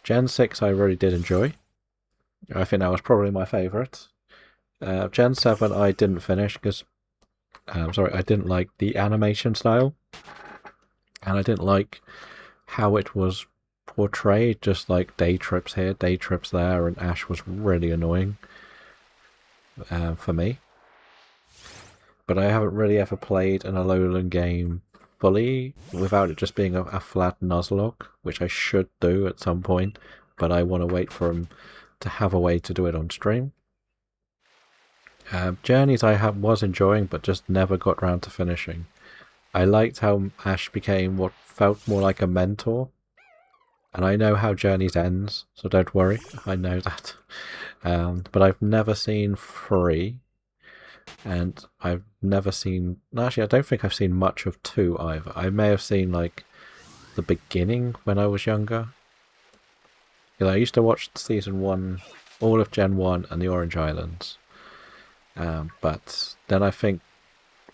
Gen 6 I really did enjoy. I think that was probably my favourite. Gen 7 I didn't finish because, I didn't like the animation style. And I didn't like how it was portrayed, just like day trips here, day trips there, and Ash was really annoying for me. But I haven't really ever played an Alolan game fully without it just being a flat Nuzlocke, which I should do at some point, but I want to wait for him to have a way to do it on stream. Journeys I was enjoying, but just never got round to finishing. I liked how Ash became what felt more like a mentor, and I know how Journeys ends, so don't worry, I know that. But I've never seen 3, and I've never seen... Actually, I don't think I've seen much of 2 either. I may have seen, like, the beginning when I was younger. Because I used to watch Season 1, all of Gen 1 and the Orange Islands. But then I think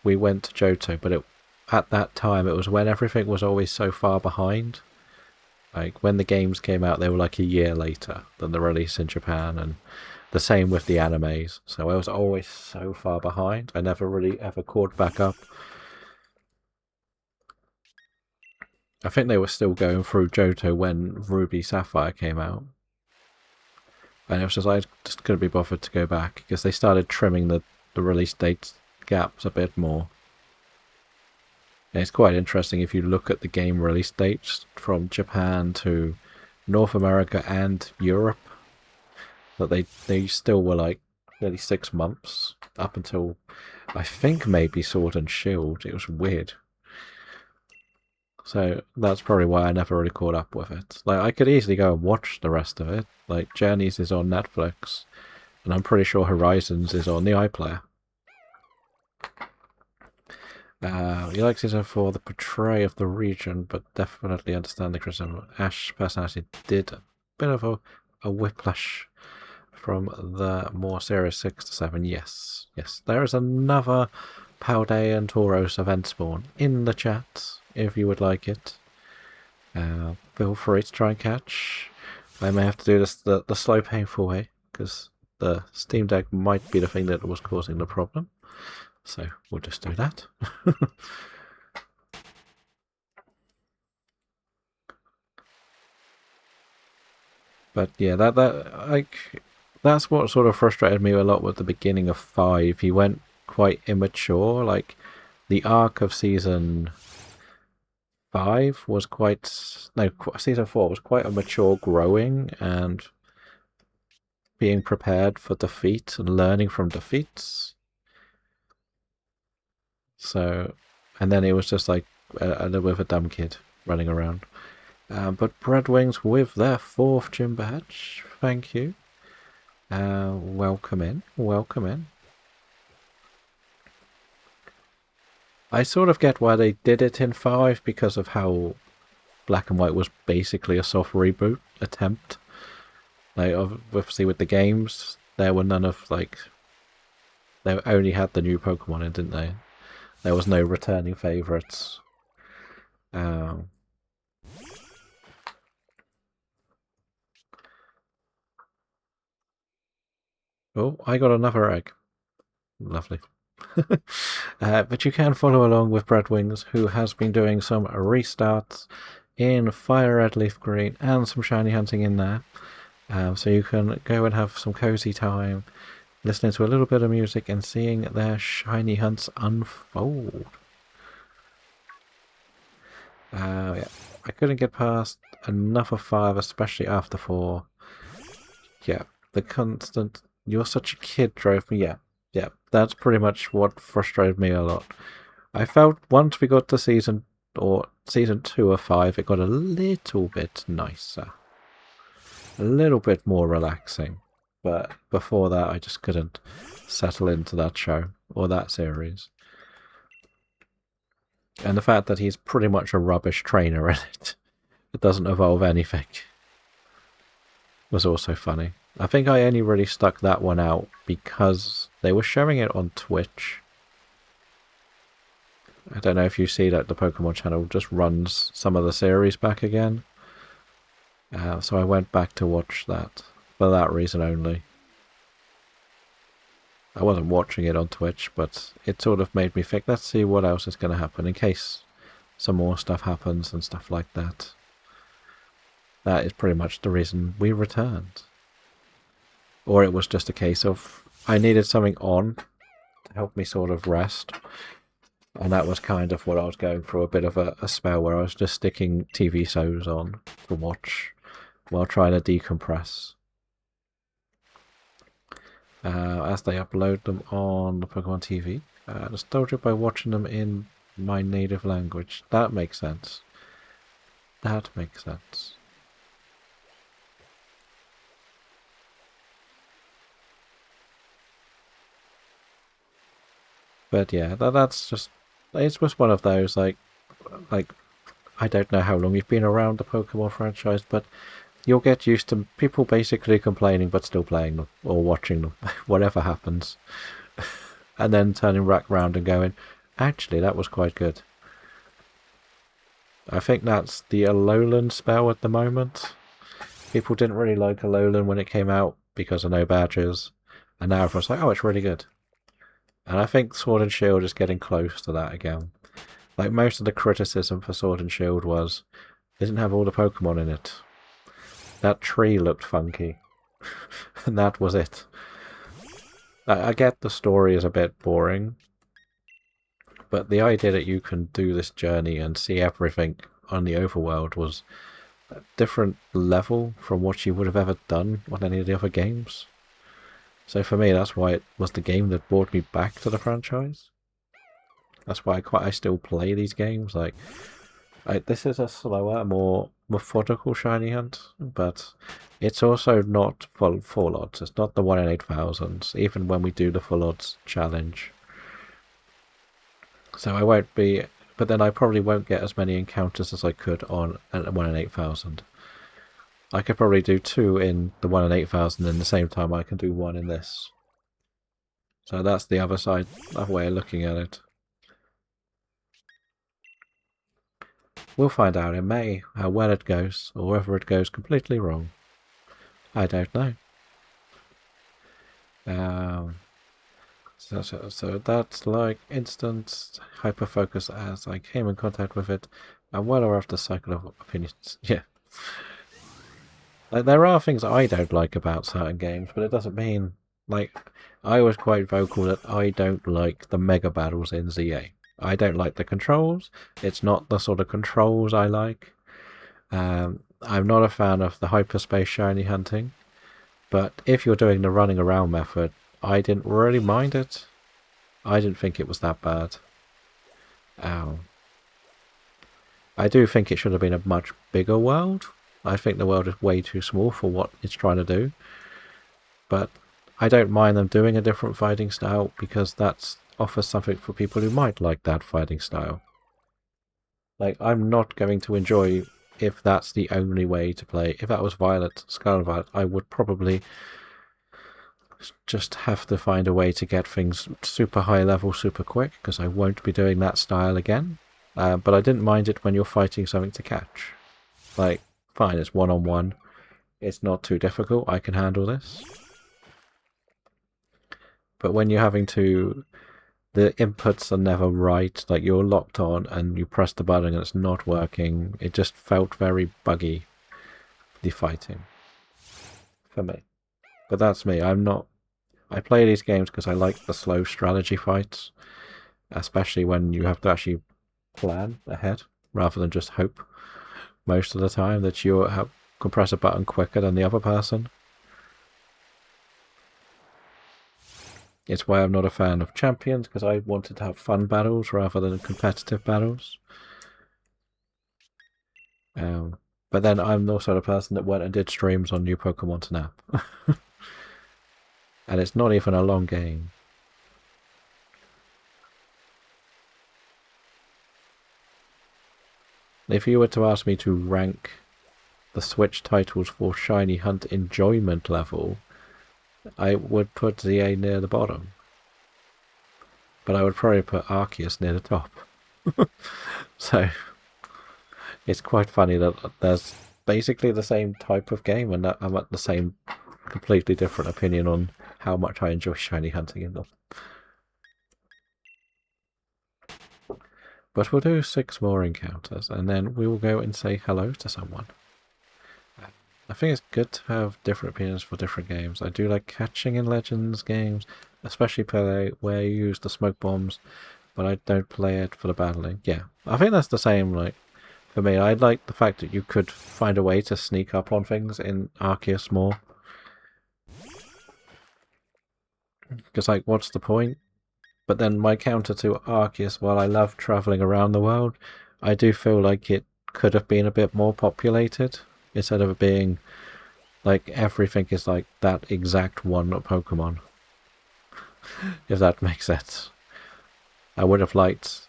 we went to Johto, but at that time it was when everything was always so far behind. Like, when the games came out, they were like a year later than the release in Japan, and the same with the animes. So I was always so far behind. I never really ever caught back up. I think they were still going through Johto when Ruby Sapphire came out. And it was just, I just couldn't be bothered to go back because they started trimming the release date gaps a bit more. And it's quite interesting if you look at the game release dates from Japan to North America and Europe, that they still were like nearly 6 months up until I think maybe Sword and Shield. It was weird. So that's probably why I never really caught up with it. Like, I could easily go and watch the rest of it. Like, Journeys is on Netflix, and I'm pretty sure Horizons is on the iPlayer. He likes it for the portray of the region, but definitely understand the criticism. Ash's personality did a bit of a whiplash from the more serious 6 to 7. Yes, yes. There is another Paldean Tauros event spawn in the chat if you would like it. Feel free to try and catch. I may have to do this the slow, painful way because the Steam Deck might be the thing that was causing the problem. So we'll just do that. But yeah, that's what sort of frustrated me a lot with the beginning of 5. He went quite immature. Like, the arc of season 5 was quite... No, season 4 was quite a mature growing and being prepared for defeat and learning from defeats. So, and then it was just like a little bit of a dumb kid running around. But Breadwings with their 4th gym badge. Thank you. Welcome in. Welcome in. I sort of get why they did it in 5 because of how Black and White was basically a soft reboot attempt. Like, obviously with the games, there were none of, like... They only had the new Pokemon in, didn't they? There was no returning favourites. Oh, I got another egg. Lovely. But you can follow along with Breadwings, who has been doing some restarts in Fire Red, Leaf Green, and some shiny hunting in there. So you can go and have some cozy time, listening to a little bit of music and seeing their shiny hunts unfold. Yeah, I couldn't get past enough of 5, especially after 4. Yeah, the constant "you're such a kid" drove me. Yeah, that's pretty much what frustrated me a lot. I felt once we got to season 2 of 5, it got a little bit nicer, a little bit more relaxing. But before that, I just couldn't settle into that show or that series. And the fact that he's pretty much a rubbish trainer in it doesn't evolve anything, was also funny. I think I only really stuck that one out because they were showing it on Twitch. I don't know if you see that the Pokemon channel just runs some of the series back again. So I went back to watch that for that reason only. I wasn't watching it on Twitch, but it sort of made me think, let's see what else is going to happen in case some more stuff happens and stuff like that. That is pretty much the reason we returned. Or it was just a case of I needed something on to help me sort of rest. And that was kind of what I was going through, a bit of a spell where I was just sticking TV shows on to watch while trying to decompress. As they upload them on the Pokemon TV. Nostalgia by watching them in my native language. That makes sense. That makes sense. But yeah, that's just, it's just one of those, like, I don't know how long you've been around the Pokemon franchise, but you'll get used to people basically complaining but still playing them or watching them, whatever happens. And then turning back around and going, actually, that was quite good. I think that's the Alolan spell at the moment. People didn't really like Alolan when it came out because of no badges. And now everyone's like, oh, it's really good. And I think Sword and Shield is getting close to that again. Like, most of the criticism for Sword and Shield was, it didn't have all the Pokemon in it. That tree looked funky. And that was it. I get the story is a bit boring. But the idea that you can do this journey and see everything on the overworld was a different level from what you would have ever done on any of the other games. So for me, that's why it was the game that brought me back to the franchise. That's why I still play these games. Like, this is a slower, more methodical shiny hunt, but it's also not full odds. It's not the 1 in 8,000s, even when we do the full odds challenge. So I won't be, but then I probably won't get as many encounters as I could on a 1 in 8,000. I could probably do 2 in the 1 in 8,000 in the same time I can do 1 in this. So that's the other side, other way of looking at it. We'll find out in May how well it goes, or whether it goes completely wrong. I don't know. So that's like instant hyperfocus as I came in contact with it. I'm well aware of the cycle of opinions. Yeah. Like, there are things I don't like about certain games, but it doesn't mean, like, I was quite vocal that I don't like the mega battles in ZA. I don't like the controls. It's not the sort of controls I like. I'm not a fan of the hyperspace shiny hunting, but if you're doing the running around method, I didn't really mind it. I didn't think it was that bad. I do think it should have been a much bigger world. I think the world is way too small for what it's trying to do. But I don't mind them doing a different fighting style because that offers something for people who might like that fighting style. Like, I'm not going to enjoy if that's the only way to play. If that was Scarlet Violet, I would probably just have to find a way to get things super high level super quick because I won't be doing that style again. But I didn't mind it when you're fighting something to catch. Like, fine, it's one-on-one. It's not too difficult. I can handle this. But when you're having to, the inputs are never right. Like you're locked on and you press the button and it's not working. It just felt very buggy, the fighting, for me. But that's me. I'm not. I play these games because I like the slow strategy fights, especially when you have to actually plan ahead rather than just hope most of the time that you can press a button quicker than the other person. It's why I'm not a fan of champions, because I wanted to have fun battles rather than competitive battles. But then I'm also the person that went and did streams on New Pokemon Snap. And it's not even a long game. If you were to ask me to rank the Switch titles for Shiny Hunt enjoyment level, I would put ZA near the bottom. But I would probably put Arceus near the top. So it's quite funny that there's basically the same type of game and that I'm at the same completely different opinion on how much I enjoy shiny hunting in them. But we'll do 6 more encounters and then we will go and say hello to someone. I think it's good to have different opinions for different games. I do like catching in Legends games, especially play where you use the smoke bombs, but I don't play it for the battling. Yeah, I think that's the same, like, for me. I like the fact that you could find a way to sneak up on things in Arceus more. Because, like, what's the point? But then my counter to Arceus, while I love travelling around the world, I do feel like it could have been a bit more populated, instead of being like everything is like that exact one Pokemon. If that makes sense. I would have liked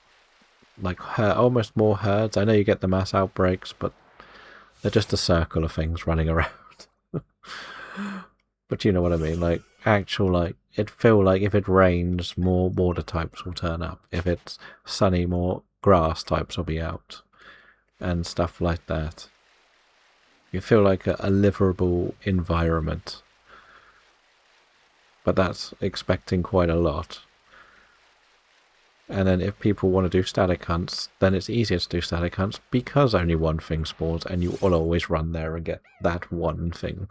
like almost more herds. I know you get the mass outbreaks, but they're just a circle of things running around. But you know what I mean, like actual, like it feel like if it rains, more water types will turn up. If it's sunny, more grass types will be out, and stuff like that. You feel like a livable environment, but that's expecting quite a lot. And then if people want to do static hunts, then it's easier to do static hunts because only one thing spawns and you will always run there and get that one thing.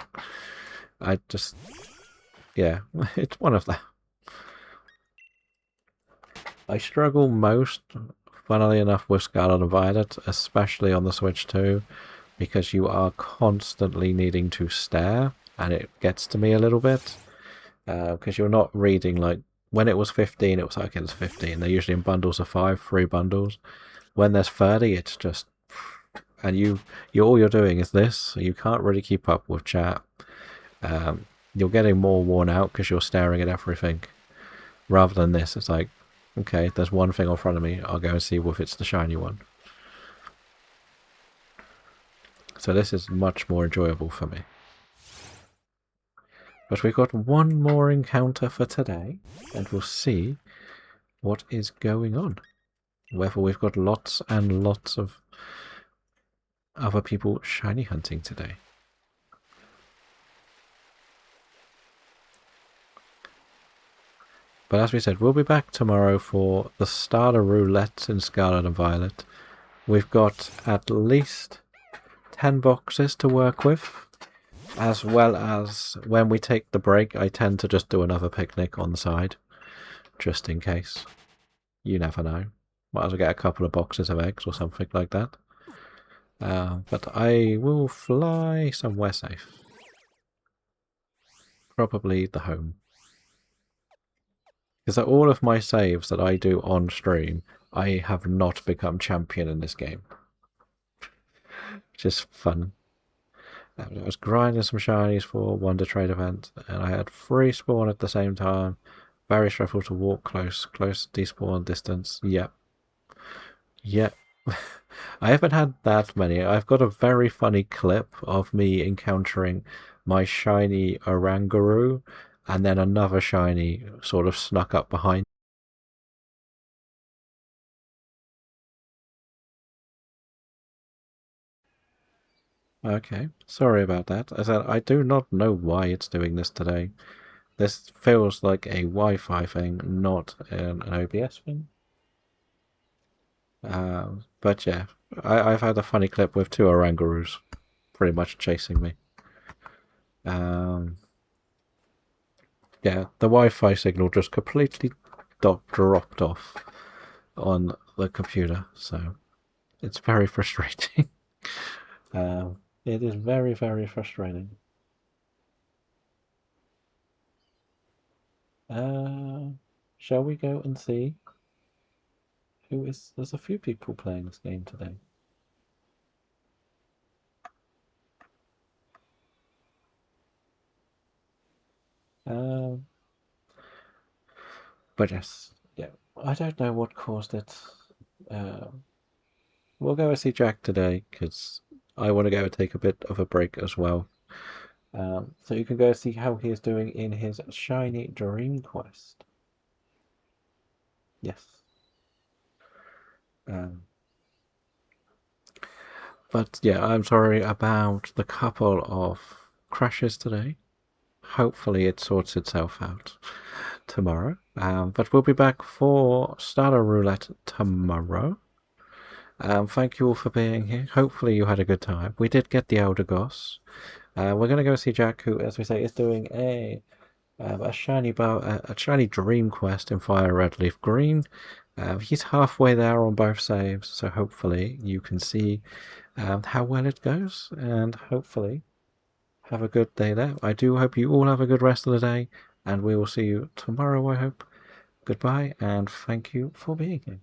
I just, yeah, it's one of them. I struggle most, funnily enough, with Scarlet and Violet, especially on the Switch 2, because you are constantly needing to stare, and it gets to me a little bit, because you're not reading, like, when it was 15, it was like, okay, there's 15. They're usually in bundles of 5, 3 bundles. When there's 30, it's just, and you all you're doing is this, so you can't really keep up with chat. You're getting more worn out because you're staring at everything. Rather than this, it's like, okay, there's one thing in front of me, I'll go and see if it's the shiny one. So this is much more enjoyable for me. But we've got one more encounter for today, and we'll see what is going on. Whether we've got lots and lots of other people shiny hunting today. But as we said, we'll be back tomorrow for the starter roulette in Scarlet and Violet. We've got at least 10 boxes to work with, as well as when we take the break, I tend to just do another picnic on the side, just in case. You never know. Might as well get a couple of boxes of eggs or something like that. But I will fly somewhere safe. Probably the home. Because all of my saves that I do on stream, I have not become champion in this game. Which is fun. I was grinding some shinies for Wonder Trade event, and I had 3 spawn at the same time. Very stressful to walk close despawn distance. Yep. Yep. I haven't had that many. I've got a very funny clip of me encountering my shiny Oranguru, and then another shiny sort of snuck up behind. Okay, sorry about that. As I said, I do not know why it's doing this today. This feels like a Wi-Fi thing, not an OBS thing. But yeah, I've had a funny clip with 2 orangaroos pretty much chasing me. Yeah, the Wi-Fi signal just completely dropped off on the computer, so it's very frustrating. It is very, very frustrating. Shall we go and see who is... There's a few people playing this game today. But yes, yeah, I don't know what caused it. We'll go and see Jack today, because I want to go and take a bit of a break as well. So you can go see how he is doing in his shiny dream quest. Yes. But yeah, I'm sorry about the couple of crashes today. Hopefully it sorts itself out tomorrow. But we'll be back for Starter Roulette tomorrow. Thank you all for being here. Hopefully you had a good time. We did get the Elder Goss. We're going to go see Jack, who, as we say, is doing a shiny dream quest in Fire Red Leaf Green. He's halfway there on both saves, so hopefully you can see how well it goes, and hopefully have a good day there. I do hope you all have a good rest of the day, and we will see you tomorrow, I hope. Goodbye, and thank you for being here.